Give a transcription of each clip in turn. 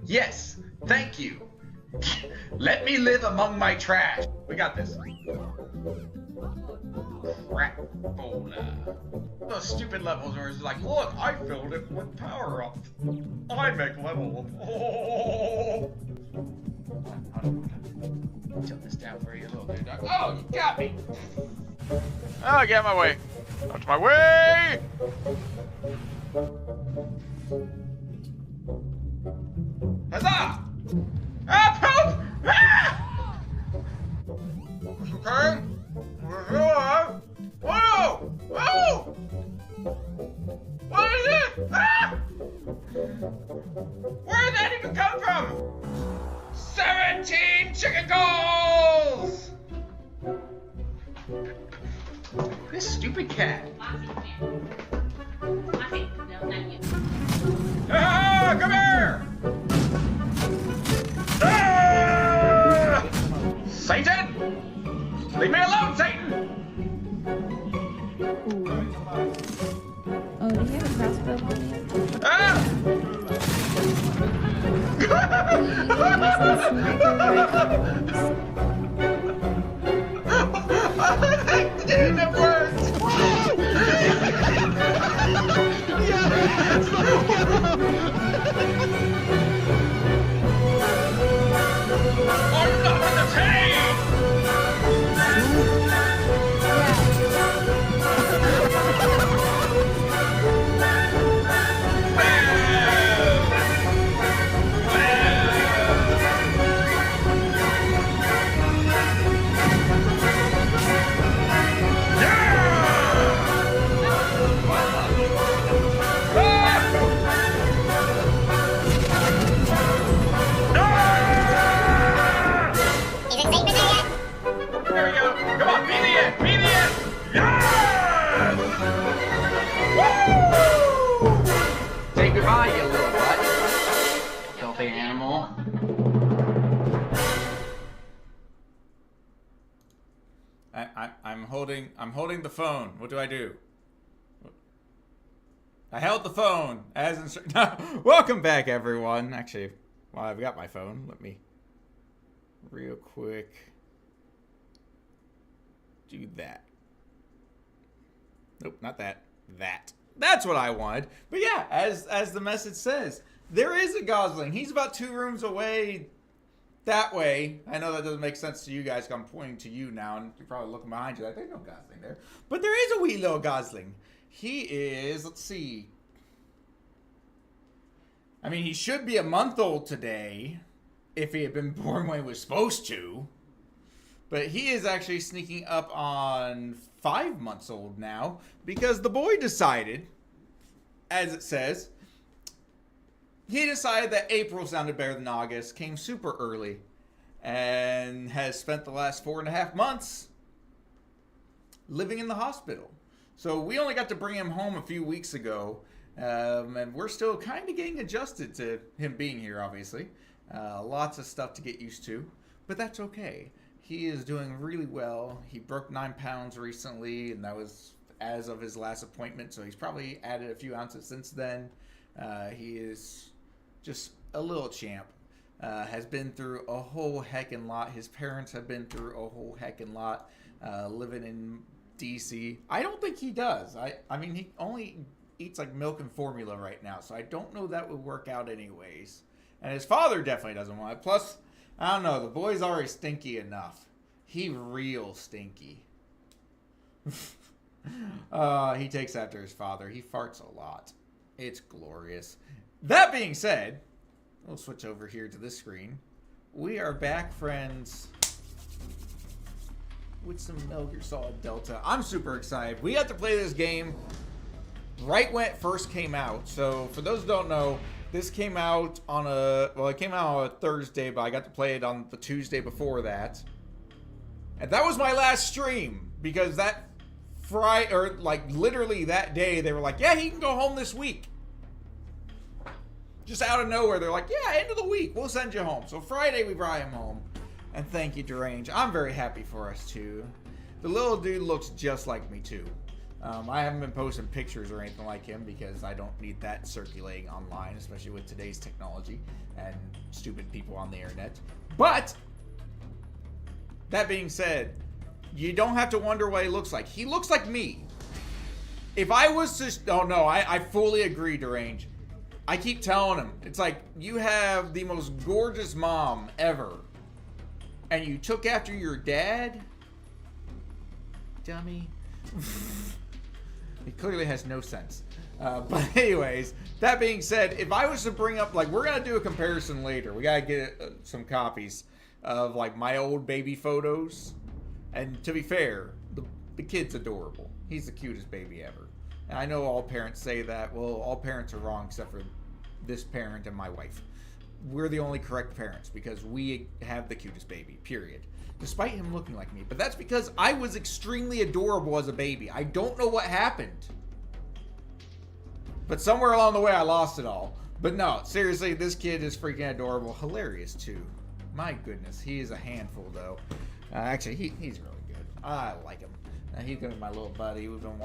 Yes, thank you. Let me live among my trash. We got this. Crapola. Those stupid levels where it's like, look, I filled it with power-ups. I make levels. Oh. Tilt this down for you a little bit. Oh, you got me. Oh, get out of my way. Out of my way! Huzzah! Ah, poop! Ah! Okay. Whoa! Whoa! What is it? Ah! Where did that even come from? 17 chicken goals! This stupid cat. Ah, come here! Ah! Satan! Leave me alone, Satan! Oh, do you have a crossbow on you? Ah! Dude, it worked! I'm not entertained! Say goodbye, you little butt. Filthy animal. I'm holding the phone. What do I do? I held the phone as instructed. Welcome back, everyone. Actually, while I've got my phone, let me real quick do that. Nope, not that. That. That's what I wanted. But yeah, as the message says, there is a Gosling. He's about 2 rooms away that way. I know that doesn't make sense to you guys. I'm pointing to you now, and you're probably looking behind you like, there's no Gosling there. But there is a wee little Gosling. He is, let's see. I mean, he should be a month old today if he had been born when he was supposed to. But he is actually sneaking up on 5 months old now because the boy decided, as it says, he decided that April sounded better than August, came super early, and has spent the last 4.5 months living in the hospital. So we only got to bring him home a few weeks ago, and we're still kind of getting adjusted to him being here, obviously. Lots of stuff to get used to, but that's okay. He is doing really well. He broke 9 pounds recently, and that was as of his last appointment, so he's probably added a few ounces since then. He is just a little champ. Has been through a whole heckin' lot. His parents have been through a whole heckin' lot, living in DC. I don't think he does. I mean, he only eats like milk and formula right now, so I don't know that would work out anyways. And his father definitely doesn't want it. Plus, I don't know, the boy's already stinky enough. He real stinky. He takes after his father. He farts a lot. It's glorious. That being said, we'll switch over here to this screen. We are back, friends, with some Metal Gear Solid Delta. I'm super excited. We got to play this game right when it first came out. So for those who don't know, this came out on it came out on a Thursday, but I got to play it on the Tuesday before that. And that was my last stream because that Friday, or like literally that day, they were like, yeah, he can go home this week. Just out of nowhere, they're like, yeah, end of the week, we'll send you home. So Friday, we brought him home. And thank you, Derange. I'm very happy for us, too. The little dude looks just like me too. I haven't been posting pictures or anything like him because I don't need that circulating online, especially with today's technology and stupid people on the internet. But that being said, you don't have to wonder what he looks like. He looks like me. If I was to... Oh, no, I fully agree, Derange. I keep telling him, it's like, you have the most gorgeous mom ever, and you took after your dad? Dummy. He clearly has no sense. But anyways, that being said, if I was to bring up, like, we're going to do a comparison later. We got to get some copies of, like, my old baby photos. And to be fair, the kid's adorable. He's the cutest baby ever. And I know all parents say that. Well, all parents are wrong except for this parent and my wife. We're the only correct parents because we have the cutest baby, period. Despite him looking like me. But that's because I was extremely adorable as a baby. I don't know what happened. But somewhere along the way, I lost it all. But no, seriously, this kid is freaking adorable. Hilarious, too. My goodness, he is a handful, though. Actually, he's really good. I like him. He's gonna be my little buddy. We've been,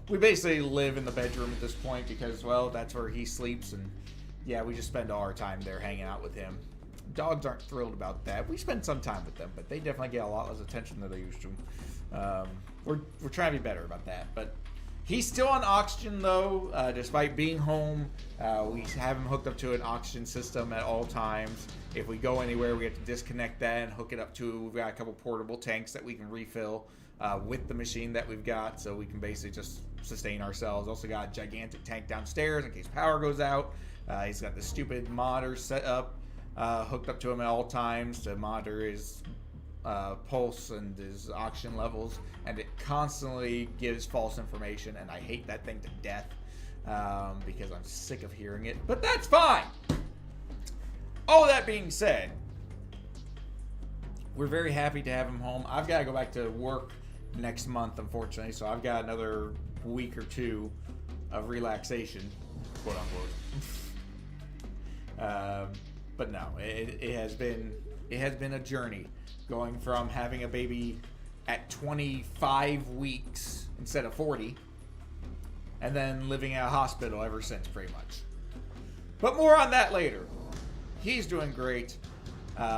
we basically live in the bedroom at this point because, well, that's where he sleeps, and yeah, we just spend all our time there hanging out with him. Dogs aren't thrilled about that. We spend some time with them, but they definitely get a lot less attention than they used to. We're trying to be better about that, but he's still on oxygen though, despite being home. We have him hooked up to an oxygen system at all times. If we go anywhere, we have to disconnect that and hook it up to, we've got a couple portable tanks that we can refill with the machine that we've got, so we can basically just sustain ourselves. Also got a gigantic tank downstairs in case power goes out. He's got the stupid monitor set up, hooked up to him at all times to monitor his pulse and his oxygen levels, and it constantly gives false information, and I hate that thing to death because I'm sick of hearing it, but that's fine. All that being said, we're very happy to have him home. I've got to go back to work next month, unfortunately, so I've got another week or two of relaxation, quote unquote. But no, it has been a journey going from having a baby at 25 weeks instead of 40, and then living in a hospital ever since, pretty much. But more on that later. He's doing great.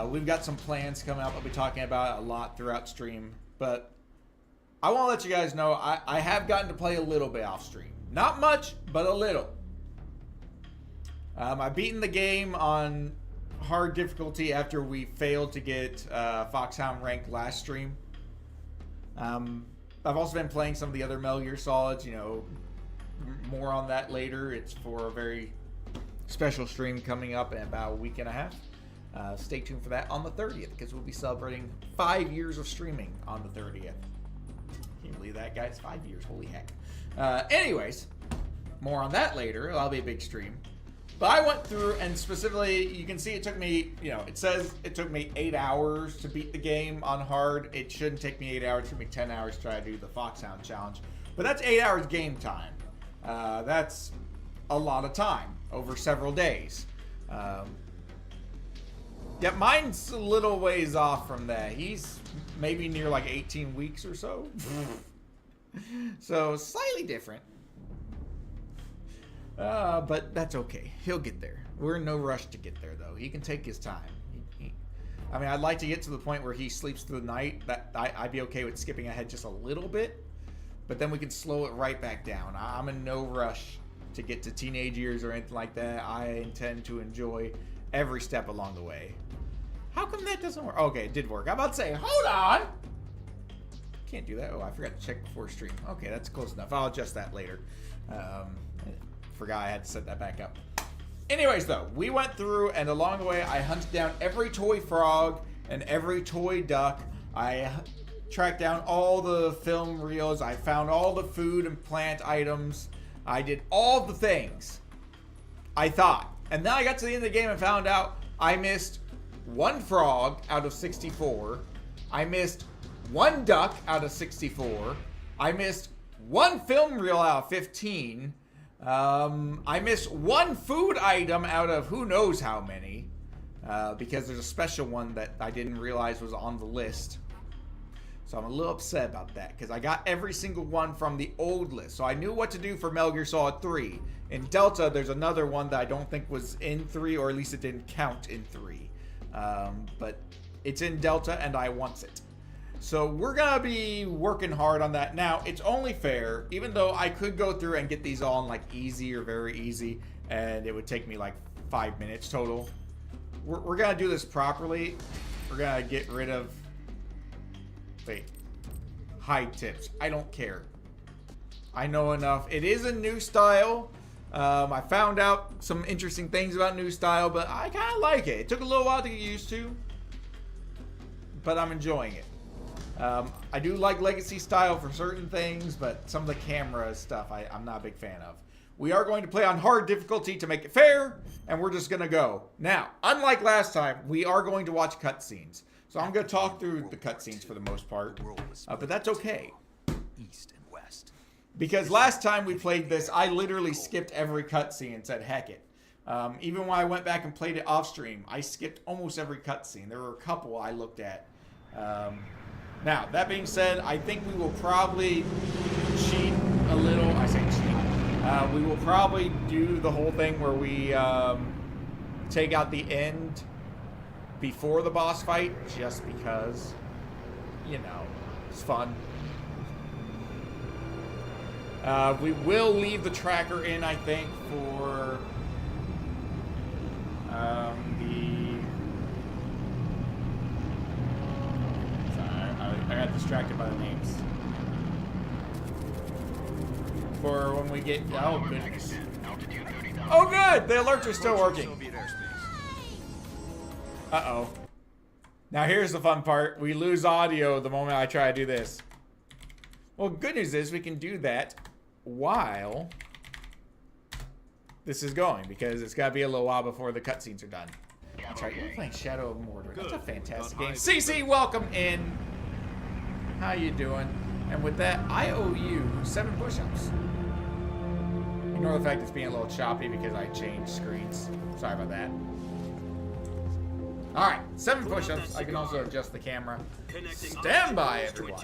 We've got some plans coming up. I'll be talking about it a lot throughout stream, but I want to let you guys know I have gotten to play a little bit off stream. Not much, but a little. I've beaten the game on hard difficulty after we failed to get Foxhound rank last stream. I've also been playing some of the other Metal Gear Solids, more on that later. It's for a very special stream coming up in about a week and a half. Stay tuned for that on the 30th because we'll be celebrating 5 years of streaming on the 30th. Can you believe that, guys? 5 years, holy heck. Anyways, more on that later. That'll be a big stream. But I went through, and specifically, you can see it took me, it says it took me 8 hours to beat the game on hard. It shouldn't take me 8 hours. It took me 10 hours to try to do the Foxhound challenge. But that's 8 hours game time. That's a lot of time over several days. Yeah, mine's a little ways off from that. He's maybe near like 18 weeks or so. So slightly different. But that's okay. He'll get there. We're in no rush to get there, though. He can take his time. I mean, I'd like to get to the point where he sleeps through the night. I'd be okay with skipping ahead just a little bit. But then we can slow it right back down. I'm in no rush to get to teenage years or anything like that. I intend to enjoy every step along the way. How come that doesn't work? Okay, it did work. I'm about to say, hold on. Can't do that. Oh, I forgot to check before stream. Okay, that's close enough. I'll adjust that later. Forgot I had to set that back up. Anyways, though, we went through, and along the way, I hunted down every toy frog and every toy duck. I tracked down all the film reels. I found all the food and plant items. I did all the things, I thought. And then I got to the end of the game and found out I missed one frog out of 64. I missed one duck out of 64. I missed one film reel out of 15. I missed one food item out of who knows how many. Because there's a special one that I didn't realize was on the list. So I'm a little upset about that because I got every single one from the old list. So I knew what to do for Metal Gear Solid 3. In Delta, there's another one that I don't think was in 3, or at least it didn't count in 3. But it's in Delta and I want it. So we're going to be working hard on that. Now, it's only fair, even though I could go through and get these all in like easy or very easy, and it would take me like 5 minutes total. We're going to do this properly. We're going to get rid of... Wait. High tips. I don't care. I know enough. It is a new style. I found out some interesting things about new style, but I kind of like it. It took a little while to get used to, but I'm enjoying it. I do like legacy style for certain things, but some of the camera stuff I'm not a big fan of. We are going to play on hard difficulty to make it fair, and we're just going to go. Now, unlike last time, we are going to watch cutscenes. So I'm going to talk through the cutscenes for the most part, but that's okay. East and west. Because last time we played this, I literally skipped every cutscene and said, heck it. Even when I went back and played it off stream, I skipped almost every cutscene. There were a couple I looked at. Now, that being said, I think we will probably cheat a little. I say cheat. We will probably do the whole thing where we take out the end before the boss fight, just because, you know, it's fun. We will leave the tracker in, I think, for Sorry, I got distracted by the names. For when we get... Oh, goodness. Oh, good! The alerts are still working. Uh-oh. Now, here's the fun part. We lose audio the moment I try to do this. Well, good news is we can do that while this is going, because it's got to be a little while before the cutscenes are done. That's right, you're playing Shadow of Mordor. That's a fantastic game. CC, welcome in. How you doing? And with that, I owe you 7 push-ups. Ignore the fact it's being a little choppy because I changed screens. Sorry about that. All right, 7 push-ups. I can also adjust the camera. Stand by, everyone.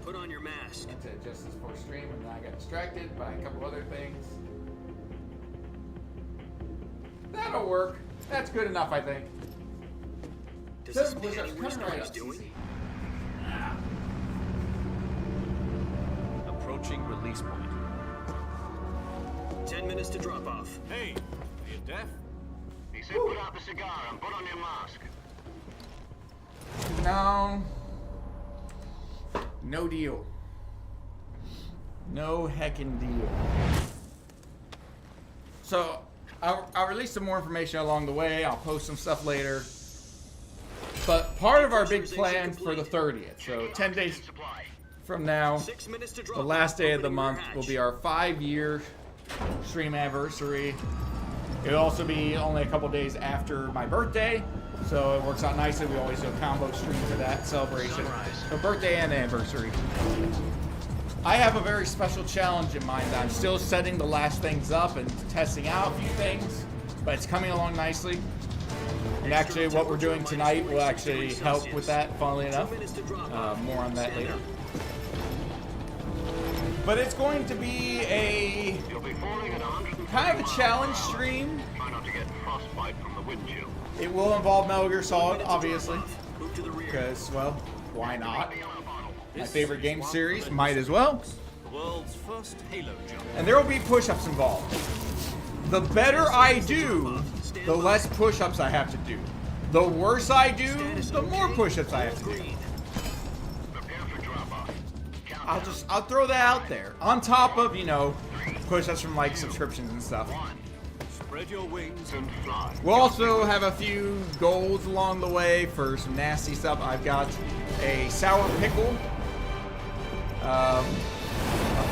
Put on your mask. To adjust this for stream, and I got distracted by a couple other things. That'll work. That's good enough, I think. 7 push-ups coming right up. Approaching release point. 10 minutes to drop off. Hey, are you deaf? He said put out the cigar and put on your mask. No. No deal. No heckin' deal. So, I'll release some more information along the way. I'll post some stuff later. But part of our big plan for the 30th, so 10 days from now, the last day of the month will be our 5-year stream anniversary. It'll also be only a couple days after my birthday, so it works out nicely. We always do a combo stream for that celebration. So birthday and anniversary. I have a very special challenge in mind. I'm still setting the last things up and testing out a few things, but it's coming along nicely. And actually what we're doing tonight will actually help with that, funnily enough. More on that later. But it's going to be a kind of a challenge stream. Try not to get frostbite from the wind chill. It will involve Metal Gear Solid, obviously. Because, well, why not? My favorite game series, might as well. The world's first Halo jump. And there will be push-ups involved. The better I do, the less push-ups I have to do. The worse I do, the more push-ups I have to do. I'll throw that out there. On top of, you know, push-ups from like subscriptions and stuff. Spread your wings and fly. We'll also have a few goals along the way for some nasty stuff. I've got a sour pickle. A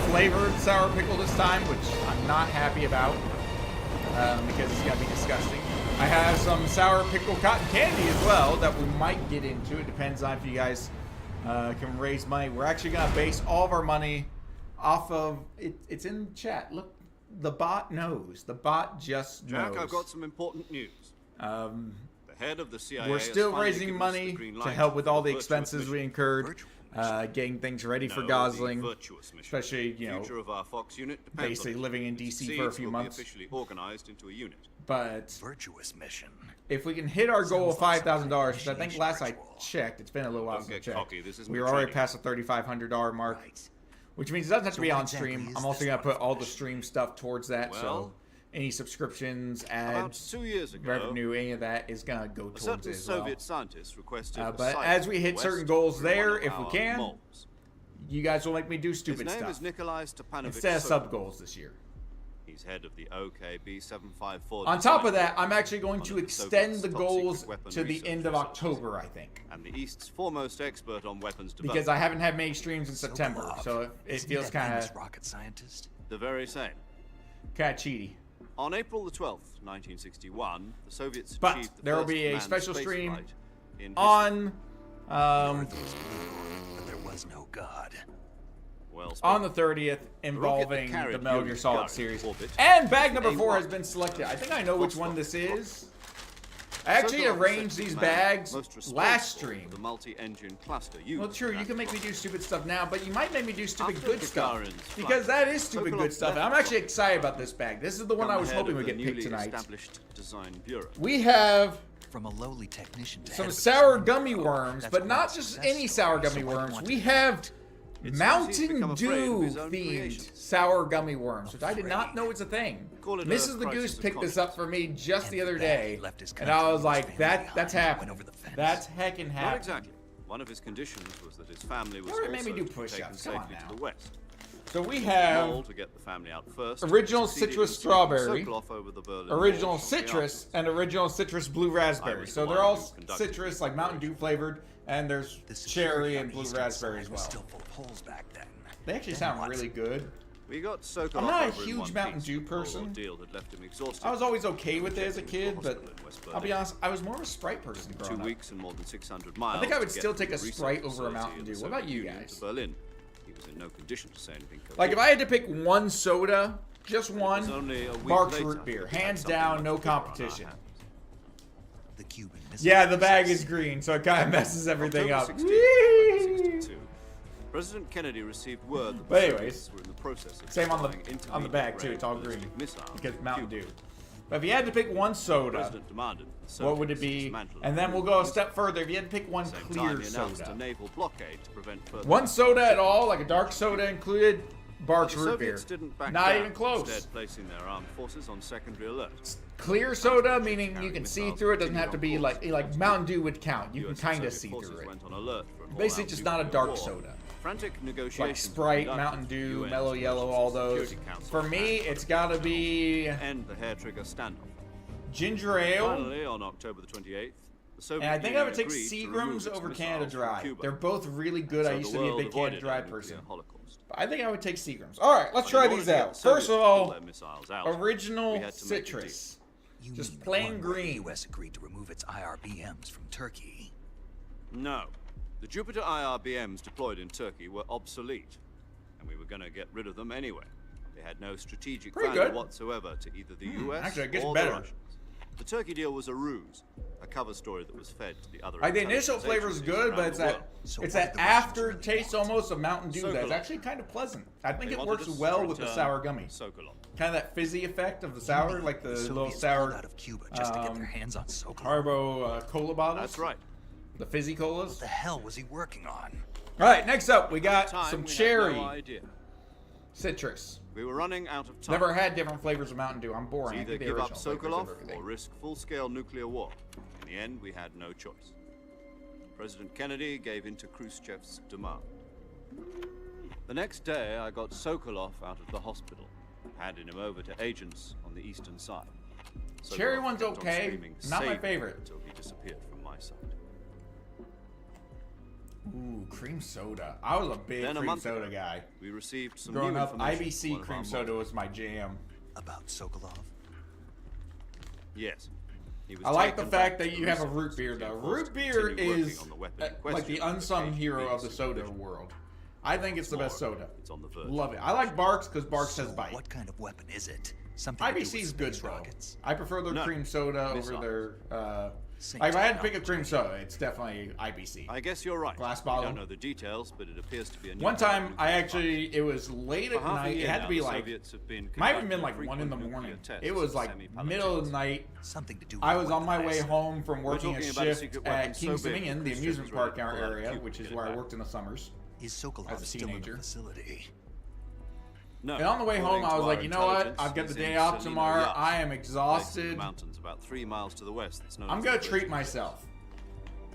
flavored sour pickle this time, which I'm not happy about. Because it's gonna be disgusting. I have some sour pickle cotton candy as well that we might get into. It depends on if you guys can raise money. We're actually gonna base all of our money off of it. It's in the chat. Look, the bot knows. The bot just knows. Jack, I've got some important news. The head of the CIA we're has still finally raising given us the money green to light help with for all the virtuous expenses mission. we incurred, Virtuous mission? getting things ready for No, Gosling, the virtuous mission. especially, you know, Future of our Fox unit depends basically on it. living in If it DC for a succeeds, few we'll months. Be officially organized into a unit. But Virtuous mission. if we can hit our goal of Sounds like $5,000, which I some think initiation last I ritual. checked, it's been a little while Don't since get I checked. cocky, this isn't We a were already training. past the $3,500 mark, Right. which means it doesn't have to So be what on exactly stream. is I'm also this going to put all the mission? stream stuff towards that, so Well, any subscriptions, About ads, 2 years ago, revenue, any of that is going to go a towards certain it as well. Soviet scientist requested a But site as we in hit the certain West goals for there, one of if we our can, moles. You guys will make me do His stupid name stuff is Nikolai Stepanovich instead of Sokolov. sub goals this year. He's head of the OKB 754. On top of design that, I'm actually going one to of the extend Soviet's the top goals secret weapon to the research end of facilities. October, I think. and the East's foremost expert on weapons Because development. I haven't had many streams in September, Sokolov. so it Isn't feels that kind famous of rocket scientist. The very same. cheaty. On April the 12th, 1961, the Soviets But achieved the there will first be a manned special space stream flight in on But there was no God. well on the spoken. 30th involving the carried Metal Yuri Gear Solid Gagarin series. orbit. And bag number A1. 4 has been selected. I think I know which one this is. I actually Sokolov arranged was these the bags most responsible last for stream. The multi-engine cluster used Well, true, for you that can make me flight. do stupid stuff now, but you might make me do stupid After good stuff. Gagarin's flight, Because that is stupid Sokolov good stuff. And I'm left actually the excited about this bag. This is the one I was Head hoping of would the get picked newly tonight. established design bureau. We have From a lowly technician to some head of a sour design gummy bureau. worms, That's but quite not a just success any story. sour So gummy why do you worms. want We to- have It seems he's Mountain become afraid of his Dew own themed creations. sour gummy worms, which I did not know was a thing. Call it a Mrs. the crisis Goose of picked this conscience. up for me just the And other the day, bag left his and I country was and like, his family that's behind, happening. went over the fence. That's heckin' Not happening. exactly. One of his conditions was that his family was already made me also do to be taken push-ups. Come on safely now. to the west. So we Mole have to get the family out first. original succeeded citrus in strawberry, Sokolov over the Berlin original Wall shortly citrus, afterwards. and original citrus blue I raspberry. was So the they're one all who conducted citrus, the like Mountain Dew flavored, and there's The cherry security and on the blue eastern raspberry side as was well. still full of holes back then. They actually Then sound what? really good. We got Sokolov I'm not a over in huge one Mountain piece, Dew but the whole person. ordeal had left him exhausted. I was always okay with it as a Checked into kid, but hospital in West I'll be Berlin. honest, I was more of a Sprite person 2 growing up. weeks and more than 600 miles. I think I would to get still from take a the research Sprite over a facility Mountain of Dew. the What about Soviet you Union guys? to Berlin. He was in no condition to say anything. Like if I had to pick one soda, just one, only a week Barks later root beer, that we had hands something down, much no bigger on our competition. hands. The Cuban Missile Yeah, the bag Crisis. is green, so it kind of messes everything October up. 16, Whee! 1962, President Kennedy received word that But the anyways, Soviets were in the process of Same on the deploying bag too. intermediate-range It's all green ballistic missiles because to Mountain Cuba. Dew. But if you had to pick one The soda, President demanded that the what would it Soviets be? dismantle And then the we'll go a missile. step further. If you had to pick one At the same clear time, he announced a soda, naval blockade to prevent further one soda at all, like a dark soda included, Barks The root beer. Soviets didn't back Not down, even close. instead placing their armed forces on secondary alert. Clear soda, meaning you can see through it. Doesn't have to be like Mountain Dew would count. You can US and kind of Soviet see forces through it. went on alert for an Basically, all-out just not a nuclear dark war. soda. Frantic Like negotiations Sprite, conducted Mountain with the Dew, UN's Mellow Yellow, National all those. Security Council For me, and it's gotta be end the hair trigger standoff. ginger ale. Finally, on October the 28th, the Soviet And I think I would Union take agreed to remove Seagram's its over missiles Canada from Dry. Cuba. They're both really good. So I the used to be a world big Canada avoided Dry a nuclear person. holocaust. But I think I would take Seagram's. All right, let's But try in order these to get out. the First of Soviets to pull all, their missiles out, original we had to make a deal. citrus. You Just mean the plain one where green. The U.S. agreed to remove its IRBMs from Turkey. No. The Jupiter IRBMs deployed in Turkey were obsolete, and we were going to get rid of them anyway. They had no strategic Pretty value good. whatsoever to either the US actually, it gets or better. the Russians. The Turkey deal was a ruse, a cover story that was fed to the other. Like the initial intelligence flavor is agencies good, around but it's the that world. So it's what that did the Russians aftertaste really almost of Mountain Dew that's Sokolov. actually kind of pleasant. I think They it wanted works us well to with the return sour gummy. Sokolov. Kind of that fizzy effect of the sour, like the little Soviets sour pulled out of Cuba just to get their hands on Sokolov. carbo cola bottles. That's right. The fizzy colas. What the hell was he working on? All right, next up we got At the time, some we had cherry no idea. citrus. We were running out of time. Never had different flavors of Mountain Dew. I'm boring. I Either think the give up original flavors of Sokolov everything. or risk full-scale nuclear war. In the end, we had no choice. President Kennedy gave in to Khrushchev's demand. The next day, I got Sokolov out of the hospital, handing him over to agents on the eastern side. Cherry Sokolov one's kept on okay, screaming, not my "Save me," favorite. until he disappeared from my sight. Ooh, cream soda. I was a big Then a cream month soda ago, guy. we received some Growing new up, information IBC from one of cream our soda models. was my jam. About Sokolov? Yes. He was I like the taken fact back that to you have a research root beer, and though. forced Root to beer continue working is on the weapon in like question the with unsung KGB hero of the soda supervision. world. I think it's the best Tomorrow, soda. It's on the verge. Love it. I like Barks because Barks So has bite. what kind of weapon is it? Something to do IBC with is good space though. rockets? I prefer their No. cream soda over Missiles. their Same Like, if I had to pick a technology. cream soda, it's definitely IBC. I guess you're right. Glass I bottle. don't know the details, but it appears to be a new One time, nuclear I device. actually, it was late For at half a night. It year had to now, be the like, Soviets have been might have been conducting like 1 in the frequent morning. nuclear tests It was of like semi-palatines. middle of the night. Something to do with I was on my way weapons. home from We're working a talking about a shift secret weapon at so Kings big, Dominion, the cruise amusement ships park were in our ready to pull out area, a cube which to is get where it I back. worked in the summers. Is Sokolov As a still in the teenager. facility? No. And on the way According home, I to was our like, you know what? intelligence, I've got the he's day in off Selino tomorrow. Yacht, I am place in exhausted. the mountains about 3 miles to the west. That's known I'm as gonna the treat Virgin myself.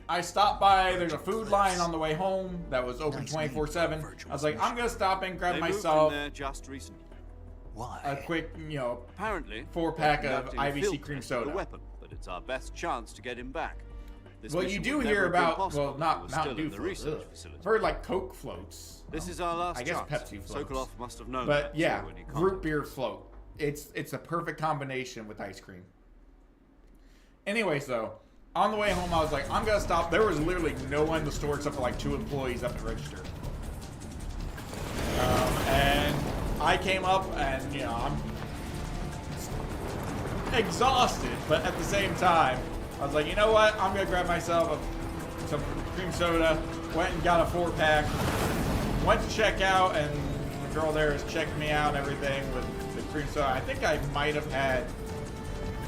I stopped by, there's a food line on the way home that was open Nice name for a 24/7. virtual I was like, I'm gonna stop and grab They moved myself in there just recently. Why? a quick, you know, Apparently, 4-pack they're of conducting a IBC field cream test of soda. The weapon, but it's our best chance to get him back. This well, you mission do would hear never have been about, possible well, if he not was Mountain still in Dew the floats. research Ugh. facility. I've heard like Coke floats. This is our last I guess chance. Pepsi floats. Sokolov must have known But that, yeah, too, when he root contacted beer us. float. It's a perfect combination with ice cream. Anyways, though, on the way home, I was like, I'm gonna stop. There was literally no one in the store except for like 2 employees up at the register. And I came up, and you know, I'm exhausted, but at the same time, I was like, you know what? I'm gonna grab myself some cream soda. Went and got a 4-pack. Went to check out, and the girl there has checked me out and everything with the cream soda. I think I might have had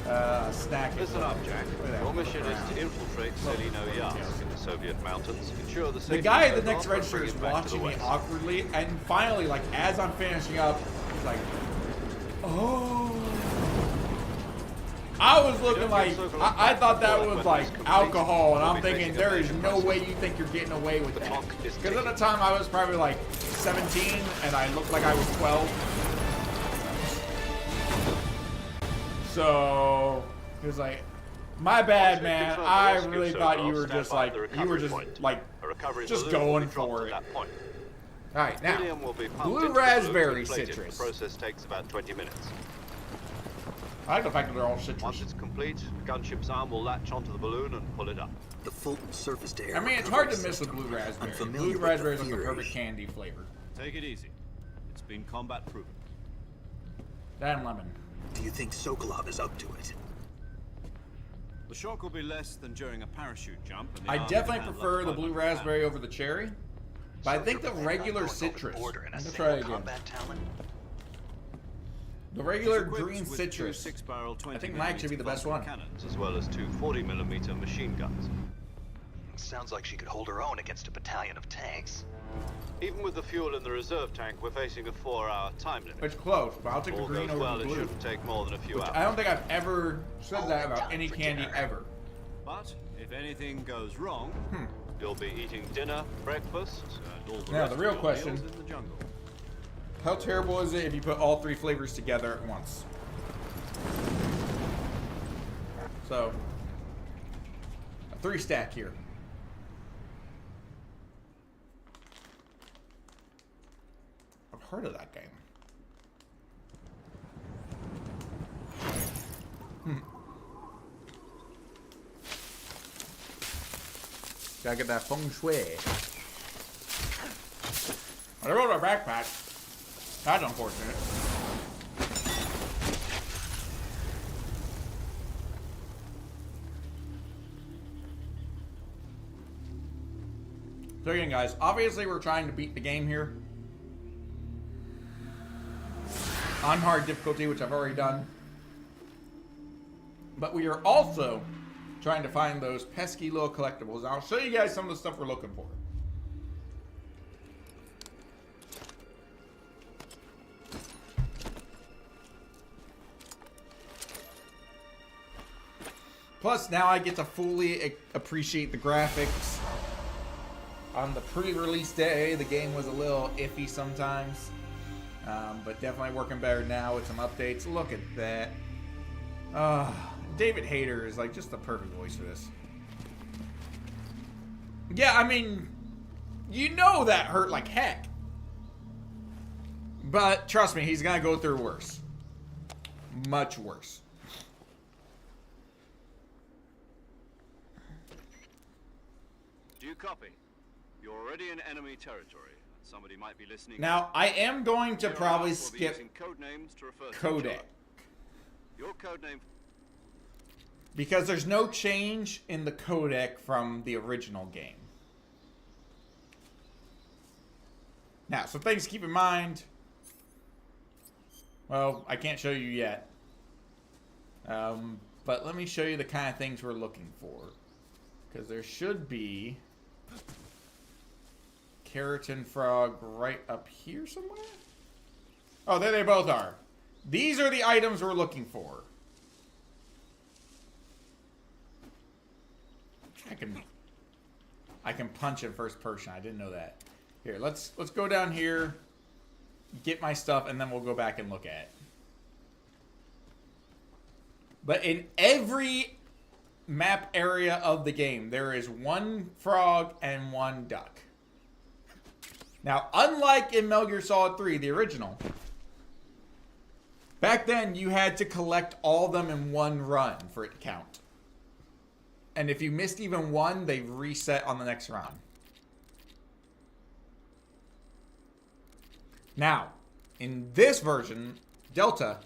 a snack. Listen up, Jack. Your mission is to infiltrate Selino Yacht in the Soviet mountains. Ensure the The safety guy of at the the next craft, register bring is it back to the watching me west. awkwardly, and finally, like, as I'm finishing up, he's like, oh. I was looking like, I thought that was like alcohol, and I'm thinking, there is no way you think you're getting away with that. Because at the time, I was probably like 17, and I looked like I was 12. So, he was like, my bad, man. I really thought you were just like, just going for it. All right, now, Helium will be pumped blue into the balloon raspberry inflated. citrus. The process takes about 20 minutes. I like the fact that they're all Once citrus. it's complete, the gunship's arm will latch onto the balloon and pull it up. The Fulton surface to air. I mean, it's hard to miss with blue raspberry. Unfamiliar Blue with the raspberry is like the theory. perfect candy flavor. Take it easy. It's been combat proven. That and lemon. Do you think Sokolov is up to it? The shock will be less than during a parachute jump. And the I arm definitely can handle prefer up the to blue 500 raspberry over the cherry. But I think the regular citrus. I'm gonna try it again. The regular It's equipped green with citrus. 2 6-barrel I think might actually be the best one. cannons. As well as 2 40mm machine guns. Sounds like she could hold her own against a battalion of tanks. Even with the fuel in the reserve tank, we're facing a 4-hour time limit. It's close, but I'll take the All green goes over well, the it blue. shouldn't take more than a few Which hours. I don't think I've ever said that about any candy ever. But if anything goes wrong, You'll be eating dinner, breakfast, and all the Now, rest the of real your question- meals in the jungle. How terrible is it if you put all 3 flavors together at once? So, a 3-stack here. I've heard of that game. Gotta get that feng shui. I wrote our backpack. That's unfortunate. So again, guys, obviously we're trying to beat the game here. On hard difficulty, which I've already done. But we are also trying to find those pesky little collectibles. And I'll show you guys some of the stuff we're looking for. Plus, now I get to fully appreciate the graphics. On the pre-release day, the game was a little iffy sometimes. But definitely working better now with some updates. Look at that. David Hayter is like just the perfect voice for this. Yeah, I mean, you know that hurt like heck. But trust me, he's gonna go through worse. Much worse. Do you copy? You're already in enemy territory. Somebody might be listening. Now, I am going to Your probably allies will be skip using code names to refer to each Kodak. other. Your code name. Because there's no change in the codec from the original game. Now, some things to keep in mind. Well, I can't show you yet. But let me show you the kind of things we're looking for. Because there should be keratin frog right up here somewhere. Oh, there they both are. These are the items we're looking for. I can punch in first person. I didn't know that. Here, let's go down here, get my stuff, and then we'll go back and look at it. But in every map area of the game, there is one frog and one duck. Now, unlike in Metal Gear Solid 3, the original, back then you had to collect all of them in one run for it to count. And if you missed even one, they reset on the next round. Now, in this version, Delta,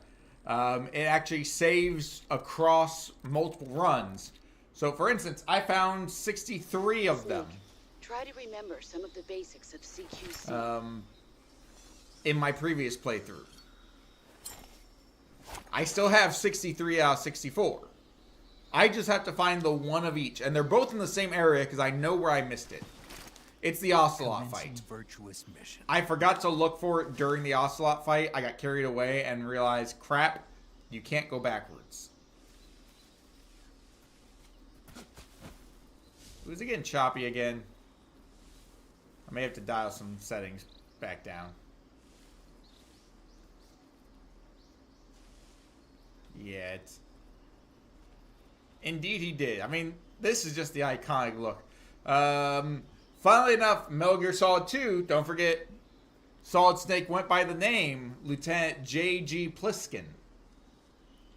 it actually saves across multiple runs. So, for instance, I found 63 of them. Try to remember some of the basics of CQC. In my previous playthrough. I still have 63 out of 64. I just have to find the one of each. And they're both in the same area because I know where I missed it. It's the Ocelot fight. Virtuous mission. I forgot to look for it during the Ocelot fight. I got carried away and realized, crap, you can't go backwards. Was it getting choppy again? I may have to dial some settings back down. Yeah, it's... Indeed he did. I mean, this is just the iconic look. Funnily enough, Metal Gear Solid 2, don't forget, Solid Snake went by the name Lieutenant J.G. Pliskin.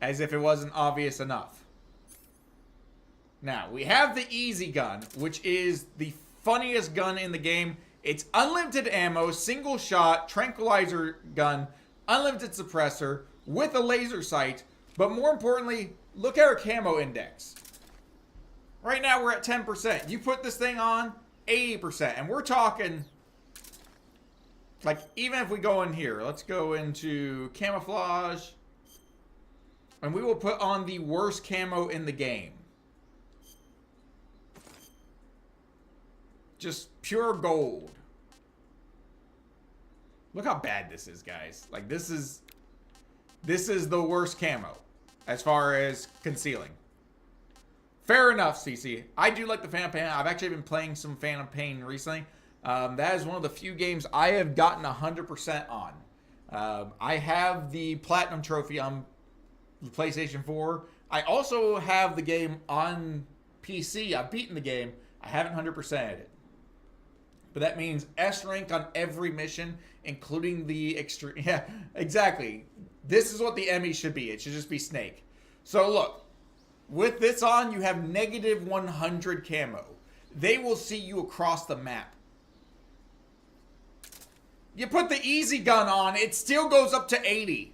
As if it wasn't obvious enough. Now, we have the Easy Gun, which is the funniest gun in the game. It's unlimited ammo, single shot, tranquilizer gun, unlimited suppressor, with a laser sight, but more importantly, look at our camo index. Right now we're at 10%. You put this thing on, 80%. And we're talking, like, even if we go in here, let's go into camouflage, and we will put on the worst camo in the game. Just pure gold. Look how bad this is, guys. Like, this is the worst camo as far as concealing. Fair enough, CC. I do like the Phantom Pain. I've actually been playing some Phantom Pain recently. That is one of the few games I have gotten 100% on. I have the Platinum Trophy on the PlayStation 4. I also have the game on PC. I've beaten the game. I haven't 100%ed it. But that means S rank on every mission, including the extreme. Yeah, exactly. This is what the Emmy should be. It should just be Snake. So look, with this on, you have negative 100 camo. They will see you across the map. You put the Easy Gun on, it still goes up to 80.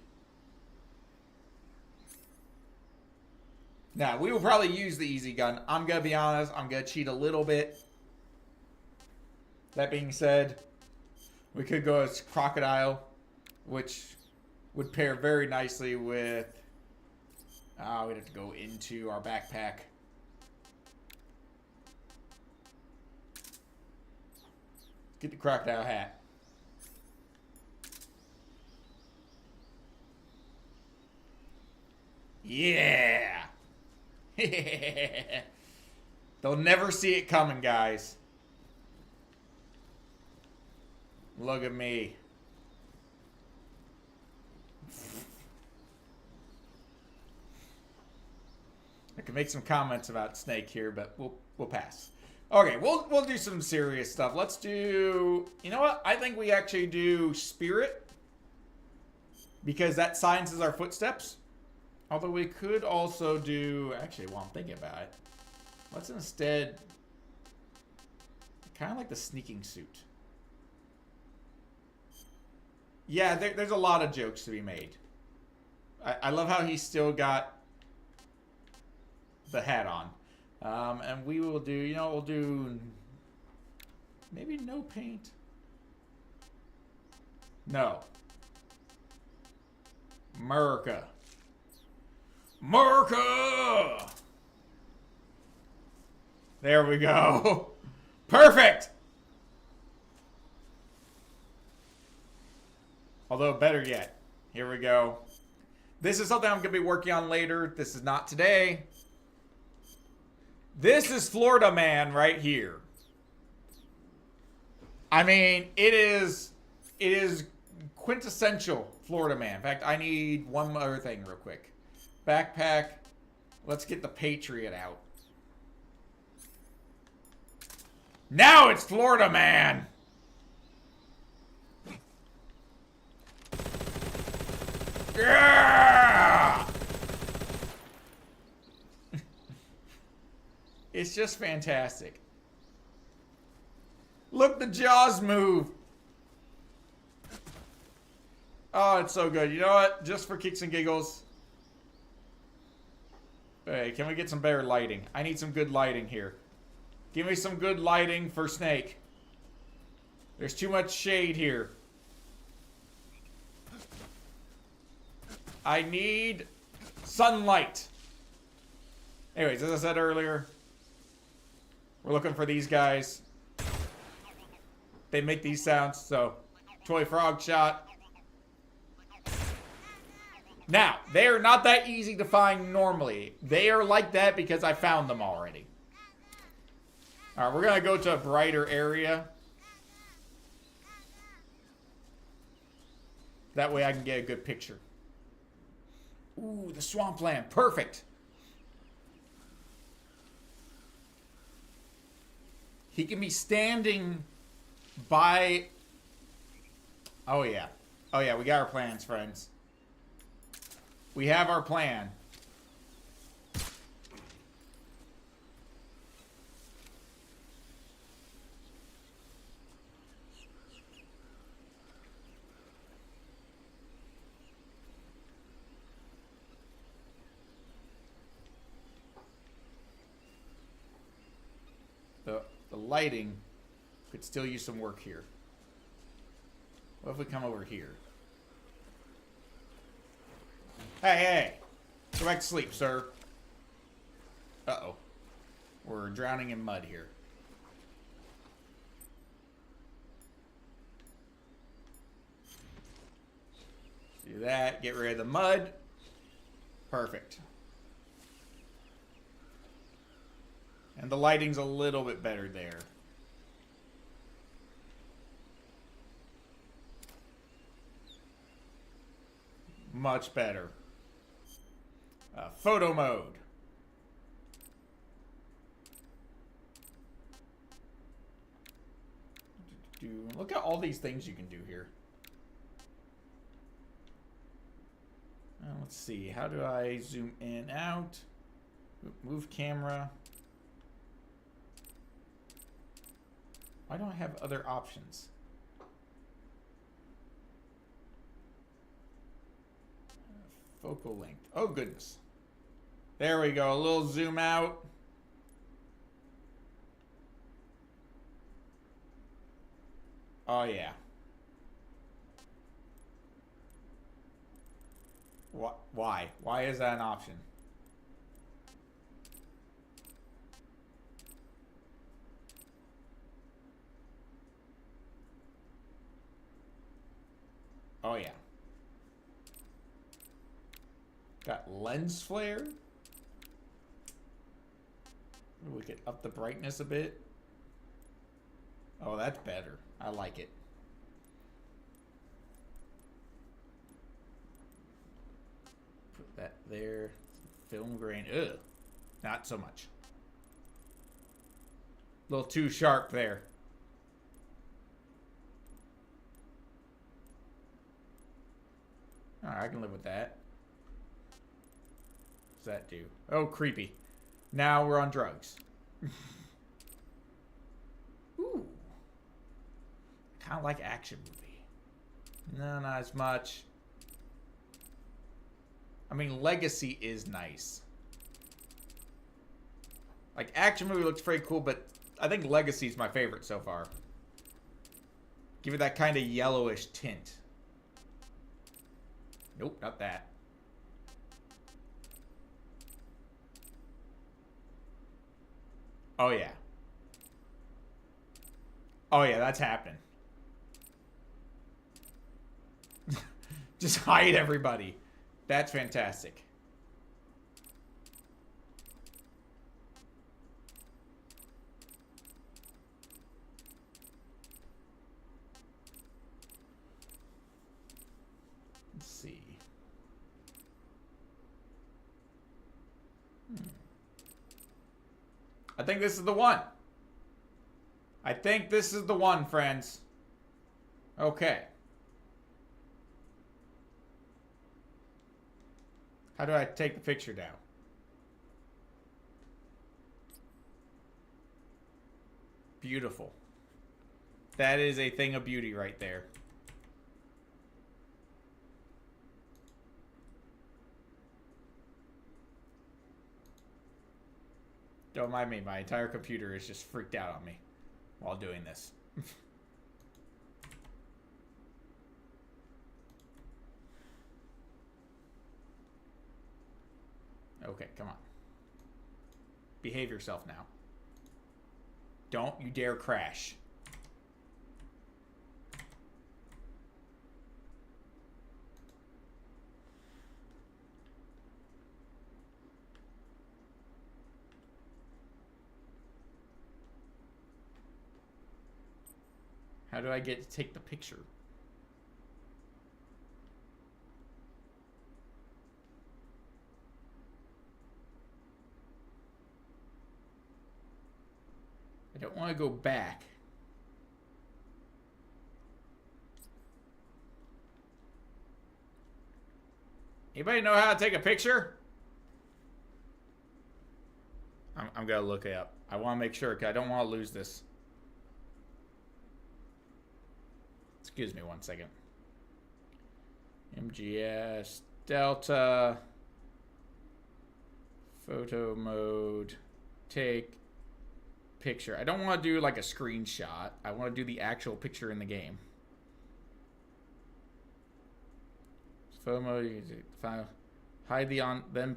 Now, we will probably use the Easy Gun. I'm going to be honest, I'm going to cheat a little bit. That being said, we could go as Crocodile, which would pair very nicely with... we'd have to go into our backpack. Get the Crocodile hat. Yeah! They'll never see it coming, guys. Look at me. I can make some comments about Snake here, but we'll pass. Okay, we'll do some serious stuff. Let's do... You know what? I think we actually do Spirit. Because that silences our footsteps. Although we could also do... Actually, while I'm thinking about it, let's instead... Kind of like the sneaking suit. Yeah, there's a lot of jokes to be made. I love how he's still got the hat on. And we will do, you know, we'll do maybe no paint. No. America. America! There we go. Perfect! Although, better yet, here we go. This is something I'm going to be working on later. This is not today. This is Florida Man right here. I mean, it is quintessential Florida Man. In fact, I need one other thing real quick. Backpack. Let's get the Patriot out. Now it's Florida Man! Yeah! It's just fantastic. Look, the jaws move. Oh, it's so good. You know what? Just for kicks and giggles. Hey, can we get some better lighting? I need some good lighting here. Give me some good lighting for Snake. There's too much shade here. I need sunlight. Anyways, as I said earlier, we're looking for these guys. They make these sounds, so toy frog shot. Now, they are not that easy to find normally. They are like that because I found them already. Alright, we're going to go to a brighter area. That way I can get a good picture. Ooh, the swampland. Perfect. He can be standing by... Oh, yeah. Oh, yeah, we got our plans, friends. We have our plan. The lighting could still use some work here. What if we come over here? Hey, hey! Go back to sleep, sir. Uh-oh. We're drowning in mud here. Do that. Get rid of the mud. Perfect. And the lighting's a little bit better there. Much better. Photo mode. Look at all these things you can do here. Let's see. How do I zoom in, out? Move camera. Why don't I have other options? Focal length. Oh, goodness. There we go. A little zoom out. Oh, yeah. What? Why? Why is that an option? Oh, yeah. Got lens flare. We could up the brightness a bit. Oh, that's better. I like it. Put that there. Film grain. Ugh. Not so much. A little too sharp there. Alright, I can live with that. What's that do? Oh, creepy. Now we're on drugs. Ooh. Kind of like action movie. No, not as much. I mean, Legacy is nice. Like, action movie looks pretty cool, but I think Legacy's my favorite so far. Give it that kind of yellowish tint. Nope, not that. Oh, yeah. Oh, yeah, that's happening. Just hide everybody. That's fantastic. Let's see. I think this is the one. I think this is the one, friends. Okay. How do I take the picture down? Beautiful. That is a thing of beauty right there. Don't mind me, my entire computer is just freaked out on me while doing this. Okay, come on. Behave yourself now. Don't you dare crash. How do I get to take the picture? I don't want to go back. Anybody know how to take a picture? I'm gonna look it up. I want to make sure, because I don't want to lose this. Excuse me one second. MGS Delta. Photo mode. Take picture. I don't want to do like a screenshot. I want to do the actual picture in the game. Photo mode. You can file. Hide the on them.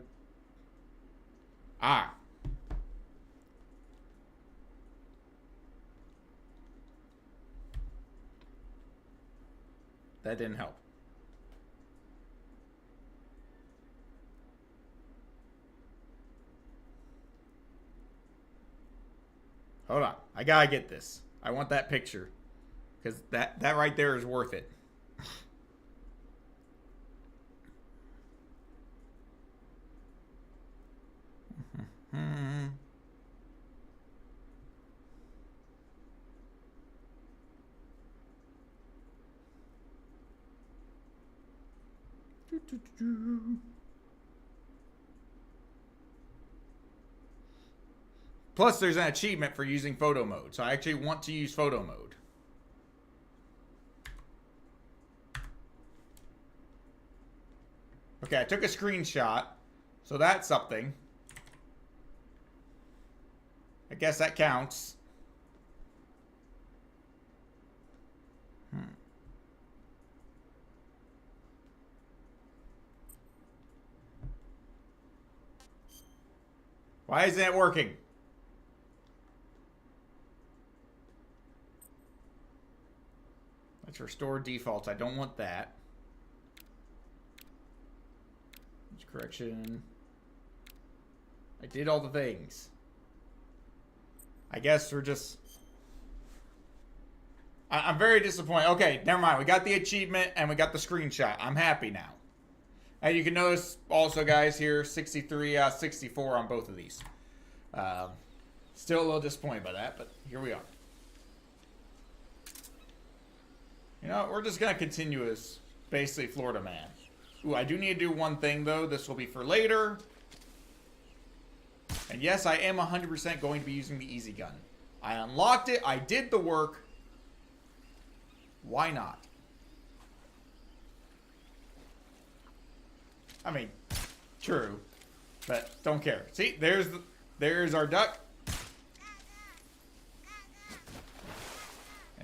Ah. That didn't help. Hold on. I gotta get this. I want that picture. Because that right there is worth it. Plus, there's an achievement for using photo mode. So I actually want to use photo mode. Okay, I took a screenshot. So that's something. I guess that counts. Why isn't it working? Let's restore defaults. I don't want that. Correction. I did all the things. I guess we're just... I'm very disappointed. Okay, never mind. We got the achievement and we got the screenshot. I'm happy now. And you can notice also, guys, here, 63 out of 64 on both of these. Still a little disappointed by that, but here we are. You know, we're just going to continue as basically Florida Man. Ooh, I do need to do one thing, though. This will be for later. And yes, I am 100% going to be using the easy gun. I unlocked it. I did the work. Why not? I mean, true, but don't care. See, there's our duck.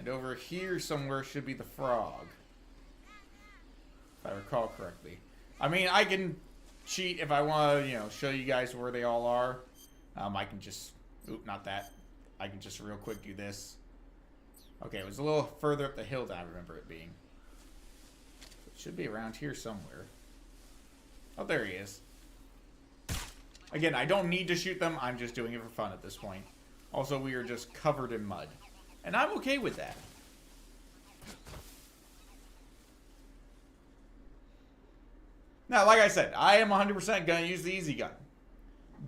And over here somewhere should be the frog. If I recall correctly. I mean, I can cheat if I want to, you know, show you guys where they all are. I can just... Oop, not that. I can just real quick do this. Okay, it was a little further up the hill than I remember it being. It should be around here somewhere. Oh, there he is. Again, I don't need to shoot them. I'm just doing it for fun at this point. Also, we are just covered in mud. And I'm okay with that. Now, like I said, I am 100% going to use the easy gun.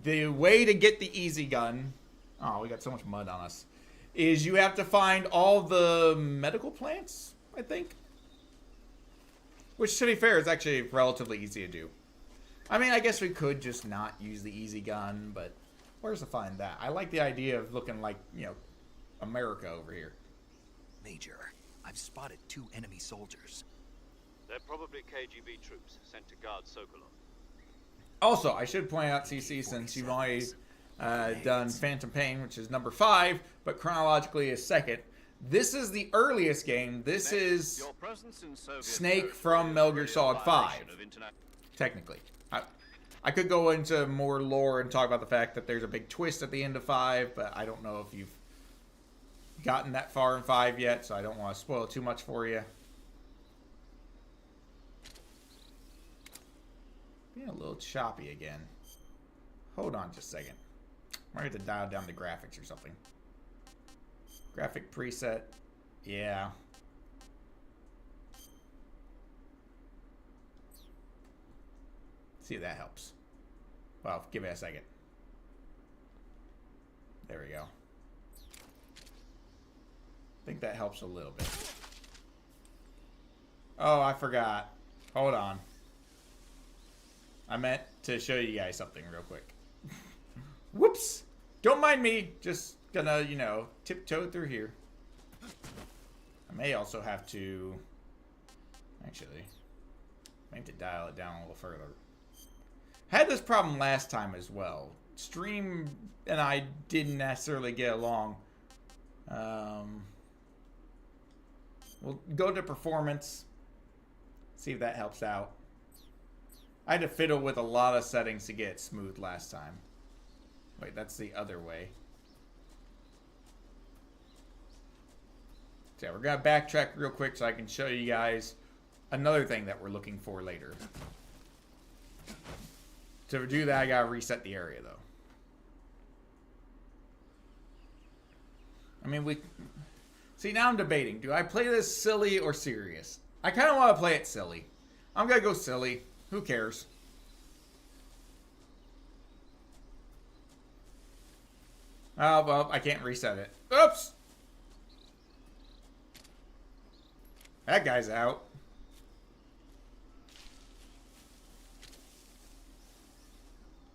The way to get the easy gun... Oh, we got so much mud on us. Is you have to find all the medical plants, I think. Which, to be fair, is actually relatively easy to do. I mean, I guess we could just not use the easy gun, but where's to find that? I like the idea of looking like, you know, America over here. Major, I've spotted 2 enemy soldiers. They're probably KGB troops sent to guard Sokolov. Also, I should point out, CC, since you've already done Phantom Pain, which is number 5, but chronologically is second. This is the earliest game. This is Snake from Metal Gear Solid 5, technically. I could go into more lore and talk about the fact that there's a big twist at the end of 5, but I don't know if you've gotten that far in 5 yet, so I don't want to spoil too much for you. Being a little choppy again. Hold on just a second. I might have to dial down the graphics or something. Graphic preset. Yeah. See if that helps. Well, give it a second. There we go. I think that helps a little bit. Oh, I forgot. Hold on. I meant to show you guys something real quick. Whoops! Don't mind me. Just gonna, you know, tiptoe through here. I may also have to... Actually, I need to dial it down a little further. I had this problem last time as well. Stream and I didn't necessarily get along. We'll go to performance. See if that helps out. I had to fiddle with a lot of settings to get it smooth last time. Wait, that's the other way. So yeah, we're going to backtrack real quick so I can show you guys another thing that we're looking for later. To do that, I got to reset the area, though. I mean, we... See, now I'm debating. Do I play this silly or serious? I kind of want to play it silly. I'm going to go silly. Who cares? Oh, well, I can't reset it. Oops! That guy's out.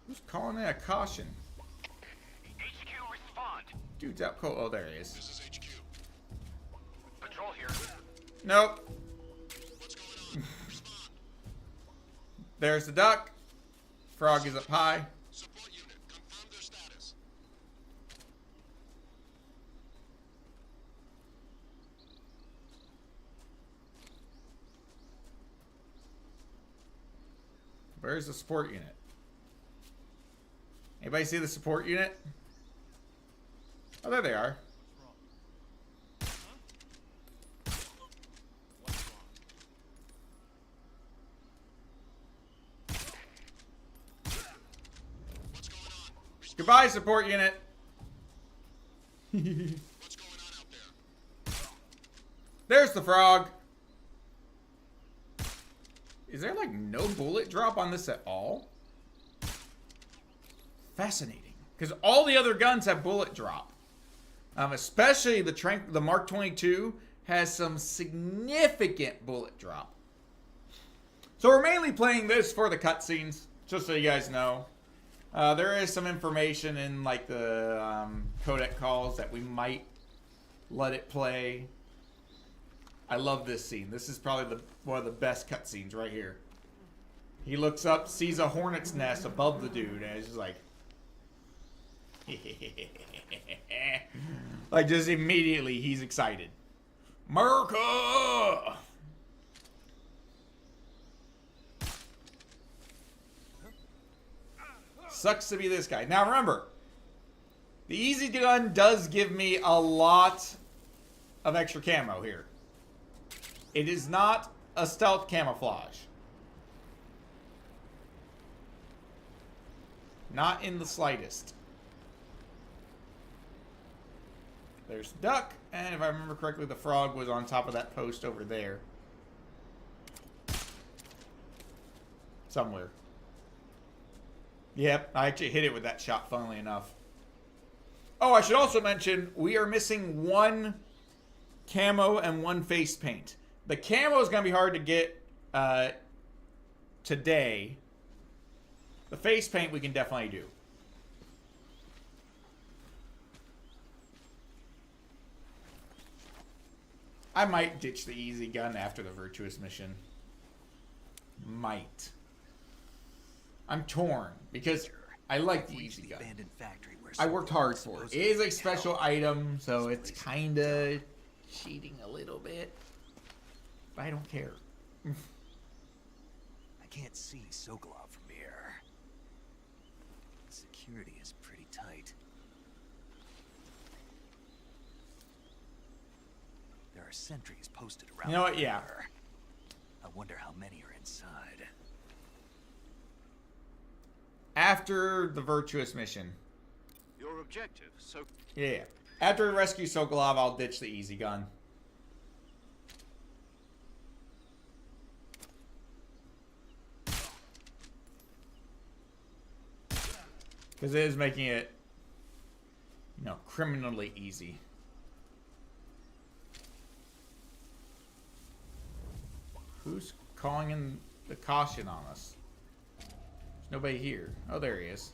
Who's calling it a caution? HQ, respond. Dude's out cold. Oh, there he is. This is HQ. Patrol here. Nope. What's going on? Respond. There's the duck. Frog is up high. Support unit, confirm their status. Where's the support unit? Anybody see the support unit? Oh, there they are. Goodbye, support unit. What's going on out there? There's the frog. Is there like no bullet drop on this at all? Fascinating. Because all the other guns have bullet drop. Especially the Mark 22 has some significant bullet drop. So we're mainly playing this for the cutscenes, just so you guys know. There is some information in like the codec calls that we might let it play. I love this scene. This is probably one of the best cutscenes right here. He looks up, sees a hornet's nest above the dude, and it's just like... like, just immediately, he's excited. America! Sucks to be this guy. Now remember, the easy gun does give me a lot of extra camo here. It is not a stealth camouflage. Not in the slightest. There's duck, and if I remember correctly, the frog was on top of that post over there. Somewhere. Yep, I actually hit it with that shot, funnily enough. Oh, I should also mention, we are missing one camo and one face paint. The camo is going to be hard to get today. The face paint we can definitely do. I might ditch the easy gun after the virtuous mission. Might. I'm torn because I like the easy gun. I worked hard for it. It is a special item, so it's kind of cheating a little bit. But I don't care. I can't see Sokolov from here. Security is pretty tight. There are sentries posted around. You know what? Yeah. I wonder how many are inside. After the virtuous mission. Your objective, so... Yeah. After we rescue Sokolov, I'll ditch the easy gun. Because it is making it, you know, criminally easy. Who's calling in the caution on us? There's nobody here. Oh, there he is.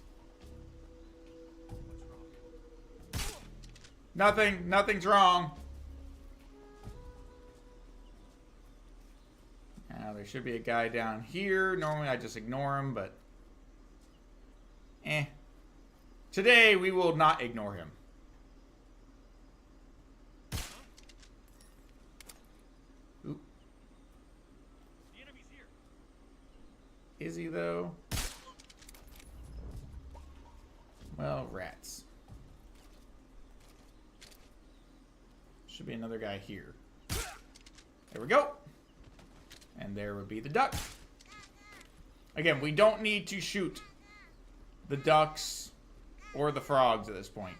Nothing's wrong. Now, there should be a guy down here. Normally, I just ignore him, but... Today, we will not ignore him. Oop. The enemy's here. Is he, though? Well, rats. Should be another guy here. There we go. And there would be the duck. Again, we don't need to shoot the ducks or the frogs at this point.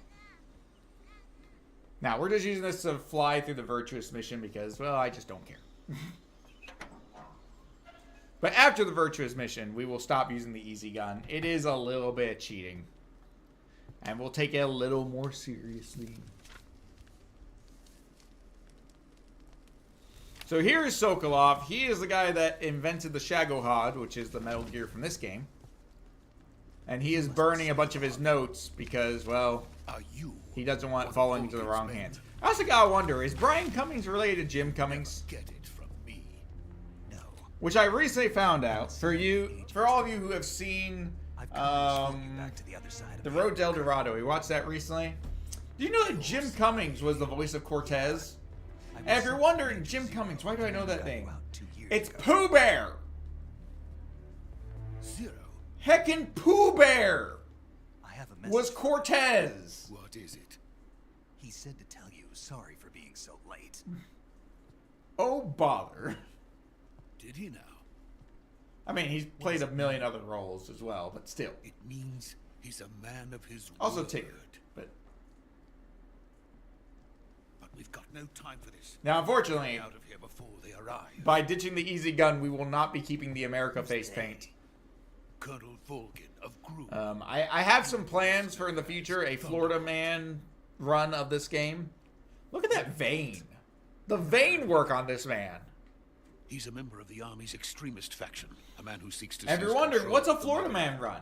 Now, we're just using this to fly through the virtuous mission because, well, I just don't care. But after the virtuous mission, we will stop using the easy gun. It is a little bit cheating. And we'll take it a little more seriously. So here is Sokolov. He is the guy that invented the Shagohod, which is the Metal Gear from this game. And he is burning a bunch of his notes because, well, he doesn't want it falling into the wrong hands. I also gotta wonder, is Brian Cummings related to Jim Cummings? Get it from me. No. Which I recently found out. For all of you who have seen The Road to El Dorado, we watched that recently. Do you know that Jim Cummings was the voice of Cortez? And if you're wondering, Jim Cummings, why do I know that name? It's Pooh Bear! Zero. Heckin' Pooh Bear I have a message. was Cortez. What is it? He said to tell you sorry for being so late. Oh, bother. Did he now? I mean, he's played a million other roles as well, but still. It means he's a man of his Also word. Tigger, but... But we've got no time for this. Now, unfortunately, Out of here before they arrive. by ditching the easy gun, we will not be keeping the America face paint. Colonel Volgin of Group. I have some plans for in the future, a Florida Man run of this game. Look at that vein. The vein work on this man. He's a member of the Army's extremist faction, a man who seeks to... And if you're wondering, what's a Florida Man run?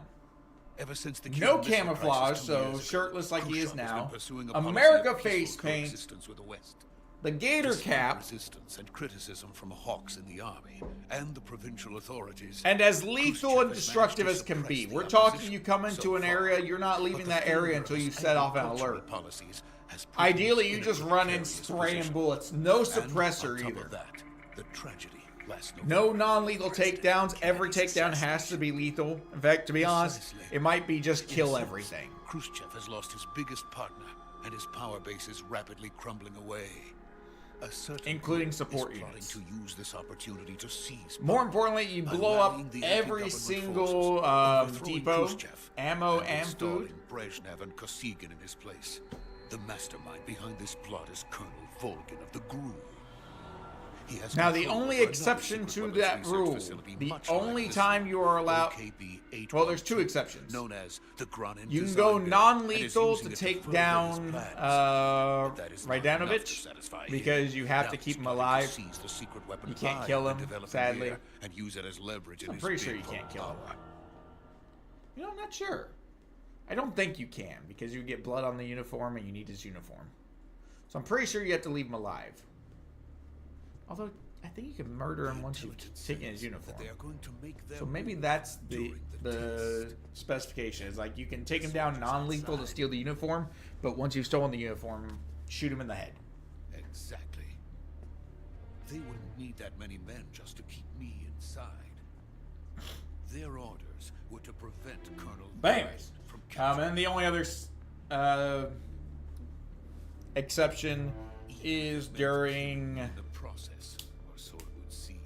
Ever since the No Cuban Missile camouflage, Crisis 2 so years ago, shirtless like he is Khrushchev has now. been pursuing a policy America of peaceful face paint. coexistence with the West. The gator Despite cap. resistance and criticism from hawks in the army and the provincial authorities. And as lethal Khrushchev and has destructive managed as to can be. suppress the We're talking opposition you come into so an far. area, you're not But leaving the that area until you humorous set off an agricultural alert. policies has put Ideally, him you in a just run in precarious spraying position. bullets. No And suppressor on top either. of that, the tragedy last No November. non-lethal takedowns. Every takedown has to be lethal. In fact, to be honest, Precisely. it might be just kill Since everything. Khrushchev has lost his biggest partner, and his power base is rapidly crumbling away. A certain Including group support is plotting units. to use this opportunity to seize More power, importantly, you blow up unrallying the every anti-government single forces, overthrowing depot, Khrushchev, ammo, and and food. installing Brezhnev and Kosygin in his place. The mastermind behind this plot is Colonel Volgin of the GRU. He has Now, the control only over another exception secret to weapons that research rule, facility the much like only this time one, you are allowed... OKB Well, there's two 812, exceptions. known as the Granin You can design go bit, non-lethal and is to using it take further his down plans. But that is not enough to Rydanovich satisfy because him. you have Now to he's keep him plotting to alive. seize the secret weapon You can't Clive kill had him, developed sadly. here and use it as leverage in I'm his pretty sure bid you for can't kill him. power. You know, I'm not sure. I don't think you can because you get blood on the uniform and you need his uniform. So I'm pretty sure you have to leave him alive. Although, I think you can murder him once you've taken his uniform. They are going to make their So maybe move that's the during test. specification. Is like you can take him down non-lethal to steal the uniform, but once you've stolen the uniform, shoot him in the head. Exactly. They wouldn't need that many men just to keep me inside. Their orders were to prevent Colonel But anyways, from and the only other exception is during the process, or so it would seem.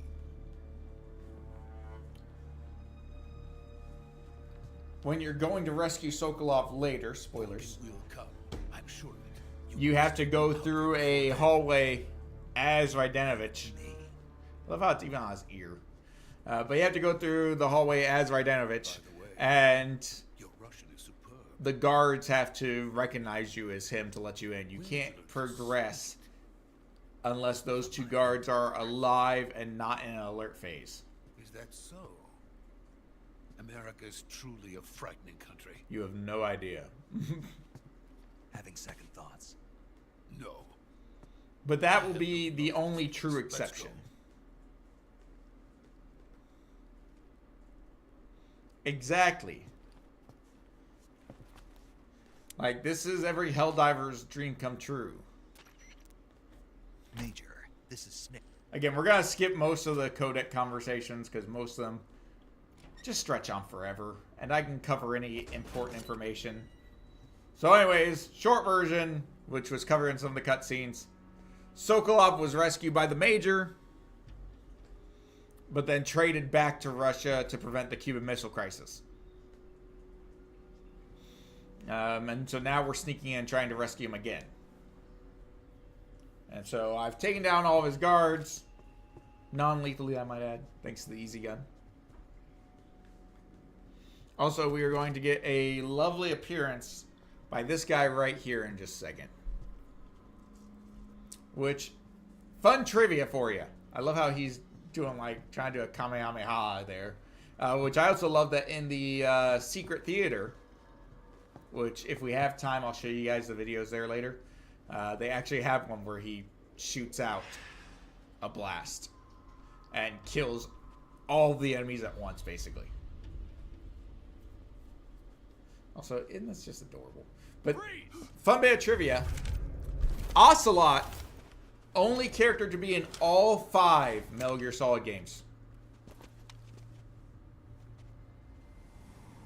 when you're going to rescue Sokolov later. Spoilers. It will come. I'm sure of it. You have to go through a hallway as Rydanovich. I love how it's even on his ear. But you have to go through the hallway as Rydanovich, and Your Russian is superb. the guards have to recognize you as him to let you in. You can't progress unless those two guards are alive and not in an alert phase. Is that so? America is truly a frightening country. You have no idea. Having second thoughts. No. But that will be the only true exception. Exactly. Like, this is every Helldiver's dream come true. Major, this is Snake. Again, we're going to skip most of the codec conversations because most of them just stretch on forever. And I can cover any important information. So anyways, short version, which was covered in some of the cutscenes. Sokolov was rescued by the Major, but then traded back to Russia to prevent the Cuban Missile Crisis. And so now we're sneaking in trying to rescue him again. And so I've taken down all of his guards. Non-lethally, I might add, thanks to the easy gun. Also, we are going to get a lovely appearance by this guy right here in just a second. Which, fun trivia for you. I love how he's doing, like, trying to do a Kamehameha there. Which I also love that in the Secret Theater, which if we have time, I'll show you guys the videos there later. They actually have one where he shoots out a blast and kills all the enemies at once, basically. Also, isn't this just adorable? But fun bit of trivia. Ocelot, only character to be in all 5 Metal Gear Solid games.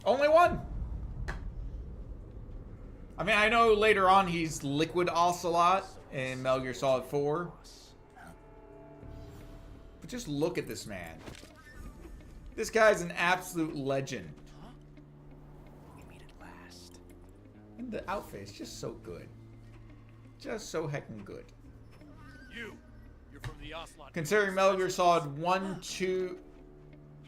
Only one. I mean, I know later on he's Liquid Ocelot in Metal Gear Solid 4. But just look at this man. This guy's an absolute legend. We meet at last. And the outfit is just so good. Just so heckin' good. You're from the Ocelot. Considering Metal Gear Solid 1, 2,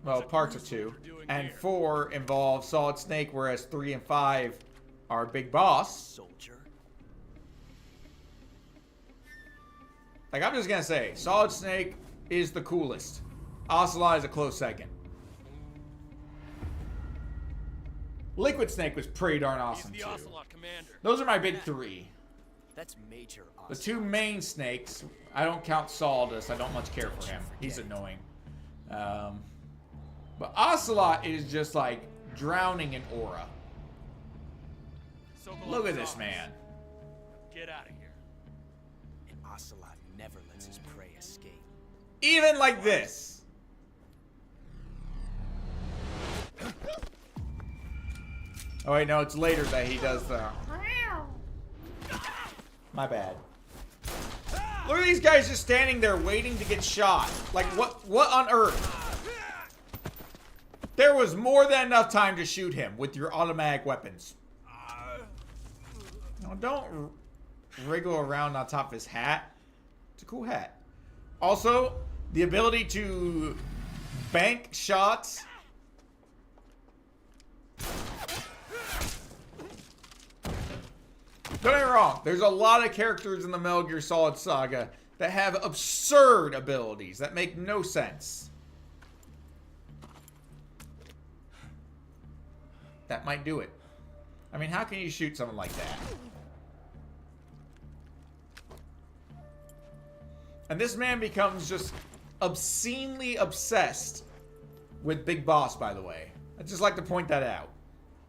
well, parts of 2, and 4 involve Solid Snake, whereas 3 and 5 are Big Boss. Soldier. Like, I'm just gonna say, Solid Snake is the coolest. Ocelot is a close second. Liquid Snake was pretty darn awesome, He's the too. Ocelot commander. Those are my big 3. That's Major Ocelot. The 2 main snakes, I don't count Sawdust. I don't much care for him. He's annoying. But Ocelot is just like drowning in aura. Look at this man. get out of here. An ocelot never lets his prey escape. Even like this. Oh wait, no, it's later that he does the... My bad. Look at these guys just standing there waiting to get shot. Like, what on earth? There was more than enough time to shoot him with your automatic weapons. No, don't wriggle around on top of his hat. It's a cool hat. Also, the ability to bank shots. Don't get me wrong, there's a lot of characters in the Metal Gear Solid saga that have absurd abilities that make no sense. That might do it. I mean, how can you shoot someone like that? And this man becomes just obscenely obsessed with Big Boss, by the way. I'd just like to point that out.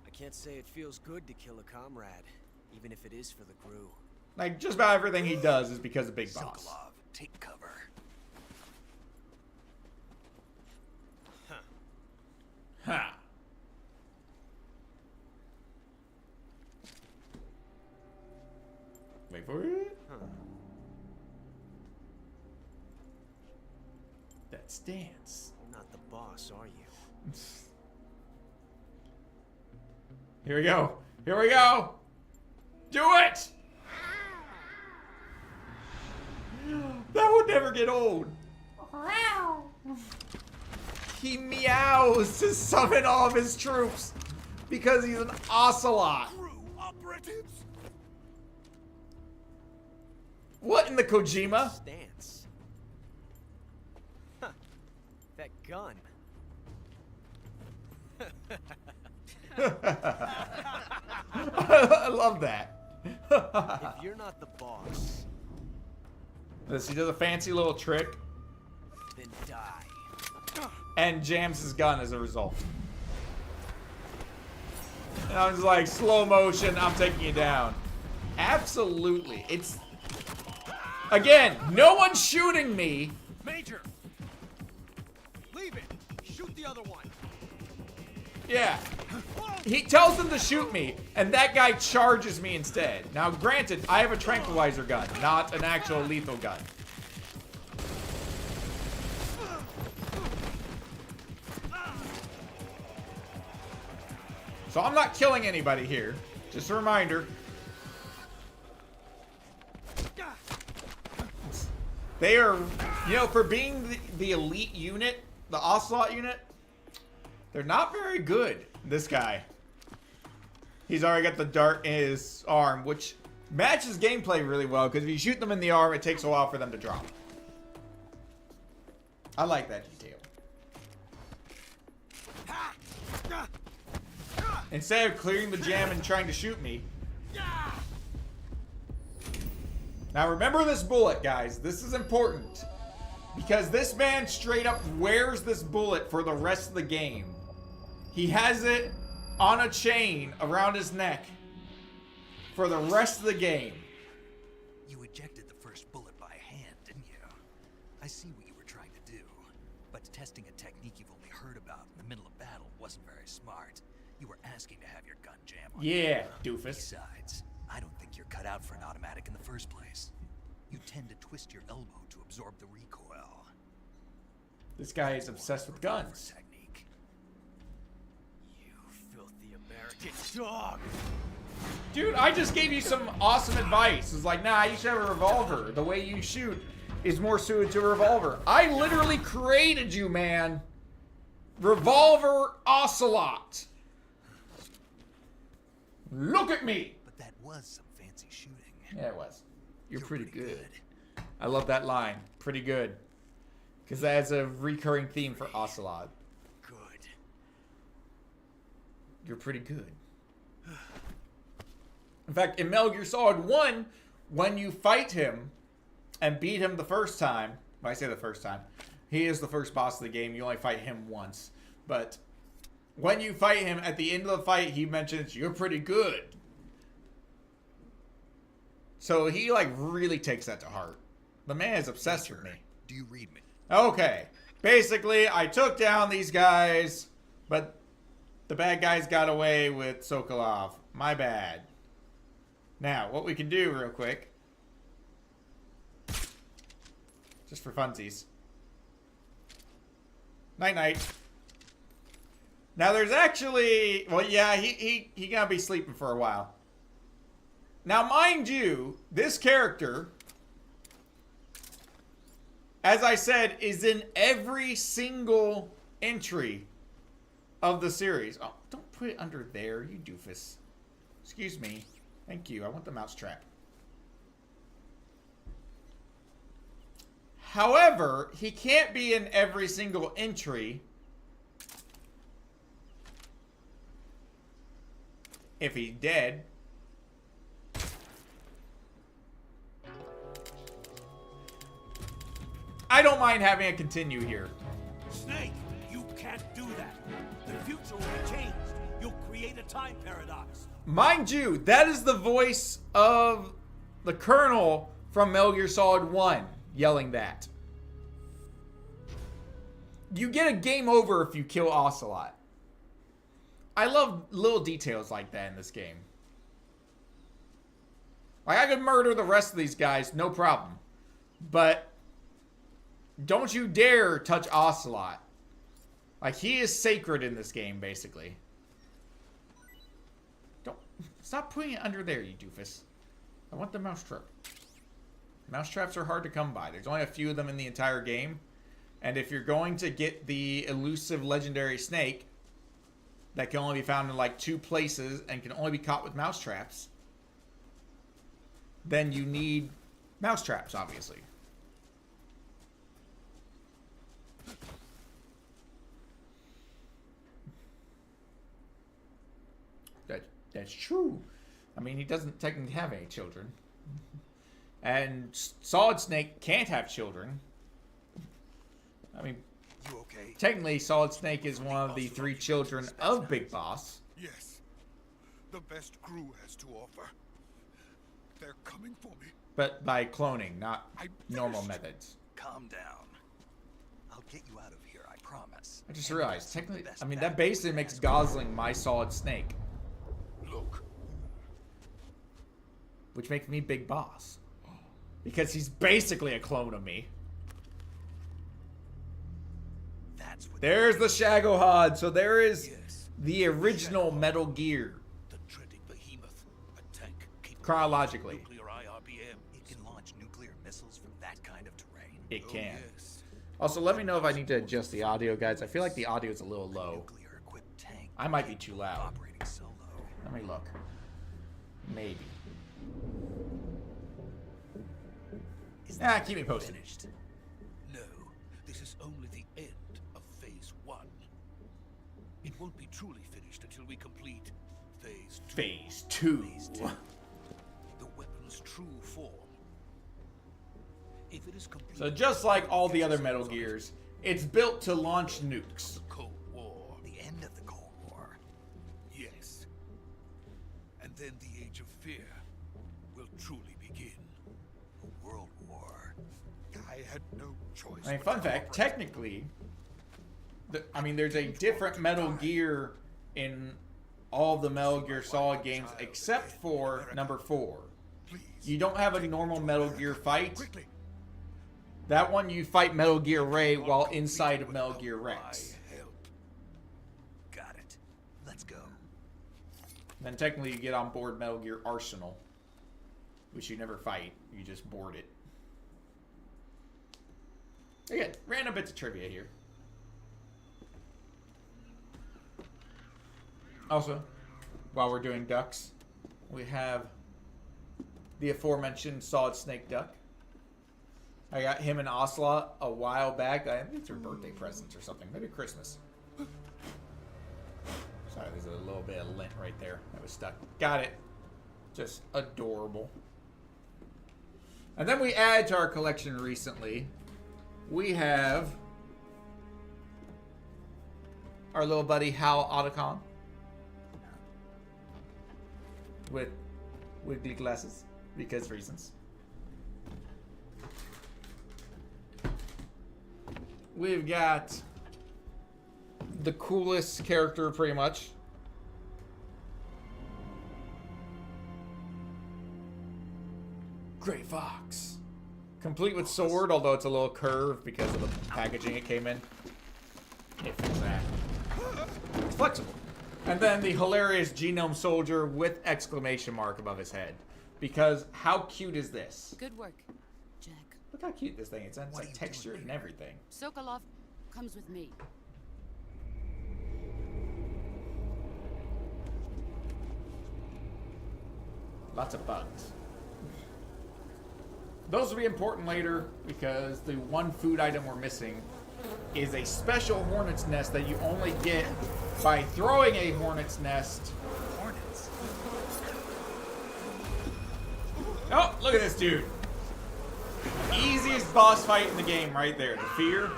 I can't say it feels good to kill a comrade, even if it is for the crew. Like, just about everything he does is because of Big Boss. Sokolov, take cover. Ha. Wait for it. That stance. You're not the boss, are you? Here we go. Here we go. Do it! That would never get old. He meows to summon all of his troops because he's an ocelot. Crew operatives. What in the Kojima? Stance. Huh. That gun. I love that. If you're not the boss, He does a fancy little trick then die. and jams his gun as a result. And I was like, slow motion, I'm taking you down. Absolutely. It's... Again, no one's shooting me. Major! Leave it! Shoot the other one! Yeah. He tells them to shoot me, and that guy charges me instead. Now, granted, I have a tranquilizer gun, not an actual lethal gun. So I'm not killing anybody here. Just a reminder. They are, you know, for being the elite unit, the Ocelot unit, they're not very good. This guy. He's already got the dart in his arm, which matches gameplay really well, because if you shoot them in the arm, it takes a while for them to drop. I like that detail. Instead of clearing the jam and trying to shoot me. Now remember this bullet, guys. This is important. Because this man straight up wears this bullet for the rest of the game. He has it on a chain around his neck for the rest of the game. You ejected the first bullet by hand, didn't you? I see what you were trying to do. But testing a technique you've only heard about in the middle of battle wasn't very smart. You were asking to have your gun jam on Yeah, you. doofus. Besides, I don't think you're cut out for an automatic in the first place. You tend to twist your elbow to absorb the recoil. This guy is obsessed with guns. Technique. You filthy American dog! Dude, I just gave you some awesome advice. It's like, nah, you should have a revolver. The way you shoot is more suited to a revolver. I literally created you, man. Revolver Ocelot. Look at me. But that was some fancy shooting. Yeah, it was. You're pretty good. I love that line. Pretty good. Because that's a recurring theme for Ocelot. Good. You're pretty good. In fact, in Metal Gear Solid 1, when you fight him and beat him the first time, when I say the first time, he is the first boss of the game. You only fight him once. But when you fight him, at the end of the fight, he mentions, you're pretty good. So he like really takes that to heart. The man is obsessed with me. Do you read me? Okay. Basically, I took down these guys, but the bad guys got away with Sokolov. My bad. Now, what we can do real quick, just for funsies. Night-night. Now, there's actually... Well, yeah, he gonna be sleeping for a while. Now, mind you, this character, as I said, is in every single entry of the series. Oh, don't put it under there, you doofus. Excuse me. Thank you. I want the mousetrap. However, he can't be in every single entry if he's dead. I don't mind having a continue here. Snake, you can't do that. The future will be changed. You'll create a time paradox. Mind you, that is the voice of the Colonel from Metal Gear Solid 1 yelling that. You get a game over if you kill Ocelot. I love little details like that in this game. Like, I could murder the rest of these guys, no problem. But don't you dare touch Ocelot. Like, he is sacred in this game, basically. Don't... Stop putting it under there, you doofus. I want the mousetrap. Mousetraps are hard to come by. There's only a few of them in the entire game. And if you're going to get the elusive legendary snake that can only be found in like 2 places and can only be caught with mousetraps, then you need mousetraps, obviously. That's true. I mean, he doesn't technically have any children. And Solid Snake can't have children. I mean, You okay? technically Solid Snake is one of the 3 children of Big Boss. Yes. The best crew has to offer. They're coming for me. But by cloning, not normal methods. Calm down. I'll get you out of here, I promise. I just realized, technically, I mean, that basically makes Gosling my Solid Snake. Look. Which makes me Big Boss. Because he's basically a clone of me. That's what There's the Shagohod. So there is the original Metal Gear. The dreaded behemoth. A tank capable Chronologically. of nuclear IRBM. it can launch nuclear missiles from that kind of terrain. It can. Yes. Also, let me know if I need to adjust the audio, guys. I feel like the audio is a little low. Nuclear equipped tank I might be too loud. operating solo. Let me look. Maybe. Is Ah, this keep me posted. finished? No, this is only the end of Phase 1. It won't be truly finished until we complete Phase 2. Phase 2. The weapon's true form. If it is complete, So just like all the other Metal Gears, it's built to launch nukes. the Cold War. The end of the Cold War. Yes. And then the Age of Fear will truly begin. A world war. I had no choice. I mean, but fun to fact, cooperate. technically, there's a different Metal Gear in all the Metal Gear Solid games except for number 4. Please. You don't have a normal Metal Gear fight. Quickly. That one you fight Metal Gear Ray while inside of Metal Gear Rex. My help. Got it. Let's go. Then technically you get on board Metal Gear Arsenal, which you never fight. You just board it. Again, random bits of trivia here. Also, while we're doing ducks, we have the aforementioned Solid Snake duck. I got him and Ocelot a while back. I think it's their birthday presents or something. Maybe Christmas. Sorry, there's a little bit of lint right there that was stuck. Got it. Just adorable. And then we added to our collection recently. We have our little buddy Hal Otacon with wiggly glasses. because reasons. We've got the coolest character, pretty much. Gray Fox. Complete with sword, although it's a little curved because of the packaging it came in. Can't fix that. It's flexible. And then the hilarious genome soldier with exclamation mark above his head. Because how cute is this? Good work, Jack. Look how cute this thing is. It's like textured and everything. Sokolov comes with me. Lots of bugs. Those will be important later because the one food item we're missing is a special hornet's nest that you only get by throwing a hornet's nest. Hornets. Oh, look at this dude. Easiest boss fight in the game right there. The fear.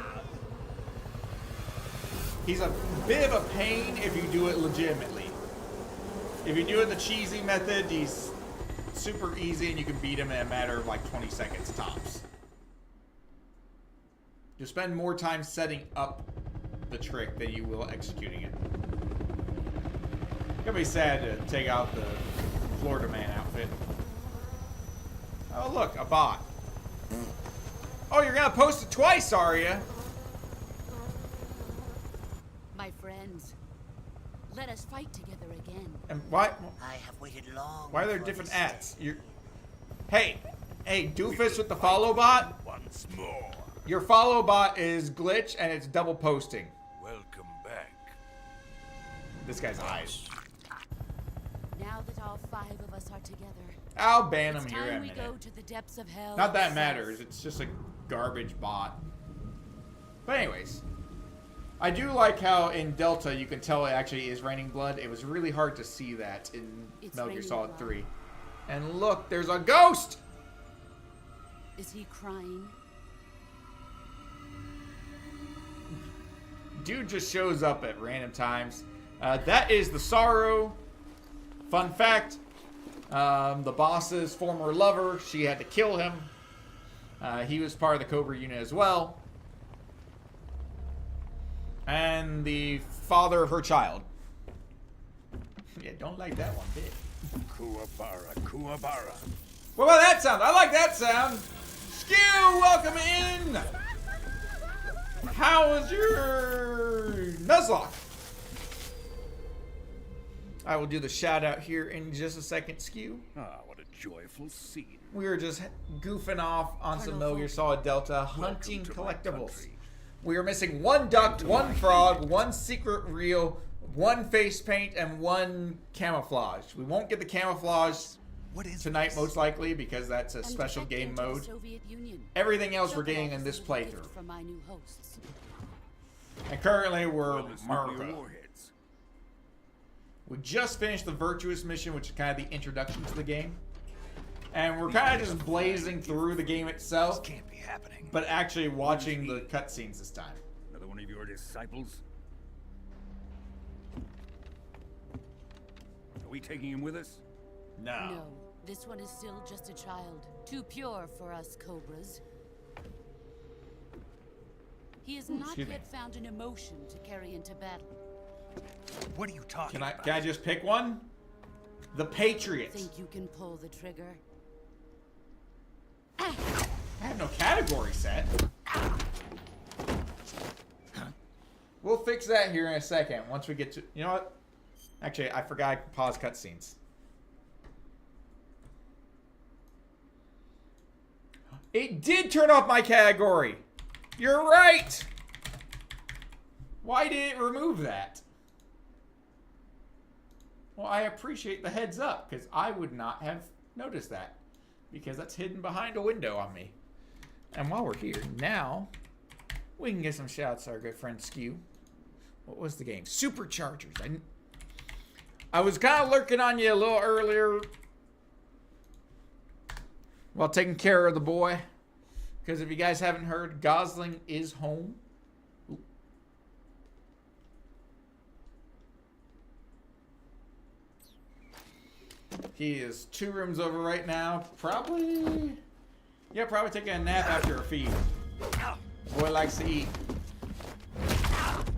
He's a bit of a pain if you do it legitimately. If you do it the cheesy method, he's super easy and you can beat him in a matter of like 20 seconds tops. You'll spend more time setting up the trick than you will executing it. Gonna be sad to take out the Florida Man outfit. Oh look, a bot. Oh, you're gonna post it twice, are you? My friends, let us fight together again. And why? I have waited long. Why are there for different this ads? day. You're. Hey, doofus with the follow bot. Once more. Your follow bot is glitch and it's double posting. Welcome back. This guy's eyes. Now that all 5 of us are together, I'll ban him it's here in a time we minute. go to the depths of hell. Not that itself. matters. It's just a garbage bot. But anyways, I do like how in Delta you can tell it actually is raining blood. It was really hard to see that in It's Metal Gear raining Solid blood. 3. And look, there's a ghost! Is he crying? Dude just shows up at random times. That is the Sorrow. Fun fact, the boss's former lover, she had to kill him. He was part of the Cobra unit as well. And the father of her child. Yeah, don't like that one bit. Kuwabara, Kuwabara. What about that sound? I like that sound. Skew, welcome in. How was your Nuzlocke? I will do the shout out here in just a second, Skew. Ah, what a joyful scene. We were just goofing off on some Colonel Metal Gear Folk. Solid Delta, hunting to my collectibles. country. We are missing 1 duck, 1 frog, 1 secret reel, 1 face paint, and 1 camouflage. We won't get the camouflage What is tonight, this? most likely, because that's a I'm special defecting game to the mode. Soviet Union. Everything else we're Sokolov getting in this received a gift playthrough. from my new hosts. And currently we're Well, it's nuclear America. warheads. We just finished the Virtuous mission, which is kind of the introduction to the game. And we're kind of just blazing through the game itself, Can't be happening. but actually watching the cutscenes this time. Another one of your disciples? Are we taking him with us? No, this one is still just a child. Too pure for us Cobras. He has not excuse me. yet found an emotion to carry into battle. What are you talking about? Can I just pick one? The Patriots. Think you can pull the trigger? I have no category set. We'll fix that here in a second once we get to... You know what? Actually, I forgot I could pause cutscenes. It did turn off my category. You're right. Why did it remove that? Well, I appreciate the heads up because I would not have noticed that because that's hidden behind a window on me. And while we're here, now we can get some shouts to our good friend Skew. What was the game? Superchargers. I was kind of lurking on you a little earlier while taking care of the boy. Because if you guys haven't heard, Gosling is home. Ooh. He is 2 rooms over right now. Probably taking a nap after a feed. Boy likes to eat.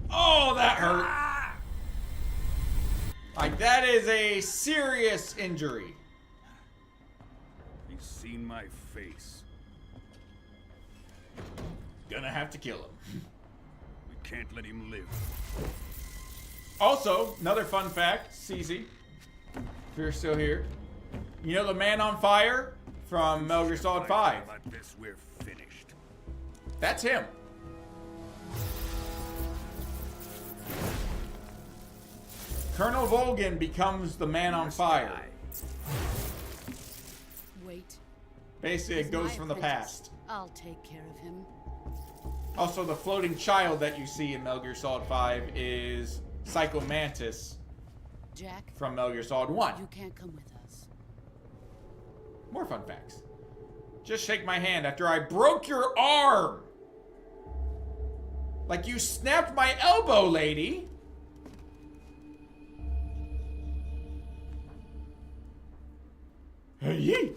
Oh, that hurt. Like, that is a serious injury. He's seen my face. Gonna have to kill him. We can't let him live. Also, another fun fact, Cece, if you're still here, you know the man on fire from Metal Gear Solid 5? Like this, we're finished. That's him. Colonel Volgin becomes the man on fire. Wait. Basically, it goes from the past. I'll take care of him. Also, the floating child that you see in Metal Gear Solid 5 is Psycho Mantis Jack, from Metal Gear Solid 1. you can't come with us. More fun facts. Just shake my hand after I broke your arm. Like you snapped my elbow, lady. Hey.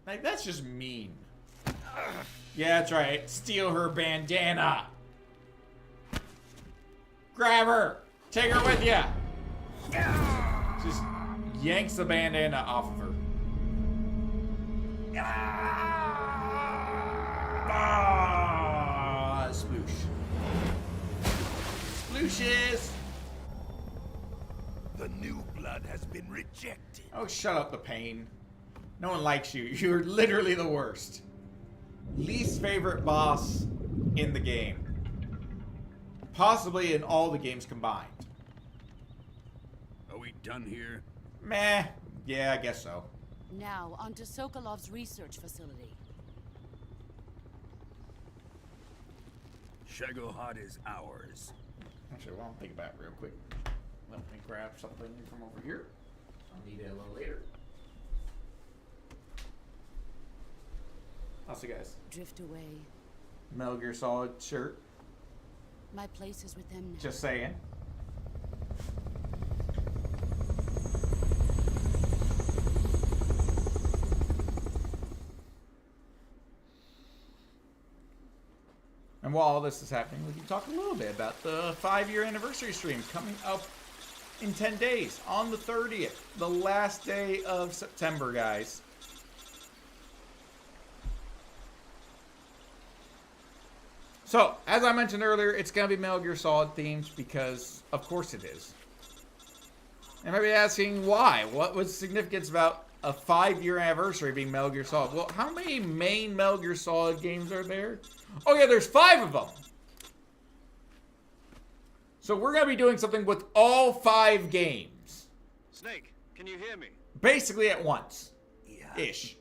Like, that's just mean. Yeah, that's right. Steal her bandana. Grab her. Take her with ya. Just yanks the bandana off of her. Ah, sploosh. Splooshes. The new blood has been rejected. Oh, shut up, the pain. No one likes you. You're literally the worst. Least favorite boss in the game. Possibly in all the games combined. Are we done here? Meh. Yeah, I guess so. Now, onto Sokolov's research facility. Shagohod is ours. Actually, well, I'll think about it real quick. Let me grab something from over here. I'll need it a little later. I'll see you guys. Drift away. Metal Gear Solid shirt. My place is with them now. Just saying. And while all this is happening, we can talk a little bit about the 5-year anniversary stream coming up in 10 days on the 30th, the last day of September, guys. So, as I mentioned earlier, it's going to be Metal Gear Solid themed because, of course it is. And maybe asking why? What was the significance about a 5-year anniversary being Metal Gear Solid? Well, how many main Metal Gear Solid games are there? Oh yeah, there's 5 of them. So we're going to be doing something with all 5 games. Snake, can you hear me? Basically at once. Yeah. Ish.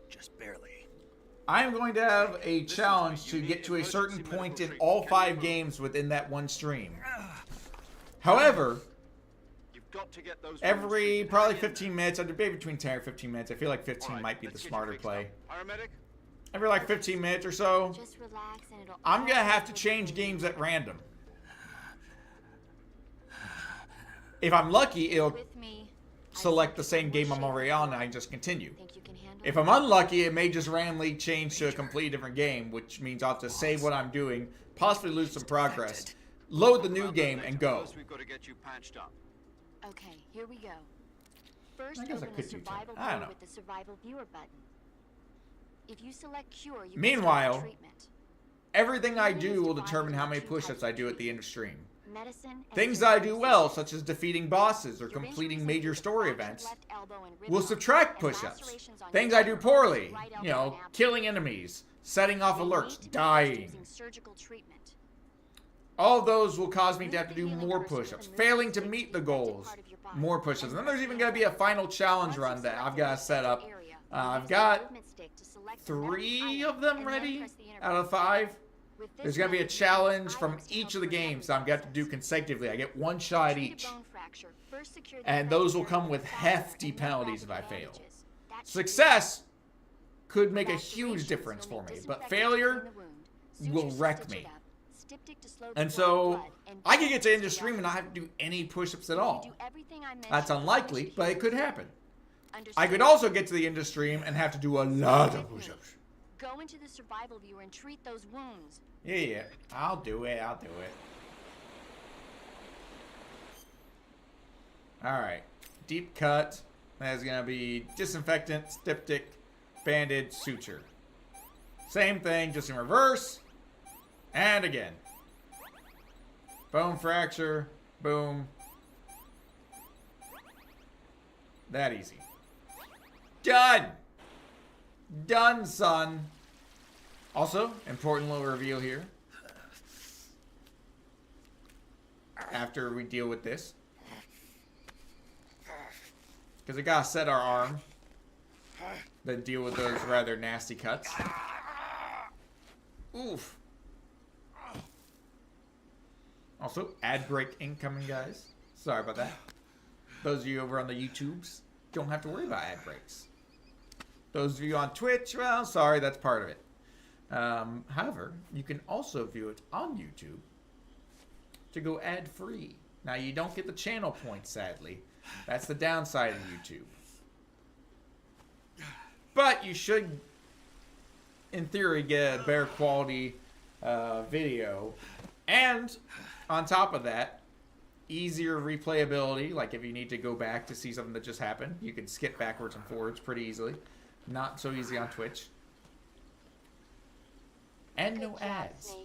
Just barely. I am going to have a challenge to get to a certain point in all 5 games within that one stream. However, every probably 15 minutes, I'd be between 10 or 15 minutes. I feel like 15 might be the smarter play. Every like 15 minutes or so, I'm going to have to change games at random. If I'm lucky, it'll select the same game I'm already on and I can just continue. If I'm unlucky, it may just randomly change to a completely different game, which means I'll have to save what I'm doing, possibly lose some progress, load the new game, and go. Okay, here we go. First, I guess I open could the do survival that. I don't viewer know. with the survival viewer button. If you select cure, you Meanwhile, can start treatment. everything I do will determine how many push-ups I do at the end of stream. Medicine and Things that I do well, such as defeating bosses or completing major story events, will subtract push-ups. Things I do poorly, you know, killing enemies, setting off alerts, dying. All of those will cause me to have to do more push-ups. Failing to meet the goals, more push-ups. And then there's even going to be a final challenge run that I've got to set up. I've got 3 of them ready out of 5. There's going to be a challenge from each of the games that I've got to do consecutively. I get 1 shot each. And those will come with hefty penalties if I fail. Success could make a huge difference for me, but failure will wreck me. styptic to slow the And flow of so blood and I could get to balance end of the stream and not acid. have to do any push-ups at If you all. do everything I mentioned, That's you unlikely, should but heal it could yourself. happen. I Understood? could also get to the end of stream and have to do a lot of push-ups. Go into the survival viewer and treat those wounds. Yeah. I'll do it. Alright. Deep cut. That's going to be disinfectant, styptic, bandage, suture. Same thing, just in reverse. And again. Bone fracture. Boom. That easy. Done! Done, son. Also, important little reveal here. After we deal with this. Because we gotta set our arm. Then deal with those rather nasty cuts. Oof. Also, ad break incoming, guys. Sorry about that. Those of you over on the YouTubes don't have to worry about ad breaks. Those of you on Twitch, well, sorry, that's part of it. However, you can also view it on YouTube to go ad-free. Now, you don't get the channel points, sadly. That's the downside of YouTube. But you should, in theory, get a better quality video. And on top of that, easier replayability. Like if you need to go back to see something that just happened, you can skip backwards and forwards pretty easily. Not so easy on Twitch. And no ads.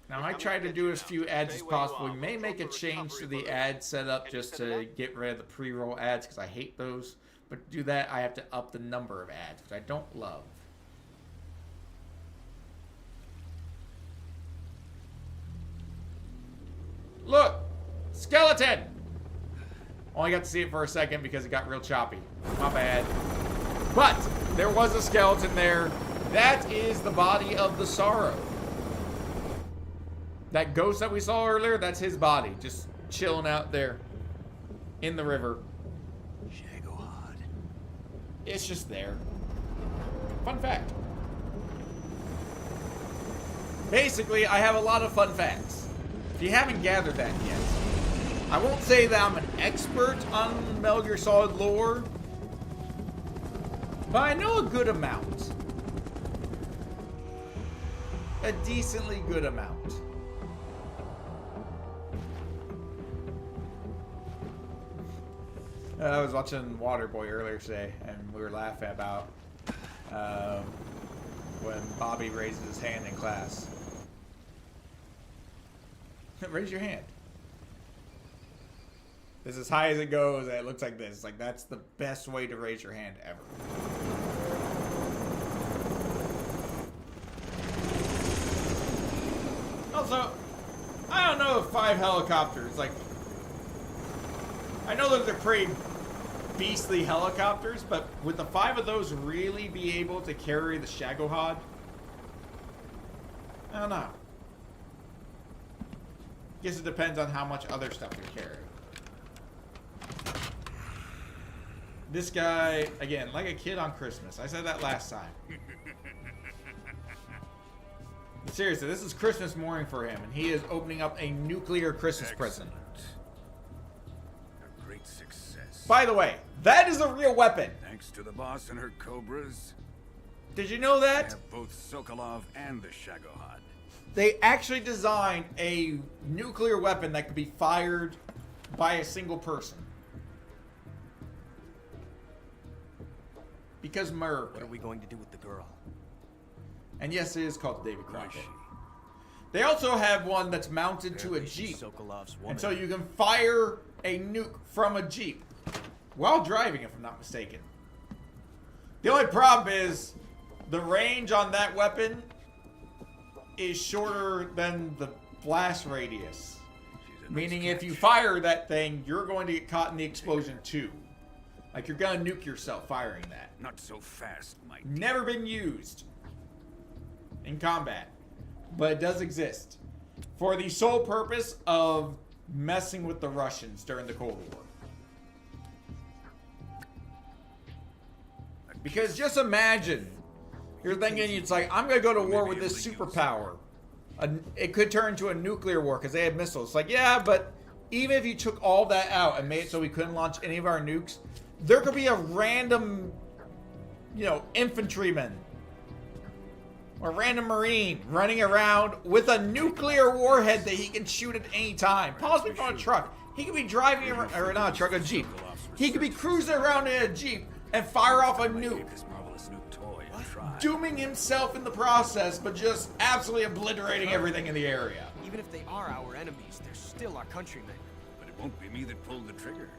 Now I tried to do as few ads as possible. We may make a change to the ad setup just to get rid of the pre-roll ads because I hate those. But to do that, I have to up the number of ads, which I don't love. Look! Skeleton! Only got to see it for a second because it got real choppy. My bad. But there was a skeleton there. That is the body of the Sorrow. That ghost that we saw earlier, that's his body. Just chilling out there in the river. It's just there. Fun fact. Basically, I have a lot of fun facts. If you haven't gathered that yet, I won't say that I'm an expert on Metal Gear Solid lore, but I know a good amount. A decently good amount. I was watching Waterboy earlier today, and we were laughing about when Bobby raises his hand in class. Raise your hand. This is as high as it goes, and it looks like this. Like, that's the best way to raise your hand ever. Also, I don't know if 5 helicopters, like, I know that they're pretty beastly helicopters, but would the 5 of those really be able to carry the Shagohod? I don't know. Guess it depends on how much other stuff you're carrying. This guy, again, like a kid on Christmas. I said that last time. But seriously, this is Christmas morning for him, and he is opening up a nuclear Christmas present. A great success. By the way, that is a real weapon. Thanks to the boss and her cobras. Did you know I that? have both Sokolov and the Shagohod. They actually designed a nuclear weapon that could be fired by a single person. Because Merc. What are we going to do with the girl? And yes, it is called David Crockett. They also have one that's mounted to a Jeep. And so you can fire a nuke from a Jeep while driving, if I'm not mistaken. The only problem is the range on that weapon is shorter than the blast radius. Meaning if you fire that thing, you're going to get caught in the explosion too. Like, you're gonna nuke yourself firing that. Not so fast, Mike. Never been used in combat, but it does exist for the sole purpose of messing with the Russians during the Cold War. Because just imagine, you're thinking, it's like, I'm gonna go to war with this superpower. it could turn into a nuclear war because they had missiles. Like, yeah, but even if you took all that out and made it so we couldn't launch any of our nukes, there could be a random, you know, infantryman or random marine running around with a nuclear warhead that he can shoot at any time. Possibly from a truck. He could be driving around, or not a truck, a Jeep. He could be cruising around in a Jeep and fire off a nuke, dooming himself in the process, but just absolutely obliterating everything in the area. Even if they are our enemies, they're still our countrymen. But it won't be me that pulled the trigger.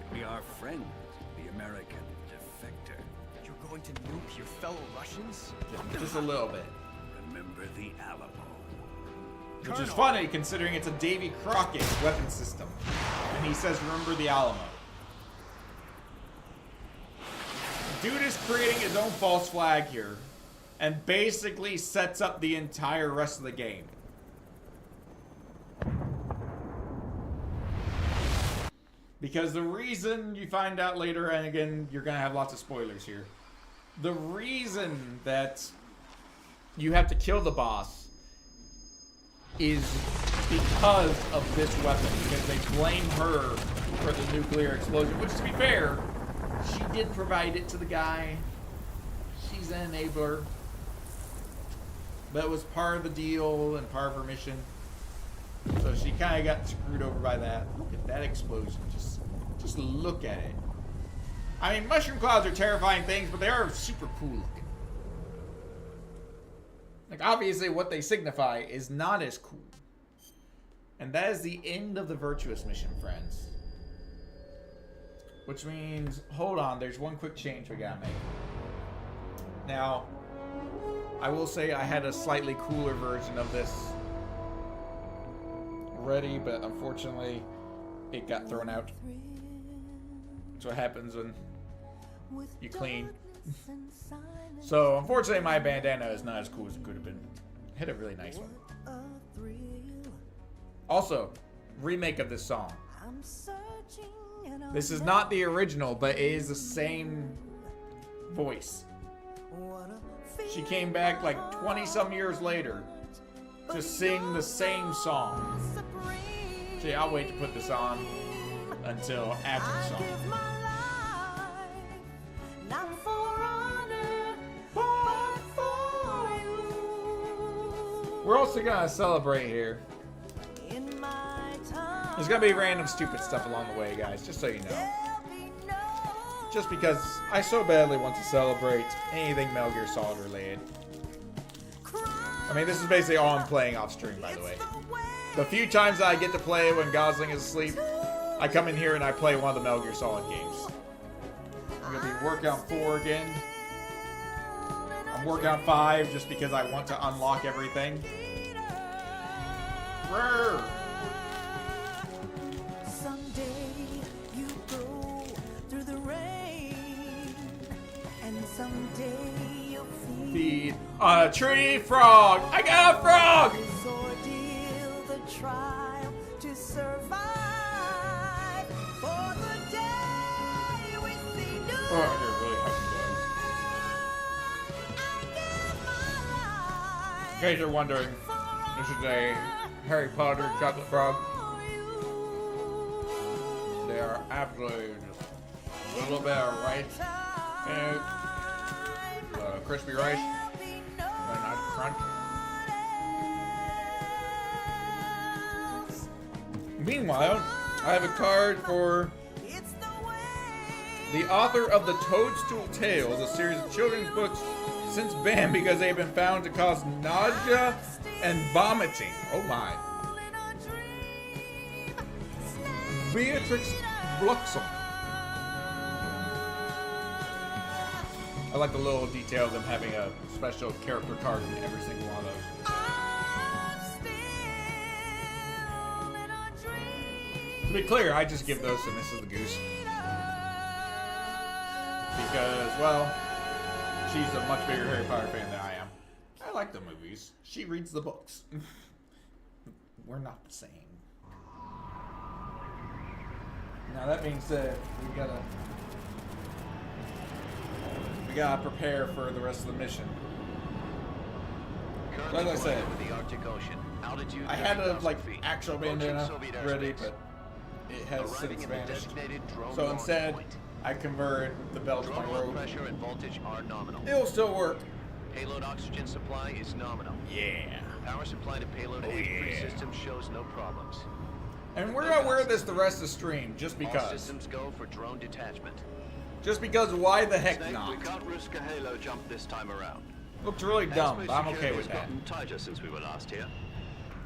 It'll be our friend, the American defector. You're going to nuke your fellow Russians? Just a little bit. Remember the Alamo. Which is funny, considering it's a Davy Crockett weapon system. And he says, remember the Alamo. Dude is creating his own false flag here. And basically sets up the entire rest of the game. Because the reason you find out later, and again, you're going to have lots of spoilers here. The reason that you have to kill the boss is because of this weapon. Because they blame her for the nuclear explosion. Which, to be fair, she did provide it to the guy. She's an enabler. But it was part of the deal and part of her mission. So she kind of got screwed over by that. Look at that explosion. Just look at it. I mean, mushroom clouds are terrifying things, but they are super cool looking. Like, obviously, what they signify is not as cool. And that is the end of the Virtuous mission, friends. Which means, hold on, there's one quick change we gotta make. Now, I will say I had a slightly cooler version of this ready, but unfortunately, it got thrown out. That's what happens when you clean. So, unfortunately, my bandana is not as cool as it could have been. I had a really nice one. Also, remake of this song. This is not the original, but it is the same voice. She came back like 20-some years later to sing the same song. See, I'll wait to put this on until after the song. We're also gonna celebrate here. There's gonna be random stupid stuff along the way, guys, just so you know. Just because I so badly want to celebrate anything Metal Gear Solid related. I mean, this is basically all I'm playing off stream, by the way. The few times that I get to play when Gosling is asleep, I come in here and I play one of the Metal Gear Solid games. I'm gonna be working on 4 again. I'm working on 5 just because I want to unlock everything. Brrr. Someday you go through the rain, and someday you'll feed a tree frog. I got a frog. This ordeal, the trial to survive. For the day we see new. Oh, you're really happy. In case you're wondering, this is a Harry Potter chocolate frog. They are absolutely just a little bit of rice and crispy rice and a nice crunch. Meanwhile, I have a card for the author of the Toadstool Tales, a series of children's books since banned because they have been found to cause nausea and vomiting. Oh my. Beatrix Bluxom. I like the little detail of them having a special character card in every single one of those. To be clear, I just give those to Mrs. the Goose. Because, well, she's a much bigger Harry Potter fan than I am. I like the movies. She reads the books. We're not the same. Now that being said, we gotta prepare for the rest of the mission. Currently Like I said, flying over the Arctic Ocean. Altitude I had a 30,000 like feet. actual Approaching bandana Soviet ready, airspace. but it has Arriving since at the vanished. designated drone So launch instead, point. I converted the belt to my Drone load robe. pressure and voltage are nominal. It'll still work. Payload oxygen supply is nominal. Yeah. Power supply to payload H3 system shows no problems. And we're gonna wear this the rest of the stream, just All because. systems go for drone detachment. Just because, why the heck Snake, not? we can't risk a halo jump this time around. Looks really dumb, Airspace but I'm okay security with has that. gotten tighter since we were last here.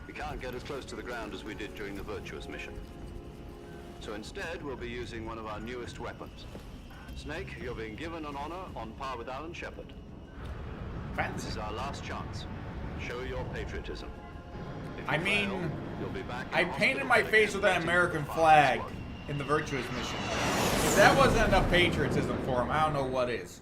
We can't get as close to the ground as we did during the Virtuous mission. So instead, we'll be using one of our newest weapons. Snake, you're being given an honor on par with Alan Shepard. This is our last chance. Show your patriotism. If I you mean, fail, you'll be back in I hospital painted my for face the with an rating American for flag five. in the Virtuous mission. If that wasn't enough patriotism for him, I don't know what is.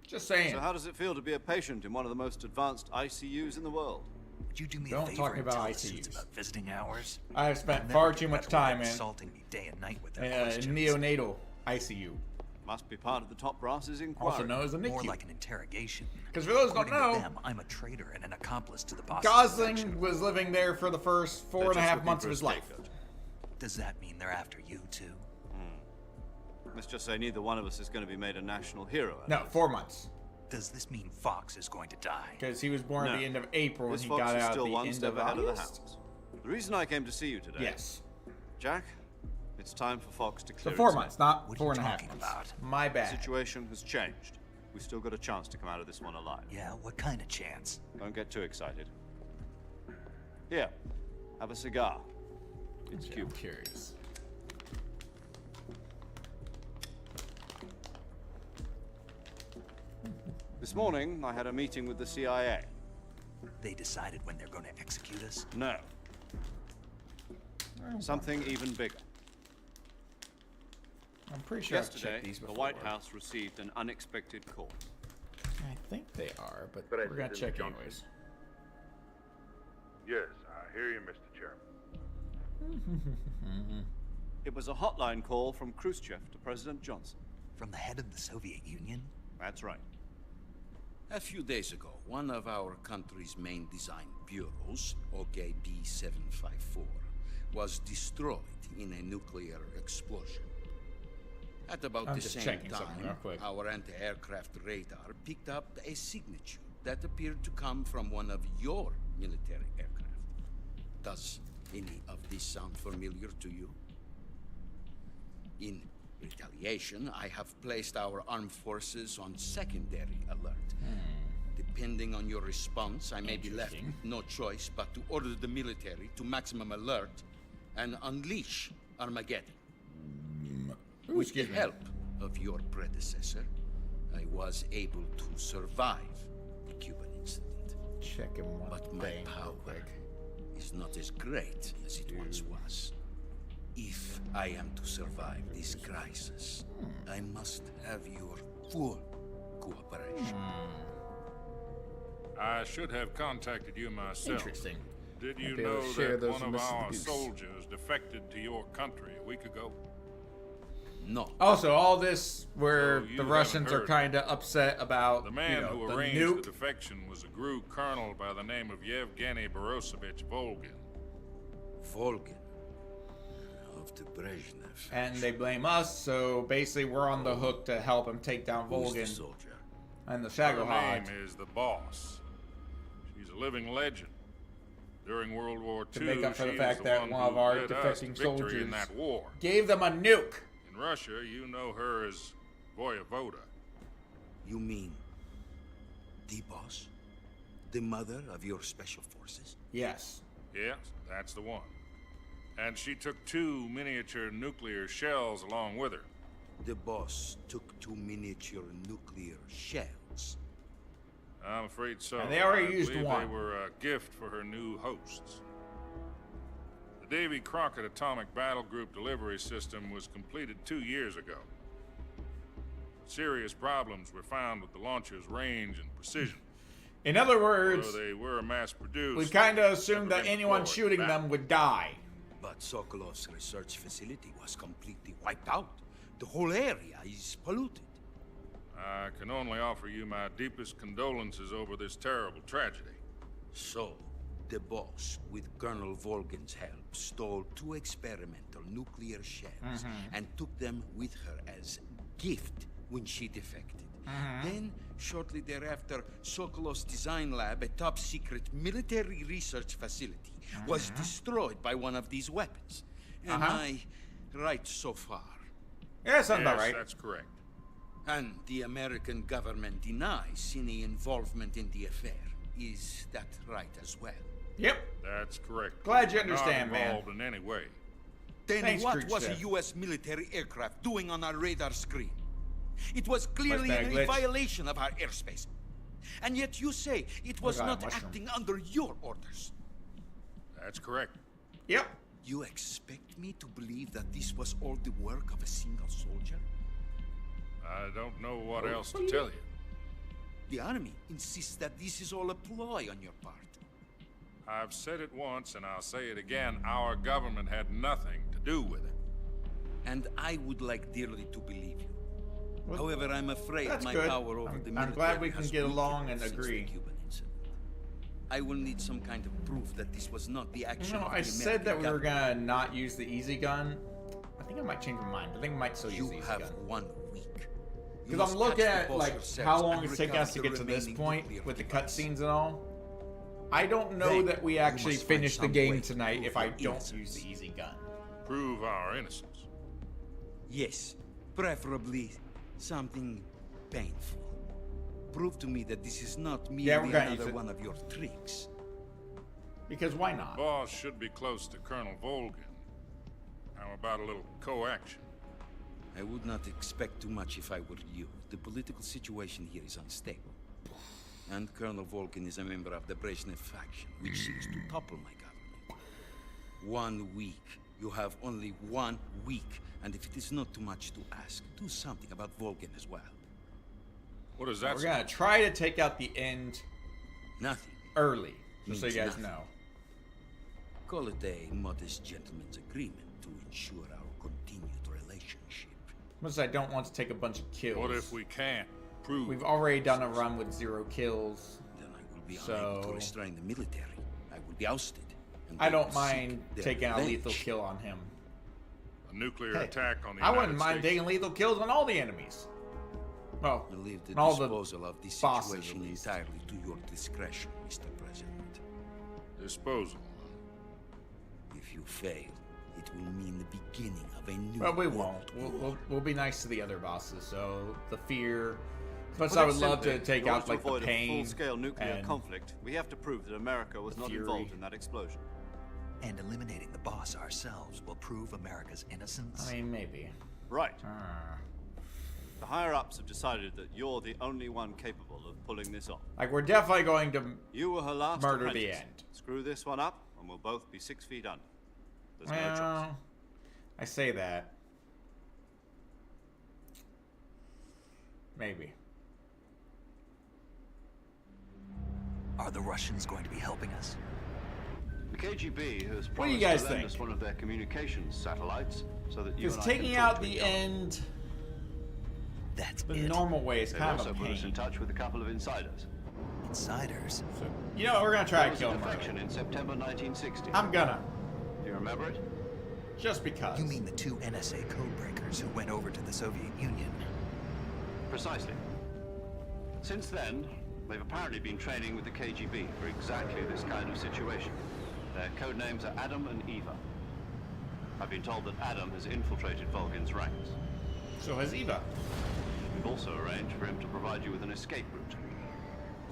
Just saying. So how does it feel to be a patient in one of the most advanced ICUs in the world? Would you do me Don't a favor talk and about tell the ICUs. suits about visiting hours? I have spent I'll far never too get much better time without in insulting me day and night with their questions. neonatal ICU. Must be part of the top brass's inquiry. Also known as a More NICU. like an interrogation. Because for those who don't According to know, them, I'm a traitor and an accomplice to the boss. Gosling was living there for the first 4.5 months of his life. Does that mean they're after you too? Let's just say neither one of us is going to be made a national hero. No, 4 months. Does this mean Fox is going to die? Because he was born at the end of April and This he fox got is out at still the one end step of ahead of the August. hounds. The reason I came to see you today. Yes. Jack, it's time for Fox to So clear 4 its months, name. not What are you 4.5 talking months. about? My The bad. situation has changed. We still got a chance to come out of this one alive. Yeah, what kind of chance? Don't get too excited. Here, have a cigar. It's I'm cute. curious. This morning, I had a meeting with the CIA. They decided when they're going to execute us? No. Something even bigger. I'm pretty sure I've Yesterday, checked these the before. White House received an unexpected call. I think they are, but we're gonna check anyways. Yes, I hear you, Mr. Chairman. It was a hotline call from Khrushchev to President Johnson. From the head of the Soviet Union? That's right. A few days ago, one of our country's main design bureaus, OKB-754, was destroyed in a nuclear explosion. At about I'm the just same checking something time, real quick. our anti-aircraft radar picked up a signature that appeared to come from one of your military aircraft. Does any of this sound familiar to you? In retaliation, I have placed our armed forces on secondary alert. Depending on your response, I may be left with no choice but to order the military to maximum alert and unleash Armageddon. With the help of your predecessor, I was able to survive the Cuban incident. Check him one But my thing real power quick. is not as great as it once was. If I am to survive this crisis, I must have your full cooperation. I should have contacted you myself. Interesting. Did you Might be able to know share that those one of with Mr. our Deuce. soldiers defected to your country a week ago? No. Also, all this where So you the haven't Russians are heard. kind of upset about The man you know, who the arranged nuke. the defection was a GRU colonel by the name of Yevgeny Borosovich Volgin. Volgin of the Brezhnev. And they blame us, so basically we're on the hook to help him take down Who's the Volgin soldier? and the Her Shagohod. name is the Boss. She's a living legend. During World War II, To make up for the she fact is that one one of who our led us to defecting victory soldiers in that war. gave them a nuke. In Russia, you know her as Voyevoda. You mean the boss? The mother of your special forces? Yes. Yes, that's the one. And she took 2 miniature nuclear shells along with her. The boss took 2 miniature nuclear shells. I'm afraid so. And they already I used believe one. They were a gift for her new hosts. The Davy Crockett Atomic Battle Group delivery system was completed 2 years ago. Serious problems were found with the launcher's range and precision. In other words, Although they were mass-produced, we kind of assumed never that been anyone deployed shooting back. them would die. But Sokolov's research facility was completely wiped out. The whole area is polluted. I I can only offer you my deepest condolences over this terrible tragedy. So, the boss, with Colonel Volgin's help, stole 2 experimental nuclear shells and took them with her as gift when she defected. Then, shortly thereafter, Sokolov's design lab, a top-secret military research facility, was destroyed by one of these weapons. Am I right so far? Yeah, sounds about right. That's correct. And the American government denies any involvement in the affair. Is that right as well? Yep. That's correct. Glad you understand, Not man. involved in any way. Then Thanks, what was a Khrushchev. U.S. military aircraft doing on our radar screen? It was clearly bad a glitch. violation of our airspace. And yet you say it was Look at not that mushroom. acting under your orders. That's correct. Yep. You expect me to believe that this was all the work of a single soldier? I don't know what else to tell you. The army insists that this is all a ploy on your part. I've said it once and I'll say it again. Our government had nothing to do with it. And I would like dearly to believe you. However, I'm afraid That's my good. power over the I'm glad we military can has get along weakened and since the agree. Cuban incident. I will need some kind of proof that this was not the action You know, of the I said that we were American gonna not use the easy gun. I think I might change my mind. I think we might still use You the easy have gun. 1 week. You Because must I'm looking catch the at boss like yourselves how long and it's taken us to recover get the to this remaining point nuclear with the device. cutscenes and all. I don't know Then that we you actually must find finish the some game way to tonight prove if I your don't innocence. use the easy gun. Prove our innocence. Yes, preferably something painful. Prove to me that this is not merely Yeah, we're gonna use another it. one of your tricks. Because why not? Boss should be close to Colonel Volgin. How about a little co-action? I would not expect too much if I were you. The political situation here is unstable. And Colonel Volgin is a member of the Brezhnev faction, which seeks to topple my government. 1 week. You have only 1 week. And if it is not too much to ask, do something about Volgin as well. What does that We're gonna try to take out the end Nothing. early, just so you Means guys nothing. know. Call it a modest gentleman's agreement to ensure our continued relationship. Because I don't want to take a bunch of kills. What if we can't prove? We've already done a run with 0 kills. Then I will be So- unable to restrain the military. I will be ousted. And I they don't will mind seek their taking a lethal revenge. kill on him. A nuclear Hey, attack on the I United wouldn't mind States? taking lethal kills on all the enemies. Well, I leave the all the disposal of this bosses, situation at least. entirely to your discretion, Mr. President. Disposal. If you fail, it will mean the beginning of a new Well, we world won't. war. We'll be nice to the other bosses. So the fear. As much as Put I it would love to simply, take in order out to like the avoid a pain full-scale nuclear and conflict, we have to prove that America was the not fury. involved in that explosion. And eliminating the boss ourselves will prove America's innocence. I mean, maybe. Right. Ah. The higher-ups have decided that you're the only one capable of pulling this off. Like we're definitely going to You were her last murder apprentice. the end. Screw this one up, and we'll both be 6 feet under. There's no choice. Well, I say that. Maybe. Are the Russians going to be helping us? The KGB has What do you promised guys to lend think? us one of their communications satellites so that you Because and I can taking talk out to the each other. end That's the it. normal way is They've kind also of a put us in pain. touch with a couple of insiders. Insiders. So, you know what? We're gonna try There to was kill a him. defection in September 1960. I'm gonna. Do you remember it? Just because. You mean the 2 NSA codebreakers who went over to the Soviet Union? Precisely. Since then, they've apparently been training with the KGB for exactly this kind of situation. Their code names are Adam and Eva. I've been told that Adam has infiltrated Volgin's ranks. So has Eva. We've also arranged for him to provide you with an escape route.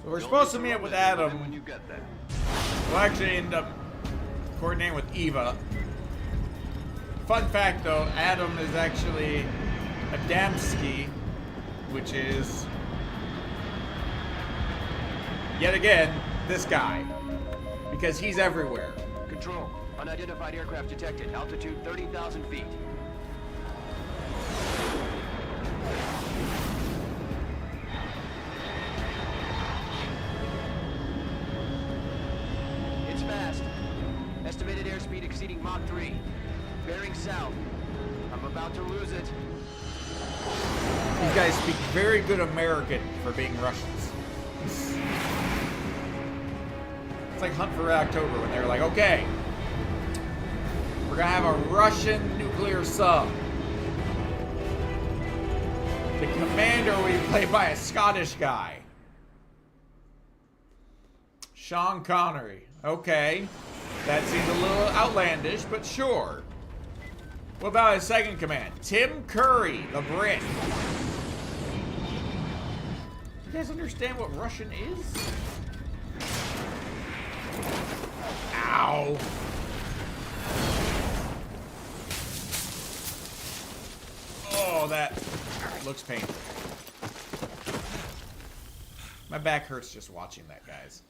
So we're You'll supposed to need meet up run with this in him Adam. when you get there. We'll actually end up coordinating with Eva. Fun fact though, Adam is actually Adamski, which is yet again this guy. Because he's everywhere. Control. Unidentified aircraft detected. Altitude 30,000 feet. It's fast. Estimated airspeed exceeding Mach 3. Bearing south. I'm about to lose it. These guys speak very good American for being Russians. It's like Hunt for Red October when they're like, okay, we're gonna have a Russian nuclear sub. The commander will be played by a Scottish guy. Sean Connery. Okay. That seems a little outlandish, but sure. What about his second command? Tim Curry, the Brit. You guys understand what Russian is? Ow. Oh, that looks painful. My back hurts just watching that, guys.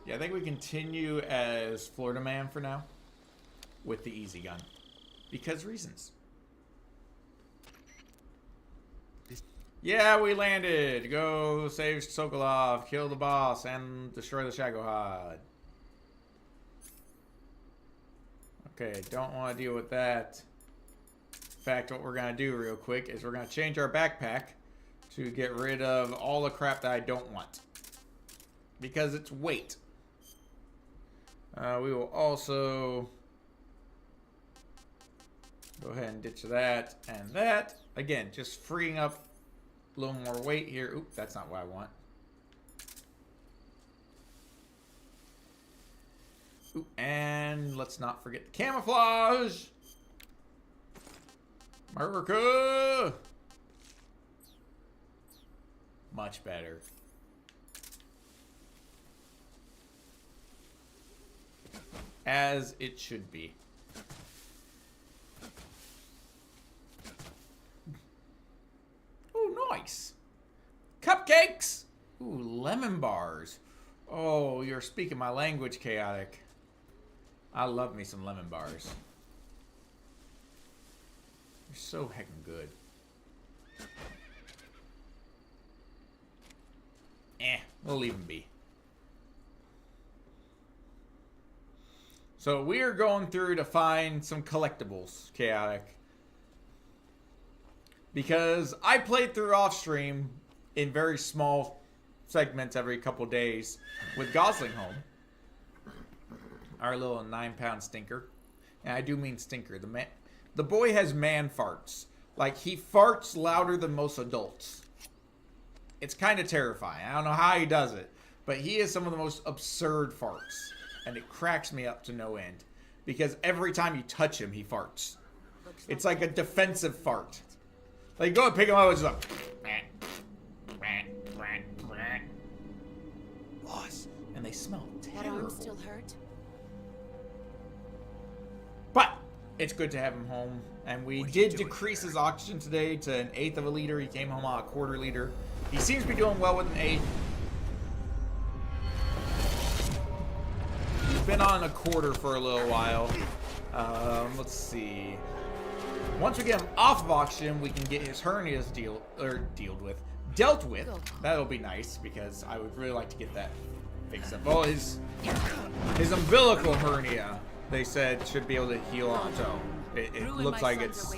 Yeah, I think we continue as Florida Man for now with the easy gun. Because reasons. Yeah, we landed. Go save Sokolov, kill the boss, and destroy the Shagohod. Okay, don't want to deal with that. In fact, what we're going to do real quick is we're going to change our backpack to get rid of all the crap that I don't want. Because it's weight. We will also go ahead and ditch that and that. Again, just freeing up a little more weight here. Oop, that's not what I want. Oop, and let's not forget the camouflage. America! Much better. As it should be. Oh, nice. Cupcakes. Ooh, lemon bars. Oh, you're speaking my language, Chaotic. I love me some lemon bars. You're so heckin' good. We'll leave them be. So we are going through to find some collectibles, Chaotic. Because I played through off stream in very small segments every couple days with Gosling home. Our little 9-pound stinker. And I do mean stinker. The boy has man farts. Like, he farts louder than most adults. It's kind of terrifying. I don't know how he does it. But he has some of the most absurd farts. And it cracks me up to no end. Because every time you touch him, he farts. It's like a defensive fart. Like, go and pick him up, it's just like... Boss. And they smell terrible. That arm still hurt? But it's good to have him home. And we did decrease his oxygen today to 1/8 of a liter. He came home on a 1/4 liter. He seems to be doing well with an 1/8. He's been on a 1/4 for a little while. Let's see. Once we get him off of oxygen, we can get his hernias dealt with. That'll be nice because I would really like to get that fixed up. Well, his umbilical hernia, they said, should be able to heal on its own. It looks like it's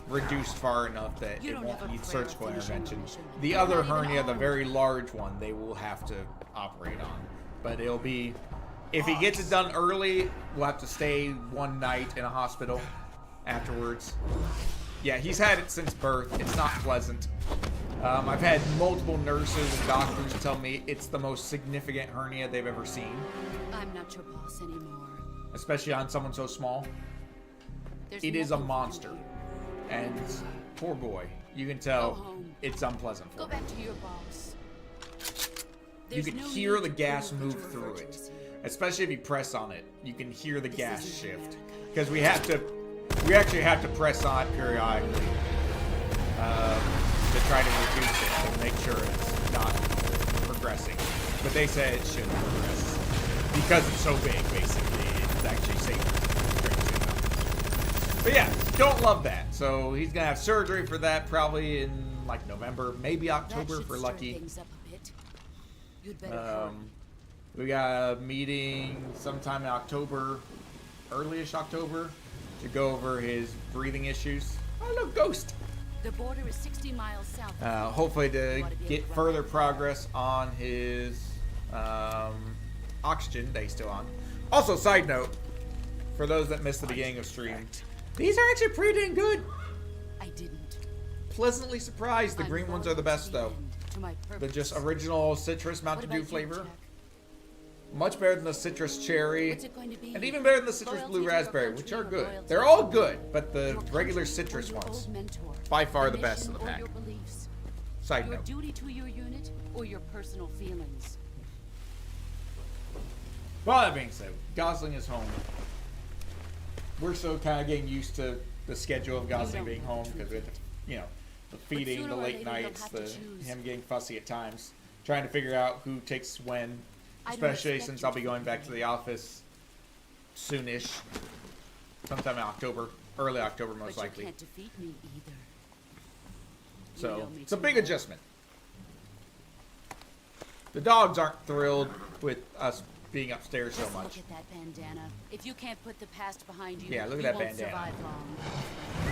reduced far enough that it won't need surgical intervention. The other hernia, the very large one, they will have to operate on. But it'll be, if he gets it done early, we'll have to stay one night in a hospital afterwards. Yeah, he's had it since birth. It's not pleasant. I've had multiple nurses and doctors tell me it's the most significant hernia they've ever seen. I'm not your boss anymore. Especially on someone so small. It is a monster. And poor boy, you can tell it's unpleasant for him. Go back to your boss. You can hear the gas move through it. Especially if you press on it. You can hear the gas shift. Because we actually have to press on it periodically. To try to reduce it and make sure it's not progressing. But they say it shouldn't progress. Because it's so big, basically, it's actually safe to drink But yeah, don't love that. So he's gonna have surgery for that probably in like November, maybe October if we're lucky. We got a meeting sometime in October, early-ish October, to go over his breathing issues. Oh look, Ghost! The border is 60 miles south. Hopefully to get further progress on his oxygen that he's still on. Also, side note, for those that missed the beginning of stream, these are actually pretty dang good. I didn't. Pleasantly surprised. The green ones are the best though. The just original citrus Mountain Dew flavor. Much better than the citrus cherry, and even better than the citrus blue raspberry, which are good. They're all good, but the regular citrus ones, by far the best in the pack. Side note. Your duty to your unit or your personal feelings. Well, that being said, Gosling is home. We're still kind of getting used to the schedule of Gosling being home because we have to, you know, the feeding, the late nights, him getting fussy at times, trying to figure out who takes when. Especially since I'll be going back to the office soonish, sometime in October, early October most likely. You can't defeat me either. So it's a big adjustment. The dogs aren't thrilled with us being upstairs so much. Look at that bandana. If you can't put the past behind you, yeah, look at that won't bandana. survive long.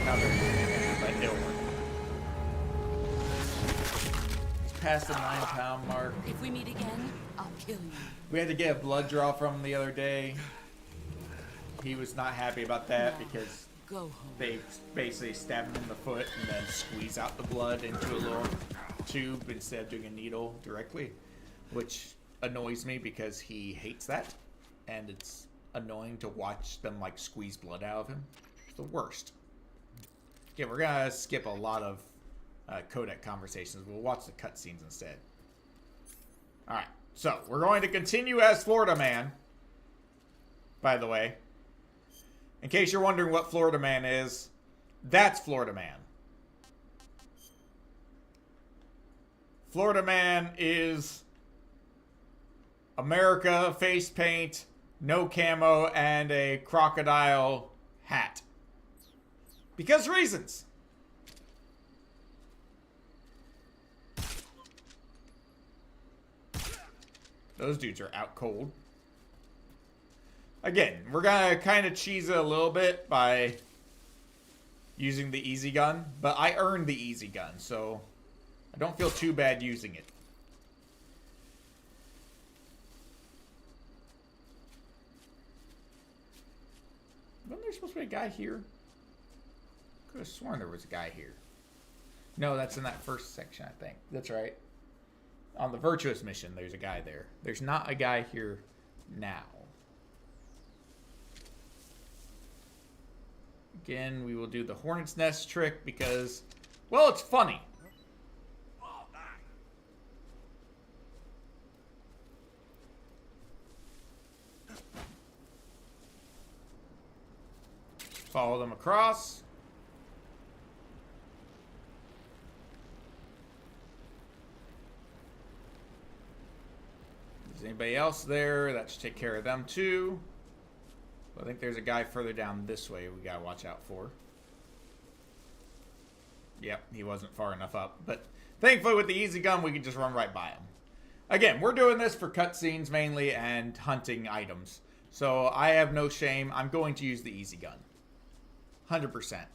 Not very good, but it'll work. Past the 9-pound mark. If we meet again, I'll kill you. We had to get a blood draw from him the other day. He was not happy about that because they basically stab him in the foot and then squeeze out the blood into a little tube instead of doing a needle directly, which annoys me because he hates that, and it's annoying to watch them like squeeze blood out of him. It's the worst. Okay, we're gonna skip a lot of codec conversations. We'll watch the cutscenes instead. Alright, so we're going to continue as Florida Man. By the way, in case you're wondering what Florida Man is, that's Florida Man. Florida Man is America face paint, no camo, and a crocodile hat. Because reasons. Those dudes are out cold. Again, we're gonna kind of cheese it a little bit by using the easy gun, but I earned the easy gun, so I don't feel too bad using it. Wasn't there supposed to be a guy here? Could have sworn there was a guy here. No, that's in that first section, I think. That's right. On the Virtuous mission, there's a guy there. There's not a guy here now. Again, we will do the Hornet's Nest trick because, well, it's funny. Follow them across. Is anybody else there? That should take care of them too. I think there's a guy further down this way we gotta watch out for. Yep, he wasn't far enough up. But thankfully with the easy gun, we can just run right by him. Again, we're doing this for cutscenes mainly and hunting items. So I have no shame. I'm going to use the easy gun. 100%.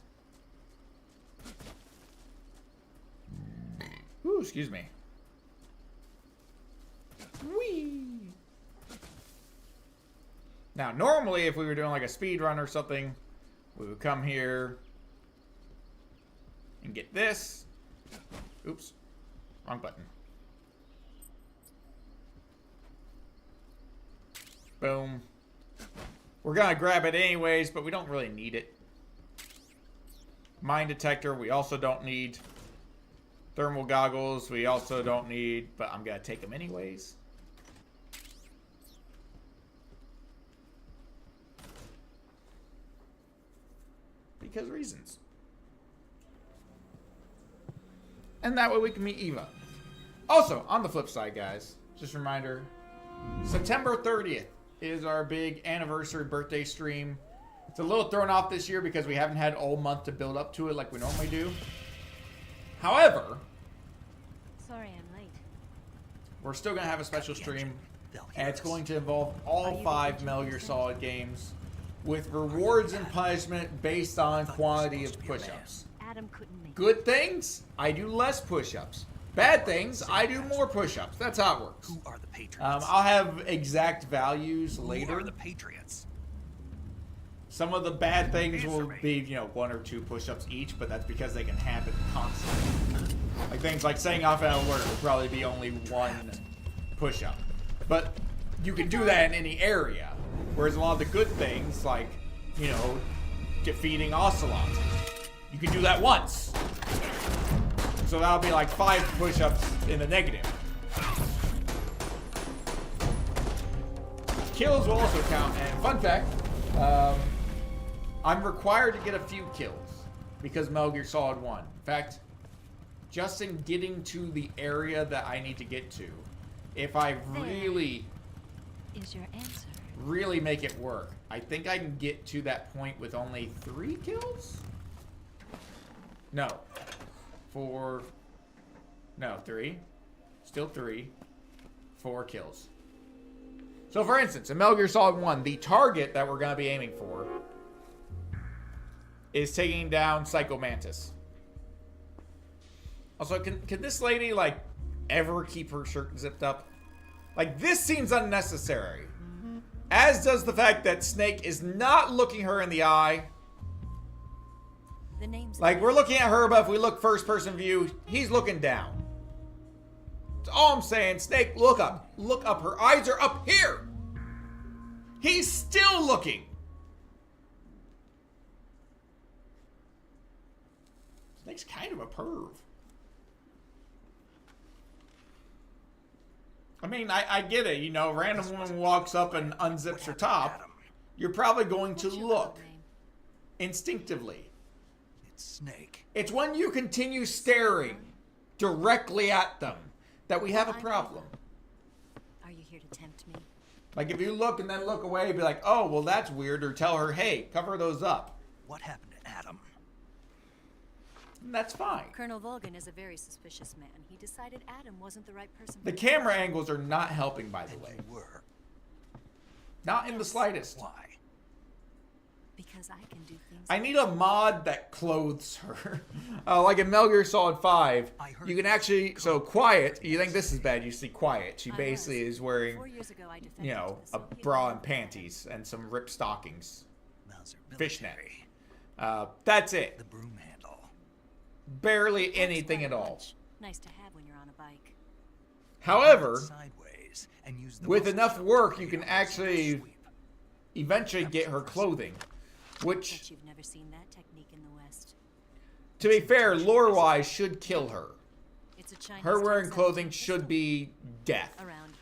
Ooh, excuse me. Whee! Now, normally, if we were doing like a speed run or something, we would come here and get this. Oops. Wrong button. Boom. We're gonna grab it anyways, but we don't really need it. Mine detector, we also don't need. Thermal goggles, we also don't need, but I'm gonna take them anyways. Because reasons. And that way we can meet Eva. Also, on the flip side, guys, just a reminder, September 30th is our big anniversary birthday stream. It's a little thrown off this year because we haven't had all month to build up to it like we normally do. However, Sorry I'm late. we're still going to have a special stream, and it's going to involve all 5 Metal Gear Solid games with rewards and punishment based on quantity of push-ups. Adam couldn't make Good things, I do less push-ups. Bad things, I do more push-ups. That's how it works. Who are the Patriots? I'll have exact values Who later. are the Patriots? Some of the bad things will be, you know, 1 or 2 push-ups each, but that's because they can happen constantly. Like things like setting off an alert will probably be only 1 push-up. But you can do that in any area. Whereas a lot of the good things, like, you know, defeating Ocelot, you can do that once. So that'll be like 5 push-ups in the negative. Kills will also count, and fun fact, I'm required to get a few kills because Metal Gear Solid 1. In fact, just in getting to the area that I need to get to, if I really is your answer. really make it work, I think I can get to that point with only 3 kills? No. 4. No, 3. Still 3. 4 kills. So for instance, in Metal Gear Solid 1, the target that we're going to be aiming for is taking down Psycho Mantis. Also, can this lady, like, ever keep her shirt zipped up? Like, this seems unnecessary. As does the fact that Snake is not looking her in the eye. The name's Like, we're looking at her, but if we look first-person view, he's looking down. That's all I'm saying. Snake, look up. Look up. Her eyes are up here. He's still looking. Snake's kind of a perv. I mean, I get it. You know, random woman walks up and unzips her top. You're probably going to look instinctively. It's Snake. It's when you continue staring directly at them that we have a problem. Are you here to tempt me? Like, if you look and then look away, be like, oh, well, that's weird. Or tell her, hey, cover those up. What happened to Adam? And that's fine. Colonel Volgan is a very suspicious man. He decided Adam wasn't the right person. The camera angles are not helping, by the way. You were. Not in the slightest. Why? Because I can do things. I need a mod that clothes her. Like in Metal Gear Solid 5, you can actually... So, Quiet, you think this is bad, you see Quiet. She basically is wearing, 4 years ago, I defended you know, a bra and panties and some ripped stockings. Fishnet. That's it. The broom handle. Barely anything at all. Nice to have when you're on a bike. However, Sideways and use the with enough work, you can actually eventually get her clothing. Which, Bet you've never seen that technique in the West. to be fair, lore-wise, should kill her. It's a Chinese Her wearing concept. clothing should be death.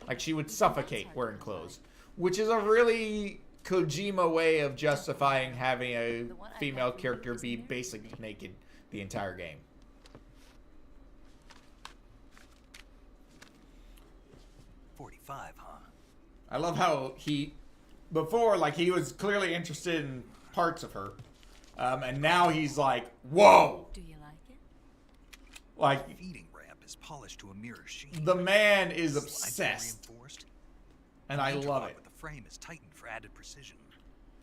Like, she would suffocate wearing clothes. Which is a really Kojima way of justifying having a female character be basically naked the entire game. .45, huh? I love how before, like, he was clearly interested in parts of her. And now he's like, whoa! Do you like it? Like, The feeding ramp is polished to a mirror sheen. the man is Slightly obsessed. reinforced. And The I love interlock it. with the frame is tightened for added precision.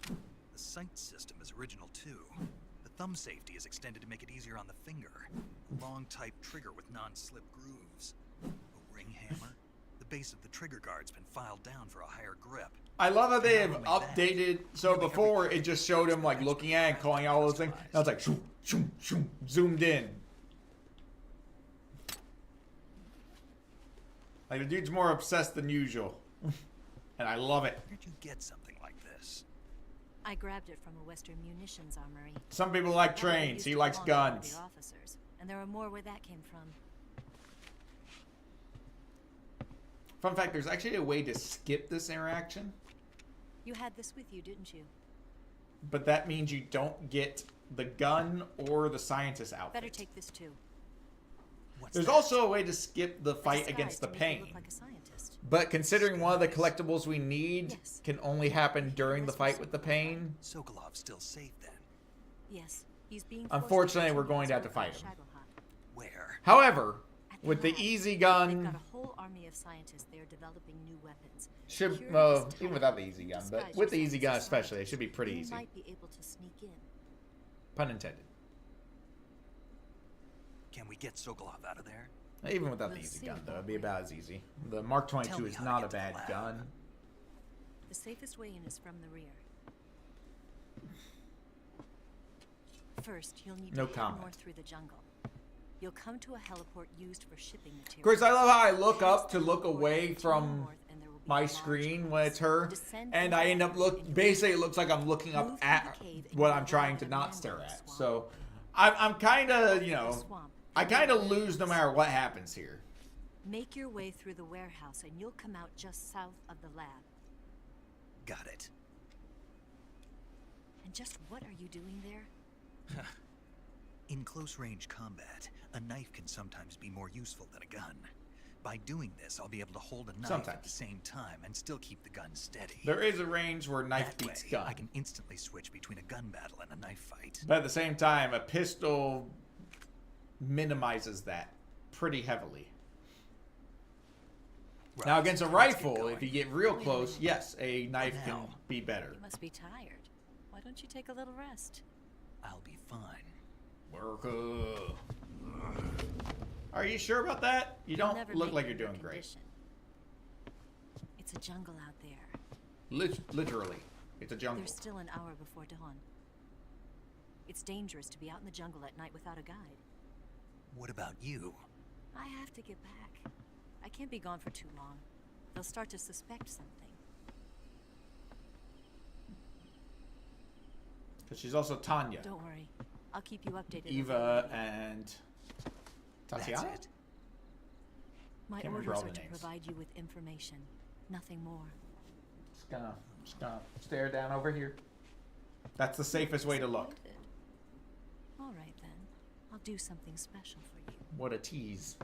The sight system is original too. The thumb safety is extended to make it easier on the finger. Long type trigger with non-slip grooves. A ring hammer. The base of the trigger guard's been filed down for a higher grip. I love how they have updated. So before, it just showed him, like, looking at it and calling out all those things. Now it's like, shoom, shoom, shoom, zoomed in. Like, the dude's more obsessed than usual. And I love it. Where did you get something like this? I grabbed it from a Western munitions armory. Some people like trains. He likes guns. The officers, and there are more where that came from. Fun fact, there's actually a way to skip this interaction. You had this with you, didn't you? But that means you don't get the gun or the scientist outfit. Better take this too. There's also a way to skip the fight against the pain. But considering one of the collectibles we need can only happen during the fight with the pain, Sokolov's still safe then. Yes, he's being unfortunately, we're going to have to fight him. Where? However, with the easy they've gun, got a whole army of scientists there developing new weapons. should well, even without the easy gun, but with the easy gun especially, it should be pretty You easy. might be able to sneak in. Pun intended. Can we get Sokolov out of there? Even without the easy gun, though, it'd be about as easy. The Mark 22 is not a bad gun. The safest way in is from the rear. First, you'll need No to head comment. north through the jungle. You'll come to a heliport used for shipping materials. Of course, I love how I look up to look away from my screen when it's her, and I end up basically it looks like I'm looking up at what I'm trying to not stare at. So I'm kind of, you know, I kind of lose no matter what happens here. Make your way through the warehouse and you'll come out just south of the lab. Got it. And just what are you doing there? In close-range combat, a knife can sometimes be more useful than a gun. By doing this, I'll be able to hold a knife at the same time and still keep the gun steady. There is a range where knife beats gun. I can instantly switch between a gun battle and a knife fight. But at the same time, a pistol minimizes that pretty heavily. Right, now against a rifle, if you get real close, yes, a knife can be better. You must be tired. Why don't you take a little rest? I'll be fine. Are you sure about that? You don't Never look make like it you're your doing great. condition. It's a jungle out there. Literally, it's a jungle. There's still an hour before dawn. It's dangerous to be out in the jungle at night without a guide. What about you? I have to get back. I can't be gone for too long. They'll start to suspect something. Because she's also Tanya, Don't worry. I'll keep you updated. Eva, and Tatiana? That's it. My Can't orders remember all are the to names. provide you with information. Nothing more. Just gonna stare down over here. That's the safest way to look. Splendid. All right then. I'll do something special for you. What a tease.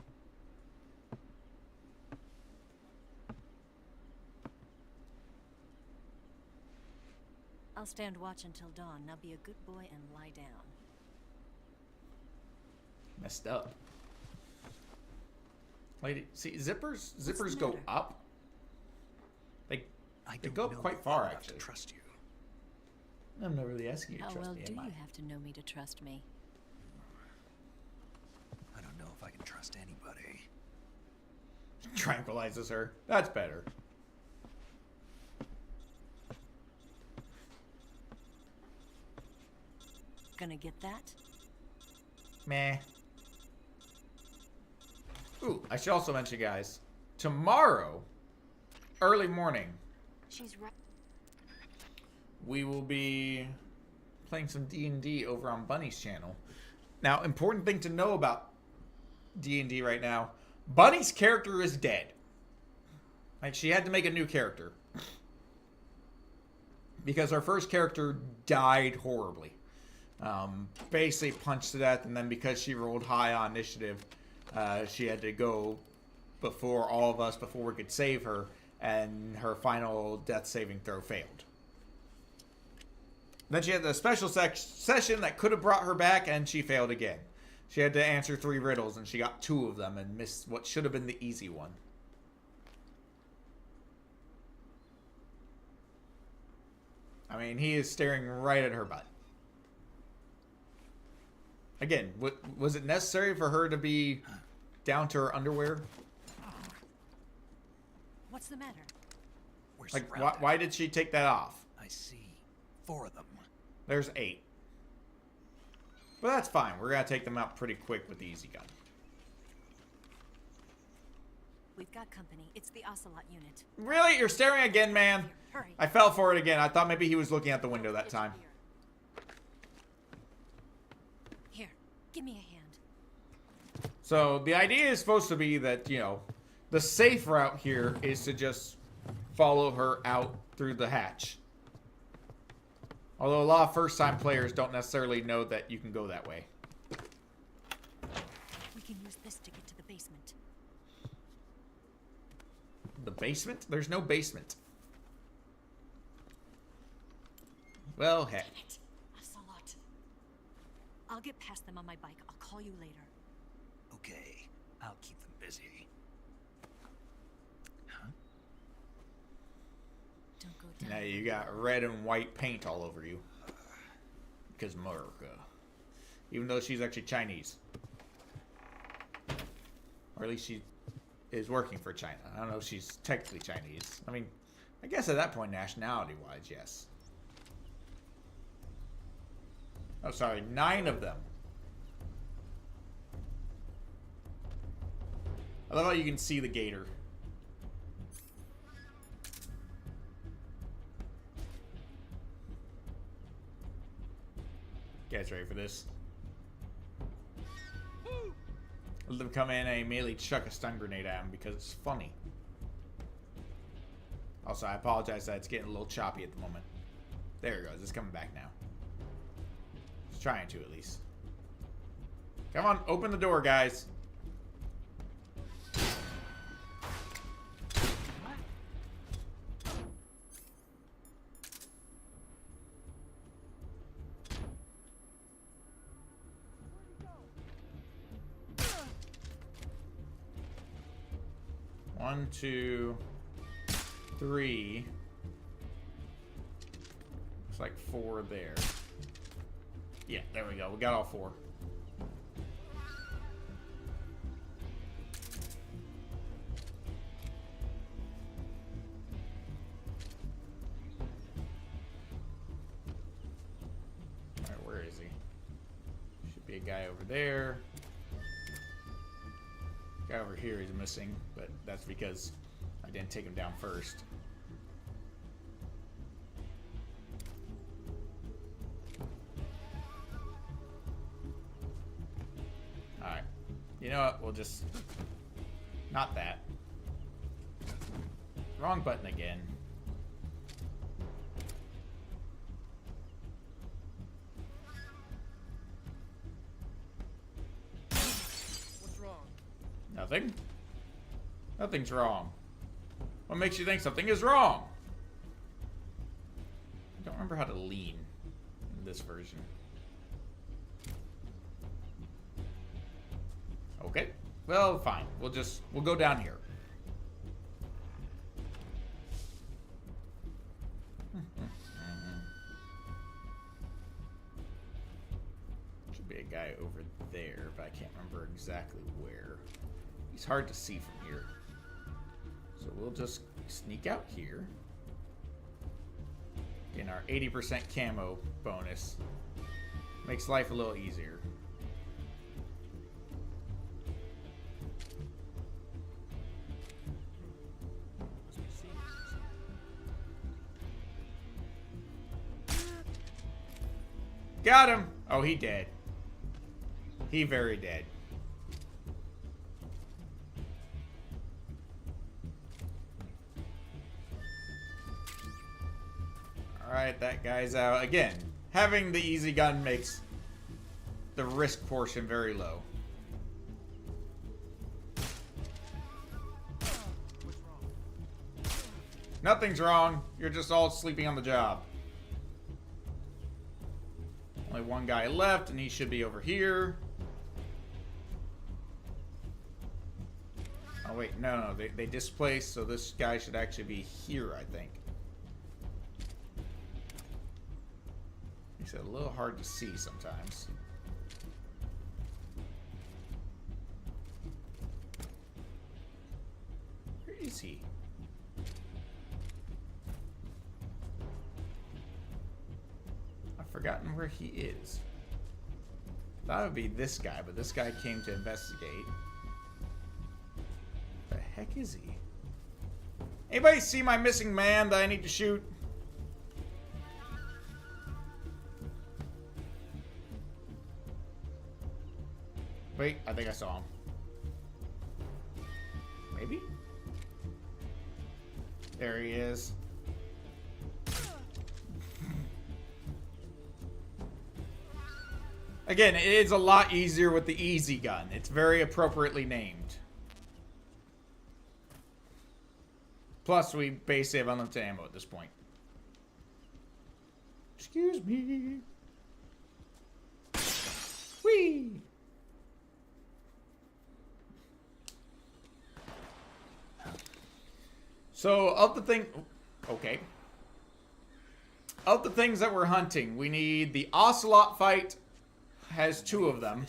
I'll stand watch until dawn. Now be a good boy and lie down. Messed up. Lady, see, zippers the go matter? up. They I They don't go up know quite if far, I'm allowed actually. To trust you. I'm not really asking you to How trust well me, do am I? you have to know me to trust me? I don't know if I can trust anybody. Tranquilizes her. That's better. Gonna get that? Meh. Ooh, I should also mention, guys, tomorrow, early morning, She's right. we will be playing some D&D over on Bunny's channel. Now, important thing to know about D&D right now, Bunny's character is dead. Like, she had to make a new character. Because her first character died horribly. Basically punched to death, and then because she rolled high on initiative, she had to go before all of us, before we could save her, and her final death saving throw failed. Then she had the special session that could have brought her back, and she failed again. She had to answer 3 riddles, and she got 2 of them, and missed what should have been the easy one. I mean, he is staring right at her butt. Again, was it necessary for her to be down to her underwear? What's the matter? We're Like, surrounded. why did she take that off? I see. 4 of them. There's 8. But that's fine. We're going to take them out pretty quick with the easy gun. We've got company. It's the Ocelot unit. Really? You're staring again, man? Hurry. I fell for it again. I thought maybe he was looking out the window that time. Here, give me a hand. So the idea is supposed to be that, you know, the safe route here is to just follow her out through the hatch. Although a lot of first-time players don't necessarily know that you can go that way. can use this to get to the basement. The basement? There's no basement. Well, heck. Damn it. Ocelot. I'll get past them on my bike. I'll call you later. Okay, I'll keep them busy. Don't go down. Now you got red and white paint all over you. Because America. Even though she's actually Chinese. Or at least she is working for China. I don't know if she's technically Chinese. I mean, I guess at that point, nationality-wise, yes. Oh, sorry, 9 of them. I love how you can see the gator. You guys ready for this? Let them come in and immediately chuck a stun grenade at him because it's funny. Also, I apologize that it's getting a little choppy at the moment. There it goes. It's coming back now. It's trying to, at least. Come on, open the door, guys. One, 2, 3. Looks like 4 there. Yeah, there we go. We got all 4. Alright, where is he? Should be a guy over there. Guy over here is missing, but that's because I didn't take him down first. Alright. You know what? We'll just... Not that. Wrong button again. Nothing? Nothing's wrong. What makes you think something is wrong? I don't remember how to lean in this version. Okay. Well, fine. We'll go down here. Should be a guy over there, but I can't remember exactly where. It's hard to see from here. So we'll just sneak out here. Getting our 80% camo bonus. Makes life a little easier. Got him! Oh, he dead. He very dead. Alright, that guy's out. Again, having the easy gun makes the risk portion very low. Nothing's wrong. You're just all sleeping on the job. Only one guy left, and he should be over here. Oh, wait. No, they displaced, so this guy should actually be here, I think. Makes it a little hard to see sometimes. Where is he? I've forgotten where he is. Thought it would be this guy, but this guy came to investigate. The heck is he? Anybody see my missing man that I need to shoot? Wait, I think I saw him. Maybe? There he is. Again, it is a lot easier with the easy gun. It's very appropriately named. Plus, we basically have unlimited ammo at this point. Excuse me. Whee! So, of the thing... Okay. Of the things that we're hunting, we need the Ocelot fight. Has 2 of them.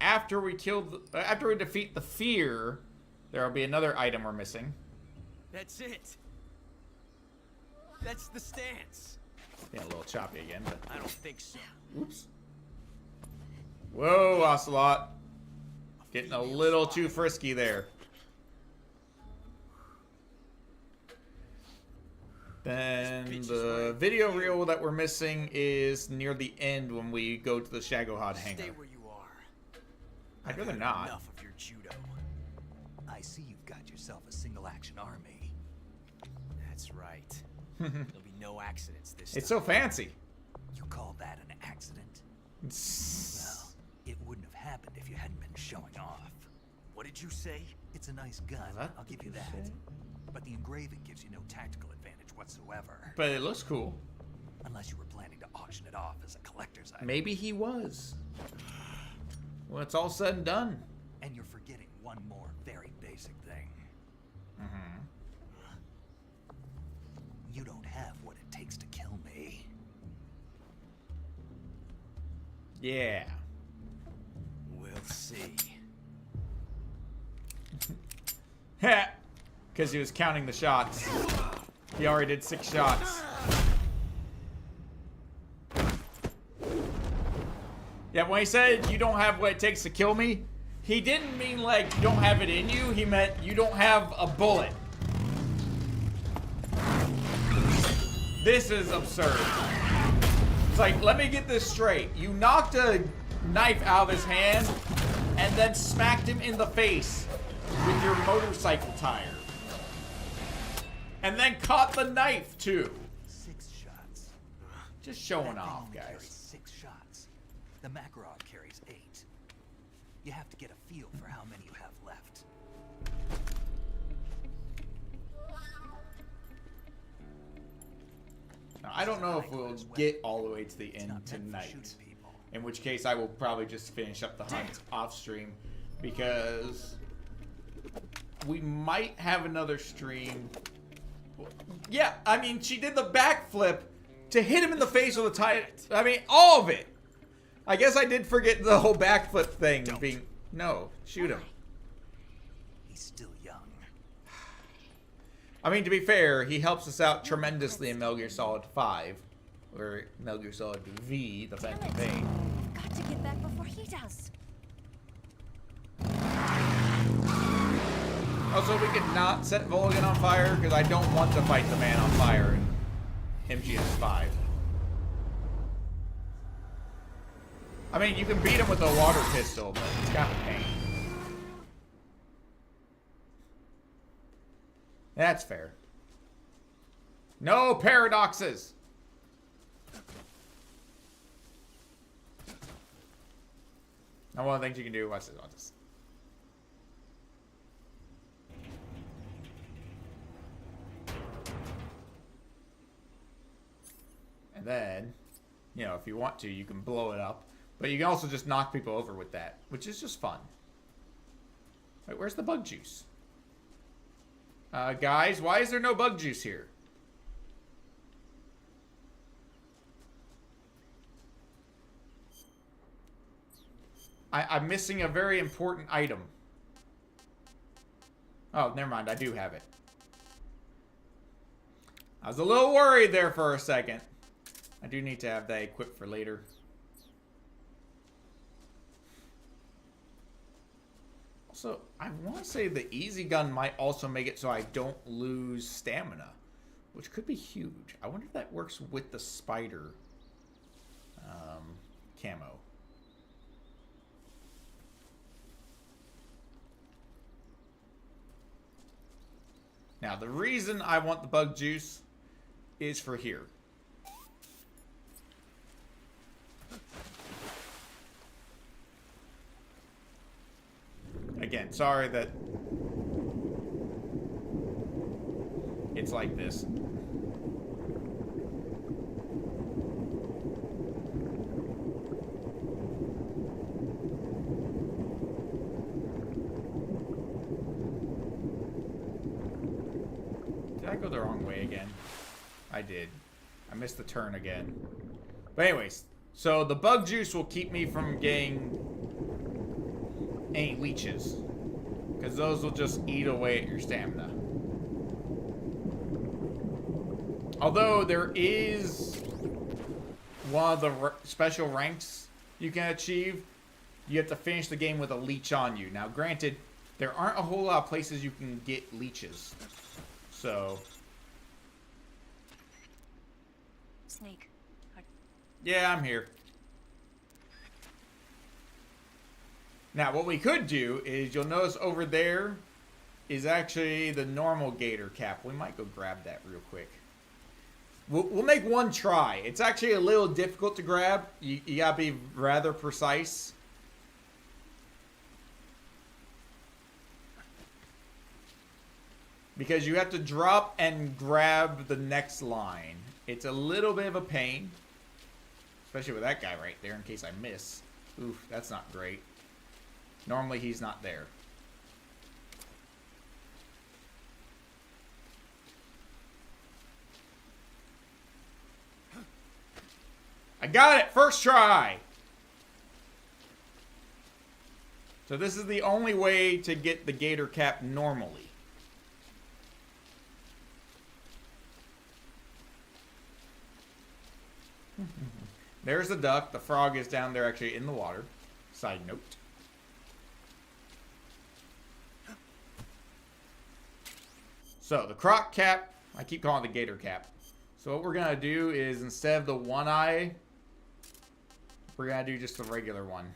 After we defeat the fear, there will be another item we're missing. That's it. That's the stance. Yeah, a little choppy again, but I don't think so. Oops. Whoa, Ocelot. Getting a little too frisky there. Then the video reel that we're missing is near the end when we go to the Shagohod hangar. Stay where you are. I'd rather not. Enough of your judo. I see you've got yourself a single-action army. That's right. There'll be no accidents this time. It's so fancy. You call that an accident? Well, it wouldn't have happened if you hadn't been showing off. What did you say? It's a nice gun, I'll give you that. But the engraving gives you no tactical advantage whatsoever. But it looks cool. Unless you were planning to auction it off as a collector's item. Maybe he was. Well, it's all said and done. And you're forgetting one more very basic thing. You don't have what it takes to kill me. Yeah. We'll see. Because he was counting the shots. He already did 6 shots. Yeah, when he said you don't have what it takes to kill me, he didn't mean like you don't have it in you. He meant you don't have a bullet. This is absurd. It's like, let me get this straight. You knocked a knife out of his hand and then smacked him in the face with your motorcycle tire. And then caught the knife, too. 6 shots. Just showing That off, thing guys. carries 6 shots. The Makarov carries 8. You have to get a feel for how many you have left. Now, I don't know if we'll get all the way to the end tonight. In which case, I will probably just finish up the hunt off stream. Because we might have another stream. Yeah, I mean, she did the backflip to hit him in the face with a tire. I mean, all of it. I guess I did forget the whole backflip thing being... No, shoot him. He's still young. I mean, to be fair, he helps us out tremendously in Metal Gear Solid 5. Or Metal Gear Solid V, the Phantom Pain. I've got to get back before he does. Also, we could not set Volgan on fire, because I don't want to fight the man on fire in MGS 5. I mean, you can beat him with a water pistol, but it's kind of a pain. That's fair. No paradoxes! Now, one of the things you can do, watch this. And then, you know, if you want to, you can blow it up. But you can also just knock people over with that, which is just fun. Wait, where's the bug juice? Guys, why is there no bug juice here? I'm missing a very important item. Oh, never mind. I do have it. I was a little worried there for a second. I do need to have that equipped for later. Also, I want to say the easy gun might also make it so I don't lose stamina, which could be huge. I wonder if that works with the spider camo. Now, the reason I want the bug juice is for here. Again, sorry that it's like this. Did I go the wrong way again? I did. I missed the turn again. But anyways, so the bug juice will keep me from getting any leeches, because those will just eat away at your stamina. Although there is one of the special ranks you can achieve, you have to finish the game with a leech on you. Now granted, there aren't a whole lot of places you can get leeches, so Snake. yeah, I'm here. Now, what we could do is, you'll notice over there is actually the normal gator cap. We might go grab that real quick. We'll make one try. It's actually a little difficult to grab. You gotta be rather precise. Because you have to drop and grab the next line. It's a little bit of a pain. Especially with that guy right there in case I miss. Oof, that's not great. Normally he's not there. I got it! First try! So this is the only way to get the gator cap normally. There's the duck. The frog is down there actually in the water. Side note. So the croc cap, I keep calling it the gator cap. So what we're going to do is, instead of the one eye, we're going to do just the regular one.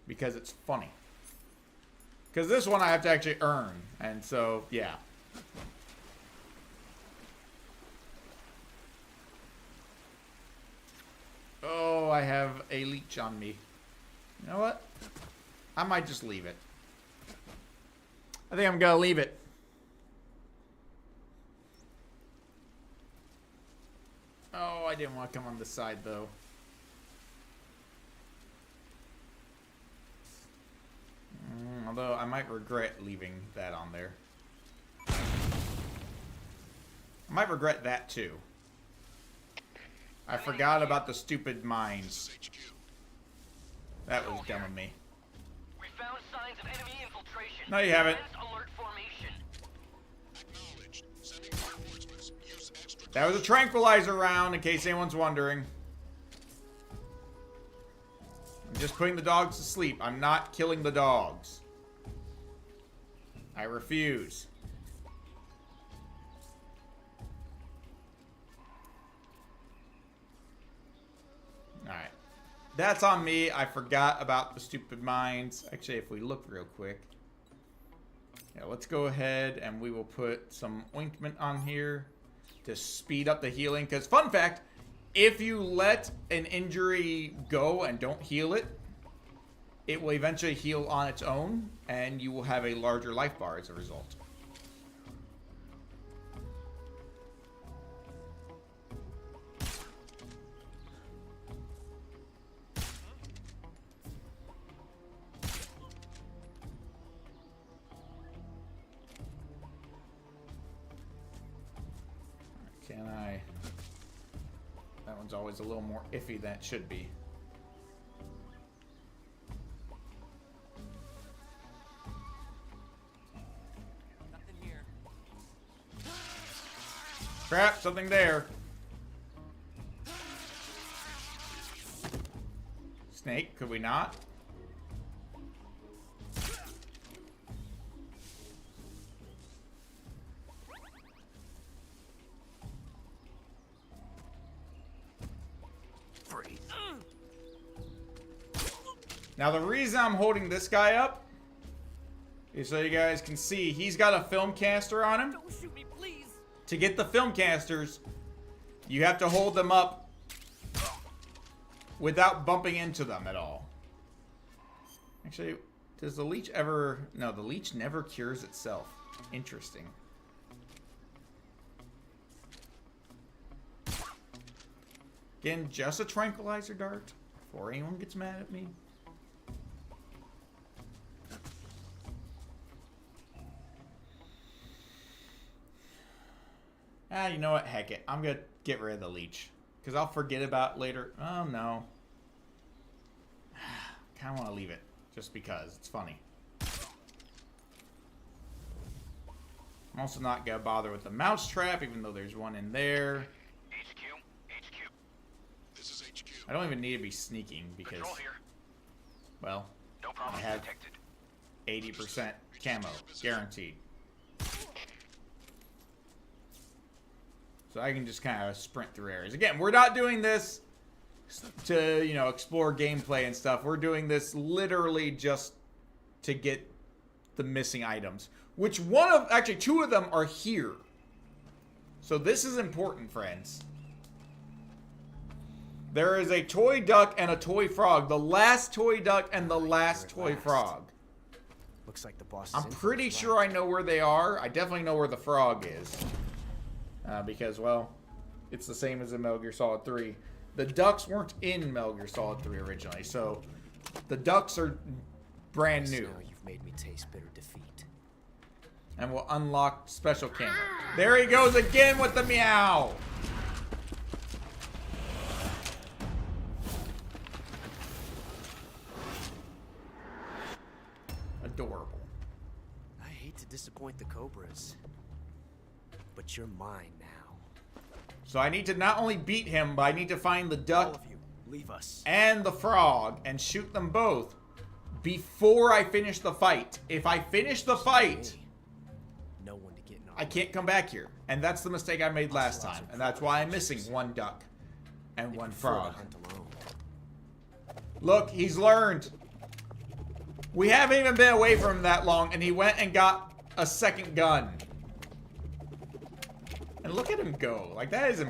Because it's funny. Because this one I have to actually earn. And so, yeah. Oh, I have a leech on me. You know what? I might just leave it. I think I'm going to leave it. Oh, I didn't want to come on this side, though. Although, I might regret leaving that on there. I might regret that, too. I forgot about the stupid mines. That was dumb of me. We found signs of enemy infiltration. No, you haven't. Alert formation. That was a tranquilizer round, in case anyone's wondering. I'm just putting the dogs to sleep. I'm not killing the dogs. I refuse. Alright. That's on me. I forgot about the stupid mines. Actually, if we look real quick. Yeah, let's go ahead and we will put some ointment on here to speed up the healing. Because, fun fact, if you let an injury go and don't heal it, it will eventually heal on its own, and you will have a larger life bar as a result. Can I? That one's always a little more iffy than it should be. Nothing here. Crap, something there. Snake, could we not? Now the reason I'm holding this guy up is so you guys can see he's got a film caster on him. Don't shoot me, please. To get the film casters, you have to hold them up without bumping into them at all. Actually, does the leech ever... No, the leech never cures itself. Interesting. Again, just a tranquilizer dart. Before anyone gets mad at me. Ah, you know what? Heck it. I'm going to get rid of the leech. Because I'll forget about it later. Oh, no. Kind of want to leave it. Just because. It's funny. I'm also not going to bother with the mouse trap, even though there's one in there. HQ. This is HQ. I don't even need to be sneaking because, well, No I have 80% camo. Guaranteed. So I can just kind of sprint through areas. Again, we're not doing this to, you know, explore gameplay and stuff. We're doing this literally just to get the missing items. Which actually two of them are here. So this is important, friends. There is a toy duck and a toy frog. The last toy duck and the last toy frog. Looks like the boss is I'm pretty sure I know where they are. I definitely know where the frog is. Because, well, it's the same as in Metal Gear Solid 3. The ducks weren't in Metal Gear Solid 3 originally, so the ducks are brand new. Now you've made me taste bitter defeat. And we'll unlock special camo. There he goes again with the meow! Adorable. I hate to disappoint the Cobras, but you're mine now. So I need to not only beat him, but I need to find the duck All of you, leave us. and the frog and shoot them both before I finish the fight. If I finish the fight, no one to get in I can't come back here. And that's the mistake I made last time. And that's why I'm missing one duck and one frog. Look, he's learned. We haven't even been away from him that long, and he went and got a second gun. And look at him go. Like, that's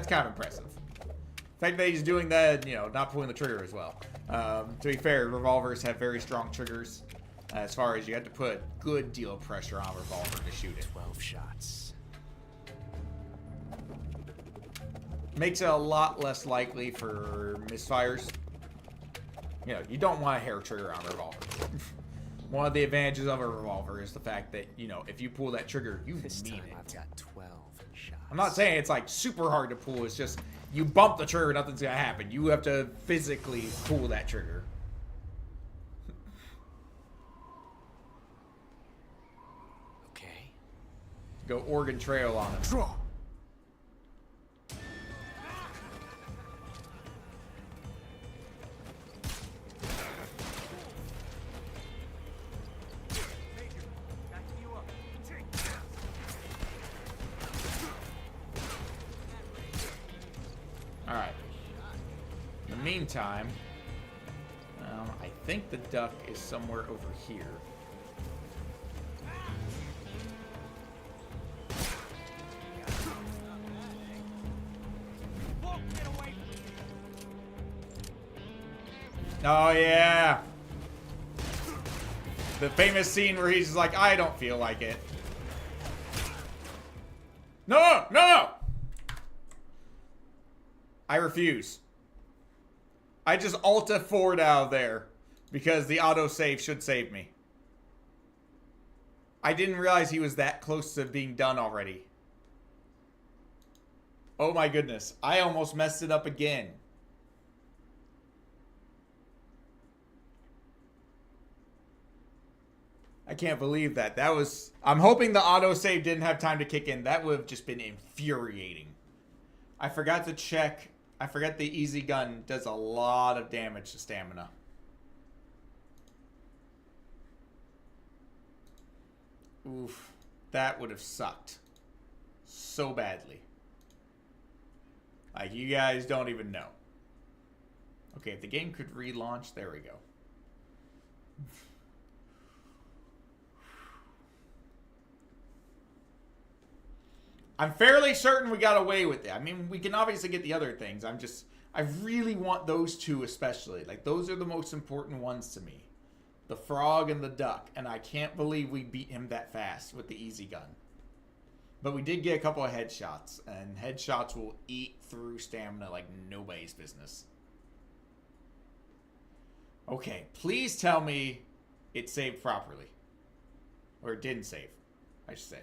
kind of impressive. The fact that he's doing that, you know, not pulling the trigger as well. To be fair, revolvers have very strong triggers. As far as you have to put a good deal of pressure on a revolver to shoot it. 12 shots. Makes it a lot less likely for misfires. You know, you don't want a hair trigger on a revolver. One of the advantages of a revolver is the fact that, you know, if you pull that trigger, you mean it. I've got 12 shots. I'm not saying it's like super hard to pull. It's just you bump the trigger, nothing's gonna happen. You have to physically pull that trigger. Okay. Go Oregon Trail on it. Draw. Alright. In the meantime, I think the duck is somewhere over here. Oh, yeah. The famous scene where he's like, I don't feel like it. No, no! I refuse. I just Alt F4'd out of there because the autosave should save me. I didn't realize he was that close to being done already. Oh my goodness. I almost messed it up again. I can't believe that. That was... I'm hoping the autosave didn't have time to kick in. That would have just been infuriating. I forgot to check... I forgot the easy gun does a lot of damage to stamina. Oof. That would have sucked. So badly. Like, you guys don't even know. Okay, if the game could relaunch, there we go. I'm fairly certain we got away with it. I mean, we can obviously get the other things. I really want those two especially. Like, those are the most important ones to me. The frog and the duck. And I can't believe we beat him that fast with the easy gun. But we did get a couple of headshots. And headshots will eat through stamina like nobody's business. Okay, please tell me it saved properly. Or it didn't save, I should say.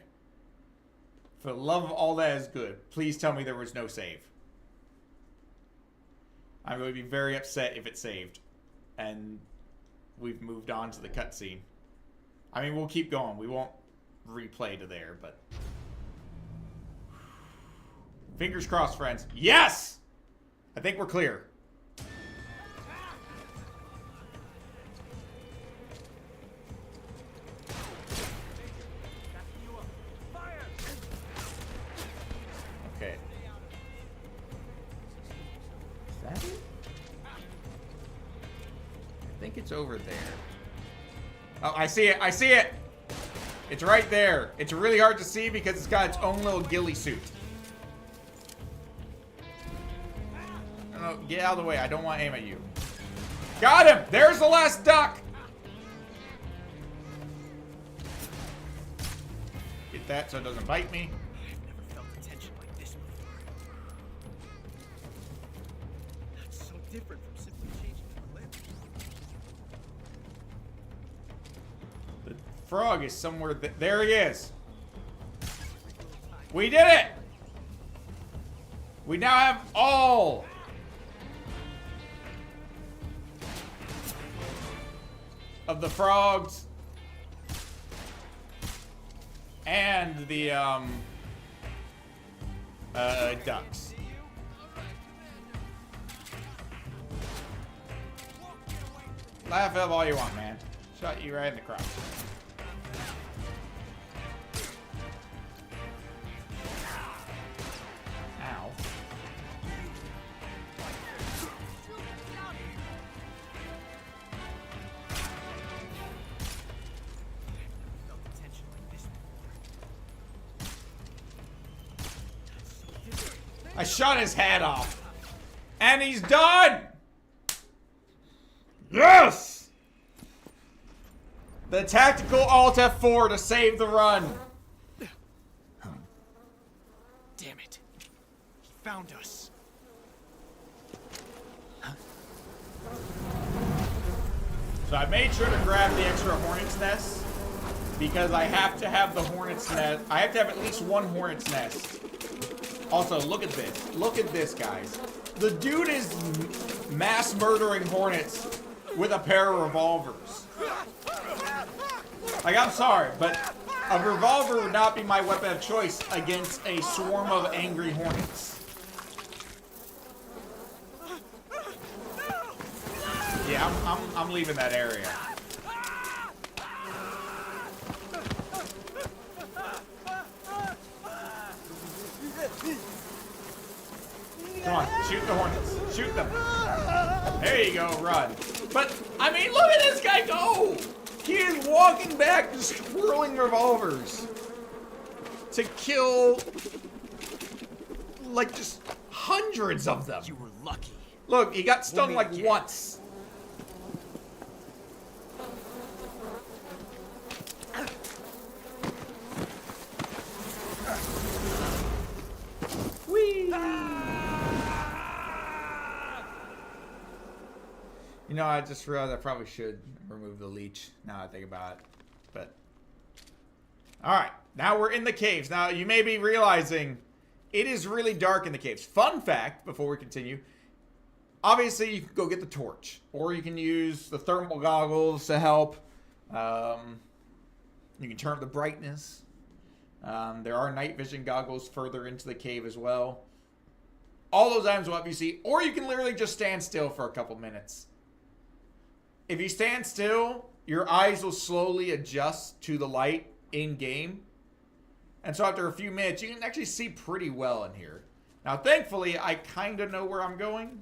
For the love of all that is good, please tell me there was no save. I'm going to be very upset if it saved. And we've moved on to the cutscene. I mean, we'll keep going. We won't replay to there, but... Fingers crossed, friends. Yes! I think we're clear. Okay. Is that it? I think it's over there. Oh, I see it. I see it. It's right there. It's really hard to see because it's got its own little ghillie suit. No, get out of the way. I don't want to aim at you. Got him! There's the last duck! Get that so it doesn't bite me. I've never felt a tension like this before. That's so different from simply changing the lip. The frog is somewhere. There he is. We did it! We now have all of the frogs and the ducks. Laugh up all you want, man. Shot you right in the crotch. Ow. I shot his head off. And he's done! Yes! The tactical Alt F4 to save the run. Damn it. He found us. So I made sure to grab the extra hornet's nest because I have to have the hornet's nest. I have to have at least one hornet's nest. Also, look at this. Look at this, guys. The dude is mass murdering hornets with a pair of revolvers. Like, I'm sorry, but a revolver would not be my weapon of choice against a swarm of angry hornets. Yeah, I'm leaving that area. Come on, shoot the hornets. Shoot them. There you go, run. But, I mean, look at this guy go! He is walking back, just twirling revolvers. To kill, like, just hundreds of them. You were lucky. Look, he got stung like once. Whee! You know, I just realized I probably should remove the leech now I think about it. But, alright, now we're in the caves. Now, you may be realizing it is really dark in the caves. Fun fact, before we continue, obviously you can go get the torch. Or you can use the thermal goggles to help. You can turn up the brightness. There are night vision goggles further into the cave as well. All those items will help you see. Or you can literally just stand still for a couple minutes. If you stand still, your eyes will slowly adjust to the light in-game. And so after a few minutes, you can actually see pretty well in here. Now, thankfully, I kind of know where I'm going.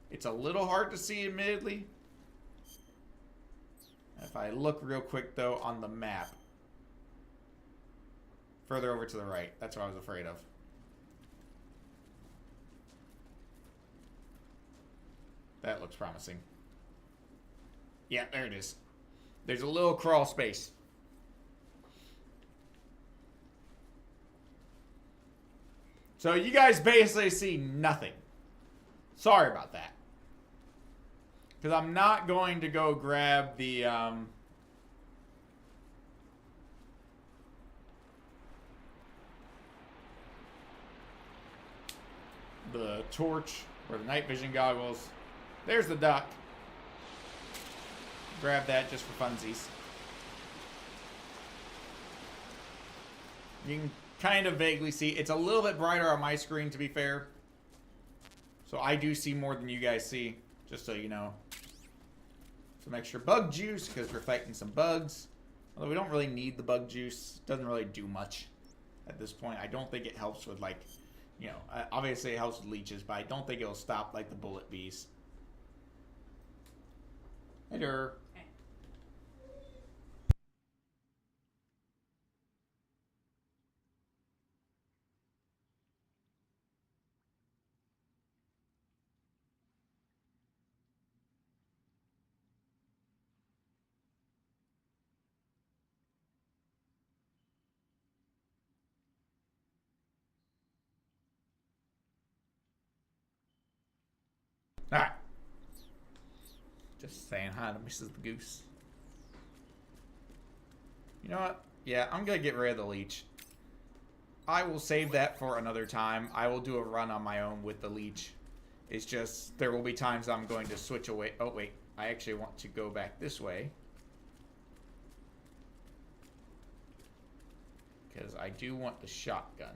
It's a little hard to see, admittedly. If I look real quick, though, on the map. Further over to the right. That's what I was afraid of. That looks promising. Yeah, there it is. There's a little crawl space. So you guys basically see nothing. Sorry about that. Because I'm not going to go grab the torch or the night vision goggles. There's the duck. Grab that just for funsies. You can kind of vaguely see. It's a little bit brighter on my screen, to be fair. So I do see more than you guys see, just so you know. Some extra bug juice, because we're fighting some bugs. Although we don't really need the bug juice. Doesn't really do much at this point. I don't think it helps with, like, you know, obviously it helps with leeches, but I don't think it'll stop, like, the bullet bees. Hey there. Alright. Just saying hi to Mrs. the Goose. You know what? Yeah, I'm gonna get rid of the leech. I will save that for another time. I will do a run on my own with the leech. It's just, there will be times I'm going to switch away. Oh, wait. I actually want to go back this way. Because I do want the shotgun.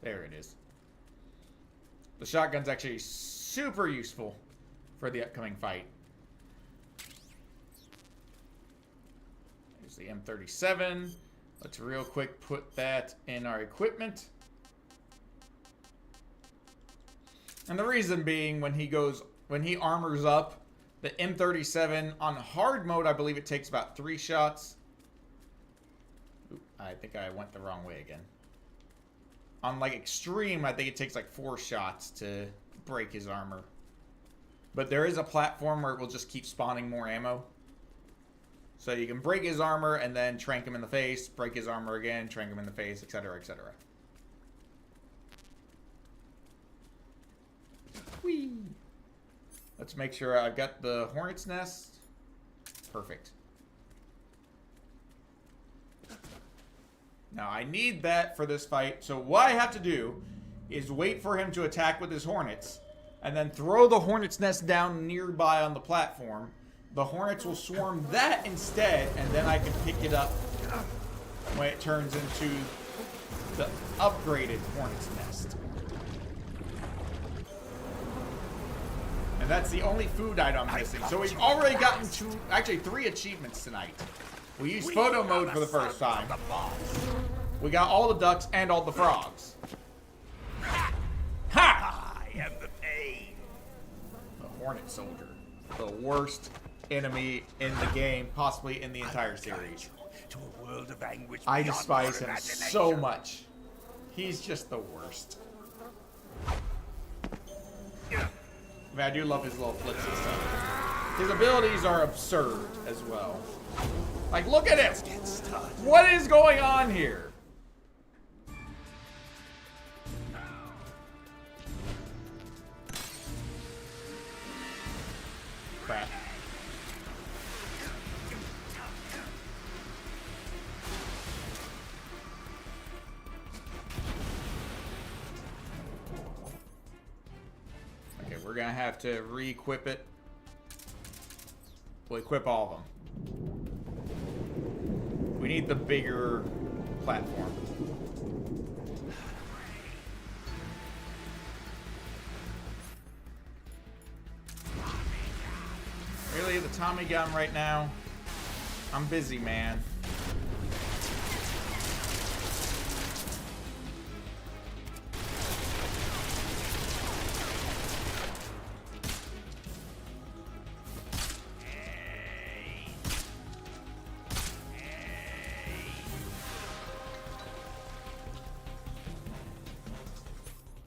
There it is. The shotgun's actually super useful for the upcoming fight. There's the M37. Let's real quick put that in our equipment. And the reason being, when he armors up, the M37 on hard mode, I believe it takes about 3 shots. Oop, I think I went the wrong way again. On, like, extreme, I think it takes, like, 4 shots to break his armor. But there is a platform where it will just keep spawning more ammo. So you can break his armor and then trank him in the face, break his armor again, trank him in the face, etc., etc. Whee! Let's make sure I've got the hornet's nest. Perfect. Now, I need that for this fight, so what I have to do is wait for him to attack with his hornets, and then throw the hornet's nest down nearby on the platform. The hornets will swarm that instead, and then I can pick it up when it turns into the upgraded hornet's nest. And that's the only food item I'm missing. So we've already gotten 3 achievements tonight. We used photo mode for the first time. We got all the ducks and all the frogs. Ha! I am the pain. The Hornet Soldier. The worst enemy in the game, possibly in the entire series. To a world of anguish. I despise him so much. He's just the worst. I mean, I do love his little flips and stuff. His abilities are absurd as well. Like, look at him! What is going on here? Crap. Okay, we're gonna have to re-equip it. We'll equip all of them. We need the bigger platform. Really, the Tommy gun right now? I'm busy, man.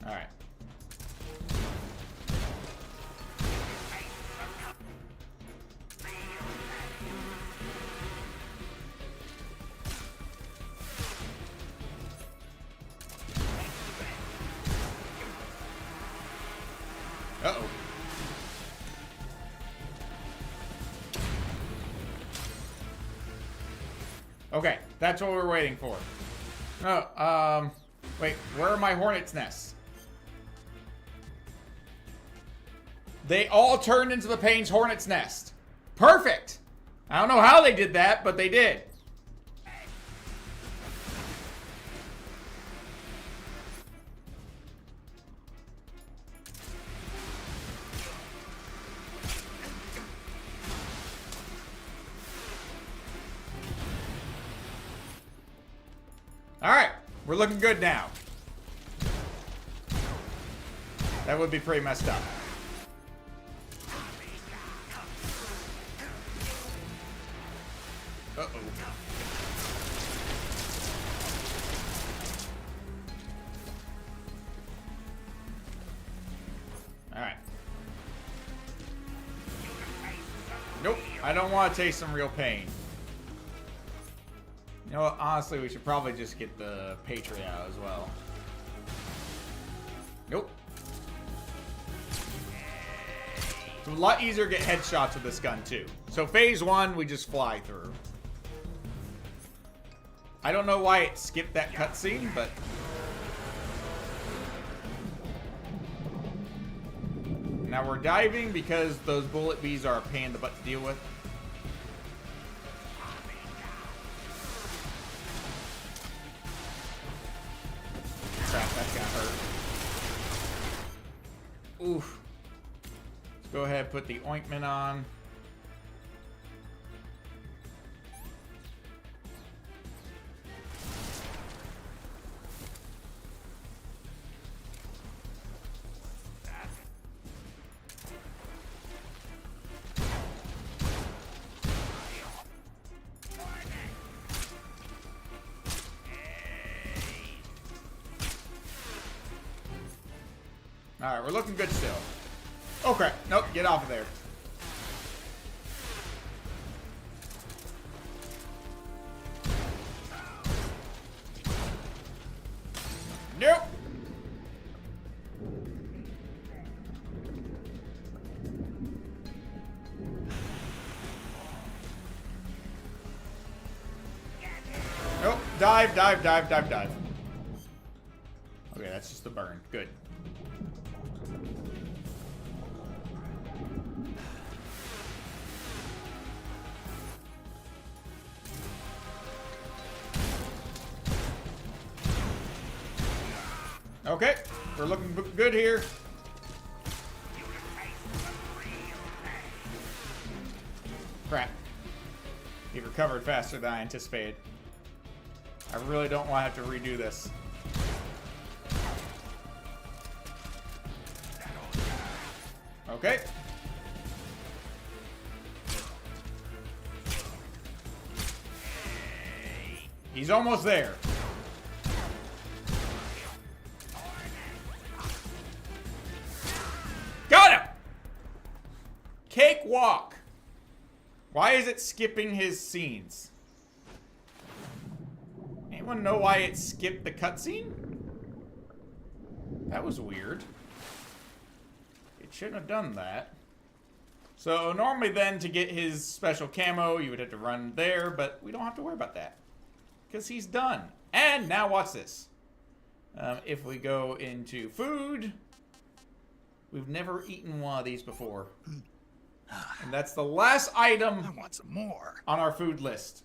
Alright. Uh-oh. Okay, that's what we're waiting for. Oh, wait, where are my hornet's nests? They all turned into the Payne's hornet's nest. Perfect! I don't know how they did that, but they did. Alright, we're looking good now. That would be pretty messed up. Uh-oh. Alright. Nope, I don't want to taste some real pain. You know what, honestly, we should probably just get the Patriot out as well. Nope. It's a lot easier to get headshots with this gun, too. So phase 1, we just fly through. I don't know why it skipped that cutscene, but... Now we're diving because those bullet bees are a pain in the butt to deal with. Crap, that got hurt. Oof. Let's go ahead and put the ointment on. Alright, we're looking good still. Oh crap. Nope, get off of there. Nope. Nope. Dive, dive, dive, dive, dive. Okay, that's just the burn. Good. Okay, we're looking good here. Crap. He recovered faster than I anticipated. I really don't want to have to redo this. Okay. He's almost there. Got him! Cakewalk. Why is it skipping his scenes? Anyone know why it skipped the cutscene? That was weird. It shouldn't have done that. So normally then to get his special camo, you would have to run there, but we don't have to worry about that. Because he's done. And now watch this. If we go into food... We've never eaten one of these before. And that's the last item I want some more. On our food list.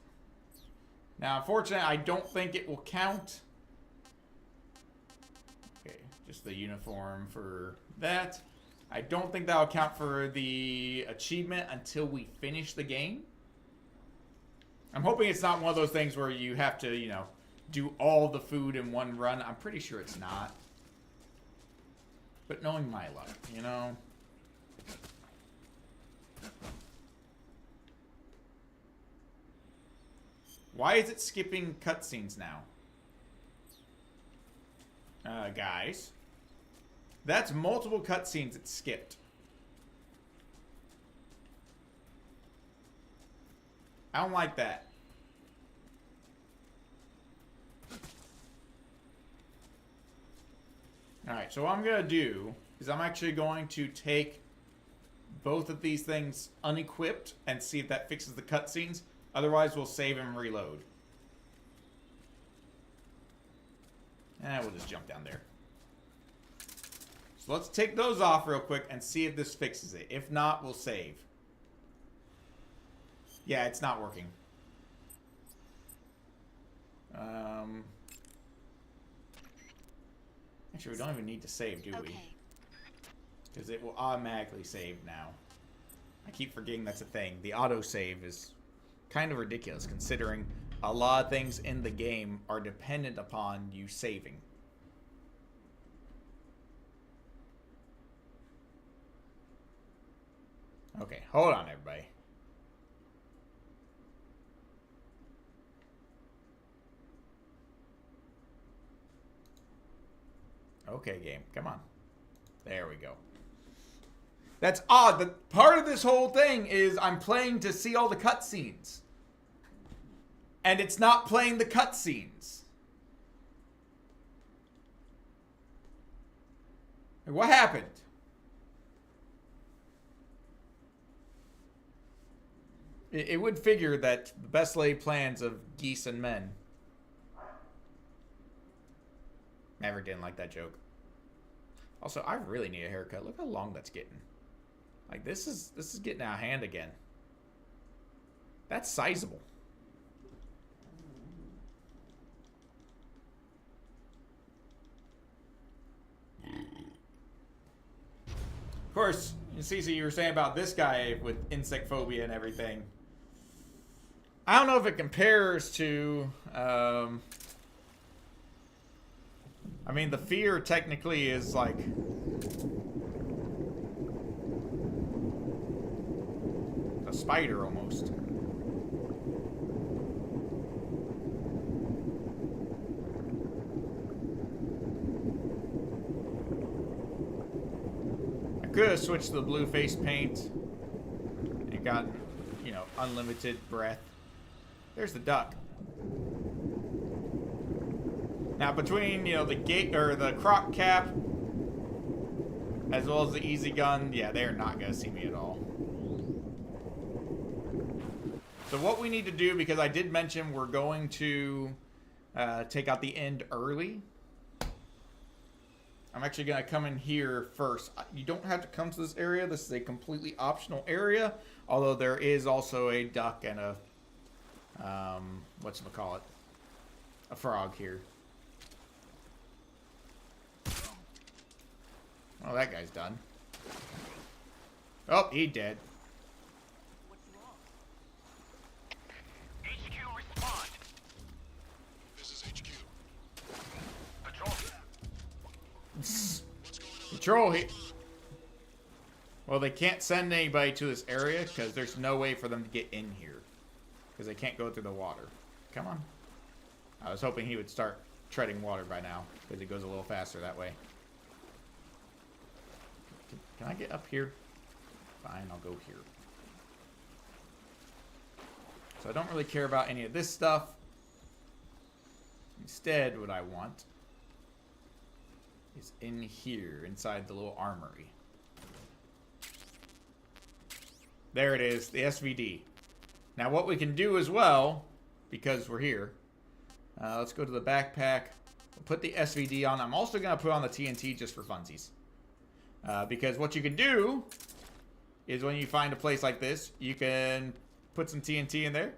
Now, unfortunately, I don't think it will count. Okay, just the uniform for that. I don't think that'll count for the achievement until we finish the game. I'm hoping it's not one of those things where you have to, you know, do all the food in one run. I'm pretty sure it's not. But knowing my luck, you know. Why is it skipping cutscenes now? Guys. That's multiple cutscenes it skipped. I don't like that. Alright, so what I'm going to do is I'm actually going to take both of these things unequipped and see if that fixes the cutscenes. Otherwise, we'll save and reload. And we'll just jump down there. So let's take those off real quick and see if this fixes it. If not, we'll save. Yeah, it's not working. Actually, we don't even need to save, do we? Because it will automatically save now. I keep forgetting that's a thing. The autosave is kind of ridiculous, considering a lot of things in the game are dependent upon you saving. Okay, hold on, everybody. Okay, game, come on. There we go. That's odd. The part of this whole thing is I'm playing to see all the cutscenes. And it's not playing the cutscenes. What happened? It would figure that the best laid plans of geese and men. Maverick didn't like that joke. Also, I really need a haircut. Look how long that's getting. Like, this is getting out of hand again. That's sizable. Of course, Cece, you were saying about this guy with insect phobia and everything. I don't know if it compares to... I mean, the fear technically is like... a spider almost. I could have switched to the blue face paint and got, you know, unlimited breath. There's the duck. Now, between, you know, the gate or the croc cap as well as the easy gun, yeah, they're not gonna see me at all. So what we need to do, because I did mention we're going to take out the end early. I'm actually gonna come in here first. You don't have to come to this area. This is a completely optional area, although there is also a duck and a whatchamacallit, a frog here. Oh, that guy's done. Oh, he dead. What's wrong? HQ respond. This is HQ. Patrol. Patrol here. Well, they can't send anybody to this area because there's no way for them to get in here. Because they can't go through the water. Come on. I was hoping he would start treading water by now because he goes a little faster that way. Can I get up here? Fine, I'll go here. So I don't really care about any of this stuff. Instead, what I want is in here, inside the little armory. There it is, the SVD. Now what we can do as well, because we're here, let's go to the backpack. We'll put the SVD on. I'm also going to put on the TNT just for funsies. Because what you can do is when you find a place like this, you can put some TNT in there.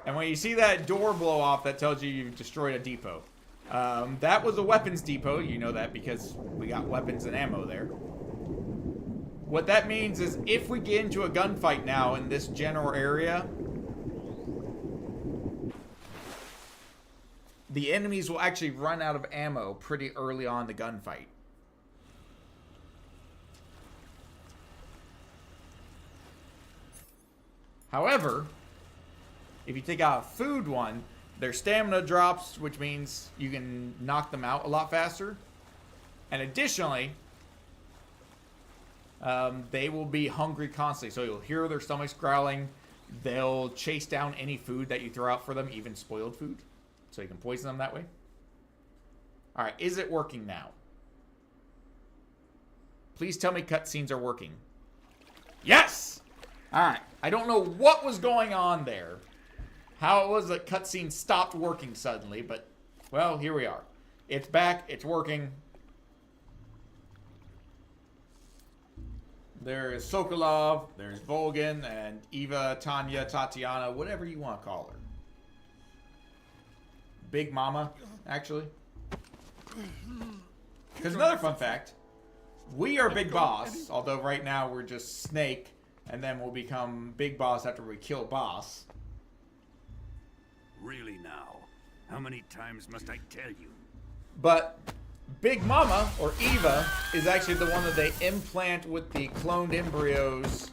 And when you see that door blow off, that tells you you've destroyed a depot. That was a weapons depot. You know that because we got weapons and ammo there. What that means is if we get into a gunfight now in this general area, the enemies will actually run out of ammo pretty early on in the gunfight. However, if you take out a food one, their stamina drops, which means you can knock them out a lot faster. And additionally, they will be hungry constantly. So you'll hear their stomachs growling. They'll chase down any food that you throw out for them, even spoiled food. So you can poison them that way. Alright, is it working now? Please tell me cutscenes are working. Yes! Alright, I don't know what was going on there. How it was that cutscene stopped working suddenly, but, well, here we are. It's back, it's working. There's Sokolov, there's Volgin, and Eva, Tanya, Tatiana, whatever you want to call her. Big Mama, actually. Because another fun fact, we are Big Boss, although right now we're just Snake, and then we'll become Big Boss after we kill Boss. Really now? How many times must I tell you? But Big Mama, or Eva, is actually the one that they implant with the cloned embryos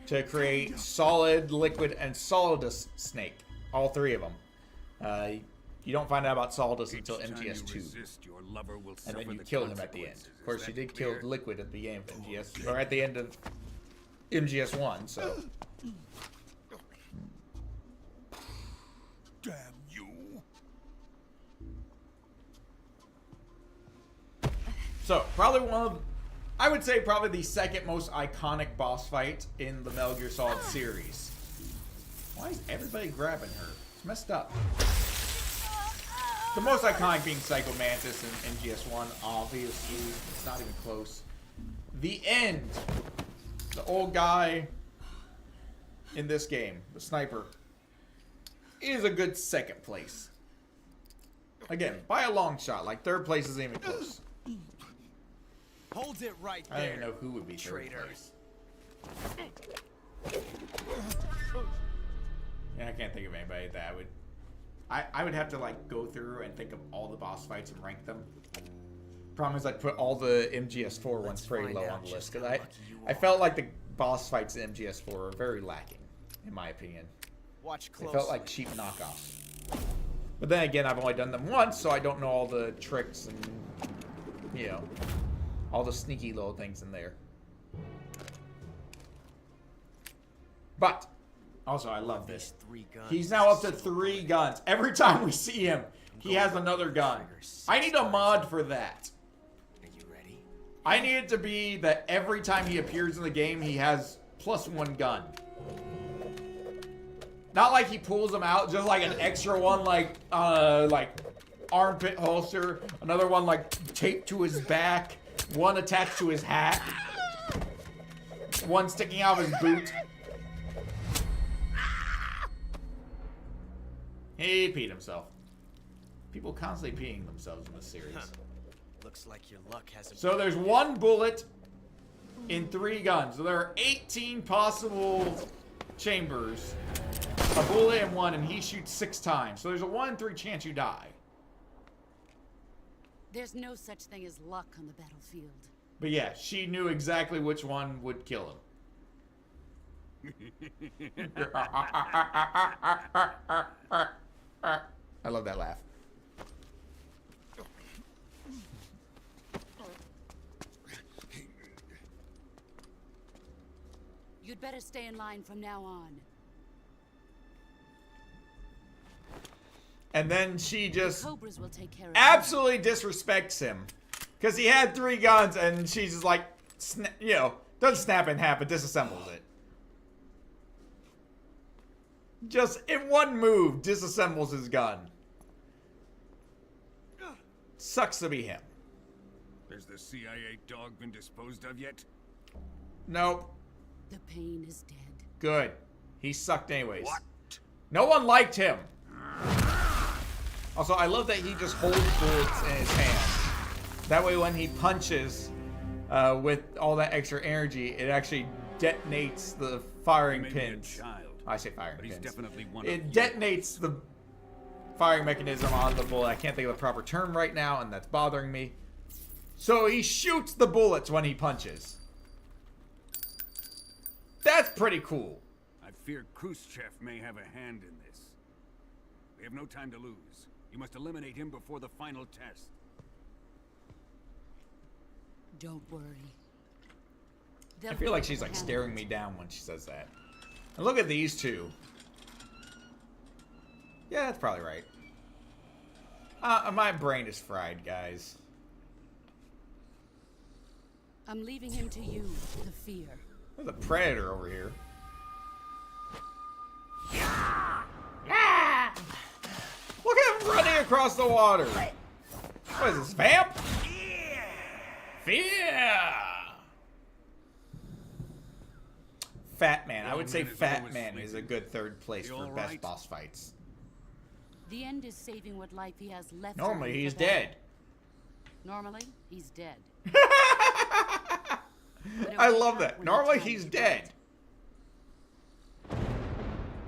to create Solid, Liquid, and Solidus Snake. All three of them. You don't find out about Solidus until MGS 2. And then you kill him at the end. Of course, you did kill Liquid at the beginning of MGS, or at the end of MGS 1, so. Damn you. So, probably one of, I would say probably the second most iconic boss fight in the Metal Gear Solid series. Why is everybody grabbing her? It's messed up. The most iconic being Psycho Mantis in MGS1, obviously. It's not even close. The end. The old guy in this game, the sniper, is a good second place. Again, by a long shot. Like, third place isn't even close. Hold it right there. I don't even know who would be third place. Yeah, I can't think of anybody that would... I would have to, like, go through and think of all the boss fights and rank them. Problem is, I'd put all the MGS4 ones pretty low on the list. Because I felt like the boss fights in MGS4 were very lacking, in my opinion. Watch closely. They felt like cheap knockoffs. But then again, I've only done them once, so I don't know all the tricks and, you know, all the sneaky little things in there. But, also, I love this. He's now up to 3 guns. Every time we see him, he has another gun. I need a mod for that. Are you ready? I need it to be that every time he appears in the game, he has +1 gun. Not like he pulls them out, just like an extra one, like armpit holster. Another one, like, taped to his back. One attached to his hat. One sticking out of his boot. He peed himself. People constantly peeing themselves in this series. Looks like your luck hasn't. So there's 1 bullet in 3 guns. So there are 18 possible chambers. A bullet in 1, and he shoots 6 times. So there's a 1 in 3 chance you die. There's no such thing as luck on the battlefield. But yeah, she knew exactly which one would kill him. I love that laugh. You'd better stay in line from now on. And then she just Cobras will take care of absolutely disrespects him. Because he had 3 guns and she's just like, you know, doesn't snap in half, but disassembles it. Just in 1 move, disassembles his gun. Sucks to be him. Has the CIA dog been disposed of yet? Nope. The pain is dead. Good. He sucked anyways. What? No one liked him. Also, I love that he just holds bullets in his hand. That way when he punches with all that extra energy, it actually detonates the firing pins. I say firing pins. It detonates the firing mechanism on the bullet. I can't think of the proper term right now, and that's bothering me. So he shoots the bullets when he punches. That's pretty cool. I fear Khrushchev may have a hand in this. We have no time to lose. You must eliminate him before the final test. Don't worry. I feel like she's like staring me down when she says that. And look at these two. Yeah, that's probably right. My brain is fried, guys. I'm leaving him to you, the fear. There's a predator over here. Look at him running across the water. What is this, vamp? Fear! Fat Man. I would say Fat Man is a good third place for best boss fights. The end is saving what life he has left. Normally, he's dead. Normally, he's dead. I love that. Normally, he's dead.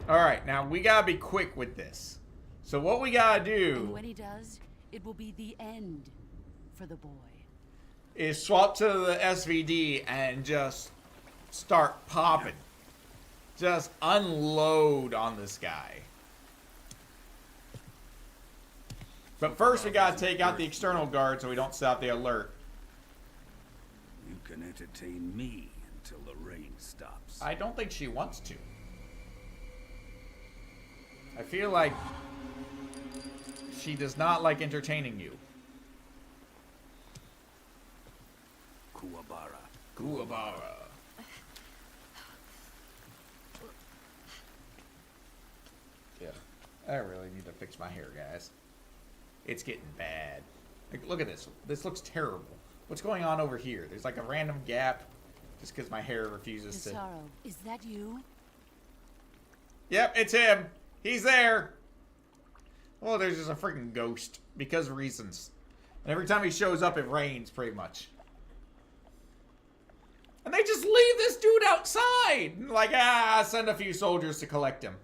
Alright, now we gotta be quick with this. So what we gotta do... And when he does, it will be the end for the boy. Is swap to the SVD and just start popping. Just unload on this guy. But first we gotta take out the external guard so we don't set out the alert. You can entertain me until the rain stops. I don't think she wants to. I feel like she does not like entertaining you. Kuwabara. Kuwabara. Yeah. I really need to fix my hair, guys. It's getting bad. Like, look at this. This looks terrible. What's going on over here? There's like a random gap just because my hair refuses to... Sorrow, is that you? Yep, it's him. He's there. Well, there's just a freaking ghost because of reasons. And every time he shows up, it rains pretty much. And they just leave this dude outside. Like, send a few soldiers to collect him.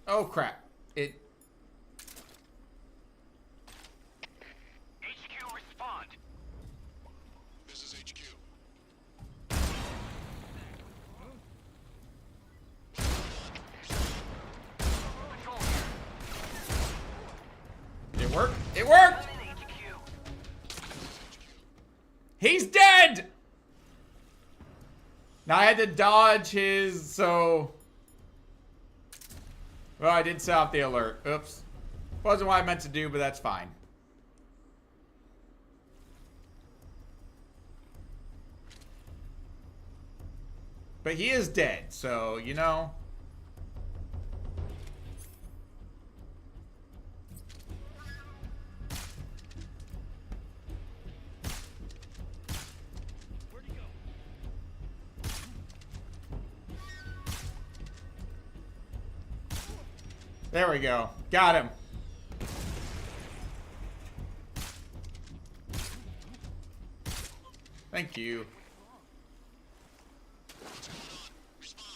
Oh, crap. It... HQ, respond. This is HQ. It worked. It worked. He's dead. Now I had to dodge his, so... Well, I did set off the alert. Oops. Wasn't what I meant to do, but that's fine. But he is dead, so, you know... There we go. Got him. Thank you.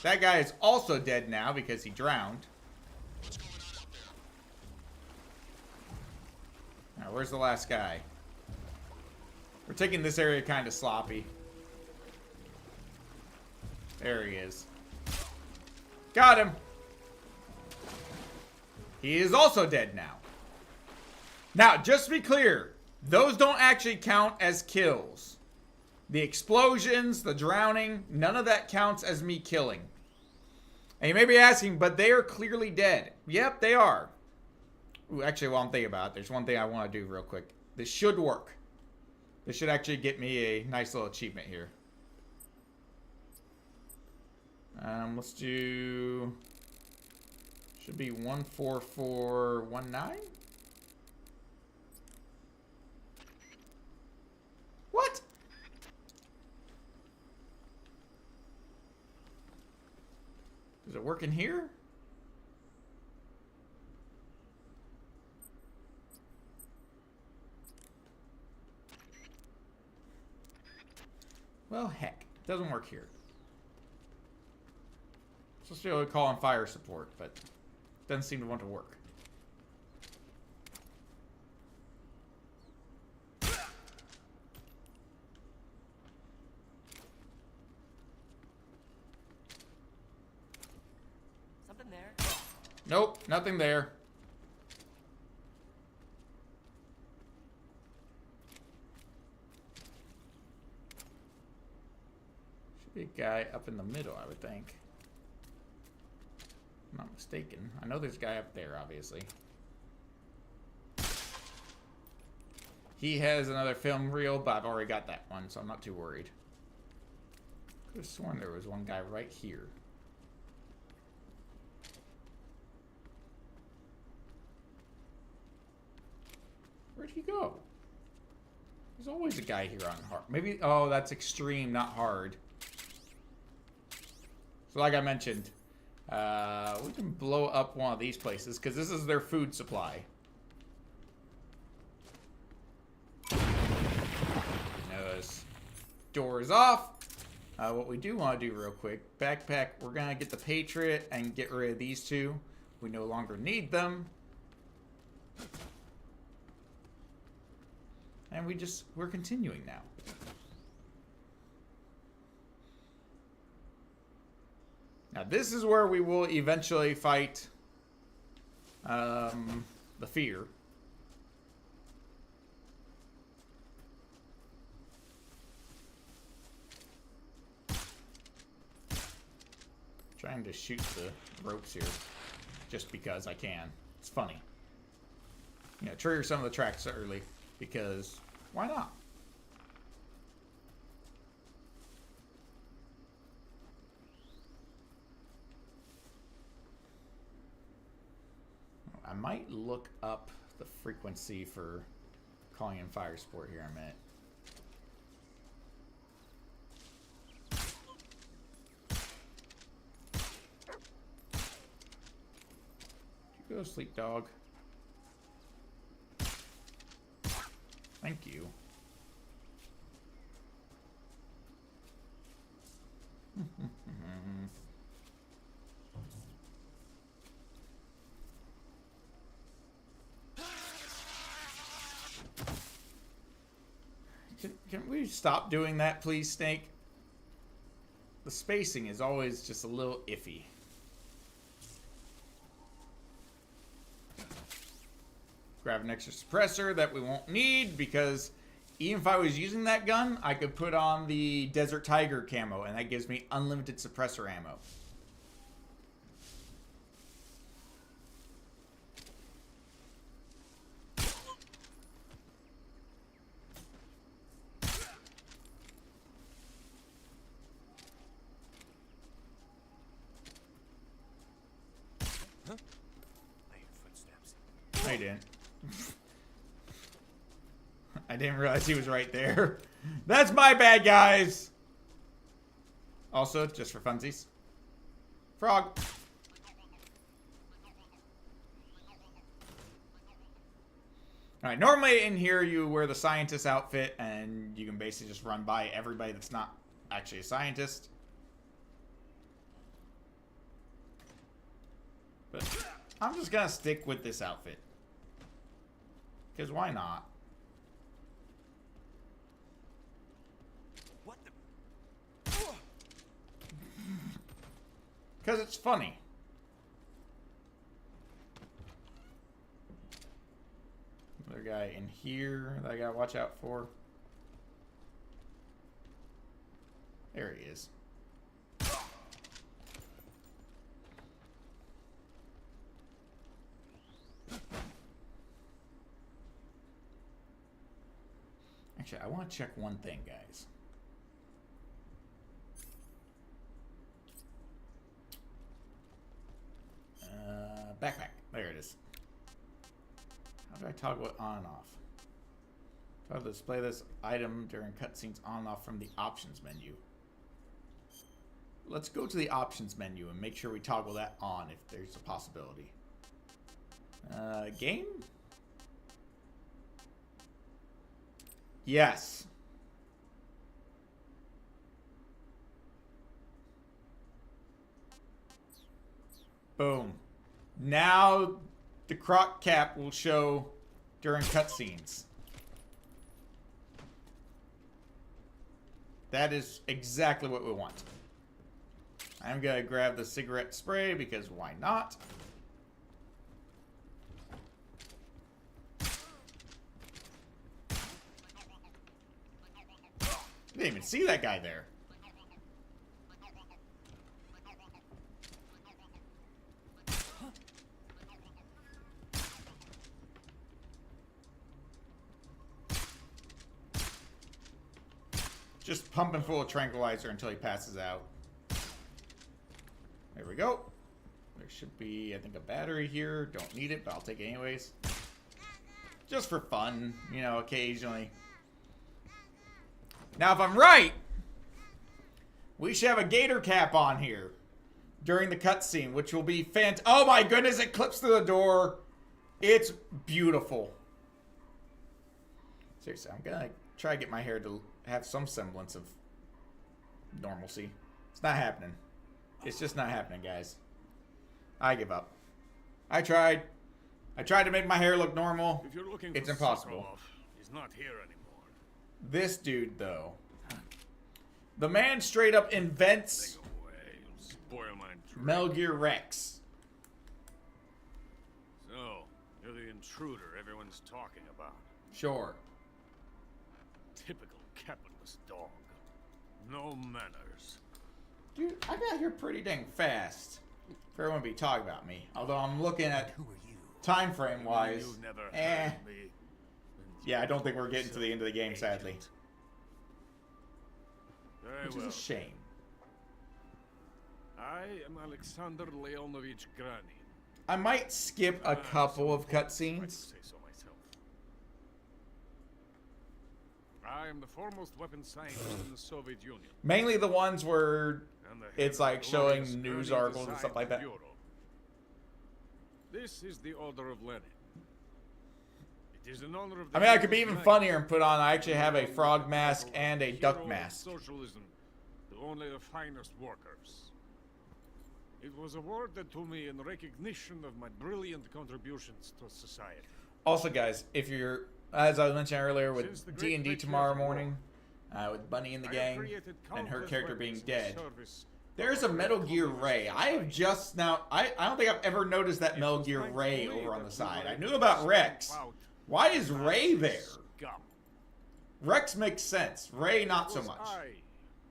That guy is also dead now because he drowned. Now, where's the last guy? We're taking this area kind of sloppy. There he is. Got him. He is also dead now. Now, just to be clear, those don't actually count as kills. The explosions, the drowning, none of that counts as me killing. And you may be asking, but they are clearly dead. Yep, they are. Ooh, actually, while I'm thinking about it, there's one thing I want to do real quick. This should work. This should actually get me a nice little achievement here. Let's do... Should be 14419. What? Does it work in here? Well, heck, it doesn't work here. Supposed to be able to call on fire support, but doesn't seem to want to work. Nope, nothing there. Should be a guy up in the middle, I would think. If I'm not mistaken. I know there's a guy up there, obviously. He has another film reel, but I've already got that one, so I'm not too worried. Could have sworn there was one guy right here. Where'd he go? There's always a guy here on hard. Maybe, oh, that's extreme, not hard. So like I mentioned, we can blow up one of these places, because this is their food supply. Notice door is off. What we do want to do real quick, backpack, we're going to get the Patriot and get rid of these two. We no longer need them. And we're continuing now. Now this is where we will eventually fight the fear. Trying to shoot the ropes here just because I can. It's funny. You know, trigger some of the tracks early. Because, why not? I might look up the frequency for calling in fire support here in a minute. You go to sleep, dog. Thank you. Can we stop doing that, please, Snake? The spacing is always just a little iffy. Grab an extra suppressor that we won't need, because even if I was using that gun, I could put on the Desert Tiger camo, and that gives me unlimited suppressor ammo. Huh? I hear footsteps. I didn't. I didn't realize he was right there. That's my bad, guys. Also, just for funsies. Frog. Alright, normally in here you wear the scientist outfit and you can basically just run by everybody that's not actually a scientist. But I'm just gonna stick with this outfit. Because why not? What the? Because it's funny. Another guy in here that I gotta watch out for. There he is. Actually, I want to check one thing, guys. Backpack. There it is. How do I toggle it on and off? Toggle to display this item during cutscenes on and off from the options menu. Let's go to the options menu and make sure we toggle that on if there's a possibility. Game? Yes. Boom. Now the croc cap will show during cutscenes. That is exactly what we want. I'm gonna grab the cigarette spray because why not? didn't even see that guy there. Just pumping full of tranquilizer until he passes out. There we go. There should be, I think, a battery here. Don't need it, but I'll take it anyways. Just for fun, you know, occasionally. Now, if I'm right, we should have a gator cap on here during the cutscene, which will be fantastic. Oh my goodness, it clips through the door. It's beautiful. Seriously, I'm gonna try to get my hair to have some semblance of normalcy. It's not happening. It's just not happening, guys. I give up. I tried. I tried to make my hair look normal. If you're looking It's for impossible. Sokolov, he's not here anymore. This dude, though. The man straight up invents Spoil my drink. Metal Gear Rex. So, you're the intruder everyone's talking about. Sure. Typical capitalist dog. No manners. Dude, I got here pretty dang fast for everyone to be talking about me. Although I'm looking at time frame wise. You've never heard me. Yeah, I don't think we're getting to the end of the game, sadly. Very Which well. is a shame. I am Alexander Leonovich Granin. I might skip a couple of cutscenes. Say so myself. I am the foremost weapons scientist in the Soviet Union. Mainly the ones where And the head it's of like the showing glorious news early articles and stuff design like that. bureau. This is the Order of Lenin. It is in honor of the I mean, I could be heroes even knight funnier and put on, I actually have a frog mask and a duck hero of mask. Socialism to only the finest workers. It was awarded to me in recognition of my brilliant contributions to society. Also, guys, if you're, as I mentioned earlier, Since the with great D&D patriotic tomorrow war, morning, with Bunny in the I have gang, created and her countless character being weapons in dead, service there's a Metal Gear Ray. I have just now, I don't think I've ever noticed that Metal Gear Ray over on the side. I knew about Rex. Why is Ray there? Scum. Rex makes sense. Ray, not It so was much. I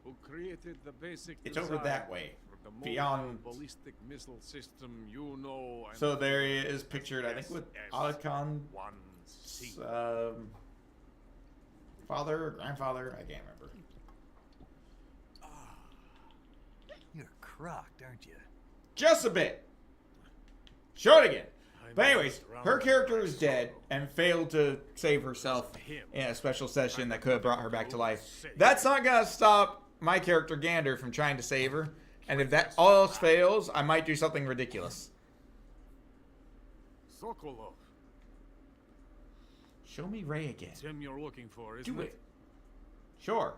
who created the basic It's over design that way. for the mobile Beyond. ballistic missile system you know. and So there he is pictured, I think, with Alcon. SS-1C. Father, or grandfather, I can't remember. You're crocked, aren't you? Just a bit. Show it again. But anyways, her character is dead and failed to save herself in a special session that could have brought her back to life. That's not going to stop my character Gander from trying to save her. And if that all else fails, I might do something ridiculous. Sokolov. Show me Ray again. It's him you're looking for, isn't Do it. Sure.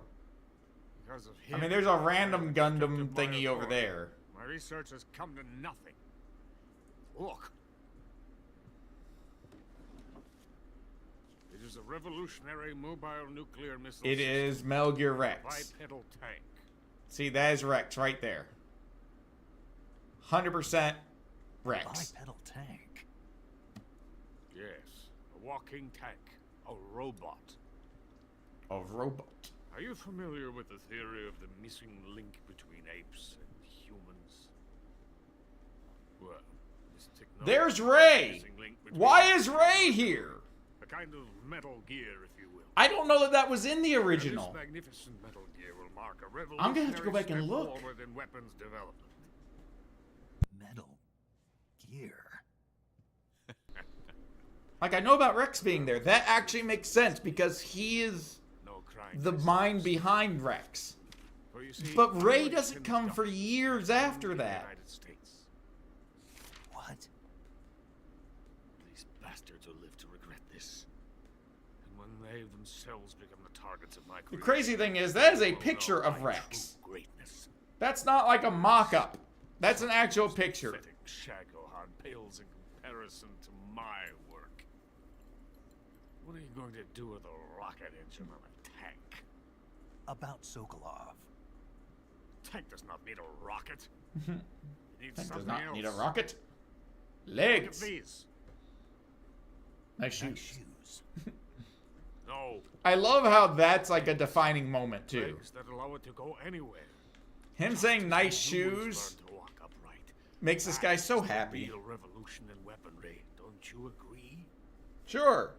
Because of I him, mean, there's a random I've Gundam constructed my thingy over authority. there. My research has come to nothing. Look. It is a revolutionary mobile nuclear missile It is Metal Gear Rex. bipedal tank. See, that is Rex right there. 100% Rex. Bipedal tank. Yes, a walking tank, a robot. A robot. Are you familiar with the theory of the missing link between apes and humans? Well, this technology There's is the Ray! missing link between Why is Ray here? a kind of Metal Gear, if you will. I don't know that was in the original. This magnificent Metal Gear will mark a revolutionary I'm gonna have to go back and step look. forward in weapons development. Metal Gear. Like, I know about Rex being there. That actually makes sense because he is No crime. the mind behind Rex. For you see, But Ray American doesn't come for government years in after the that. United States. What? These bastards will live to regret this. And when they themselves become the targets of my The creation, crazy thing is, that is a they will picture know of my Rex. true greatness. That's not like a mock-up. That's an actual picture. Pathetic Shagohan pales in comparison to my work. What are you going to do with a rocket engine on a tank? About Sokolov. Tank does not need a rocket. It needs Tank something does not else. need a rocket. Look at Legs. these. Nice Nice shoes. shoes. No. I love how that's like a defining moment too. Legs that allow it to go anywhere. Him saying nice shoes Learn to walk upright. makes this guy so That's the happy. real revolution in weaponry. Don't you agree? Sure.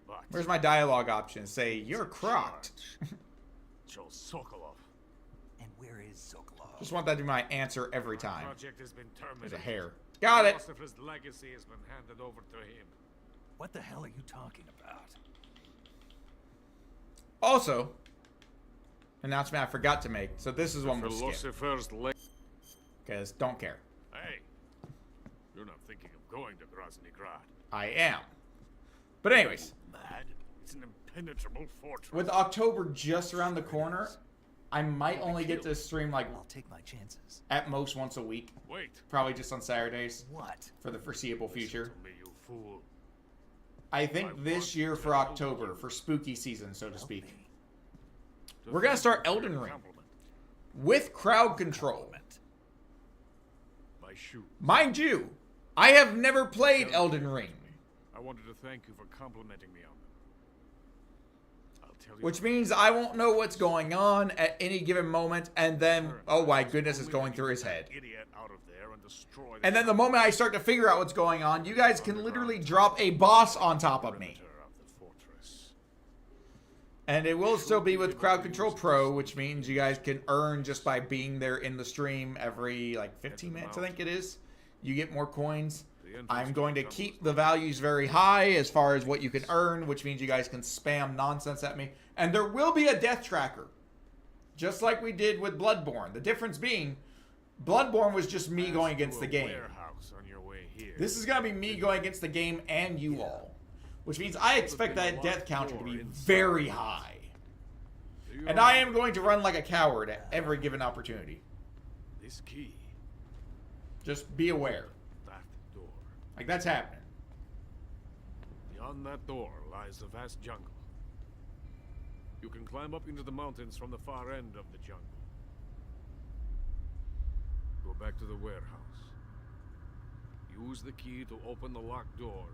But Where's my dialogue option? Say, you're crocked. Joe Sokolov. And where is Sokolov? Just want that to be my answer every time. Project has been terminated. There's a hair. Got it. Most of his legacy has been handed over to him. What the hell are you talking about? Also, announcement I forgot to make. So this is one we'll skip. Philosopher's leg. Because don't care. Hey, you're not thinking of going to Grozny Grad. I am. But anyways. Mad? It's an impenetrable fortress. With October just around the corner, I might only get to stream like I'll take my chances. at most once a week. Wait. Probably just on Saturdays. What? For the foreseeable future. Listen to me, you fool. I think this year for October, for spooky season, so to speak, we're going to start Elden Ring with crowd control. My shoe. Mind you, I have never played Elden Ring. I wanted to thank you for complimenting me on them. I'll tell you. Which means I won't know what's going on at any given moment, and then, oh my goodness, it's going through his head. Idiot out of there and destroy And then the moment I start to figure out what's going on, you guys can literally drop a boss on top of me. And it will still be with Crowd Control Pro, which means you guys can earn just by being there in the stream every, like, 15 minutes, I think it is. You get more coins. I'm going to keep the values very high as far as what you can earn, which means you guys can spam nonsense at me. And there will be a death tracker, just like we did with Bloodborne. The difference being, Bloodborne was just me going against the game. This is going to be me going against the game and you all. Which means I expect that death counter to be very high. And I am going to run like a coward at every given opportunity. This key. Just be aware. That door. Like, that's happening. Beyond that door lies a vast jungle. You can climb up into the mountains from the far end of the jungle. Go back to the warehouse. Use the key to open the locked door.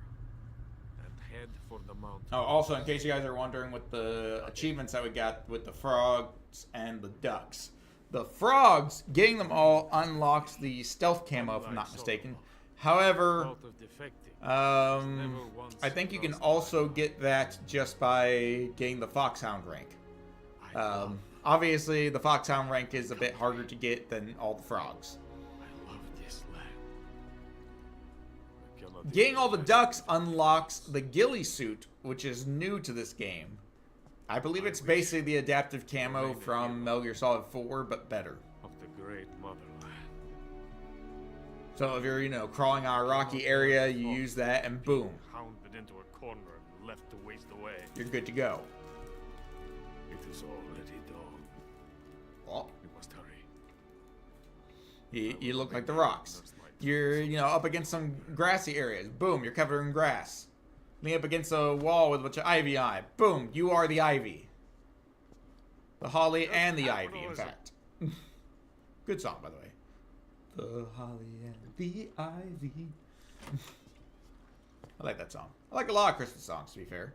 Head for the mountain. Oh, also, in case you guys are wondering what the achievements that we got with the frogs and the ducks. The frogs, getting them all unlocks the stealth camo, if I'm not mistaken. However, I think you can also get that just by getting the Foxhound rank. Obviously, the Foxhound rank is a bit harder to get than all the frogs. Getting all the ducks unlocks the ghillie suit, which is new to this game. I believe it's basically the adaptive camo from Metal Gear Solid 4, but better. Of the great motherland. So if you're, crawling on a rocky area, you use that, and boom. Hounded into a corner and left to waste away. You're good to go. It is already dawn. Well, we must hurry. You look like the rocks. You're, up against some grassy areas. Boom, you're covered in grass. Lean up against a wall with a bunch of ivy on it. Boom, you are the ivy. The holly and the ivy, in fact. Good song, by the way. The holly and the ivy. I like that song. I like a lot of Christmas songs, to be fair.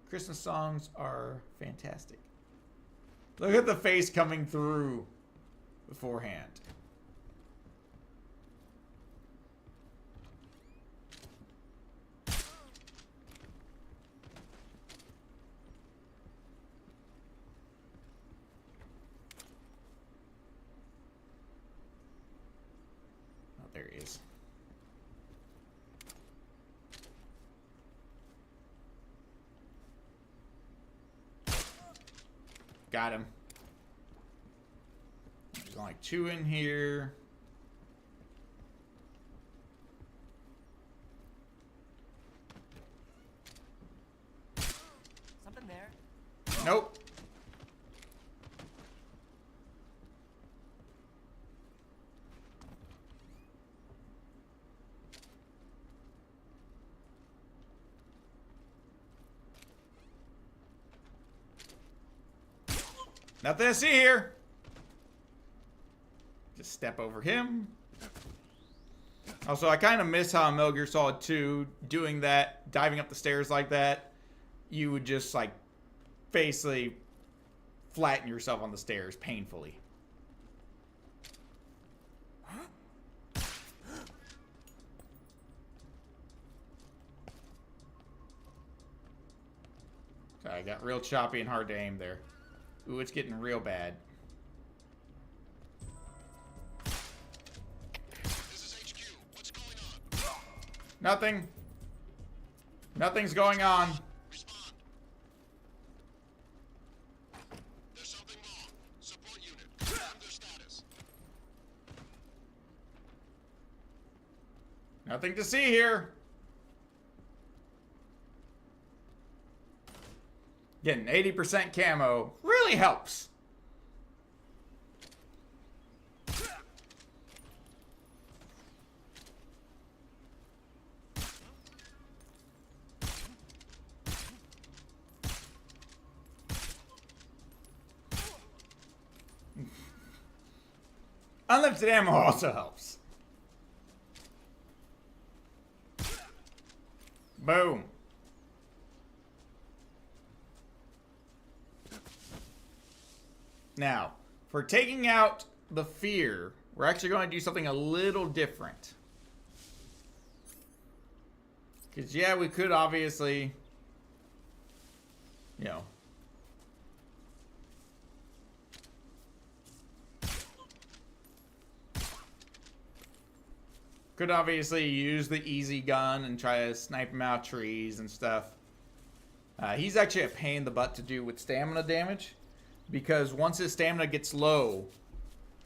Christmas songs are fantastic. Look at the face coming through beforehand. There he is. Got him. There's only 2 in here. Something there. Nope. Nothing to see here. Just step over him. Also, I kind of miss how in Metal Gear Solid 2, doing that, diving up the stairs like that, you would just, like, basically flatten yourself on the stairs painfully. Sorry, I got real choppy and hard to aim there. Ooh, it's getting real bad. Nothing. Nothing's going on. Respond. There's something wrong. Support unit. Confirm their status. Nothing to see here. Getting 80% camo really helps. Unlimited ammo also helps. Boom. Now, for taking out the fear, we're actually going to do something a little different. Because, yeah, we could obviously, you know, could obviously use the easy gun and try to snipe him out trees and stuff. He's actually a pain in the butt to do with stamina damage. Because once his stamina gets low...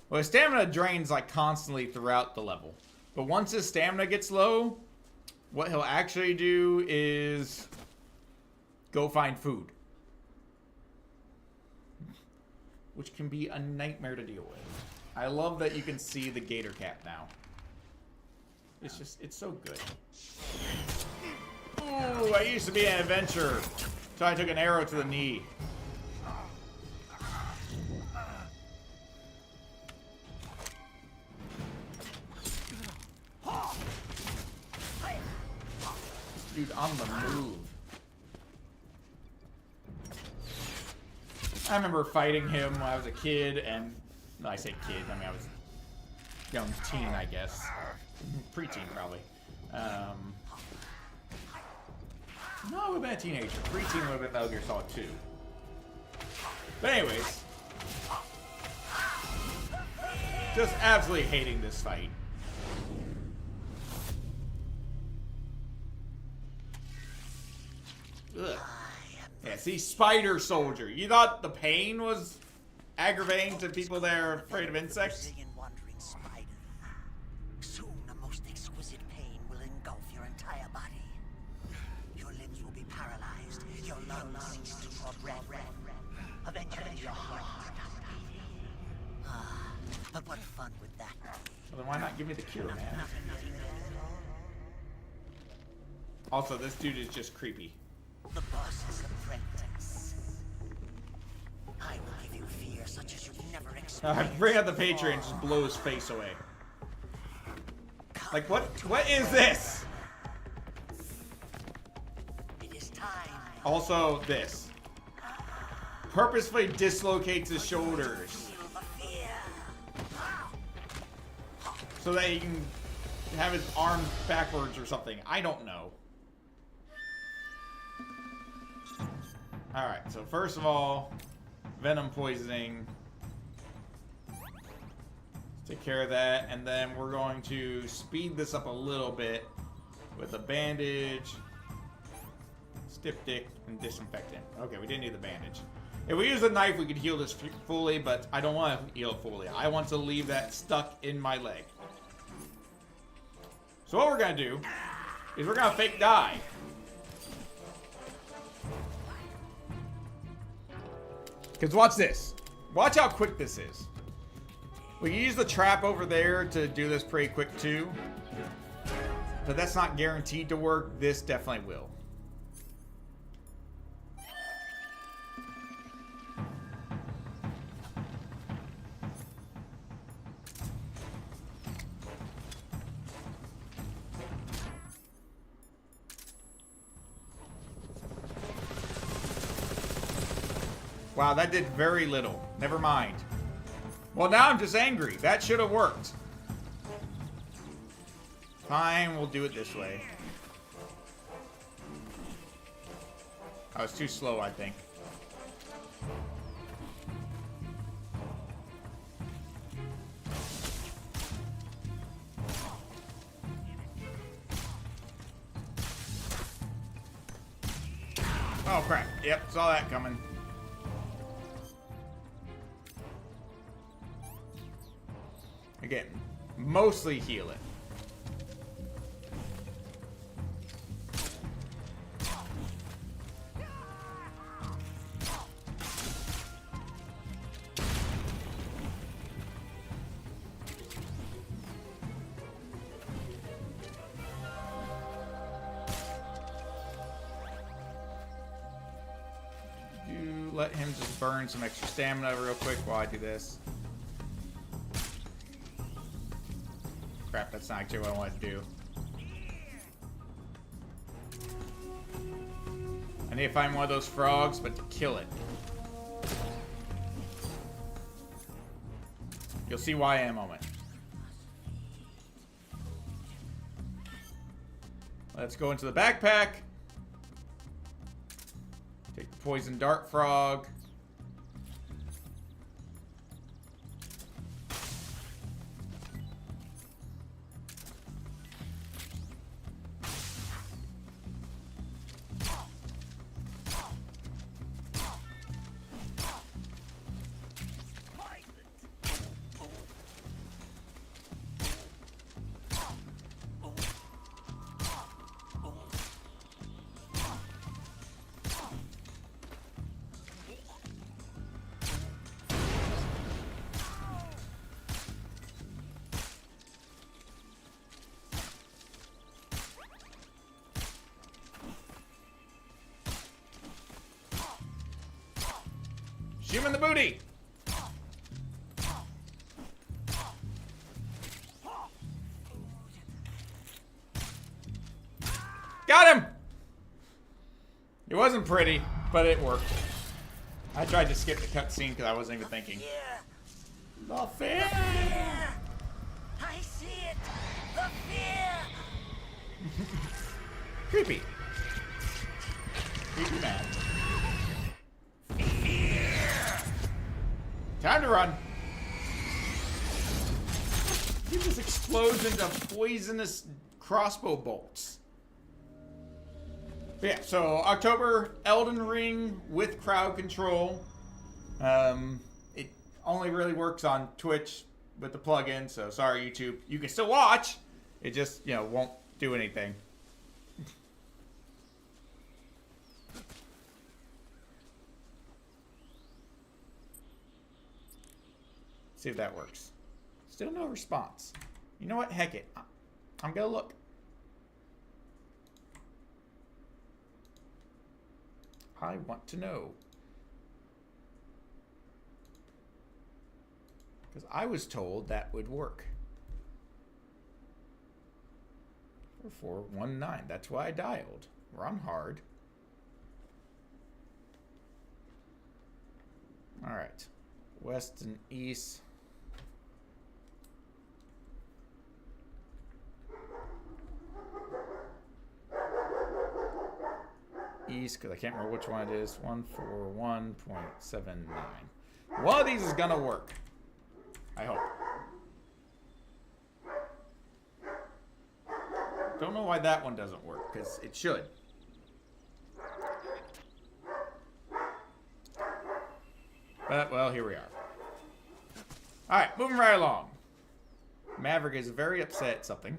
Well, his stamina drains like constantly throughout the level. But once his stamina gets low, what he'll actually do is go find food. Which can be a nightmare to deal with. I love that you can see the gator cap now. It's just, it's so good. Ooh, I used to be an adventurer. So I took an arrow to the knee. Dude, on the move. I remember fighting him when I was a kid, and no, I say kid, I mean I was young teen, I guess. Preteen, probably. No, I would have been a teenager. Preteen would have been Metal Gear Solid 2. But anyways. Just absolutely hating this fight. Ugh. Yeah, see, Spider Soldier. You thought the pain was aggravating to people that are afraid of insects? Wandering spider. Soon a most exquisite pain will engulf your entire body. Your limbs will be paralyzed. Your lungs cease to draw breath. Eventually your heart will stop beating. Ah, but what fun would that be? Well, then why not give me the cure, man? Also, this dude is just creepy. The boss's apprentice. I will give you fear such as you've never experienced. Bring out the Patriot and just blow his face away. Like, what is this? It is time. Also, this. Purposefully dislocates his shoulders. So that he can have his arms backwards or something. I don't know. Alright, so first of all, venom poisoning. Let's take care of that, and then we're going to speed this up a little bit with a bandage, styptic, and disinfectant. Okay, we didn't need the bandage. If we use a knife, we could heal this fully, but I don't want to heal it fully. I want to leave that stuck in my leg. So what we're going to do is we're going to fake die. Because watch this. Watch how quick this is. We can use the trap over there to do this pretty quick too. But that's not guaranteed to work. This definitely will. Wow, that did very little. Never mind. Well, now I'm just angry. That should have worked. Fine, we'll do it this way. I was too slow, I think. Oh, crap. Yep, saw that coming. Again, mostly heal it. Let him just burn some extra stamina real quick while I do this. Crap, that's not actually what I want to do. I need to find one of those frogs, but to kill it. You'll see why in a moment. Let's go into the backpack. Take the poison dart frog. Shoot him in the booty! Got him! It wasn't pretty, but it worked. I tried to skip the cutscene because I wasn't even thinking. The fear! I see it! The fear! Creepy. Creepy man. Time to run. He just explodes into poisonous crossbow bolts. But yeah, so October, Elden Ring with crowd control. It only really works on Twitch with the plugin, so sorry YouTube. You can still watch. It just, you know, won't do anything. See if that works. Still no response. You know what? Heck it. I'm gonna look. I want to know. Because I was told that would work. 4419. That's why I dialed. Run hard. Alright. West and east. East, because I can't remember which one it is. 141.79. One of these is gonna work. I hope. Don't know why that one doesn't work, because it should. But, well, here we are. Alright, moving right along. Maverick is very upset at something.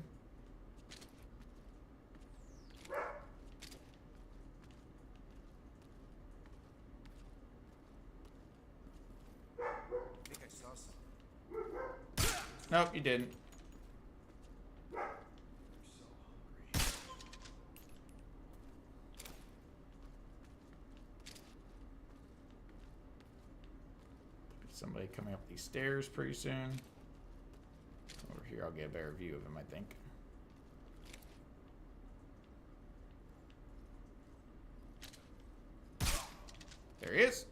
Nope, you didn't. Somebody coming up these stairs pretty soon. Over here, I'll get a better view of him, I think. There he is.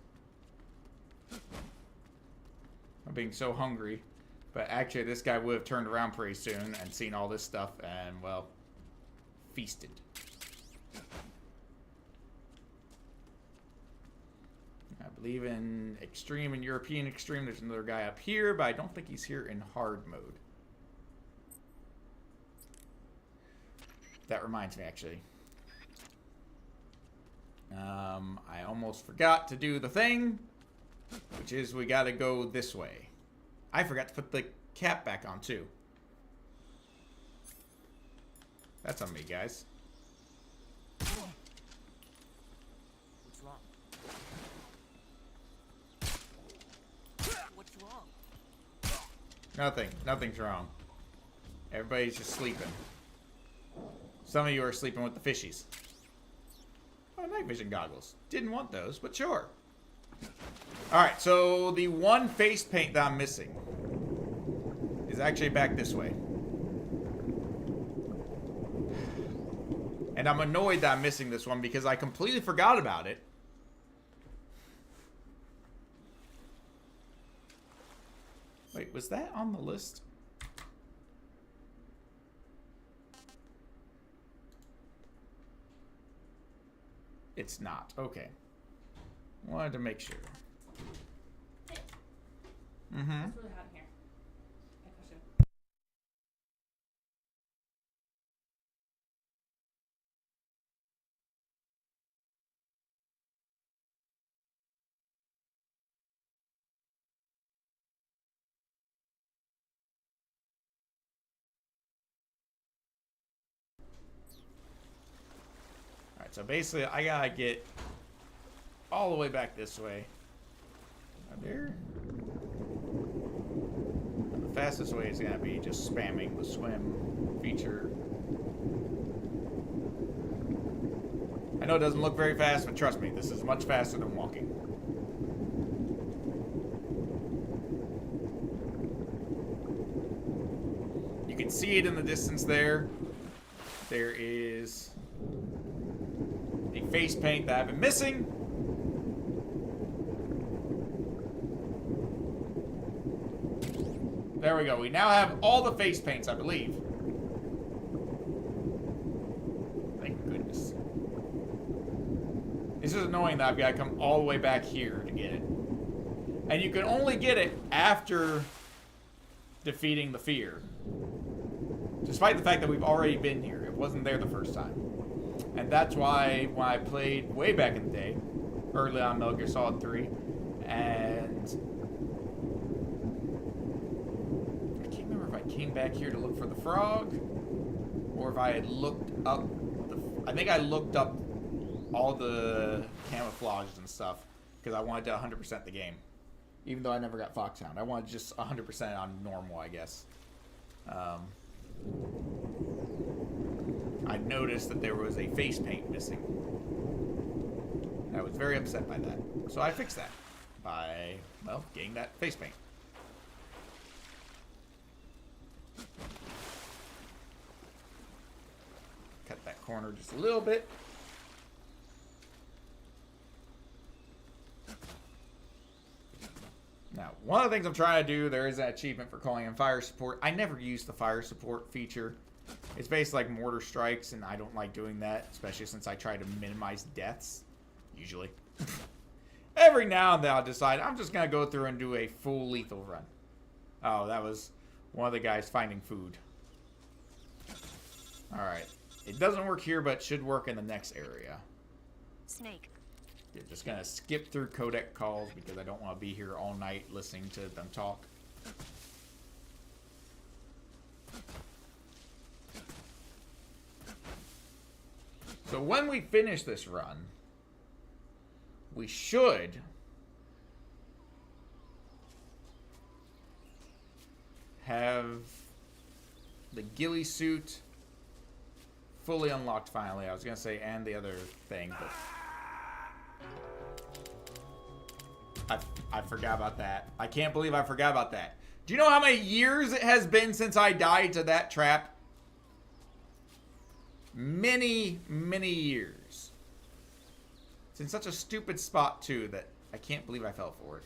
of being so hungry. But actually, this guy would have turned around pretty soon and seen all this stuff and, well, feasted. I believe in Extreme and European Extreme. There's another guy up here, but I don't think he's here in hard mode. That reminds me, actually. I almost forgot to do the thing, which is we gotta go this way. I forgot to put the cap back on, too. That's on me, guys. What's wrong? What's wrong? Nothing. Nothing's wrong. Everybody's just sleeping. Some of you are sleeping with the fishies. Oh, night vision goggles. Didn't want those, but sure. Alright, so the one face paint that I'm missing is actually back this way. And I'm annoyed that I'm missing this one because I completely forgot about it. Wait, was that on the list? It's not. Okay. Wanted to make sure. Mm-hmm. It's really hot in here. Alright, so basically I gotta get all the way back this way. Right there. And the fastest way is gonna be just spamming the swim feature. I know it doesn't look very fast, but trust me, this is much faster than walking. You can see it in the distance there. There is a face paint that I've been missing. There we go. We now have all the face paints, I believe. Thank goodness. This is annoying that I've got to come all the way back here to get it. And you can only get it after defeating the fear. Despite the fact that we've already been here. It wasn't there the first time. And that's why when I played way back in the day, early on Metal Gear Solid 3, and I can't remember if I came back here to look for the frog, or if I had looked up I think I looked up all the camouflages and stuff, because I wanted to 100% the game. Even though I never got Foxhound. I wanted just 100% on normal, I guess. I noticed that there was a face paint missing. I was very upset by that. So I fixed that by, well, getting that face paint. Cut that corner just a little bit. Now, one of the things I'm trying to do, there is an achievement for calling in fire support. I never use the fire support feature. It's basically like mortar strikes, and I don't like doing that, especially since I try to minimize deaths, usually. Every now and then I'll decide I'm just going to go through and do a full lethal run. Oh, that was one of the guys finding food. Alright. It doesn't work here, but should work in the next area. Snake. You're just going to skip through codec calls because I don't want to be here all night listening to them talk. So when we finish this run, we should have the ghillie suit fully unlocked finally. I was going to say, and the other thing, but I forgot about that. I can't believe I forgot about that. Do you know how many years it has been since I died to that trap? Many, many years. It's in such a stupid spot, too, that I can't believe I fell for it.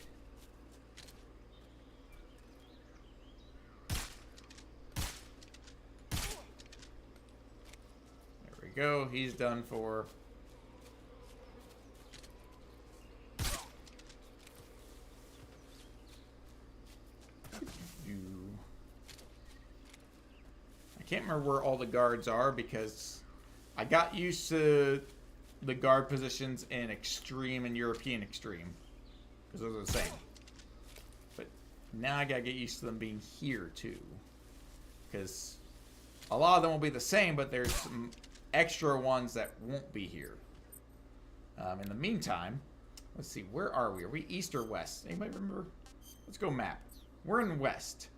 go. He's done for. I can't remember where all the guards are because I got used to the guard positions in Extreme and European Extreme because those are the same. But now I gotta get used to them being here too, because a lot of them will be the same, but there's some extra ones that won't be here. In the meantime, let's see, where are we? Are we east or west? Anybody remember? Let's go map. We're in west.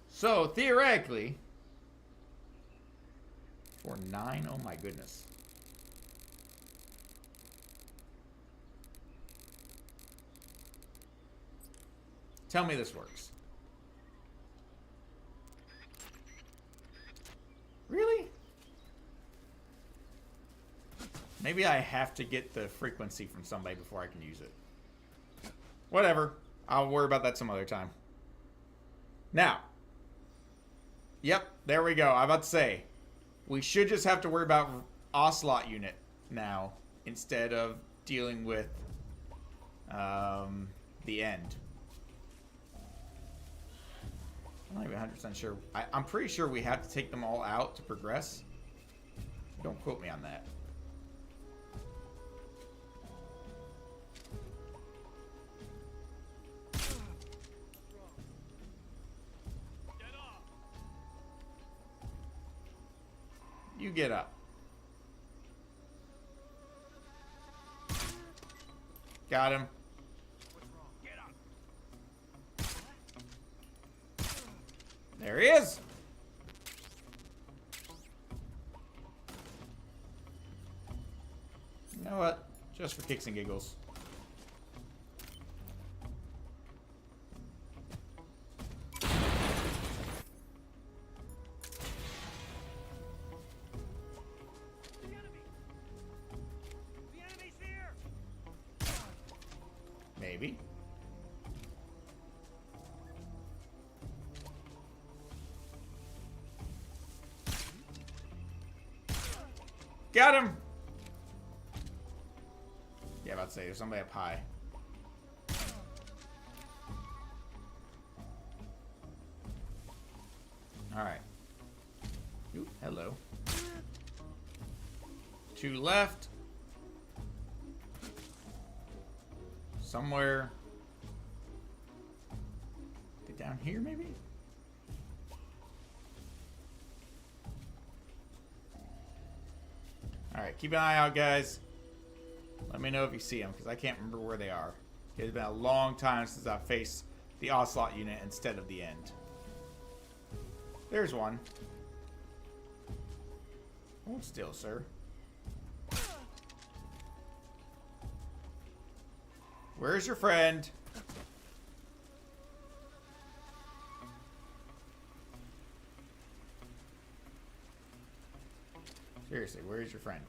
So theoretically, for 9, oh my goodness. Tell me this works. Really? Maybe I have to get the frequency from somebody before I can use it. Whatever. I'll worry about that some other time. Now. Yep, there we go. I'm about to say. We should just have to worry about Ocelot unit now instead of dealing with the end. I'm not even 100% sure. I'm pretty sure we have to take them all out to progress. Don't quote me on that. You get up. Got him. There he is. You know what? Just for kicks and giggles. Maybe. Got him! Yeah, about to say, there's somebody up high. Alright. Ooh, hello. 2 left. Somewhere. Down here, maybe? Alright, keep an eye out, guys. Let me know if you see them, because I can't remember where they are. It's been a long time since I faced the Ocelot unit instead of the end. There's one. Hold still, sir. Where's your friend? Seriously, where's your friend?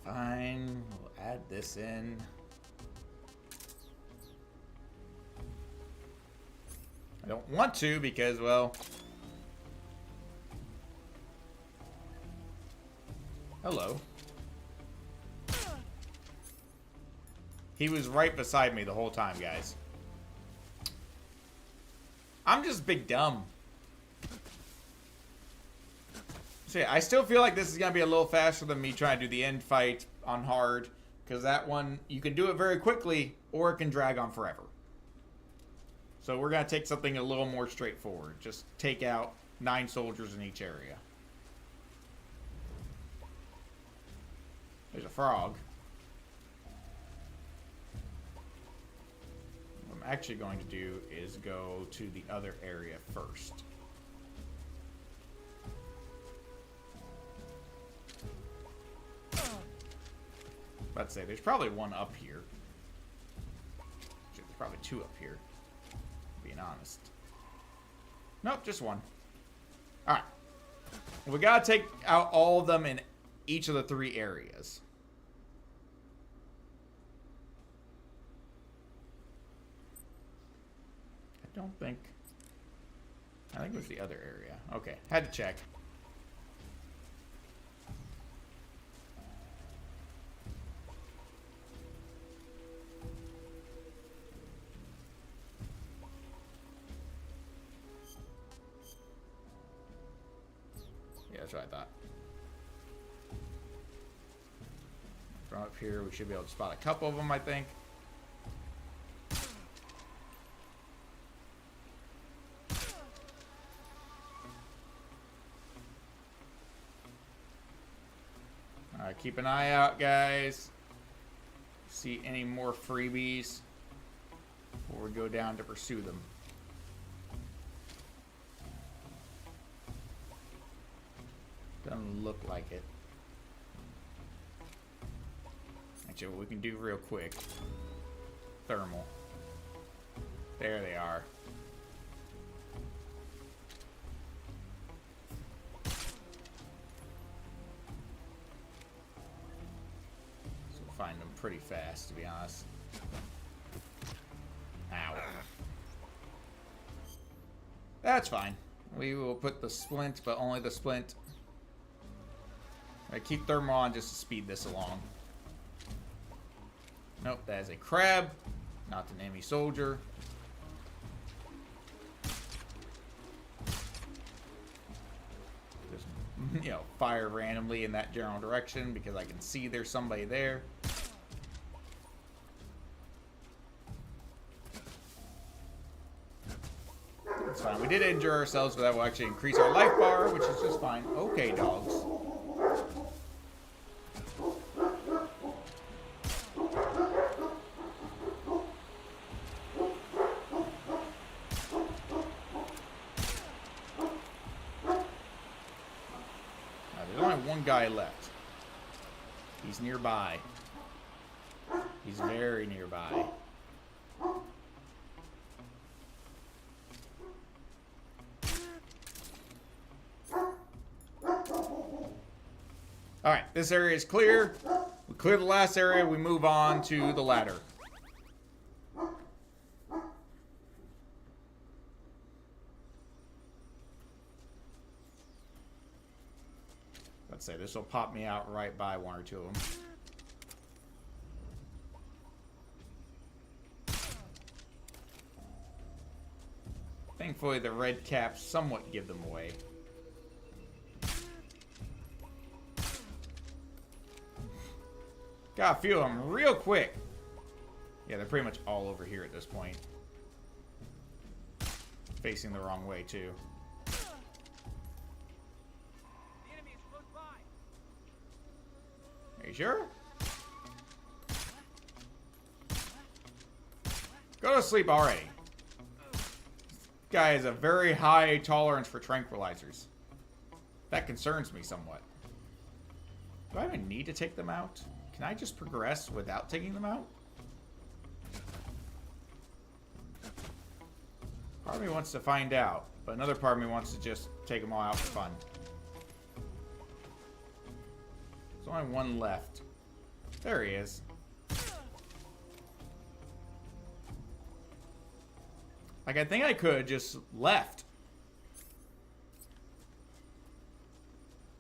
Fine, we'll add this in. I don't want to because, well... Hello. He was right beside me the whole time, guys. I'm just big dumb. So yeah, I still feel like this is going to be a little faster than me trying to do the end fight on hard. Because that one, you can do it very quickly, or it can drag on forever. So we're going to take something a little more straightforward. Just take out 9 soldiers in each area. There's a frog. What I'm actually going to do is go to the other area first. About to say, there's probably one up here. There's probably 2 up here, being honest. Nope, just one. Alright. We gotta take out all of them in each of the 3 areas. I don't think... I think it was the other area. Okay, had to check. Yeah, that's what I thought. From up here, we should be able to spot a couple of them, I think. Alright, keep an eye out, guys. See any more freebies before we go down to pursue them. Doesn't look like it. Actually, what we can do real quick. Thermal. There they are. Find them pretty fast, to be honest. Ow. That's fine. We will put the splint, but only the splint. I keep thermal on just to speed this along. Nope, that is a crab, not an enemy soldier. Just, you know, fire randomly in that general direction because I can see there's somebody there. It's fine. We did injure ourselves, but that will actually increase our life bar, which is just fine. Okay, dogs. Now, there's only one guy left. He's nearby. He's very nearby. Alright, this area is clear. We clear the last area, we move on to the ladder. Let's say this will pop me out right by 1 or 2 of them. Thankfully, the red caps somewhat give them away. Got a few of them real quick. Yeah, they're pretty much all over here at this point. Facing the wrong way, too. Are you sure? Go to sleep already. This guy has a very high tolerance for tranquilizers. That concerns me somewhat. Do I even need to take them out? Can I just progress without taking them out? Part of me wants to find out, but another part of me wants to just take them all out for fun. There's only one left. There he is. Like, I think I could have just left.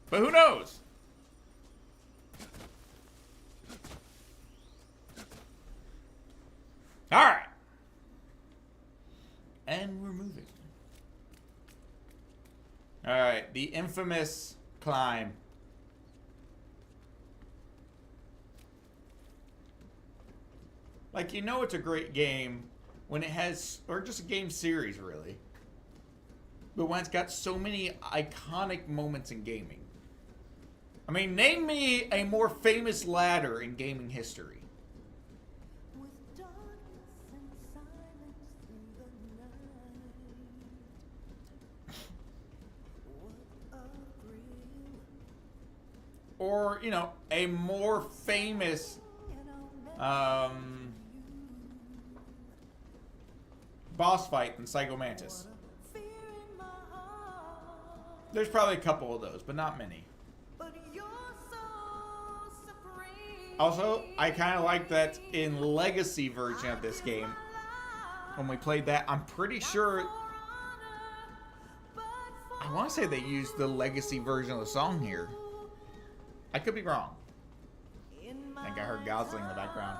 But who knows? Alright. And we're moving. Alright, the infamous climb. Like, you know it's a great game when it has, or just a game series, really. But when it's got so many iconic moments in gaming. I mean, name me a more famous ladder in gaming history. Or, you know, a more famous boss fight than Psycho Mantis. There's probably a couple of those, but not many. Also, I kind of like that in Legacy version of this game, when we played that, I'm pretty sure, I want to say they used the Legacy version of the song here. I could be wrong. I think I heard Gosling in the background.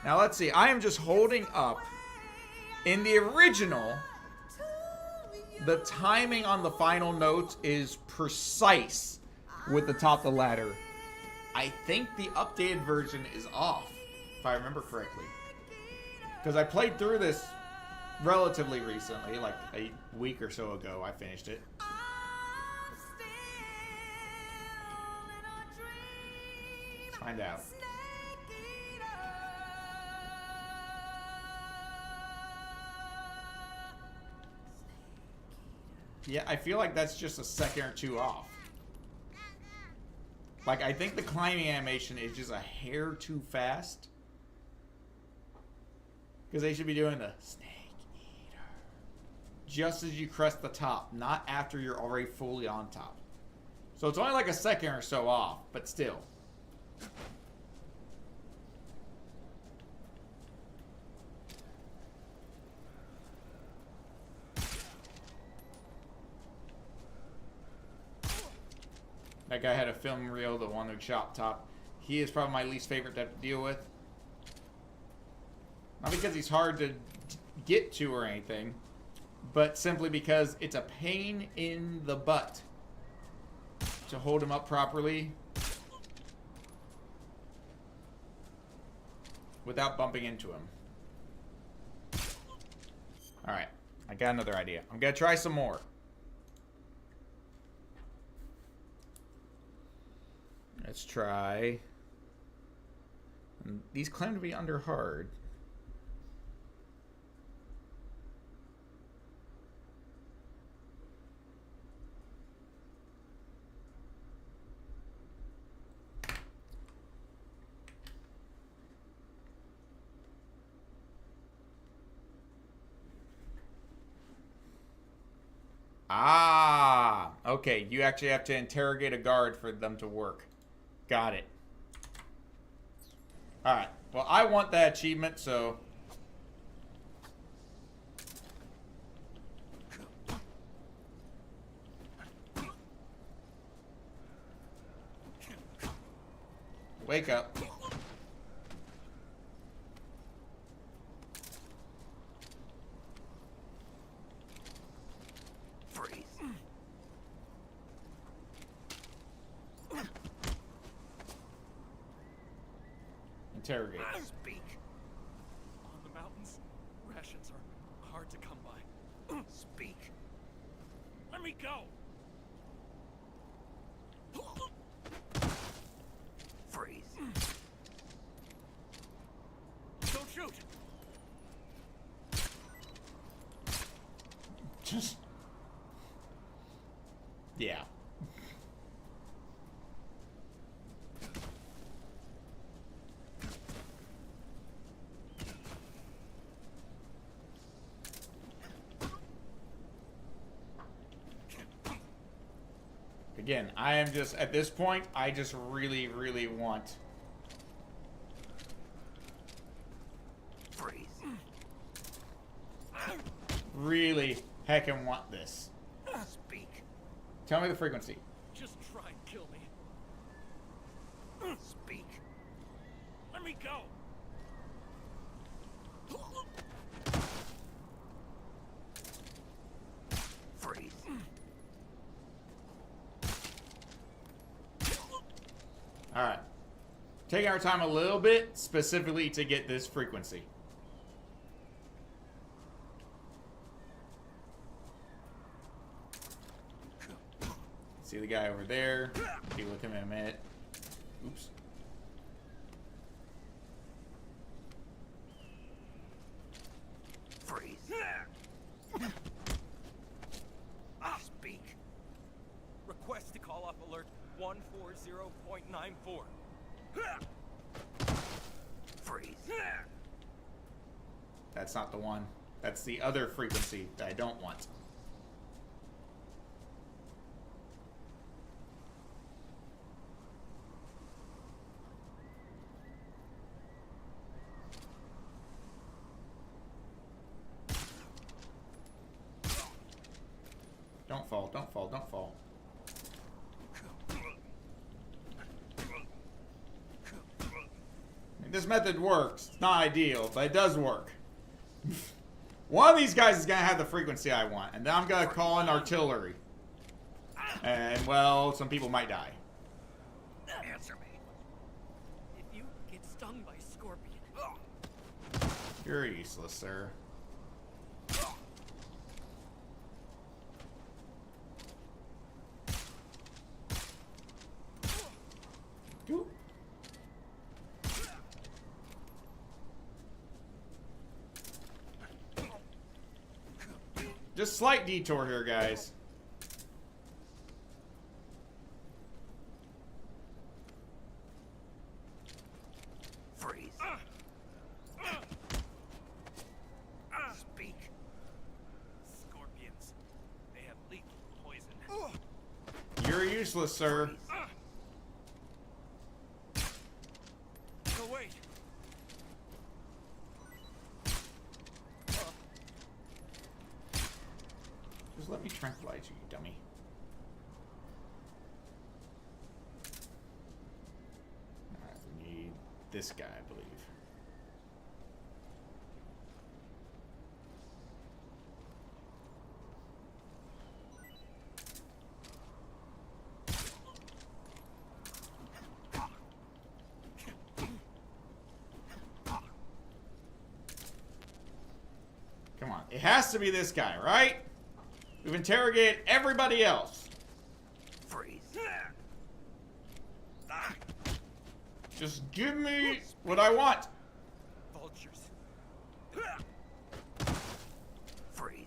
Now let's see, I am just holding up. In the original, the timing on the final notes is precise with the top of the ladder. I think the updated version is off, if I remember correctly. Because I played through this relatively recently, like a week or so ago I finished it. Let's find out. Yeah, I feel like that's just a second or two off. Like, I think the climbing animation is just a hair too fast. Because they should be doing the snake eater just as you crest the top, not after you're already fully on top. So it's only like a second or so off, but still. That guy had a film reel, the one who shot top. He is probably my least favorite to deal with. Not because he's hard to get to or anything, but simply because it's a pain in the butt to hold him up properly without bumping into him. Alright, I got another idea. I'm gonna try some more. Let's try. And these claim to be under hard. Ah, okay. You actually have to interrogate a guard for them to work. Got it. Alright. Well, I want that achievement, so... Wake up. Freeze. Interrogate. Speak. On the mountains, rations are hard to come by. Speak. Let me go. Freeze. Don't shoot. Just... Yeah. Again, I am just, at this point, I just really, really want... Freeze. Really heckin' want this. Speak. Tell me the frequency. Just try and kill me. Speak. Let me go. Freeze. Alright. Taking our time a little bit, specifically to get this frequency. See the guy over there. Be with him in a minute. Oops. Freeze. Speak. Request to call off alert 140.94. Freeze. That's not the one. That's the other frequency that I don't want. Don't fall, don't fall, don't fall. I mean, this method works. It's not ideal, but it does work. One of these guys is going to have the frequency I want, and then I'm going to call in artillery. And, well, some people might die. Answer me. If you get stung by Scorpion... You're useless, sir. Just slight detour here, guys. Freeze. Speak. Scorpions. They have lethal poison. You're useless, sir. No, wait. Just let me tranquilize you, you dummy. Alright, we need this guy, I believe. Come on. It has to be this guy, right? We've interrogated everybody else. Freeze. Just give me what I want. Vultures. Freeze.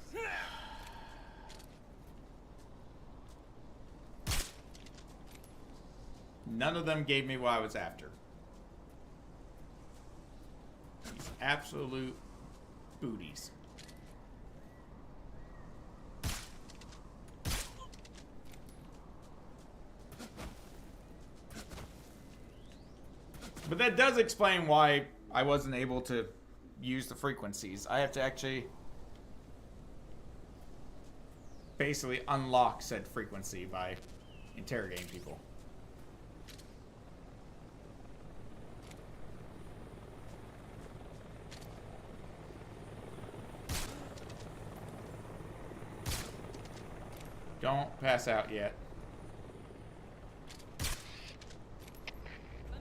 None of them gave me what I was after. These absolute booties. But that does explain why I wasn't able to use the frequencies. I have to actually basically unlock said frequency by interrogating people. Don't pass out yet.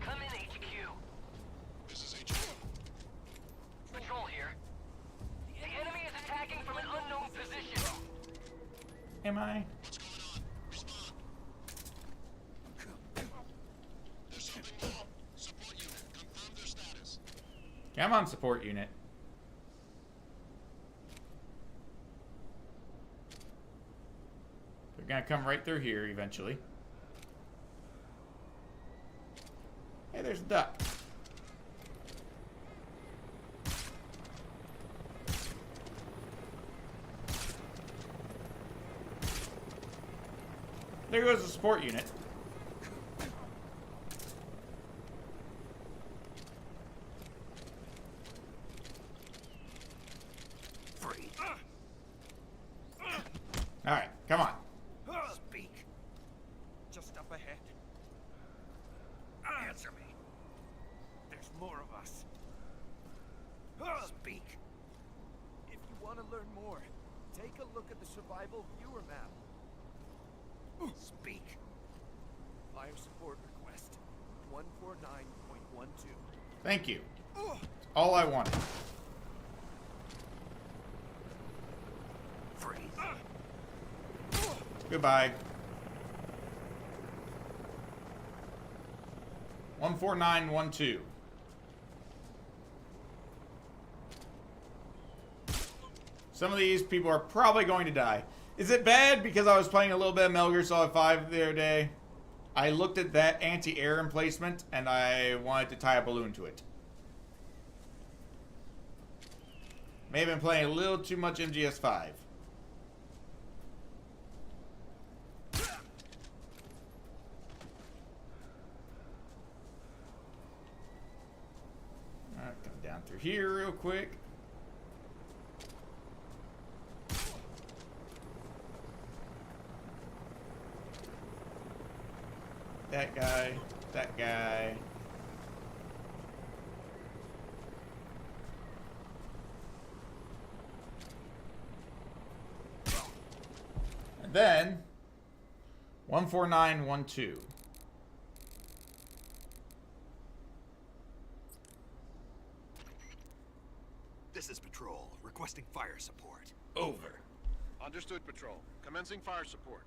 Come in, HQ. This is HQ. Patrol here. The enemy is attacking from an unknown position. Am I? What's going on? Respond. There's something wrong. Support unit. Confirm their status. Come on, support unit. They're gonna come right through here eventually. Hey, there's a duck. There goes the support unit. Freeze. Alright, come on. Speak. Just up ahead. Answer me. There's more of us. Speak. If you want to learn more, take a look at the survival viewer map. Speak. Fire support request 149.12. Thank you. All I wanted. Freeze. Goodbye. 14912. Some of these people are probably going to die. Is it bad because I was playing a little bit of Metal Gear Solid 5 the other day? I looked at that anti-air emplacement and I wanted to tie a balloon to it. May have been playing a little too much MGS 5. Alright, come down through here real quick. That guy, that guy. And then 14912. This is Patrol, requesting fire support. Over. Understood, Patrol. Commencing fire support.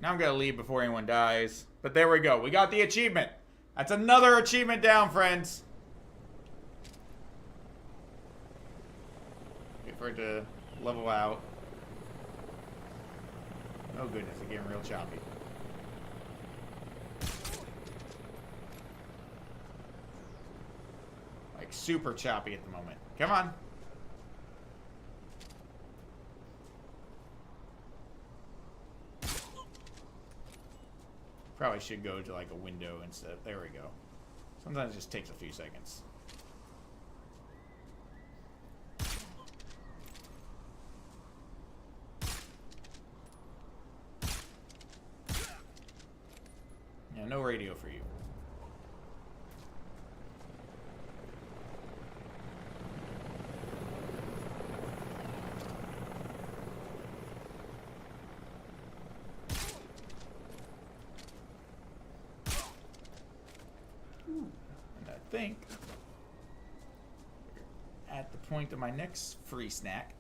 Now I'm gonna leave before anyone dies. But there we go. We got the achievement. That's another achievement down, friends. Wait for it to level out. Oh goodness, it's getting real choppy. Like super choppy at the moment. Come on. Probably should go to like a window instead. There we go. Sometimes it just takes a few seconds. Yeah, no radio for you. And I think at the point of my next free snack.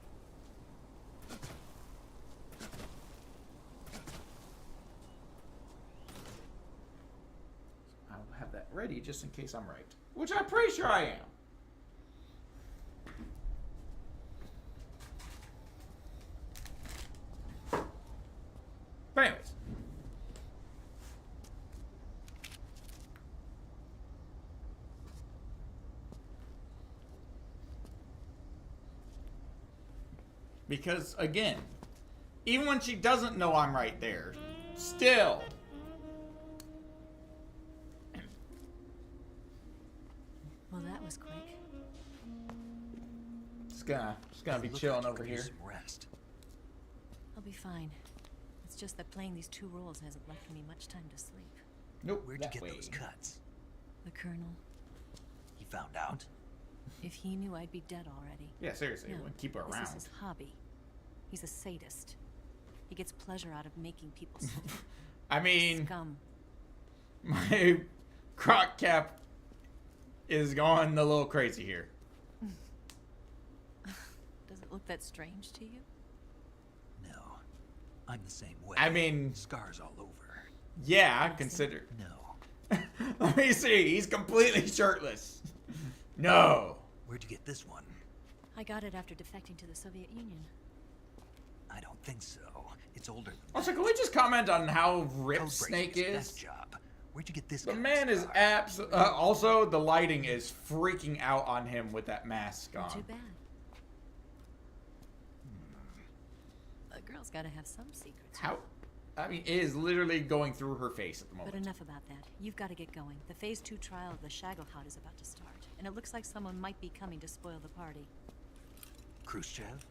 I'll have that ready just in case I'm right. Which I'm pretty sure I am. But anyways. Because, again, even when she doesn't know I'm right there, still. Well, that was quick. Just gonna be chilling over here. Rest. I'll be fine. It's just that playing these two roles hasn't left me much time to sleep. Nope. Where'd you get those cuts? The Colonel. He found out? If he knew, I'd be dead already. Yeah, seriously, No, wouldn't keep her around. This is his hobby. He's a sadist. He gets pleasure out of making people suffer. I mean, Scum. My croc cap is going a little crazy here. Does it look that strange to you? No. I'm the same way. I mean, scars all over. Yeah, consider. No. Let me see. He's completely shirtless. No. Where'd you get this one? I got it after defecting to the Soviet Union. I don't think so. It's older than Also, can we just comment on how ripped Code Snake breaking is? that job. Where'd you get this? The man is also, the lighting is freaking out on him with that mask on. Not too bad. A girl's got to have some secrets. How? I mean, it is literally going through her face at the moment. But enough about that. You've got to get going. The Phase 2 trial of the Shagelhot is about to start, and it looks like someone might be coming to spoil the party. Khrushchev?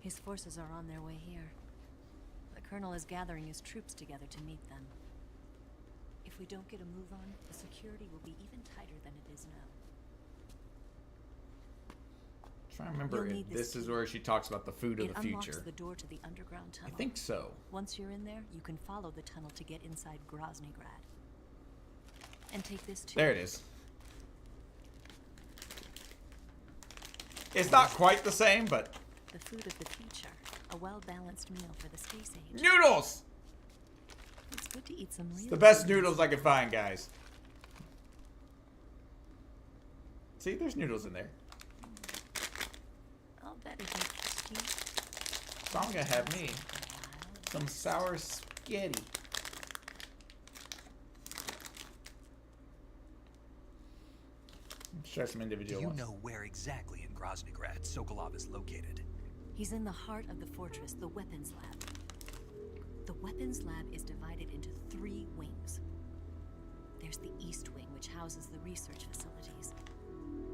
His forces are on their way here. The Colonel is gathering his troops together to meet them. If we don't get a move on, the security will be even tighter than it is now. I'm trying to remember if this is where she talks about the food of the It unlocks future. the door to the underground tunnel. I think so. Once you're in there, you can follow the tunnel to get inside Groznygrad. And take this too. There it is. It's not quite the same, but... The food of the future. A well-balanced meal for the space age. Noodles! It's good to eat some real The best food. noodles I could find, guys. See, there's noodles in there. I'll bet it makes you stew. So I'm gonna have me some sour spaghetti. Show some Do individual you ones. know where exactly in Groznygrad Sokolov is located? He's in the heart of the fortress, the weapons lab. The weapons lab is divided into 3 wings. There's the east wing, which houses the research facilities.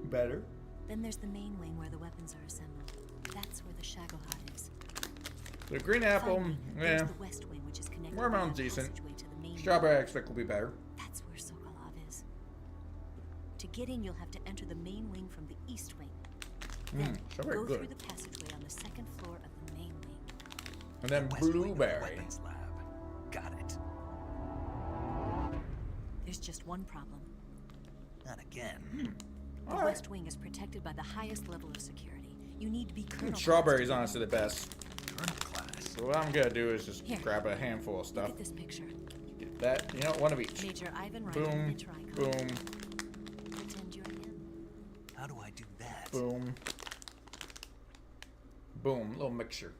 Better. Then there's the main wing where the weapons are assembled. That's where the Shagohod is. The green apple, Finally, yeah. there's the west wing, which is connected Watermelon's by a decent. passageway to the main Strawberry, I wing. expect, will be better. That's where Sokolov is. To get in, you'll have to enter the main wing from the east wing. Then strawberry go good. through the passageway on the 2nd floor of the main wing. And then West wing of the blueberry. weapons lab. Got it. There's just one problem. Not again. The west wing is protected by the highest level of security. You need to be colonel. Strawberry's honestly the best. Colonel class. So what I'm gonna do is just Here. grab a handful of stuff. Look at this picture. Get that, you know, one of each. Major Ivan Reich Boom, and Tricon. boom, Pretend you're him. How do I do that? boom, boom. Little mixture.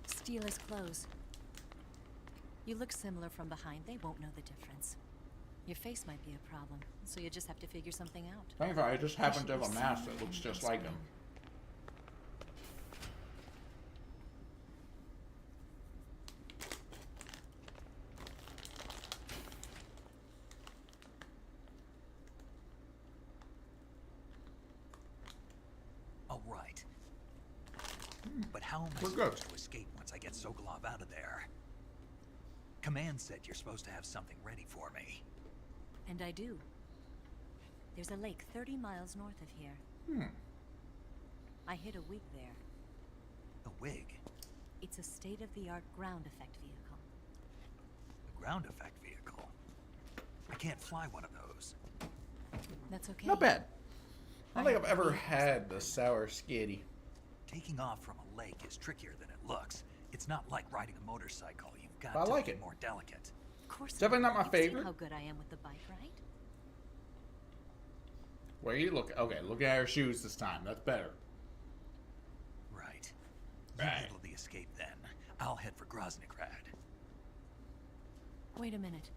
Steal his clothes. You look similar from behind. They won't know the difference. Your face might be a problem, so you just have to figure something out. Thankfully, I just happen to have a mask that looks just like him. All right. But how am I We're supposed good. to escape once I get Sokolov out of there? Command said you're supposed to have something ready for me. And I do. There's a lake 30 miles north of here. I hid a wig there. A wig? It's a state-of-the-art ground effect vehicle. A ground effect vehicle? I can't fly one of those. That's okay. Not bad. I don't think I've ever have had the sour skitty. Taking off from a lake is trickier than it looks. It's not like riding a motorcycle. You've got I to like be it. more delicate. Of course. Definitely not my You've seen favorite. how good I am with the bike, right? Where are you looking? Okay, looking at her shoes this time. That's better. Right. You Right. handle the escape then. I'll head for Groznygrad. Wait a minute.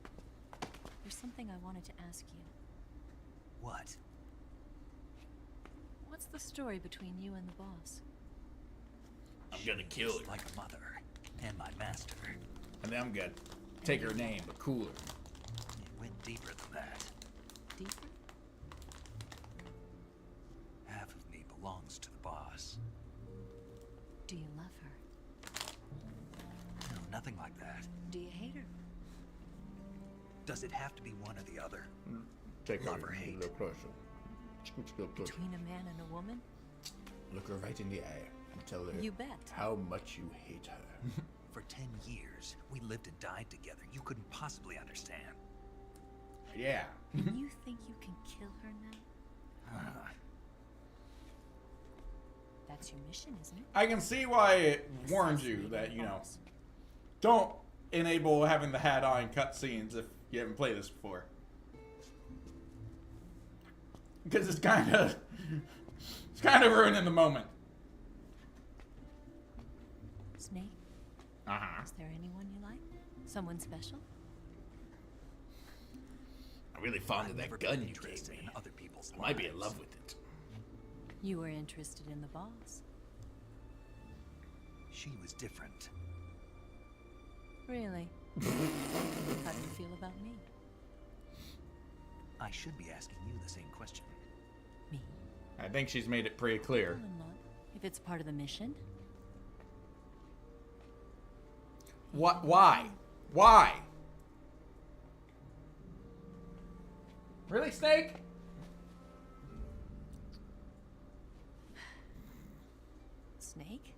There's something I wanted to ask you. What? What's the story between you and the boss? I'm gonna kill her. Like a mother. And my master. And then I'm gonna take her name, but cooler. It went deeper than that. Deeper? Half of me belongs to the boss. Do you love her? No, nothing like that. Do you hate her? Does it have to be one or the other? Take Love her or hate? a little closer. Scoot a little closer. Between a man and a woman? Look her right in the eye and tell her You bet. how much you hate her. For 10 years, we lived and died together. You couldn't possibly understand. Yeah. And you think you can kill her now? That's your mission, isn't it? I can see why it warns you that, you know, don't enable having the hat on cutscenes if you haven't played this before. Because it's kind of ruining the moment. Snake? Uh-huh. Is there anyone you like? Someone special? I'm really fond of that never gun been you gave interested me. in other people's I might be in lives. love with it. You were interested in the boss. She was different. Really? How do you feel about me? I should be asking you the same question. Me? I think she's made it pretty clear. Well, not. If it's part of the mission. What? Why? Why? Really, Snake? Snake?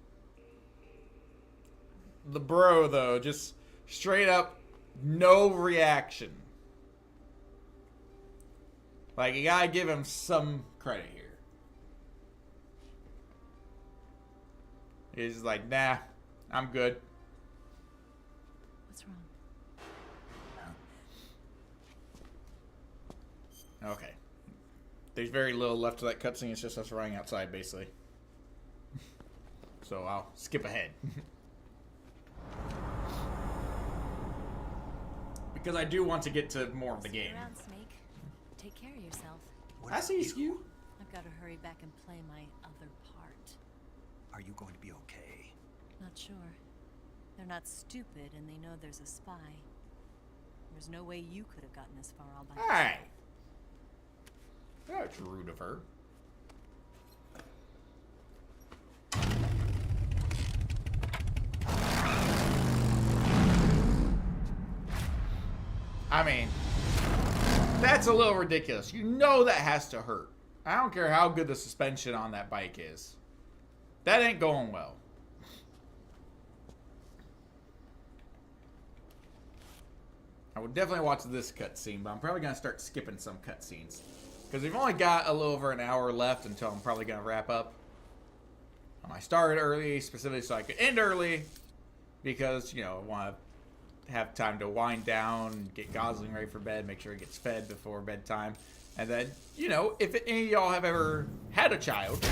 The bro, though, just straight up no reaction. Like, you gotta give him some credit here. He's like, nah, I'm good. What's wrong? Okay. There's very little left to that cutscene. It's just us running outside, basically. So I'll skip ahead. Because I do want to get to more of the game. Around, Snake. Take care of yourself. I see you. I've got to hurry back and play my other part. Are you going to be okay? Not sure. They're not stupid, and they know there's a spy. There's no way you could have gotten this far all by yourself. Hey! That's rude of her. I mean, that's a little ridiculous. You know that has to hurt. I don't care how good the suspension on that bike is. That ain't going well. I would definitely watch this cutscene, but I'm probably going to start skipping some cutscenes. Because we've only got a little over an hour left until I'm probably going to wrap up. I started early, specifically so I could end early. Because, you know, I want to have time to wind down, get Gosling ready for bed, make sure he gets fed before bedtime. And then, you know, if any of y'all have ever had a child,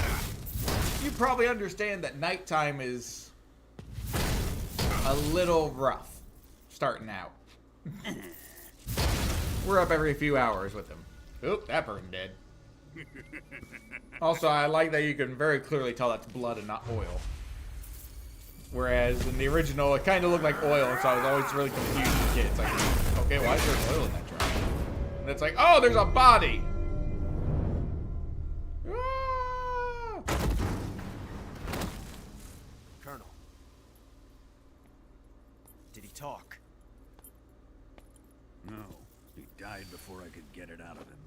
you probably understand that nighttime is a little rough starting out. We're up every few hours with him. Oop, that person dead. Also, I like that you can very clearly tell that's blood and not oil. Whereas in the original, it kind of looked like oil, so I was always really confused as a kid. It's like, okay, why is there oil in that trash? And it's like, oh, there's a body! Ah! Colonel. Did he talk? No, he died before I could get it out of him.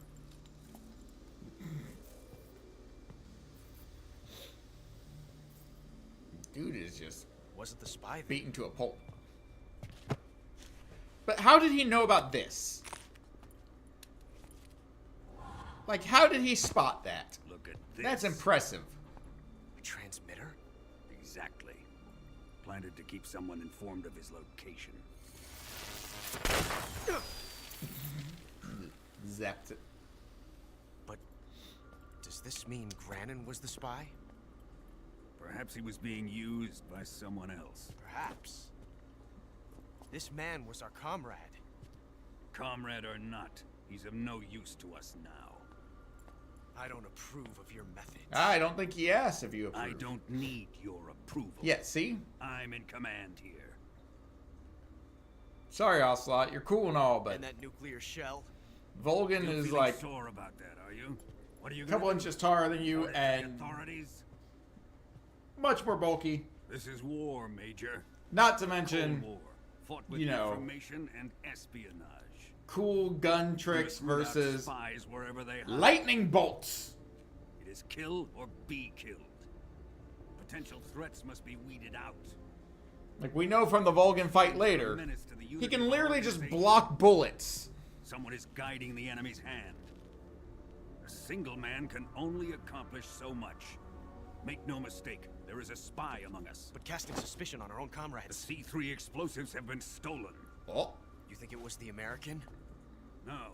Dude is just wasn't the spy then? Beaten to a pulp. But how did he know about this? Like, how did he spot that? Look at this. That's impressive. A transmitter? Exactly. Planted to keep someone informed of his location. Zapped it. But does this mean Grannon was the spy? Perhaps he was being used by someone else. Perhaps. This man was our comrade. Comrade or not, he's of no use to us now. I don't approve of your methods. I don't think he asked if you approve. I don't need your approval. Yeah, see? I'm in command here. Sorry, Ocelot, you're cool and all, but And that nuclear shell? Volgan Still is feeling like sore about that, are you? What are you a couple inches taller than you and authorities? Much more bulky. This is war, Major. Not to mention, Cold war, fought with you know, information and espionage. Cool gun tricks versus spies wherever they hide. lightning bolts. It is kill or be killed. Potential threats must be weeded out. Like we know from the Volgan fight later, he can literally just block bullets. Someone is guiding the enemy's hand. A single man can only accomplish so much. Make no mistake, there is a spy among us. But casting suspicion on our own comrades. The C3 explosives have been stolen. Oh. You think it was the American? No.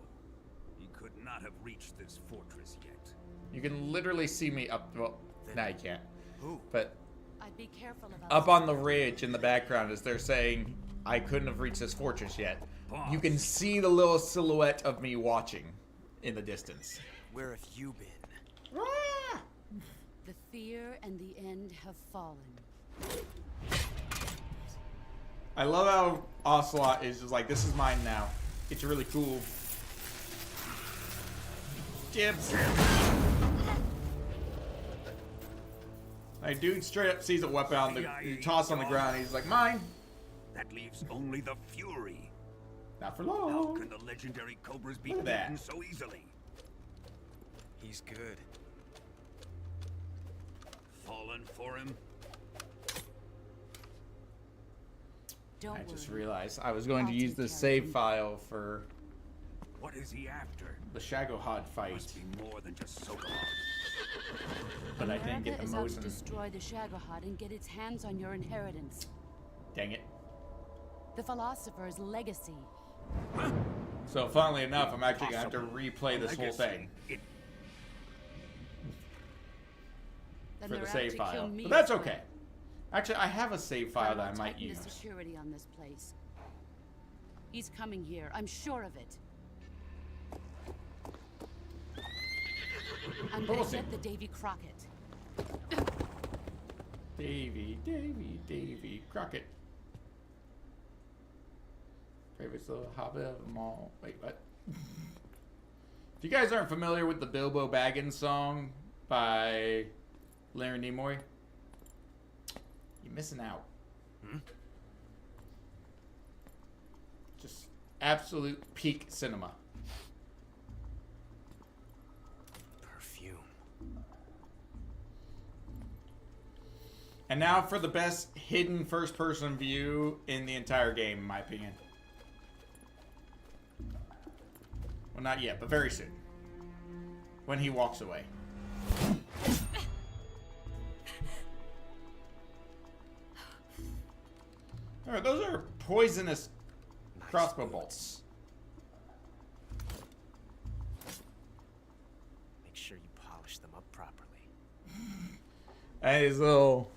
He could not have reached this fortress yet. You can literally see me up. Well, now you can't. Who? But I'd be careful about up on the ridge in the background as they're saying, I couldn't have reached this fortress yet. Boss. You can see the little silhouette of me watching in the distance. Where have you been? Ah! The fear and the end have fallen. I love how Ocelot is just like, this is mine now. It's really cool. Jibs. Like, dude straight up sees a weapon on the toss on the ground. And he's like, mine. That leaves only the Fury. Not for long. How can the legendary Cobras be beaten so easily? He's good. Fallen for him. I just realized I was going to use this save file for What is he after? the Shagohod fight. Must be more than just Sokolov. But I didn't get the America is out to Mosin. destroy the Shagohod and get its hands on your inheritance. Dang it. The philosopher's legacy. So funnily enough, I'm actually going to have to replay this whole thing Then for they're the out save to file. kill me But that's as well. okay. Actually, I have a save file that I might Tighten use. the security on this place. He's coming here. I'm sure of it. I'm gonna get the Davy Crockett. Davy Crockett. Favorite little hobbit of them all. Wait, what? If you guys aren't familiar with the Bilbo Baggins song by Leonard Nimoy, you're missing out. Just absolute peak cinema. Perfume. And now for the best hidden first-person view in the entire game, in my opinion. Well, not yet, but very soon. When he walks away. Alright, those are poisonous crossbow bolts. Make sure you polish them up properly. And his little...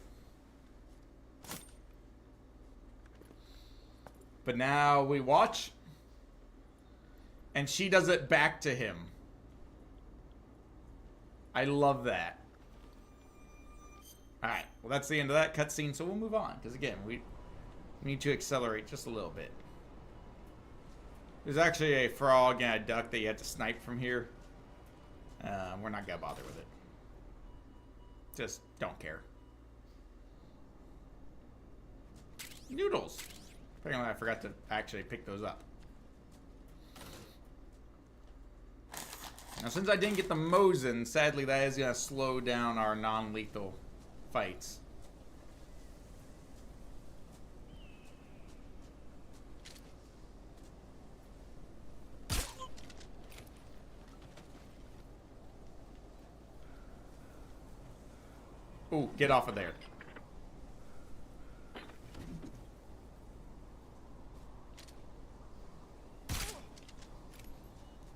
But now we watch... And she does it back to him. I love that. Alright, well that's the end of that cutscene, so we'll move on. Because again, we need to accelerate just a little bit. There's actually a frog and a duck that you have to snipe from here. We're not going to bother with it. Just don't care. Noodles. Apparently I forgot to actually pick those up. Now, since I didn't get the Mosin, sadly that is going to slow down our non-lethal fights. Ooh, get off of there.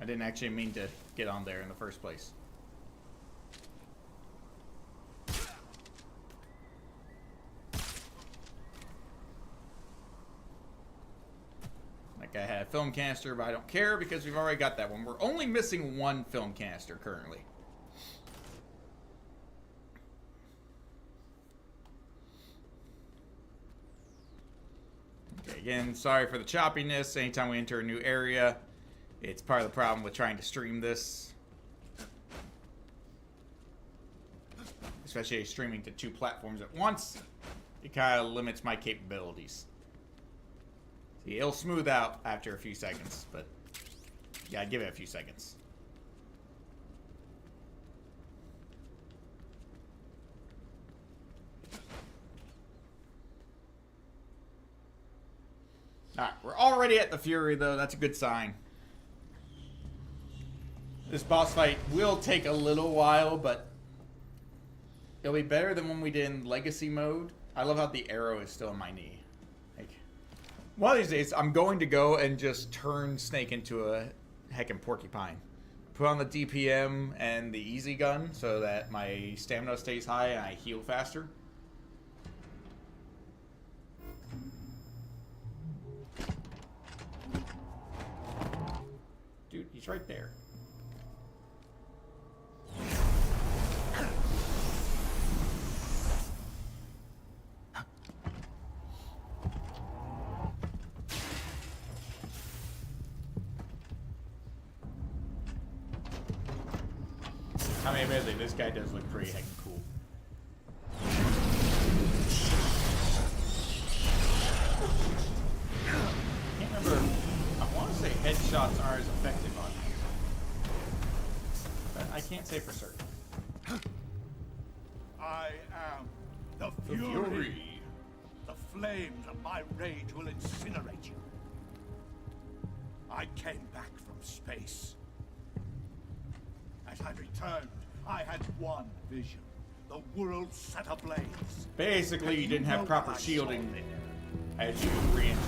I didn't actually mean to get on there in the first place. Like I had a film canister, but I don't care because we've already got that one. We're only missing one film canister currently. Okay, again, sorry for the choppiness. Anytime we enter a new area, it's part of the problem with trying to stream this. Especially streaming to 2 platforms at once. It kind of limits my capabilities. See, it'll smooth out after a few seconds, but yeah, give it a few seconds. Alright, we're already at the Fury though, that's a good sign. This boss fight will take a little while, but it'll be better than when we did in Legacy mode. I love how the arrow is still in my knee. Like, one of these days, I'm going to go and just turn Snake into a heckin' porcupine. Put on the DPM and the easy gun so that my stamina stays high and I heal faster. Dude, he's right there. I mean, admittedly, this guy does look pretty heckin' cool. I can't remember. I want to say headshots aren't as effective on him, but I can't say for certain. I am the Fury. The flames of my rage will incinerate you. I came back from space. As I returned, I had one vision. The world set ablaze. Basically, you didn't have proper shielding as you re-entered.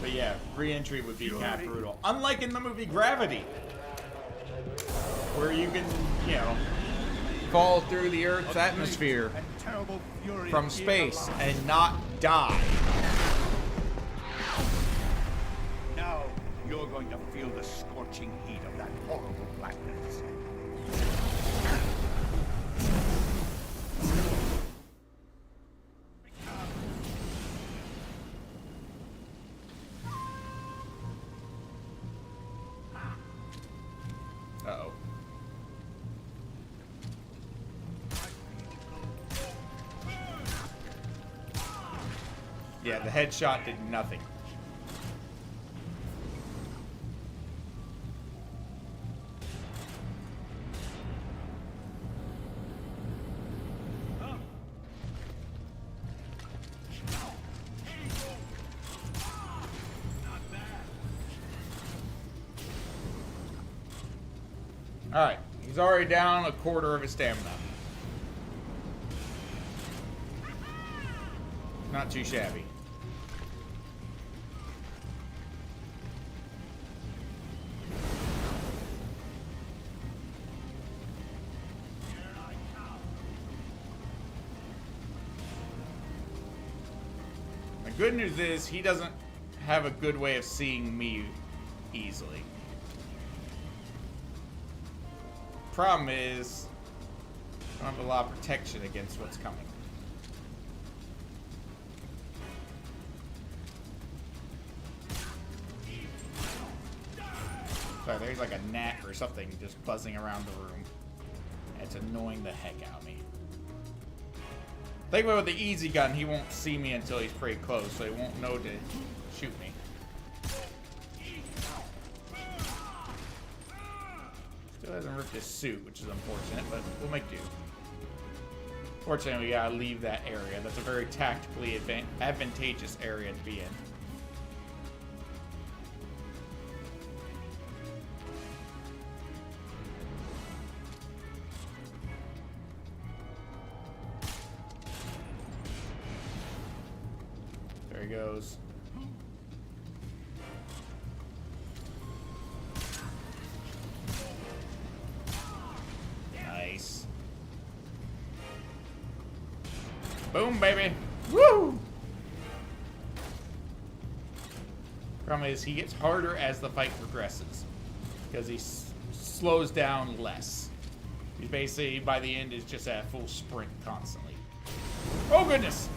But yeah, re-entry would be kind of brutal. Unlike in the movie Gravity, where you can, you know, fall through the Earth's atmosphere from space and not die. going to feel the scorching heat of that horrible blackness. Uh-oh. Yeah, the headshot did nothing. Alright, he's already down a quarter of his stamina. Not too shabby. The good news is he doesn't have a good way of seeing me easily. Problem is, I don't have a lot of protection against what's coming. Sorry, there's like a gnat or something just buzzing around the room. It's annoying the heck out of me. Think about with the easy gun, he won't see me until he's pretty close, so he won't know to shoot me. Still hasn't ripped his suit, which is unfortunate, but we'll make do. Fortunately, we gotta leave that area. That's a very tactically advantageous area to be in. There he goes. Nice. Boom, baby. Woo! Problem is, he gets harder as the fight progresses because he slows down less. He's basically, by the end, is just at full sprint constantly. Oh, goodness!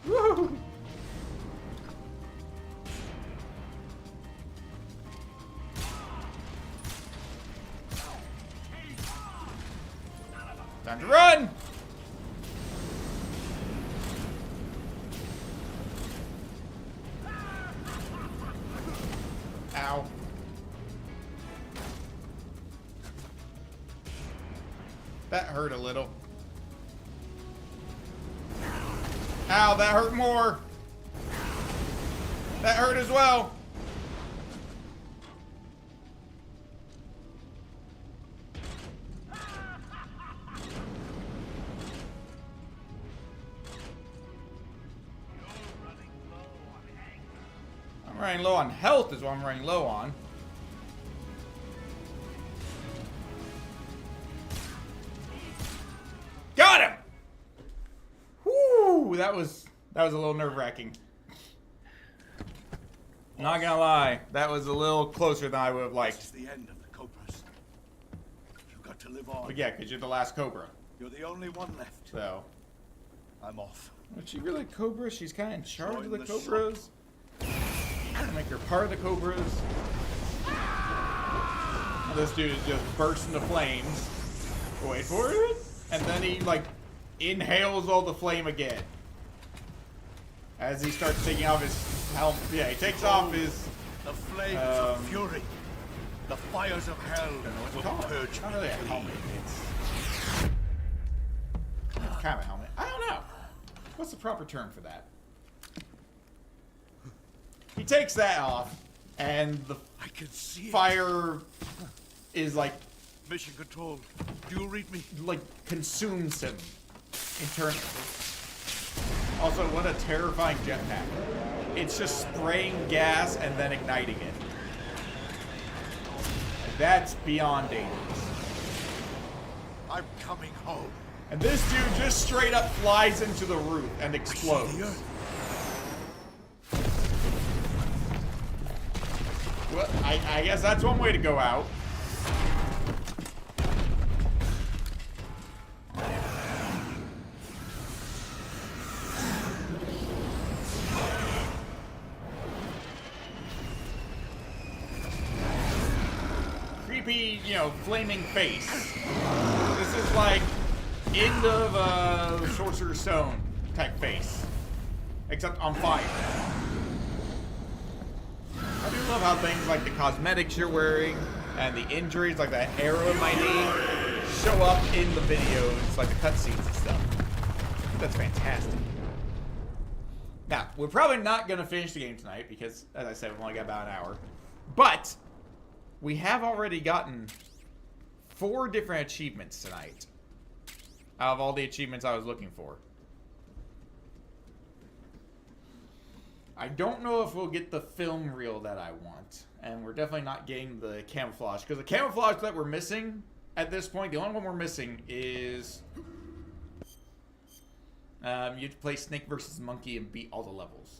Woo! Time to run! Ow. That hurt a little. Ow, that hurt more. That hurt as well. I'm running low on health is what I'm running low on. Got him! Whoo! That was a little nerve-wracking. Not gonna lie, that was a little closer than I would have liked. This is the end of the Cobras. You've got to live on. But yeah, because you're the last Cobra. You're the only one left. So. I'm off. Is she really Cobra? She's kind of in charge of the Join the Cobras. Make her part of the Cobras. This dude is just burst into flames. Wait for it. And then he, like, inhales all the flame again. As he starts taking off his helmet. Yeah, he takes off his... The flames of fury. The fires of hell will purge. It's not really a helmet. It's kind of a helmet. I don't know. What's the proper term for that? He takes that off, and the fire is like... Mission Control, do you read me? Like, consumes him internally. Also, what a terrifying jetpack. It's just spraying gas and then igniting it. That's beyond dangerous. I'm coming home. And this dude just straight up flies into the roof and explodes. Well, I guess that's one way to go out. Creepy, you know, flaming face. This is like end of Sorcerer's Stone type face, except on fire. I do love how things like the cosmetics you're wearing and the injuries, like that arrow in my knee, show up in the videos, like the cutscenes and stuff. That's fantastic. Now, we're probably not going to finish the game tonight because, as I said, we've only got about an hour. But we have already gotten 4 different achievements tonight out of all the achievements I was looking for. I don't know if we'll get the film reel that I want, and we're definitely not getting the camouflage, because the camouflage that we're missing at this point, the only one we're missing is you have to play Snake versus Monkey and beat all the levels.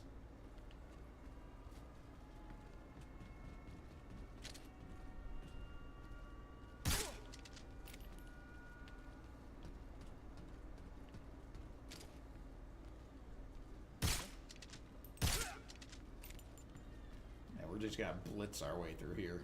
We're just gonna blitz our way through here.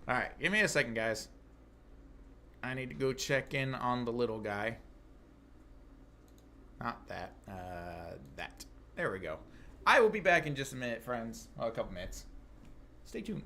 Alright, give me a second, guys. I need to go check in on the little guy. Not that. That. There we go. I will be back in just a minute, friends. Well, a couple minutes. Stay tuned.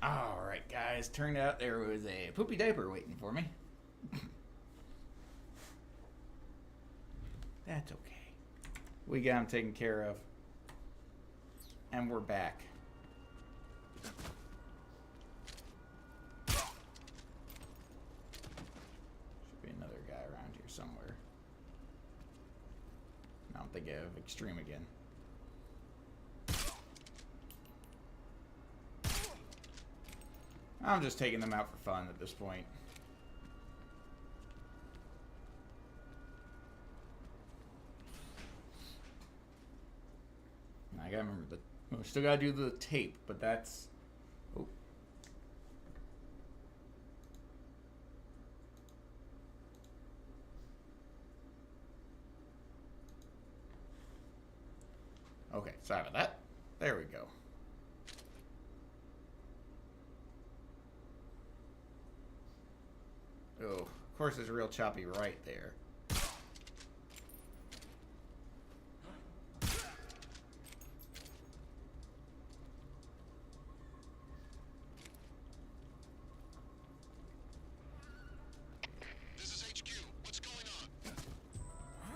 Alright, guys. Turned out there was a poopy diaper waiting for me. That's okay. We got him taken care of. And we're back. Should be another guy around here somewhere. I don't think I have extreme again. I'm just taking them out for fun at this point. I gotta remember the. We still gotta do the tape, but that's. Oh. Okay, sorry about that. There we go. Oh, of course it's real choppy right there. This is HQ. What's going on?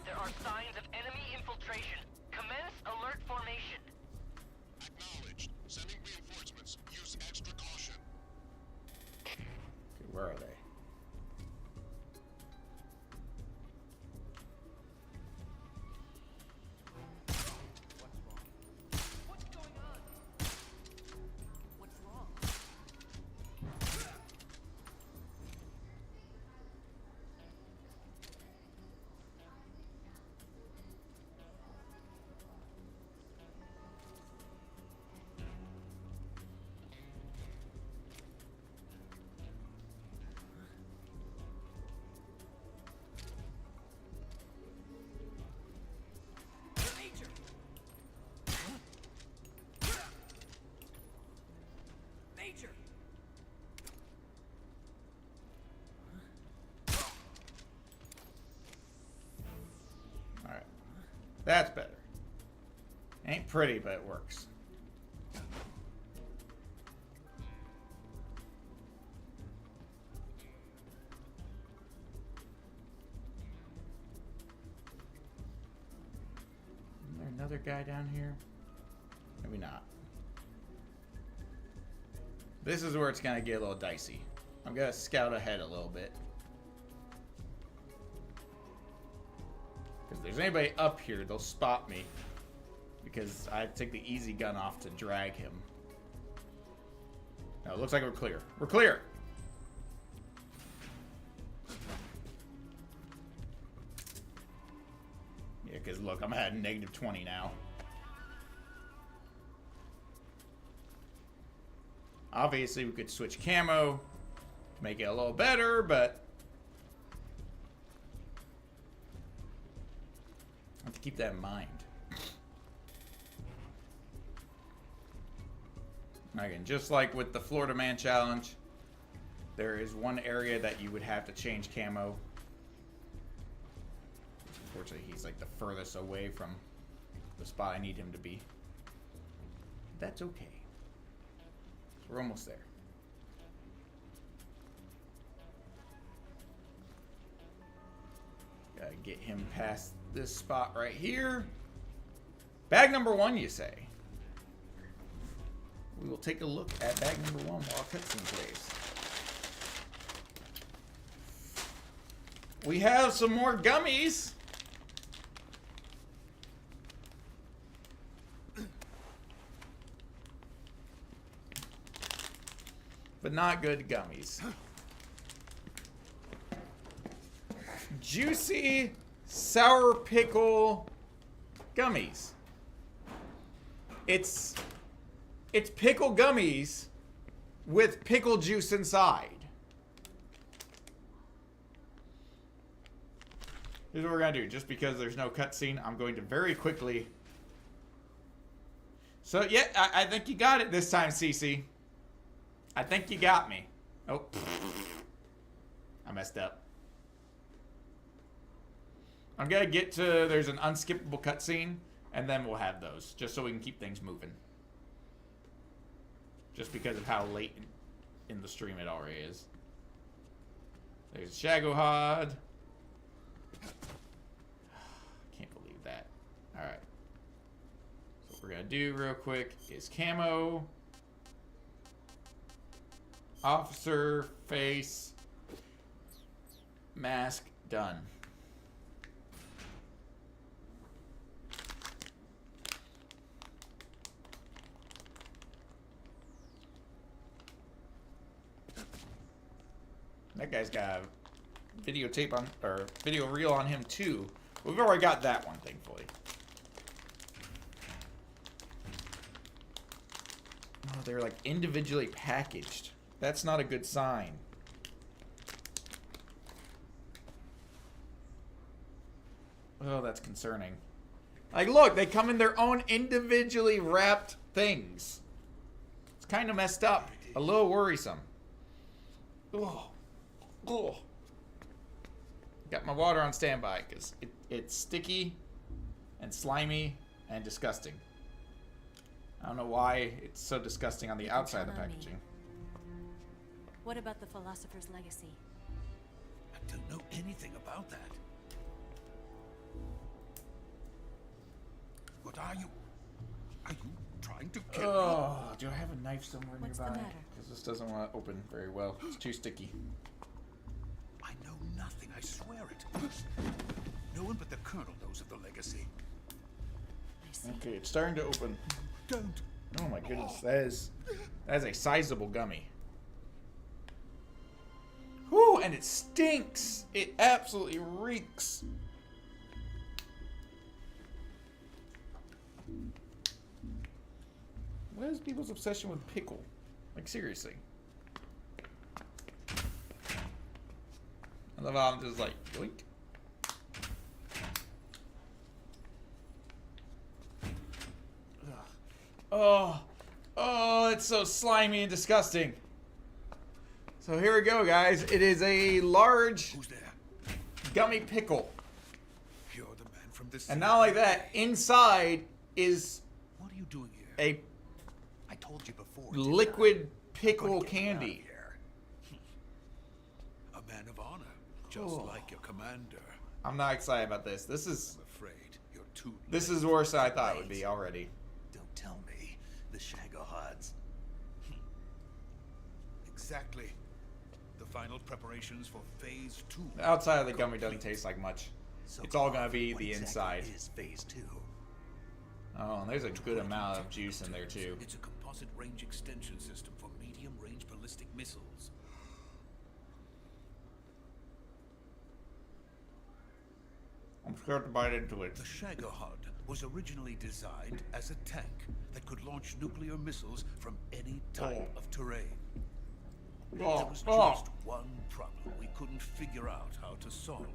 There are signs of enemy infiltration. Commence alert formation. Acknowledged. Sending reinforcements. Use extra caution. Okay, where are they? Major! Alright. That's better. Ain't pretty, but it works. Isn't there another guy down here? Maybe not. This is where it's gonna get a little dicey. I'm gonna scout ahead a little bit. Because if there's anybody up here, they'll spot me. Because I take the easy gun off to drag him. Now it looks like we're clear. We're clear! Yeah, because look, I'm at -20 now. Obviously, we could switch camo to make it a little better, but I have to keep that in mind. Again, just like with the Florida Man Challenge, there is one area that you would have to change camo. Unfortunately, he's like the furthest away from the spot I need him to be. That's okay. We're almost there. Gotta get him past this spot right here. Bag number 1, you say? We will take a look at bag number 1 while cutscene plays. We have some more gummies. But not good gummies. Juicy sour pickle gummies. It's pickle gummies with pickle juice inside. Here's what we're gonna do. Just because there's no cutscene, I'm going to very quickly. So yeah, I think you got it this time, Cece. I think you got me. Oh. I messed up. I'm gonna get to, there's an unskippable cutscene, and then we'll have those, just so we can keep things moving. Just because of how late in the stream it already is. There's Shagohod. Can't believe that. Alright. So what we're gonna do real quick is camo. Officer, face, mask, done. That guy's got a videotape on, or video reel on him too. We've already got that one, thankfully. Oh, they're like individually packaged. That's not a good sign. Oh, that's concerning. Like, look, they come in their own individually wrapped things. It's kind of messed up. A little worrisome. Oh. Oh. Got my water on standby because it's sticky and slimy and disgusting. I don't know why it's so disgusting on the outside of the packaging. What about the Philosopher's Legacy? I don't know anything about that. What are you? Are you trying to kill me? Oh, do I have a knife somewhere What's nearby? the matter? Because this doesn't want to open very well. It's too sticky. I know nothing, I swear it. No one but the Colonel knows of the legacy. Okay, it's starting to open. Don't. Oh my goodness, that is a sizable gummy. Whew, and it stinks. It absolutely reeks. What is people's obsession with pickle? Like, seriously. I love how I'm just like, yoink. Oh, oh, it's so slimy and disgusting. So here we go, guys. It is a large gummy pickle. You're the man from this. And not like that, inside is what are you doing here? I told you before. Liquid pickle candy. A man of honor, just like your commander. I'm not excited about this. This is. I'm afraid you're too. This is worse than I thought it would be already. Don't tell me the Shagohods. Exactly. The final preparations for Phase 2. The outside of the gummy doesn't taste like much. So it's all gonna be what the exactly inside. is Phase 2? Oh, and there's a good amount of juice in there too. It's a composite range extension system for medium-range ballistic missiles. I'm scared to bite into it. The Shagohod was originally designed as a tank that could launch nuclear missiles from any type of terrain. There was just one problem we couldn't figure out how to solve.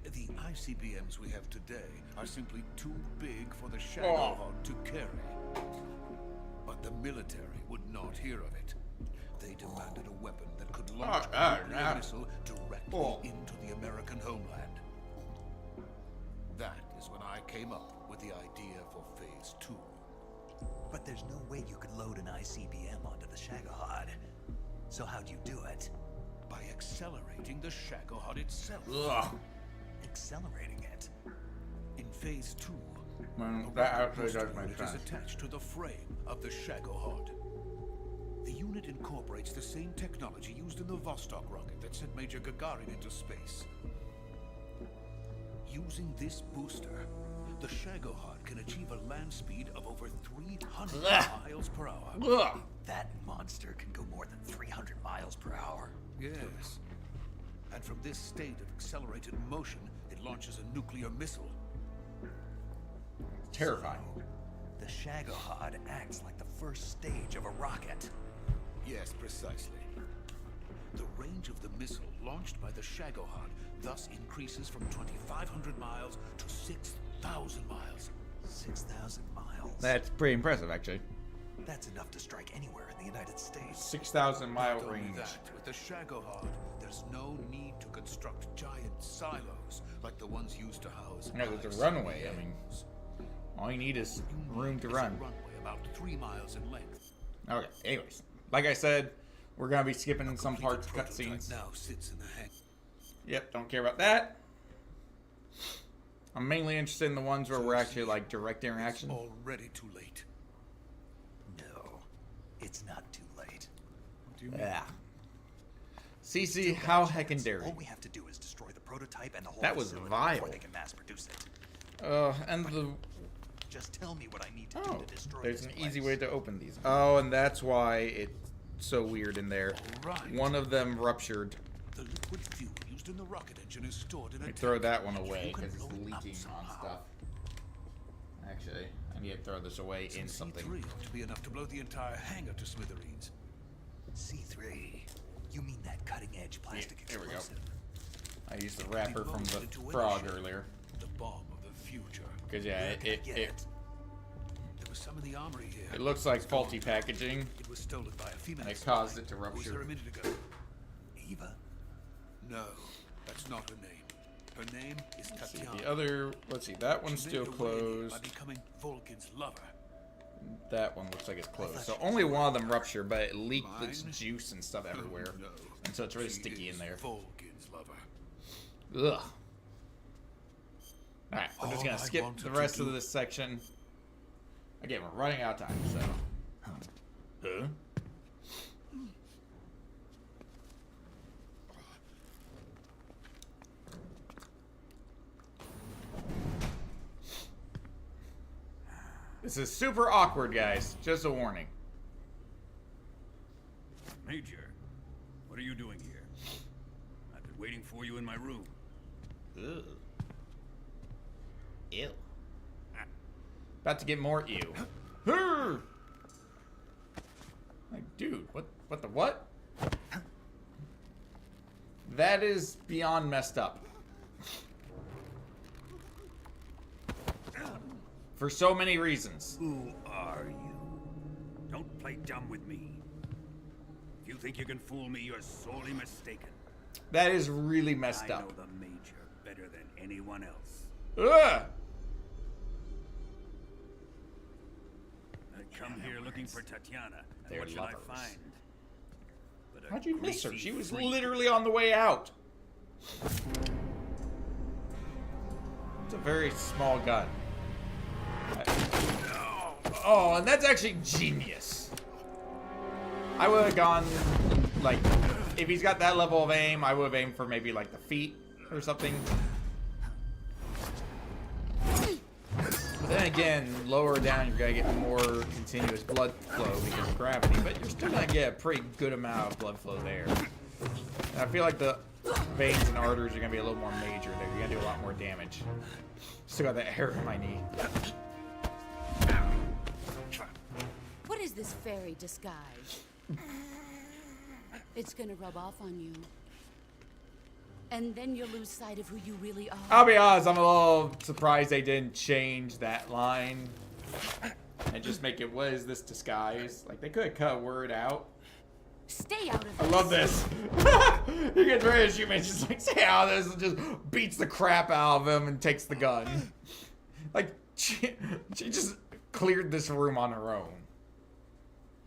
The ICBMs we have today are simply too big for the Shagohod to carry. But the military would not hear of it. They demanded a weapon that could launch a nuclear missile directly into the American homeland. That is when I came up with the idea for Phase 2. But there's no way you could load an ICBM onto the Shagohod. So how'd you do it? By accelerating the Shagohod itself. Accelerating it? In Phase 2, that actually does make is sense. attached to the frame of the Shagohod. The unit incorporates the same technology used in the Vostok rocket that sent Major Gagarin into space. Using this booster, the Shagohod can achieve a land speed of over 300 miles per hour. That monster can go more than 300 miles per hour. Yes. And from this state of accelerated motion, it launches a nuclear missile. Terrifying. The Shagohod acts like the first stage of a rocket. Yes, precisely. The range of the missile launched by the Shagohod thus increases from 2,500 miles to 6,000 miles. 6,000 miles? That's pretty impressive, actually. That's enough to strike anywhere in the United States. 6,000 mile Not only range. that, with the Shagohod, there's no need to construct giant silos like the ones used to house. Yeah, there's a runway. I mean, all you need is room to run. A runway about 3 miles in length. Okay, anyways. like I said, we're gonna be skipping some parts, cutscenes. Now sits in the hang. Yep, don't care about that. I'm mainly interested in the ones where we're actually like direct interaction. Already too late. No, it's not too late. What do you mean? Yeah. CC, how heckin' dare All you? we have to do is destroy the prototype and the whole That was facility vile. before they can mass produce it. And the... Just tell me what I need to do to destroy there's this an place. easy way to open these. Oh, and that's why it's so weird in there. Right. One of them ruptured. The liquid fuel used in the rocket engine is stored in a I tank. throw that one away You can because it's blow it up leaking on somehow. stuff. Actually, I need to throw this away in something. C3 ought to be enough to blow the entire hangar to smithereens. C3? You mean that cutting-edge plastic There we go. explosive? I used the wrapper from the frog earlier. The bomb of the future. Because yeah, There was some in the armory here. it looks like faulty packaging. It was stolen by a female. And it caused it to Who was there rupture. a minute ago? Eva? No, that's not her name. Her name is Tatiana. The other, let's see, that one's She still made her way by closed. becoming Vulcan's lover. That one looks like it's closed. So only one of them ruptured, but it leaked its juice and stuff everywhere. No. And so it's really She sticky is in there. Vulcan's lover. Ugh. Alright, we're just All gonna I skip wanted the to rest of do- this section. Again, we're running out of time, so. Huh? This is super awkward, guys. Just a warning. Major, what are you doing here? I've been waiting for you in my room. Ugh. Ew. About to get more ew. Like, dude, what the what? That is beyond messed up. For so many reasons. Who are you? Don't play dumb with me. If you think you can fool me, you're sorely mistaken. That is really messed I up. know the Major better than anyone else. Ugh! I come here looking for Tatiana. And They're what shall lovers. I find? But a How'd you miss her? greasy She was freak. literally on the way out. It's a very small gun. Oh, and that's actually genius. I would have gone, like, if he's got that level of aim, I would have aimed for maybe, like, the feet or something. But then again, lower down, you're going to get more continuous blood flow because of gravity, but you're still going to get a pretty good amount of blood flow there. And I feel like the veins and arteries are going to be a little more major there. You're going to do a lot more damage. Still got that hair in my knee. What is this fairy disguise? It's gonna rub off on you. And then you'll lose sight of who you really are. I'll be honest, I'm a little surprised they didn't change that line and just make it, what is this disguise? Like, they could have cut a word out. Stay out of I this. love this. He gets ready to shoot me and just like, stay out of this, and just beats the crap out of him and takes the gun. Like, she just cleared this room on her own.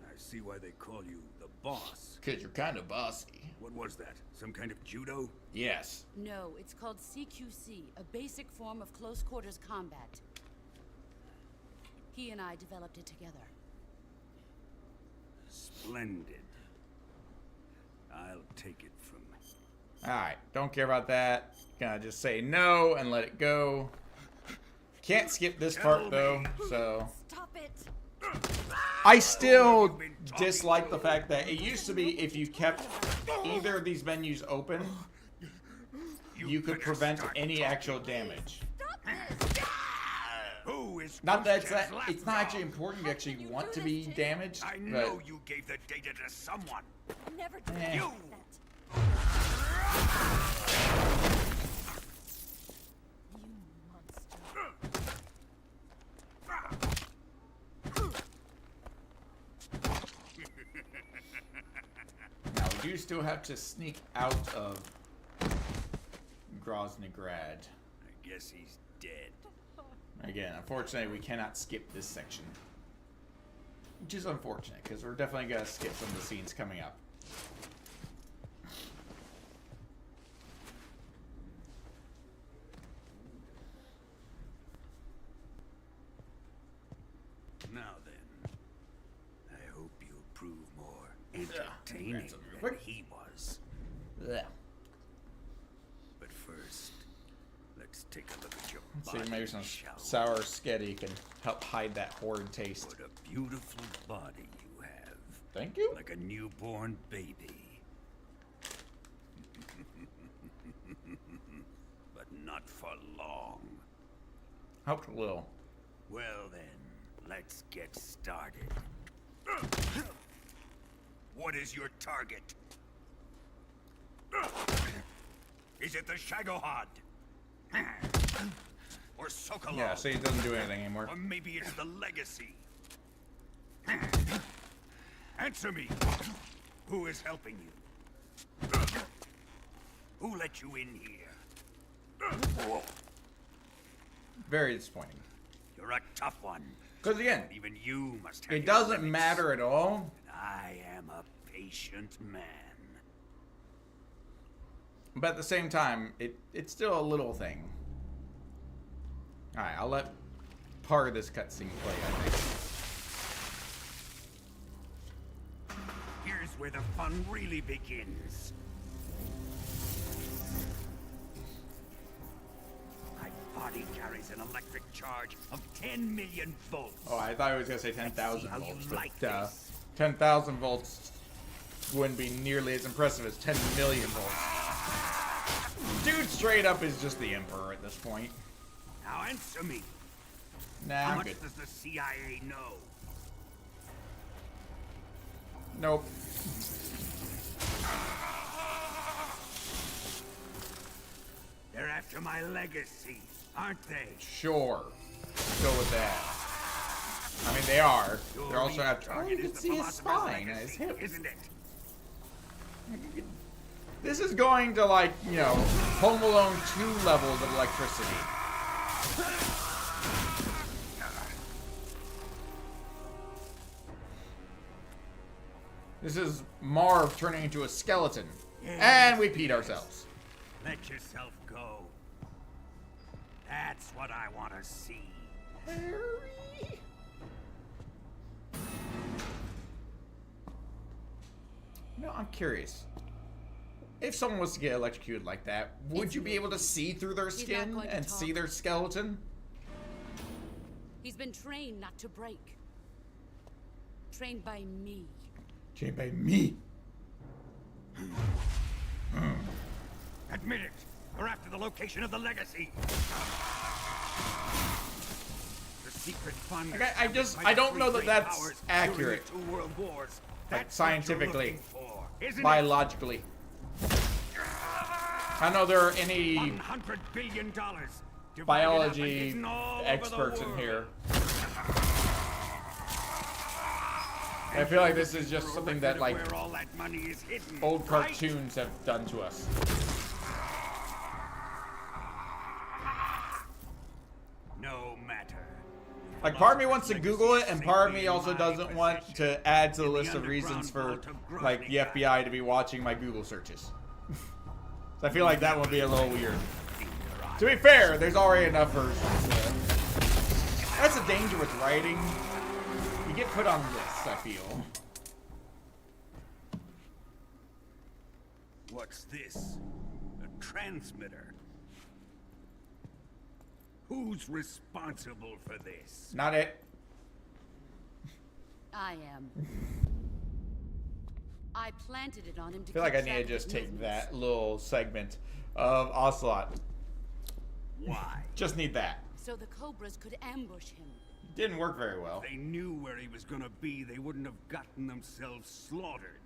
I see why they call you the boss. Because you're kind of bossy. What was that? Some kind of judo? Yes. No, it's called CQC, a basic form of close quarters combat. He and I developed it together. Splendid. I'll take it from Alright, don't care about that. Gonna just say no and let it go. Can't skip this part though, so. Stop it. I still dislike the fact that it used to be if you kept either of these menus open, you could prevent any actual damage. Who is Not that it's not actually important. You actually want to be damaged. I but know you gave the data to someone. Never do Eh. You. Now we do still have to sneak out of Groznygrad. I guess he's dead. Again, unfortunately, we cannot skip this section. Which is unfortunate, because we're definitely going to skip some of the scenes coming up. Now then, I hope you'll prove more entertaining than he was. Yeah. But first, let's take a look at your Let's body. see, maybe some sour sketty can help hide that horrid taste. What a beautiful body you have. Thank you. Like a newborn baby. But not for long. Helped a little. Well then, let's get started. What is your target? Is it the Shagohod? Or Sokolov? Yeah, so he doesn't do anything anymore. Or maybe it's the Legacy. Answer me. Who is helping you? Who let you in here? Very disappointing. You're a tough one. Because again, Even you must have it your doesn't limits. matter at all. I am a patient man. But at the same time, it's still a little thing. Alright, I'll let part of this cutscene play, I think. Here's where the fun really begins. My body carries an electric charge of 10 million volts. Oh, I thought he was going to say 10,000 how you volts. like But 10,000 volts wouldn't be nearly as impressive as 10 million volts. Dude straight up is just the Emperor at this point. Now answer me. Nah, How I'm much good. does the CIA know? Nope. They're after my legacy, aren't they? Sure. Go with that. I mean, they are. They're also after. Oh, you can see his spine and his hip. Isn't it? This is going to, like, you know, Home Alone 2 levels of electricity. This is Marv turning into a skeleton. And we peed ourselves. Let yourself go. That's what I want to see. Harry. No, I'm curious. If someone was to get electrocuted like that, would you be able to see through their skin and see their skeleton? He's been trained not to break. Trained by me. Trained by me. Admit it. We're after the location of the legacy. The secret fund. Okay, I don't know that that's accurate. Two world wars. Like, scientifically, isn't it? biologically. I know there are any $100 billion biology experts in here. I feel like this is just something that, like, old cartoons have done to us. No matter. Like, part of me wants to Google it, and part of me also doesn't want to add to the list of reasons for, like, the FBI to be watching my Google searches. So I feel like that would be a little weird. To be fair, there's already enough versions. That's the danger with writing. You get put on lists, I feel. What's this? A transmitter. Who's responsible for this? Not it. I am. I planted it on him to I feel like I keep need track to of just his take movements. that little segment of Ocelot. Why? Just need that. So the Cobras could ambush him. Didn't work very well. If they knew where he was gonna be, they wouldn't have gotten themselves slaughtered.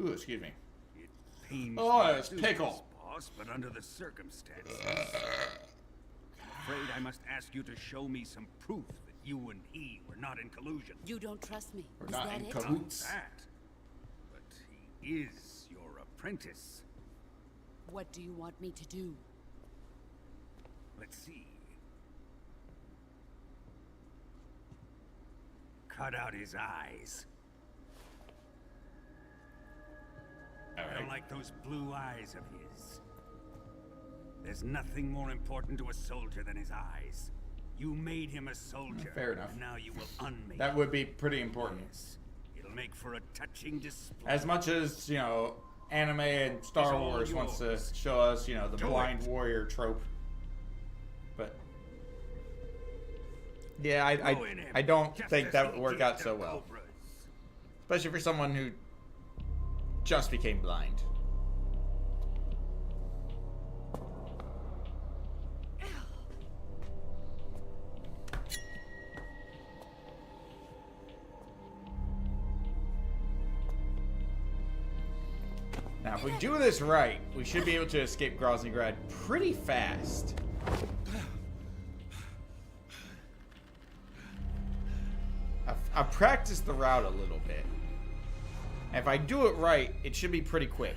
Ooh, excuse me. It pains Oh, me it was to do pickle. this, boss, but under the circumstances, I'm afraid I must ask you to show me some proof that you and he were not in collusion. You don't trust me. We're Is not that in it? cahoots. Not that, but he is your apprentice. What do you want me to do? Let's see. cut out his eyes. I don't like those blue eyes of his. There's nothing more important to a soldier than his eyes. You made him a soldier. Fair enough. Now you will unmake That him. would be pretty important. Yes. It'll make for a touching display. As much as, you know, anime and Star Wars wants to show us, you know, the blind warrior trope. But yeah, I don't think that would work out so well. Especially for someone who just became blind. Now, if we do this right, we should be able to escape Groznygrad pretty fast. I've practiced the route a little bit. And if I do it right, it should be pretty quick.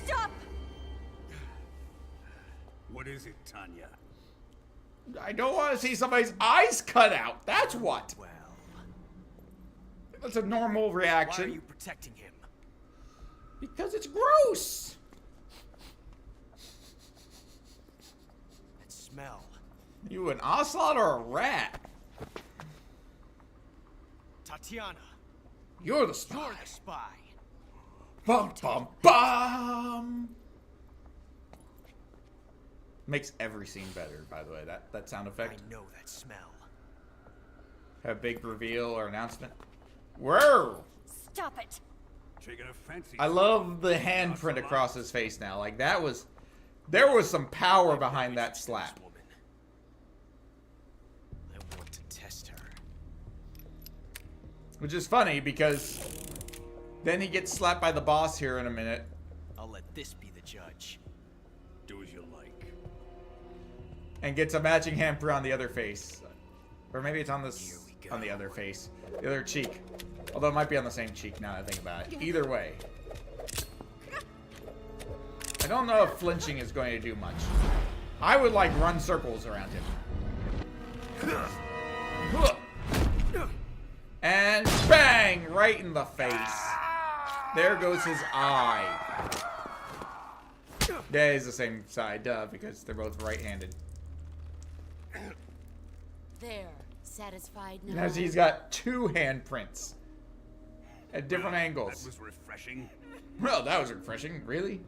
Stop! What is it, Tanya? I don't want to see somebody's eyes cut out. That's what. Well, that's a normal reaction. why are you protecting him? Because it's gross. That smell. You an ocelot or a rat? Tatiana. You're the spy. You're the spy. Bum bum bum. Makes every scene better, by the way. That sound effect. I know that smell. Have a big reveal or announcement. Whoa! Stop it. Taking a fancy. I love the handprint across his face now. Like that was, there was some power behind that slap. I want to test her. Which is funny because then he gets slapped by the boss here in a minute. I'll let this be the judge. Do as you like. And gets a matching handprint on the other face. Or maybe it's on this, on the other face. The other cheek. Although it might be on the same cheek now that I think about it. Either way. I don't know if flinching is going to do much. I would like run circles around him. And bang! Right in the face. There goes his eye. That is the same side, duh, because they're both right-handed. There, satisfied now. Now he's got two handprints at different angles. That was refreshing. Well, that was refreshing. Really?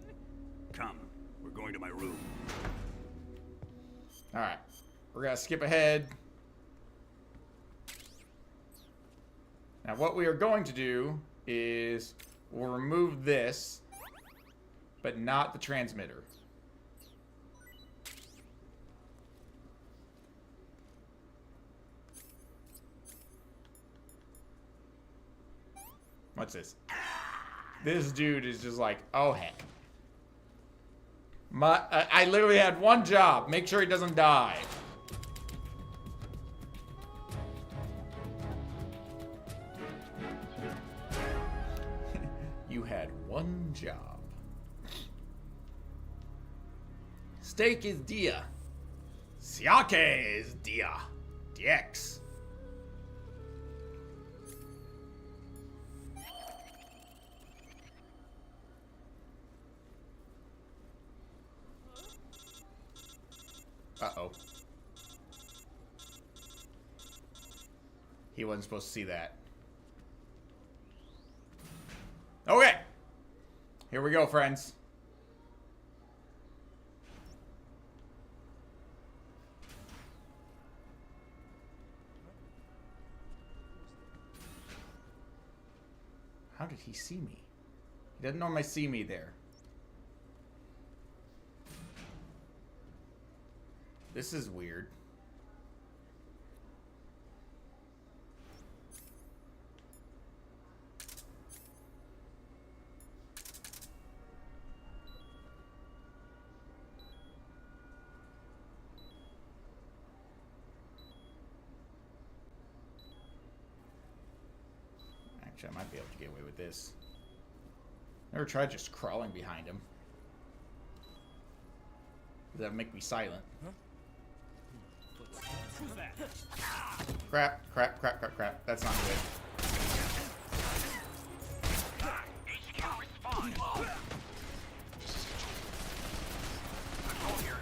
Come, we're going to my room. All right, we're gonna skip ahead. Now, what we are going to do is we'll remove this, but not the transmitter. What's this? This dude is just like, oh heck. I literally had one job. Make sure he doesn't die. You had one job. Steak is dia. Siake is dia. DX. Uh-oh. He wasn't supposed to see that. Okay. Here we go, friends. How did he see me? He doesn't normally see me there. This is weird. Actually, I might be able to get away with this. Never tried just crawling behind him. That make me silent. Who's that? Crap, crap, crap, crap, crap. That's not good. HQ respond. Control here.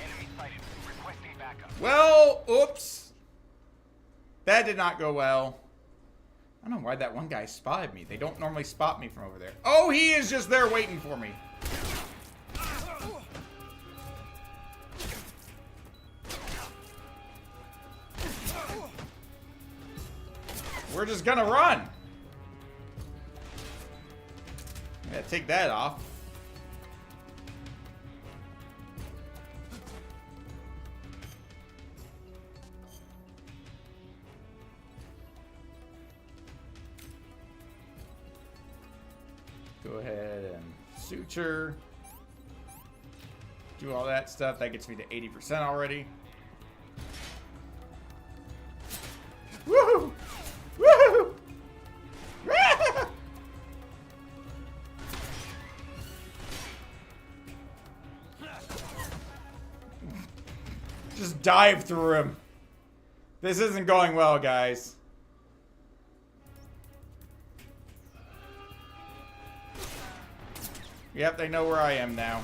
Enemy sighted. Requesting backup. Well, oops. That did not go well. I don't know why that one guy spotted me. They don't normally spot me from over there. Oh, he is just there waiting for me. We're just gonna run. Yeah, take that off. Go ahead and suture. Do all that stuff. That gets me to 80% already. Woohoo! Woohoo! Just dive through him. This isn't going well, guys. Yep, they know where I am now.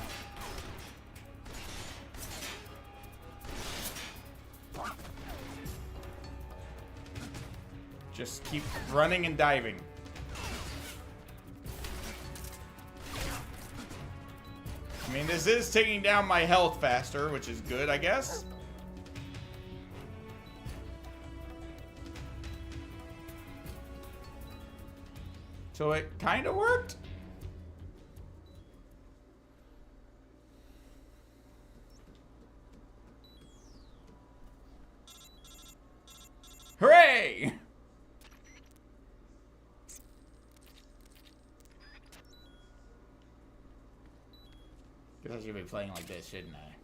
Just keep running and diving. I mean, this is taking down my health faster, which is good, I guess. So it kind of worked. Hooray! Guess I should be playing like this, shouldn't I?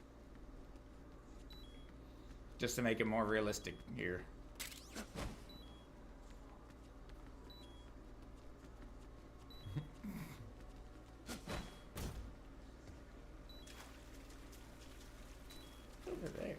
Just to make it more realistic here. Over there.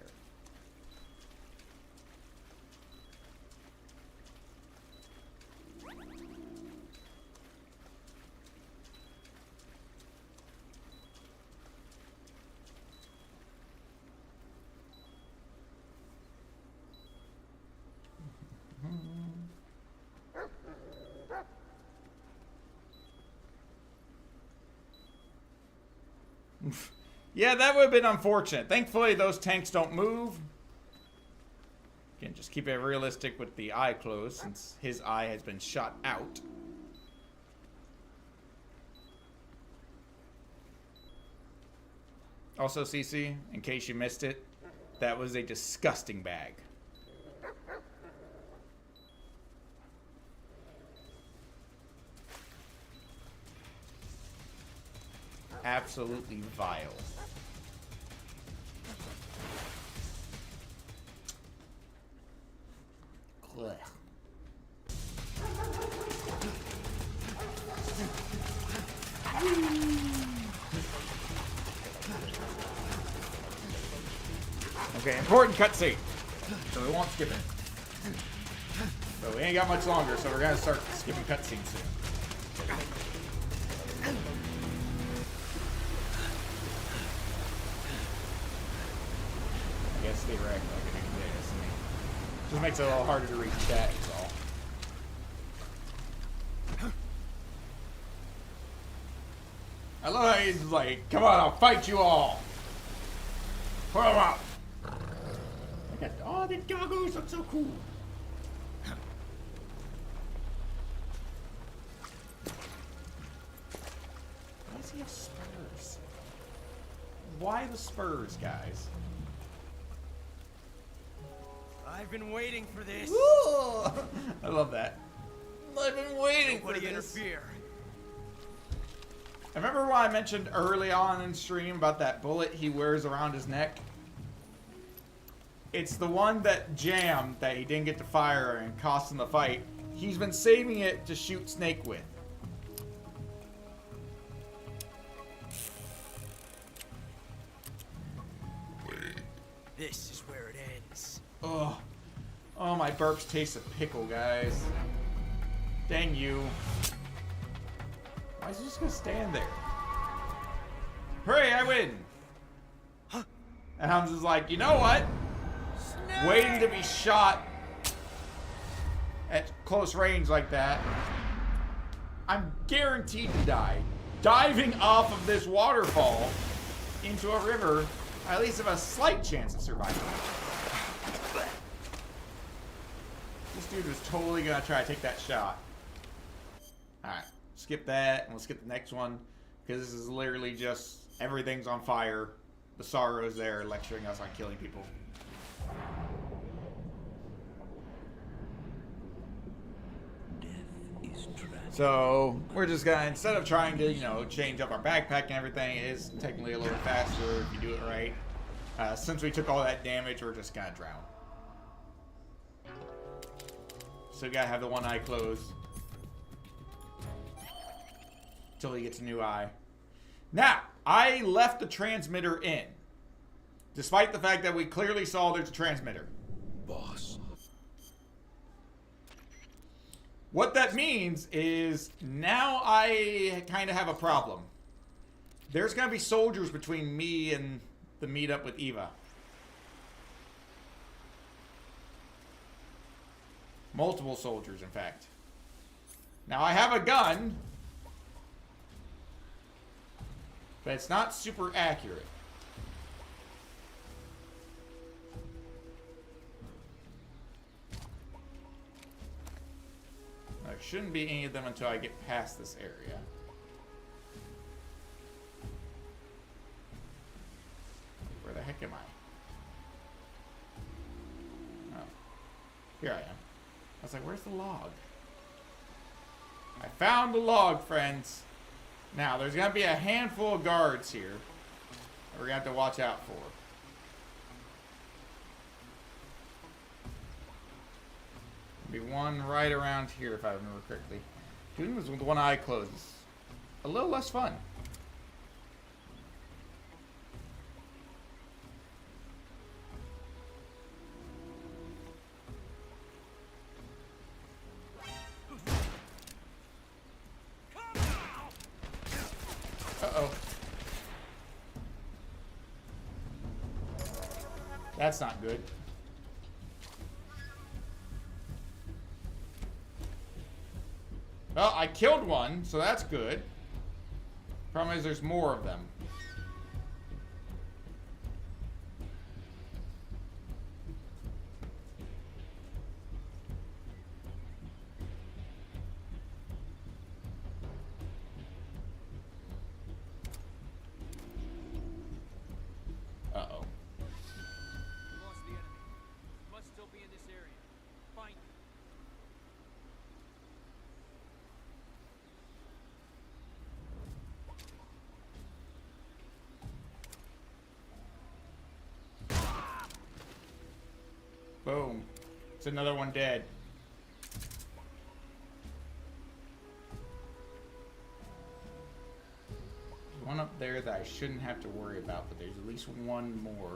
Yeah, that would have been unfortunate. Thankfully, those tanks don't move. Again, just keep it realistic with the eye closed since his eye has been shot out. Also, CC, in case you missed it, that was a disgusting bag. Absolutely vile. Blech. Okay, important cutscene. So we won't skip it. But we ain't got much longer, so we're gonna start skipping cutscenes soon. I guess they react like it exists. Just makes it a little harder to reach that, is all. I love how he's like, come on, I'll fight you all. Pull him up. Oh, the goggles look so cool. Why does he have spurs? Why the spurs, guys? I've been waiting for this. Ooh, I love that. I've been waiting for this. Nobody interfere. I remember when I mentioned early on in stream about that bullet he wears around his neck. It's the one that jammed that he didn't get to fire and cost him the fight. He's been saving it to shoot Snake with. Ugh. Oh, my burps taste of pickle, guys. Dang you. Why is he just gonna stand there? Hooray, I win! And Hans is like, you know what? Waiting to be shot at close range like that, I'm guaranteed to die. Diving off of this waterfall into a river, I at least have a slight chance of surviving. This dude was totally gonna try to take that shot. Alright, skip that, and we'll skip the next one, because this is literally just everything's on fire. The Sorrow's there lecturing us on killing people. So, we're just gonna, instead of trying to, you know, change up our backpack and everything, it is technically a little faster if you do it right. Since we took all that damage, we're just gonna drown. So we gotta have the one eye closed. Until he gets a new eye. Now, I left the transmitter in. Despite the fact that we clearly saw there's a transmitter. Boss. What that means is now I kind of have a problem. There's going to be soldiers between me and the meetup with Eva. Multiple soldiers, in fact. Now, I have a gun, but it's not super accurate. There shouldn't be any of them until I get past this area. Where the heck am I? Oh. Here I am. I was like, where's the log? I found the log, friends. Now, there's going to be a handful of guards here that we're going to have to watch out for. Be one right around here, if I remember correctly. Doing this with one eye closed. A little less fun. Uh-oh. That's not good. Well, I killed one, so that's good. Problem is there's more of them. Uh-oh. We lost the enemy. Must still be in this area. Find it. Boom. It's another one dead. There's one up there that I shouldn't have to worry about, but there's at least one more.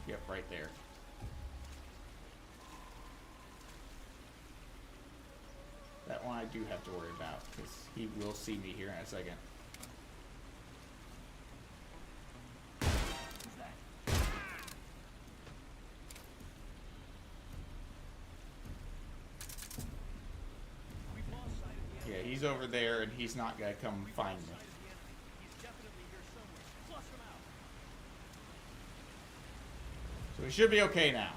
Yep, right there. That one I do have to worry about, because he will see me here in a second. Yeah, he's over there, and he's not gonna come find me. So we should be okay now.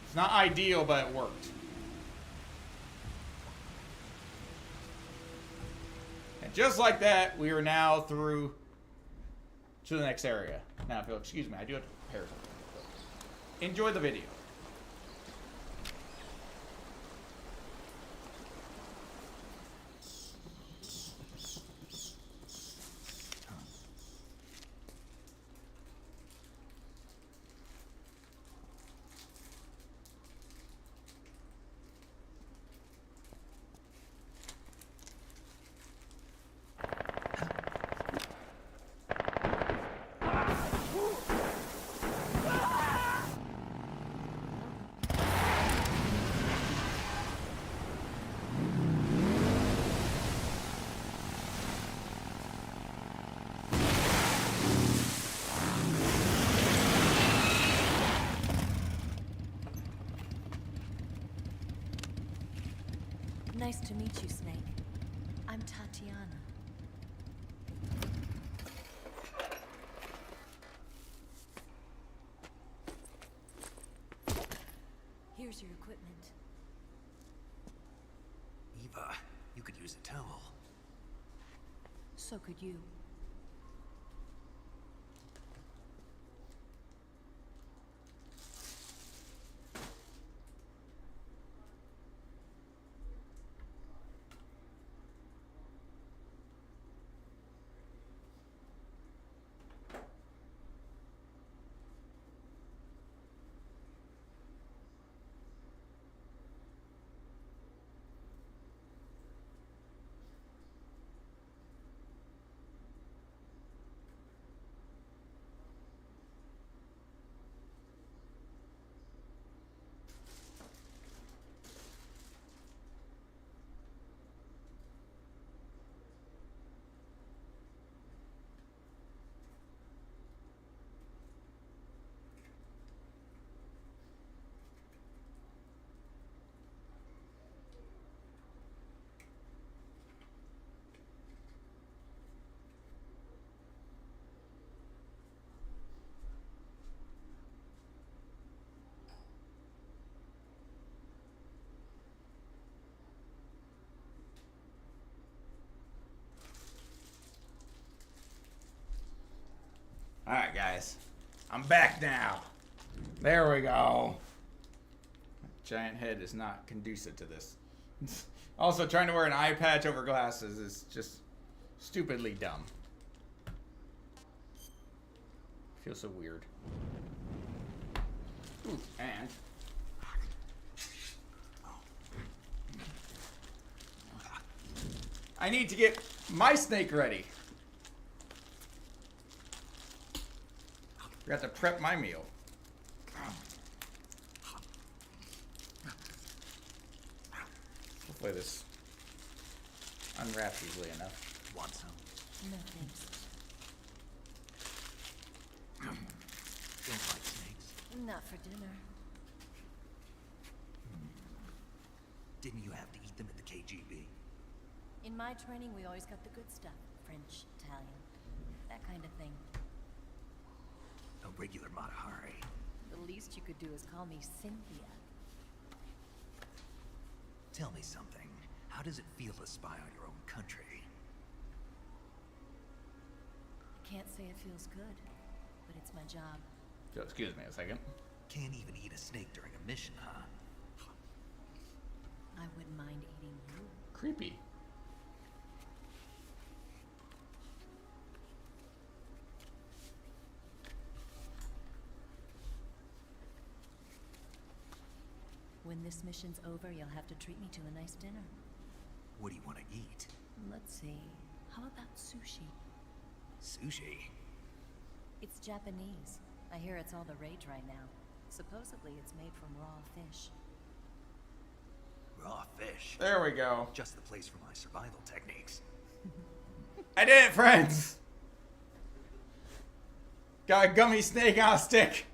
It's not ideal, but it worked. And just like that, we are now through to the next area. Now, if you'll excuse me, I do have to prepare something. Enjoy the video. Nice to meet you, Snake. I'm Tatiana. Here's your equipment. Eva, you could use a towel. So could you. Alright, guys. I'm back now. There we go. Giant head is not conducive to this. Also, trying to wear an eye patch over glasses is just stupidly dumb. Feels so weird. Ooh, and... I need to get my snake ready. Forgot to prep my meal. Hopefully this unwraps easily enough. Want some? No thanks. Don't like snakes. Not for dinner. Didn't you have to eat them at the KGB? In my training, we always got the good stuff. French, Italian, that kind of thing. A regular Matahari. The least you could do is call me Cynthia. Tell me something. How does it feel to spy on your own country? I can't say it feels good, but it's my job. So, excuse me a second. Can't even eat a snake during a mission, huh? I wouldn't mind eating you. Creepy. When this mission's over, you'll have to treat me to a nice dinner. What do you want to eat? Let's see. How about sushi? Sushi? It's Japanese. I hear it's all the rage right now. Supposedly it's made from raw fish. Raw fish? There we go. Just the place for my survival techniques. I did it, friends! Got a gummy snake on a stick.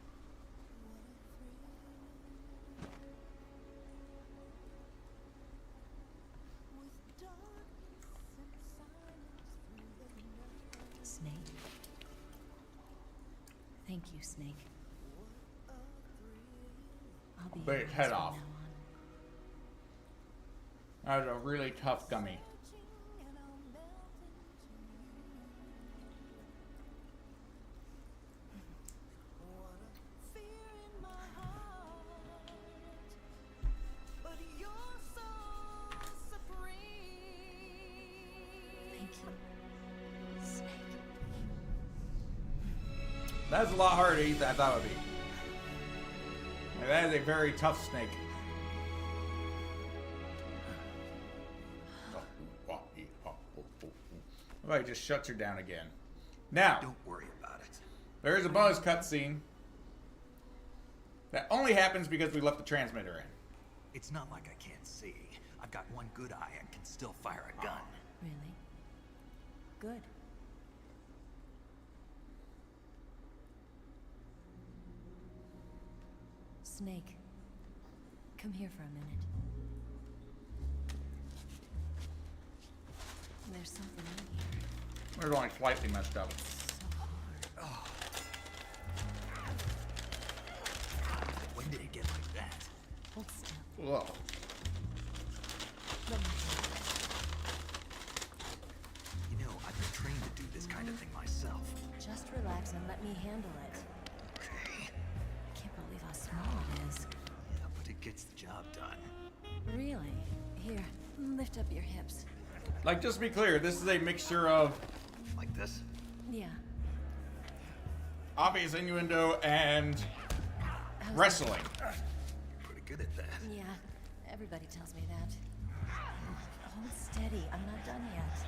Snake. Thank you, Snake. I'll be Bit your head eyes from off. now on. That was a really tough gummy. Thank you, Snake. That's a lot harder to eat than I thought it would be. Like, that is a very tough snake. Oh, he just shuts her down again. Now, don't worry about it. There is a bonus cutscene that only happens because we left the transmitter in. It's not like I can't see. I've got one good eye and can still fire a gun. Really? Good. Snake, come here for a minute. There's something in here. We're going slightly messed up. When did it get like that? Hold still. Whoa. You know, I've been trained to do this kind of thing myself. Just relax and let me handle it. Okay. I can't believe how small it is. Yeah, but it gets the job done. Really? Here, lift up your hips. Like, just to be clear, this is a mixture of like this. Yeah. obvious innuendo and wrestling. Pretty good at that. Yeah, everybody tells me that. Hold steady, I'm not done yet.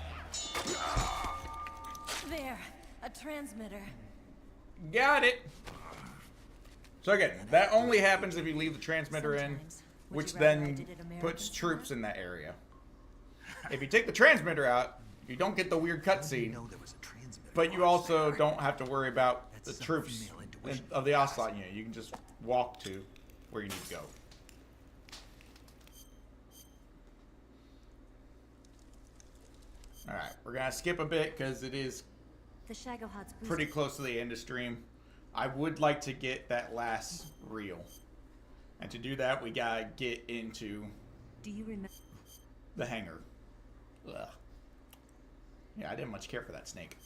There, a transmitter. Got it. So again, that only happens if you leave the transmitter in, which then puts troops in that area. If you take the transmitter out, you don't get the weird cutscene, but you also don't have to worry about the troops of the Ocelot unit. You can just walk to where you need to go. Alright, we're going to skip a bit because it is pretty close to the end of stream. I would like to get that last reel. And to do that, we got to get into the hangar. Ugh. Yeah, I didn't much care for that snake.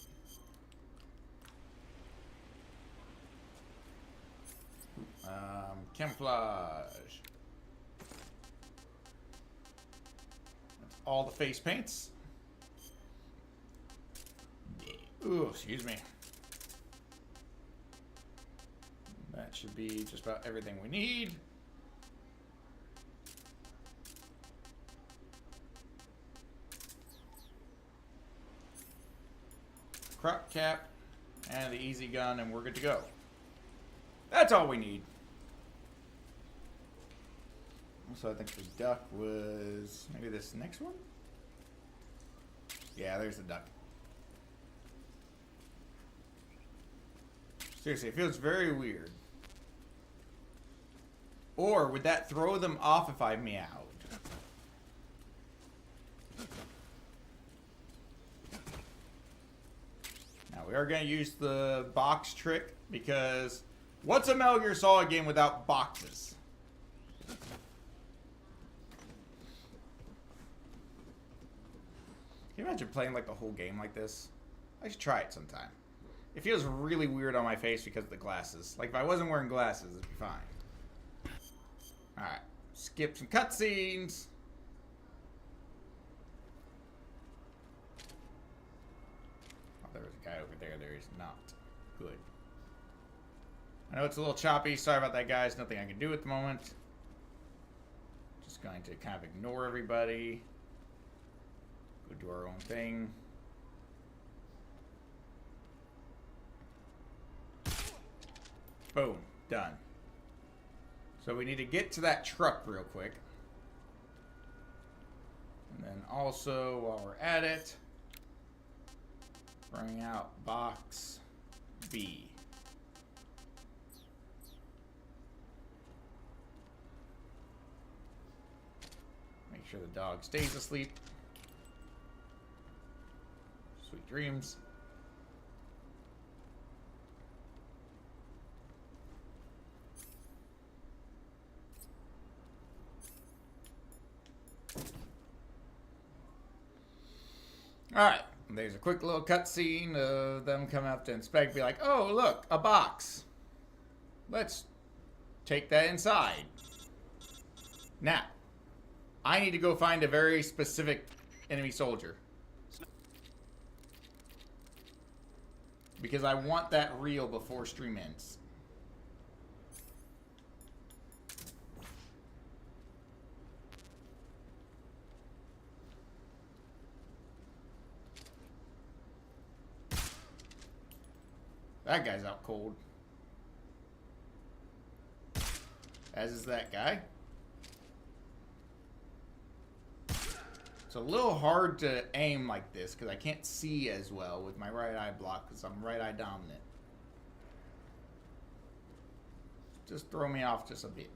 Camouflage. That's all the face paints. Ooh, excuse me. That should be just about everything we need. Crop cap and the easy gun, and we're good to go. That's all we need. So I think the duck was maybe this next one? Yeah, there's the duck. Seriously, it feels very weird. Or would that throw them off if I meowed? Now we are going to use the box trick because what's a Metal Gear Solid game without boxes? Can you imagine playing like the whole game like this? I should try it sometime. It feels really weird on my face because of the glasses. Like if I wasn't wearing glasses, it'd be fine. Alright. Skip some cutscenes. Oh, there was a guy over there. There is not. Good. I know it's a little choppy. Sorry about that, guys. Nothing I can do at the moment. Just going to kind of ignore everybody. Go do our own thing. Boom. Done. So we need to get to that truck real quick. And then also, while we're at it, bring out box B. Make sure the dog stays asleep. Sweet dreams. Alright, there's a quick little cutscene of them coming up to inspect, be like, oh, look, a box. Let's take that inside. Now, I need to go find a very specific enemy soldier. Because I want that reel before stream ends. That guy's out cold. As is that guy. It's a little hard to aim like this because I can't see as well with my right eye block because I'm right eye dominant. Just throw me off just a bit.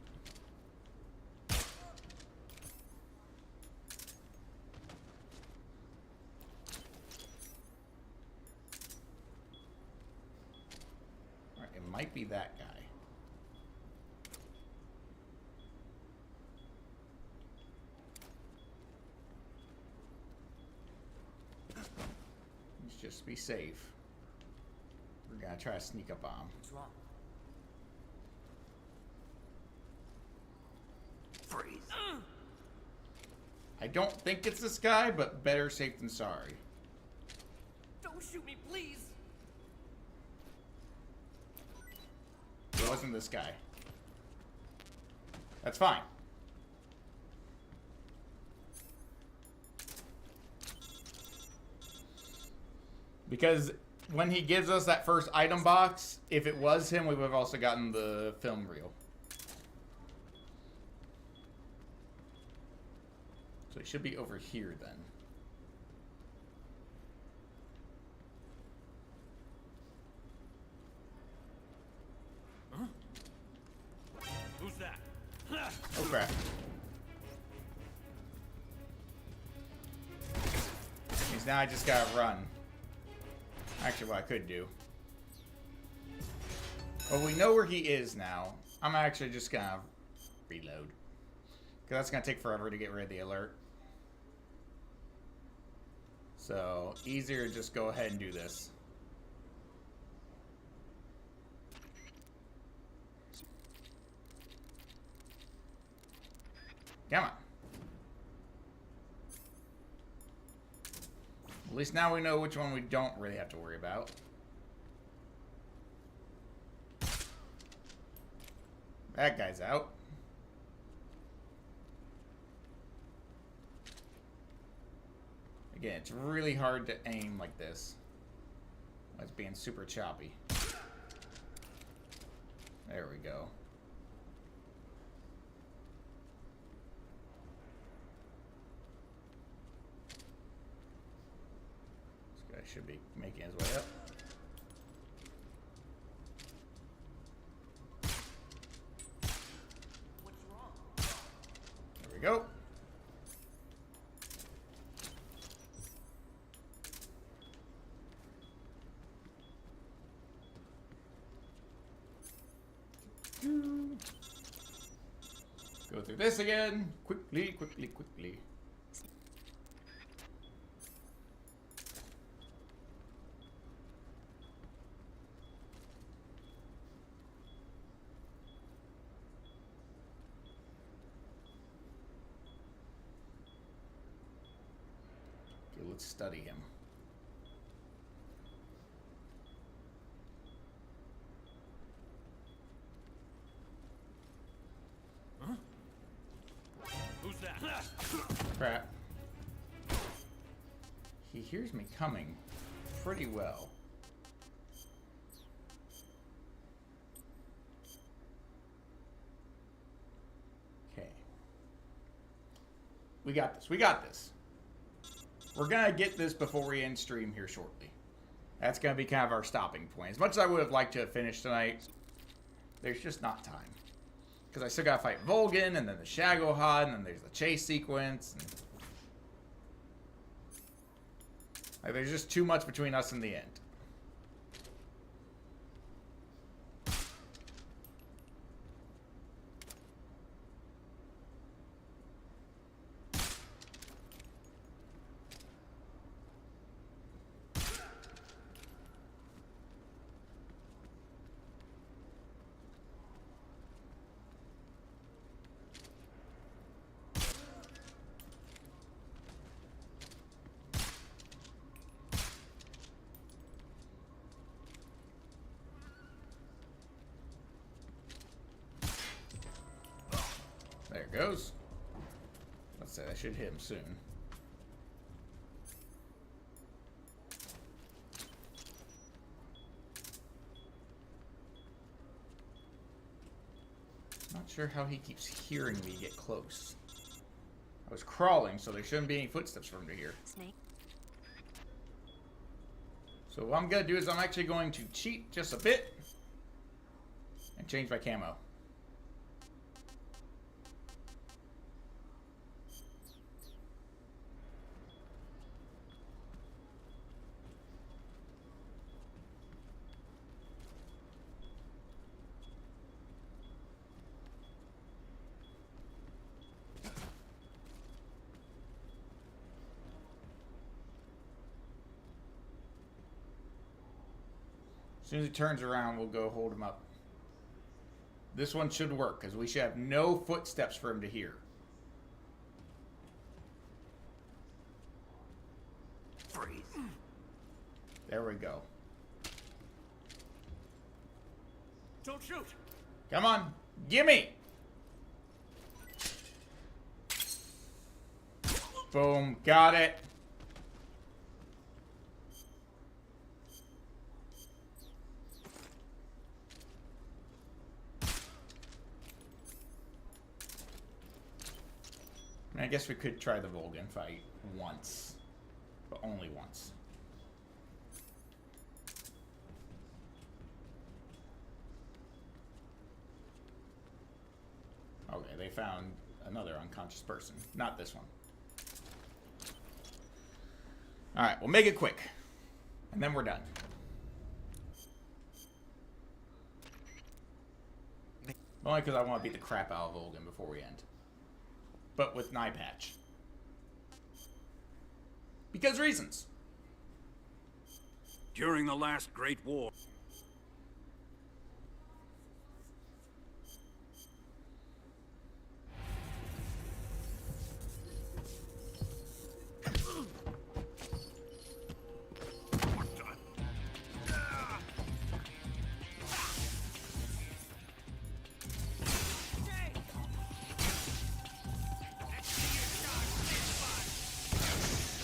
might be that guy. Let's just be safe. We're gonna try to sneak up on him. What's wrong? Freeze. I don't think it's this guy, but better safe than sorry. Don't shoot me, please. It wasn't this guy. That's fine. Because when he gives us that first item box, if it was him, we would have also gotten the film reel. So it should be over here then. Huh? Who's that? Oh crap. Means now I just gotta run. Actually, what I could do. Well, we know where he is now. I'm actually just gonna reload. Because that's gonna take forever to get rid of the alert. So, easier to just go ahead and do this. Come on. At least now we know which one we don't really have to worry about. That guy's out. Again, it's really hard to aim like this. It's being super choppy. There we go. This guy should be making his way up. What's wrong? There we go. Go through this again. Quickly, quickly, quickly. Okay, let's study him. Who's that? Crap. He hears me coming pretty well. Okay. We got this. We got this. We're gonna get this before we end stream here shortly. That's gonna be kind of our stopping point. As much as I would have liked to have finished tonight, there's just not time. Because I still gotta fight Volgin, and then the Shagohod, and then there's the chase sequence. And... like, there's just too much between us and the end. There it goes. Let's say I should hit him soon. Not sure how he keeps hearing me get close. I was crawling, so there shouldn't be any footsteps for him to hear. Snake. So what I'm going to do is I'm actually going to cheat just a bit and change my camo. As soon as he turns around, we'll go hold him up. This one should work, because we should have no footsteps for him to hear. Freeze. There we go. Don't shoot! Come on, gimme! Boom, got it. I guess we could try the Volgan fight once, but only once. Okay, they found another unconscious person. Not this one. Alright, we'll make it quick. And then we're done. Only because I want to beat the crap out of Volgan before we end. But with an eye patch. Because reasons. During the last Great War...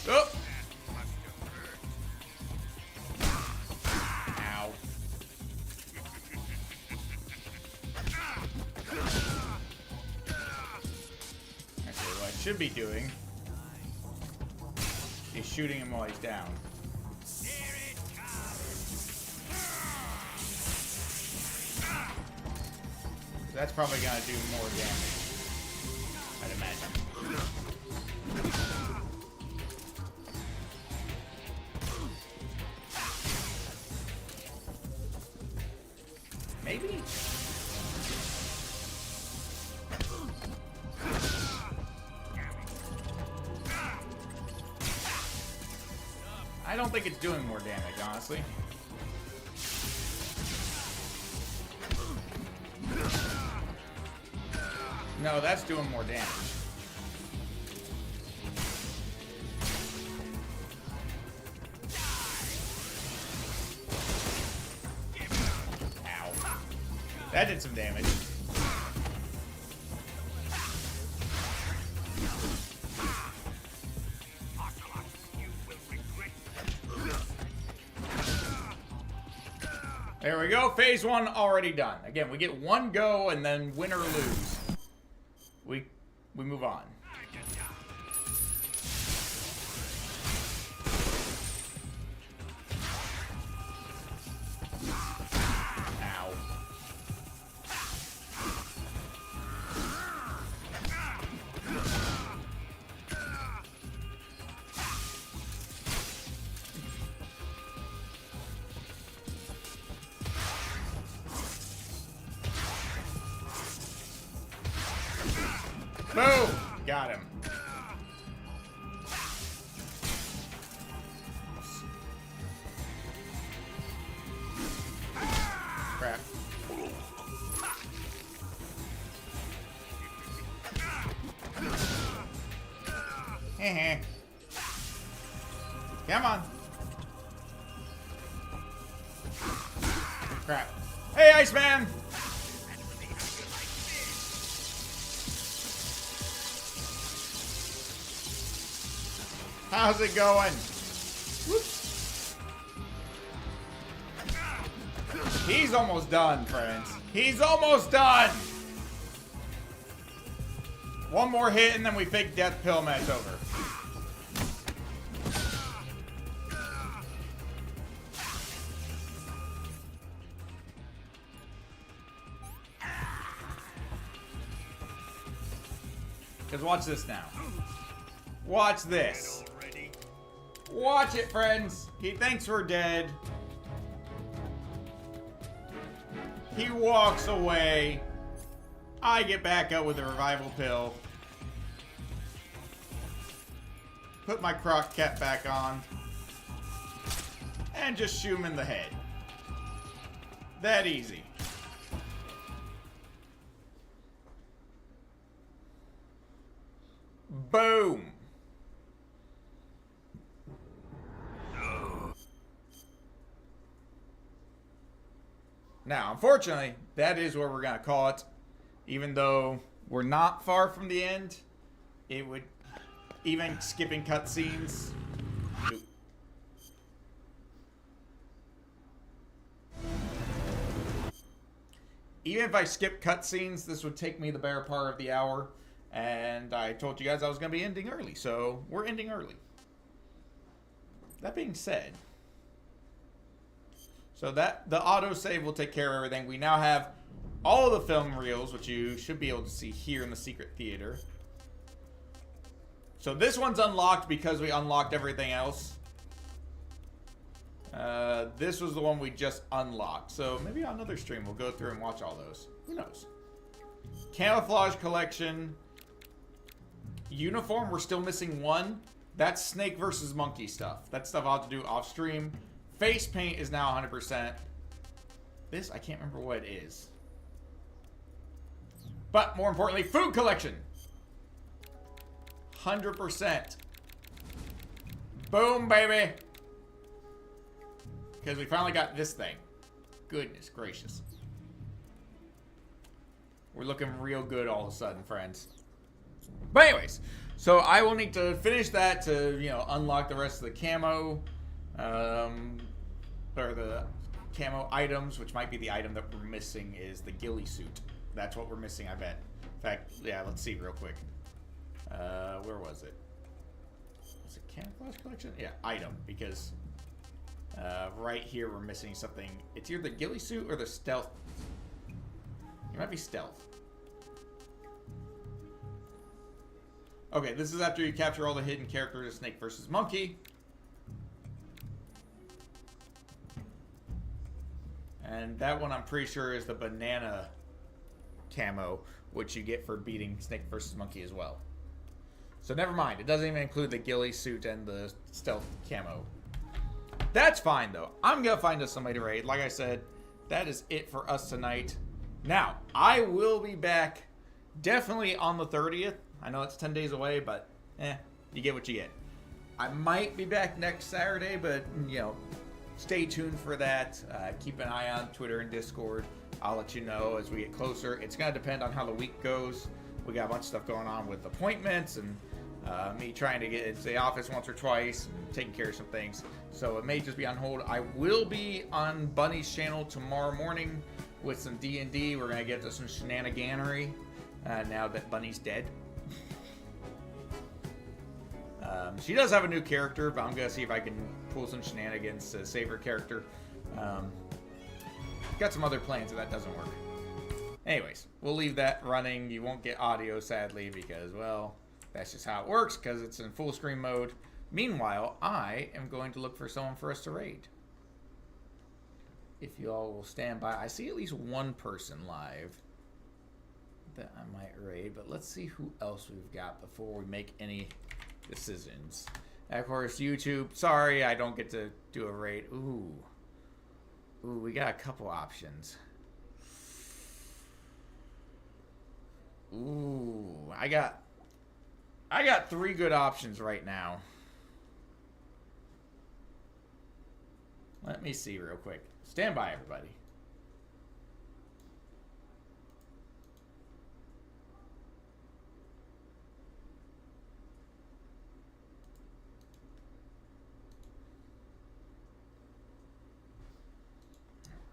Oh! Ow. Actually, what I should be doing is shooting him while he's down. That's probably gonna do more damage, I'd imagine. Maybe? I don't think it's doing more damage, honestly. No, that's doing more damage. Ow. That did some damage. There we go. Phase 1 already done. Again, we get one go and then win or lose. We move on. Ow. Boom! Got him. Crap. Heh. Come on. Crap. Hey, Iceman! How's it going? Whoops. He's almost done, friends. He's almost done! One more hit and then we fake death pill match over. Because watch this now. Watch this. Watch it, friends. He thinks we're dead. He walks away. I get back up with a revival pill. Put my croc cap back on. And just shoot him in the head. That easy. Boom. Now, unfortunately, that is where we're going to call it. Even though we're not far from the end, it would, even skipping cutscenes. Even if I skip cutscenes, this would take me the better part of the hour. And I told you guys I was going to be ending early, so we're ending early. That being said, so that the autosave will take care of everything. We now have all of the film reels, which you should be able to see here in the secret theater. So this one's unlocked because we unlocked everything else. This was the one we just unlocked. So maybe on another stream we'll go through and watch all those. Who knows? Camouflage collection. Uniform, we're still missing one. That's snake versus monkey stuff. That stuff I'll have to do off stream. Face paint is now 100%. This, I can't remember what it is. But more importantly, food collection. 100%. Boom, baby. Because we finally got this thing. Goodness gracious. We're looking real good all of a sudden, friends. But anyways, so I will need to finish that to, you know, unlock the rest of the camo, or the camo items, which might be the item that we're missing is the ghillie suit. That's what we're missing, I bet. In fact, yeah, let's see real quick. Where was it? Was it camouflage collection? Yeah, item, because right here we're missing something. It's either the ghillie suit or the stealth. It might be stealth. Okay, this is after you capture all the hidden characters of Snake versus Monkey. And that one I'm pretty sure is the banana camo, which you get for beating Snake versus Monkey as well. So never mind, it doesn't even include the ghillie suit and the stealth camo. That's fine though. I'm gonna find us somebody to raid. Like I said, that is it for us tonight. Now, I will be back definitely on the 30th. I know it's 10 days away, but you get what you get. I might be back next Saturday, but, you know, stay tuned for that. Keep an eye on Twitter and Discord. I'll let you know as we get closer. It's going to depend on how the week goes. We got a bunch of stuff going on with appointments and me trying to get into the office once or twice and taking care of some things. So it may just be on hold. I will be on Bunny's channel tomorrow morning with some D&D. We're going to get to some shenaniganery now that Bunny's dead. She does have a new character, but I'm going to see if I can pull some shenanigans to save her character. Got some other plans if that doesn't work. Anyways, we'll leave that running. You won't get audio, sadly, because, well, that's just how it works, because it's in full screen mode. Meanwhile, I am going to look for someone for us to raid. If you all will stand by. I see at least one person live that I might raid, but let's see who else we've got before we make any decisions. And of course, YouTube. Sorry, I don't get to do a raid. Ooh, we got a couple options. Ooh, I got 3 good options right now. Let me see real quick. Stand by, everybody.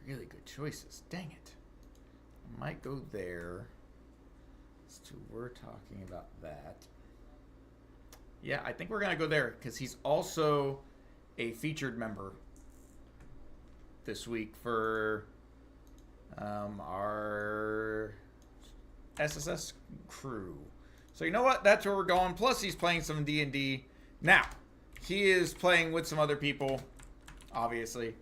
Really good choices. Dang it. I might go there. So we're talking about that. Yeah, I think we're going to go there because he's also a featured member this week for our SSS crew. So you know what? That's where we're going. Plus he's playing some D&D. Now, he is playing with some other people, obviously.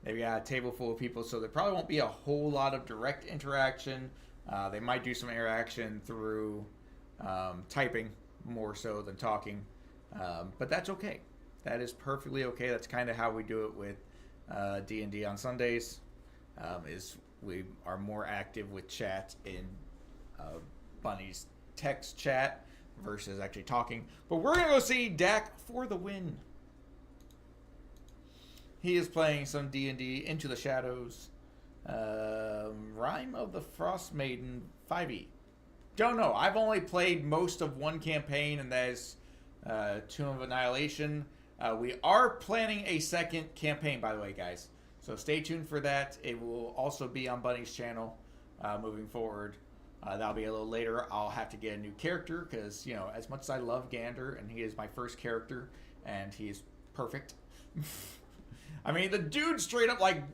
They've got a table full of people, so there probably won't be a whole lot of direct interaction. They might do some interaction through typing more so than talking. But that's okay. That is perfectly okay. That's kind of how we do it with D&D on Sundays. is we are more active with chat in Bunny's text chat versus actually talking. But we're going to go see Dak for the win. He is playing some D&D Into the Shadows. Rime of the Frost Maiden 5e. Don't know. I've only played most of one campaign, and that is Tomb of Annihilation. We are planning a second campaign, by the way, guys. So stay tuned for that. It will also be on Bunny's channel moving forward. That'll be a little later. I'll have to get a new character because, you know, as much as I love Gander, and he is my first character, and he is perfect. I mean, the dude straight up, like,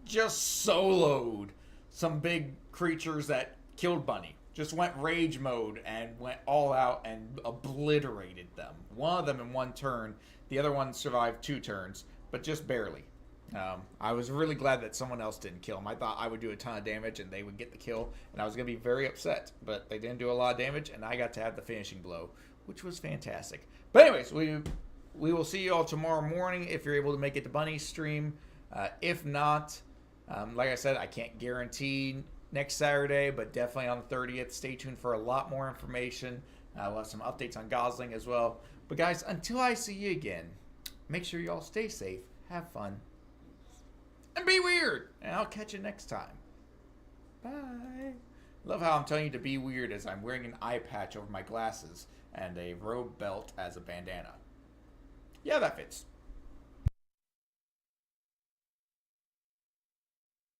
just soloed some big creatures that killed Bunny. Just went rage mode and went all out and obliterated them. One of them in one turn. The other one survived 2 turns, but just barely. I was really glad that someone else didn't kill him. I thought I would do a ton of damage and they would get the kill, and I was going to be very upset. But they didn't do a lot of damage, and I got to have the finishing blow, which was fantastic. But anyways, we will see you all tomorrow morning if you're able to make it to Bunny's stream. If not, like I said, I can't guarantee next Saturday, but definitely on the 30th. Stay tuned for a lot more information. We'll have some updates on Gosling as well. But guys, until I see you again, make sure you all stay safe, have fun, and be weird. And I'll catch you next time. Bye. Love how I'm telling you to be weird as I'm wearing an eye patch over my glasses and a robe belt as a bandana. Yeah, that fits.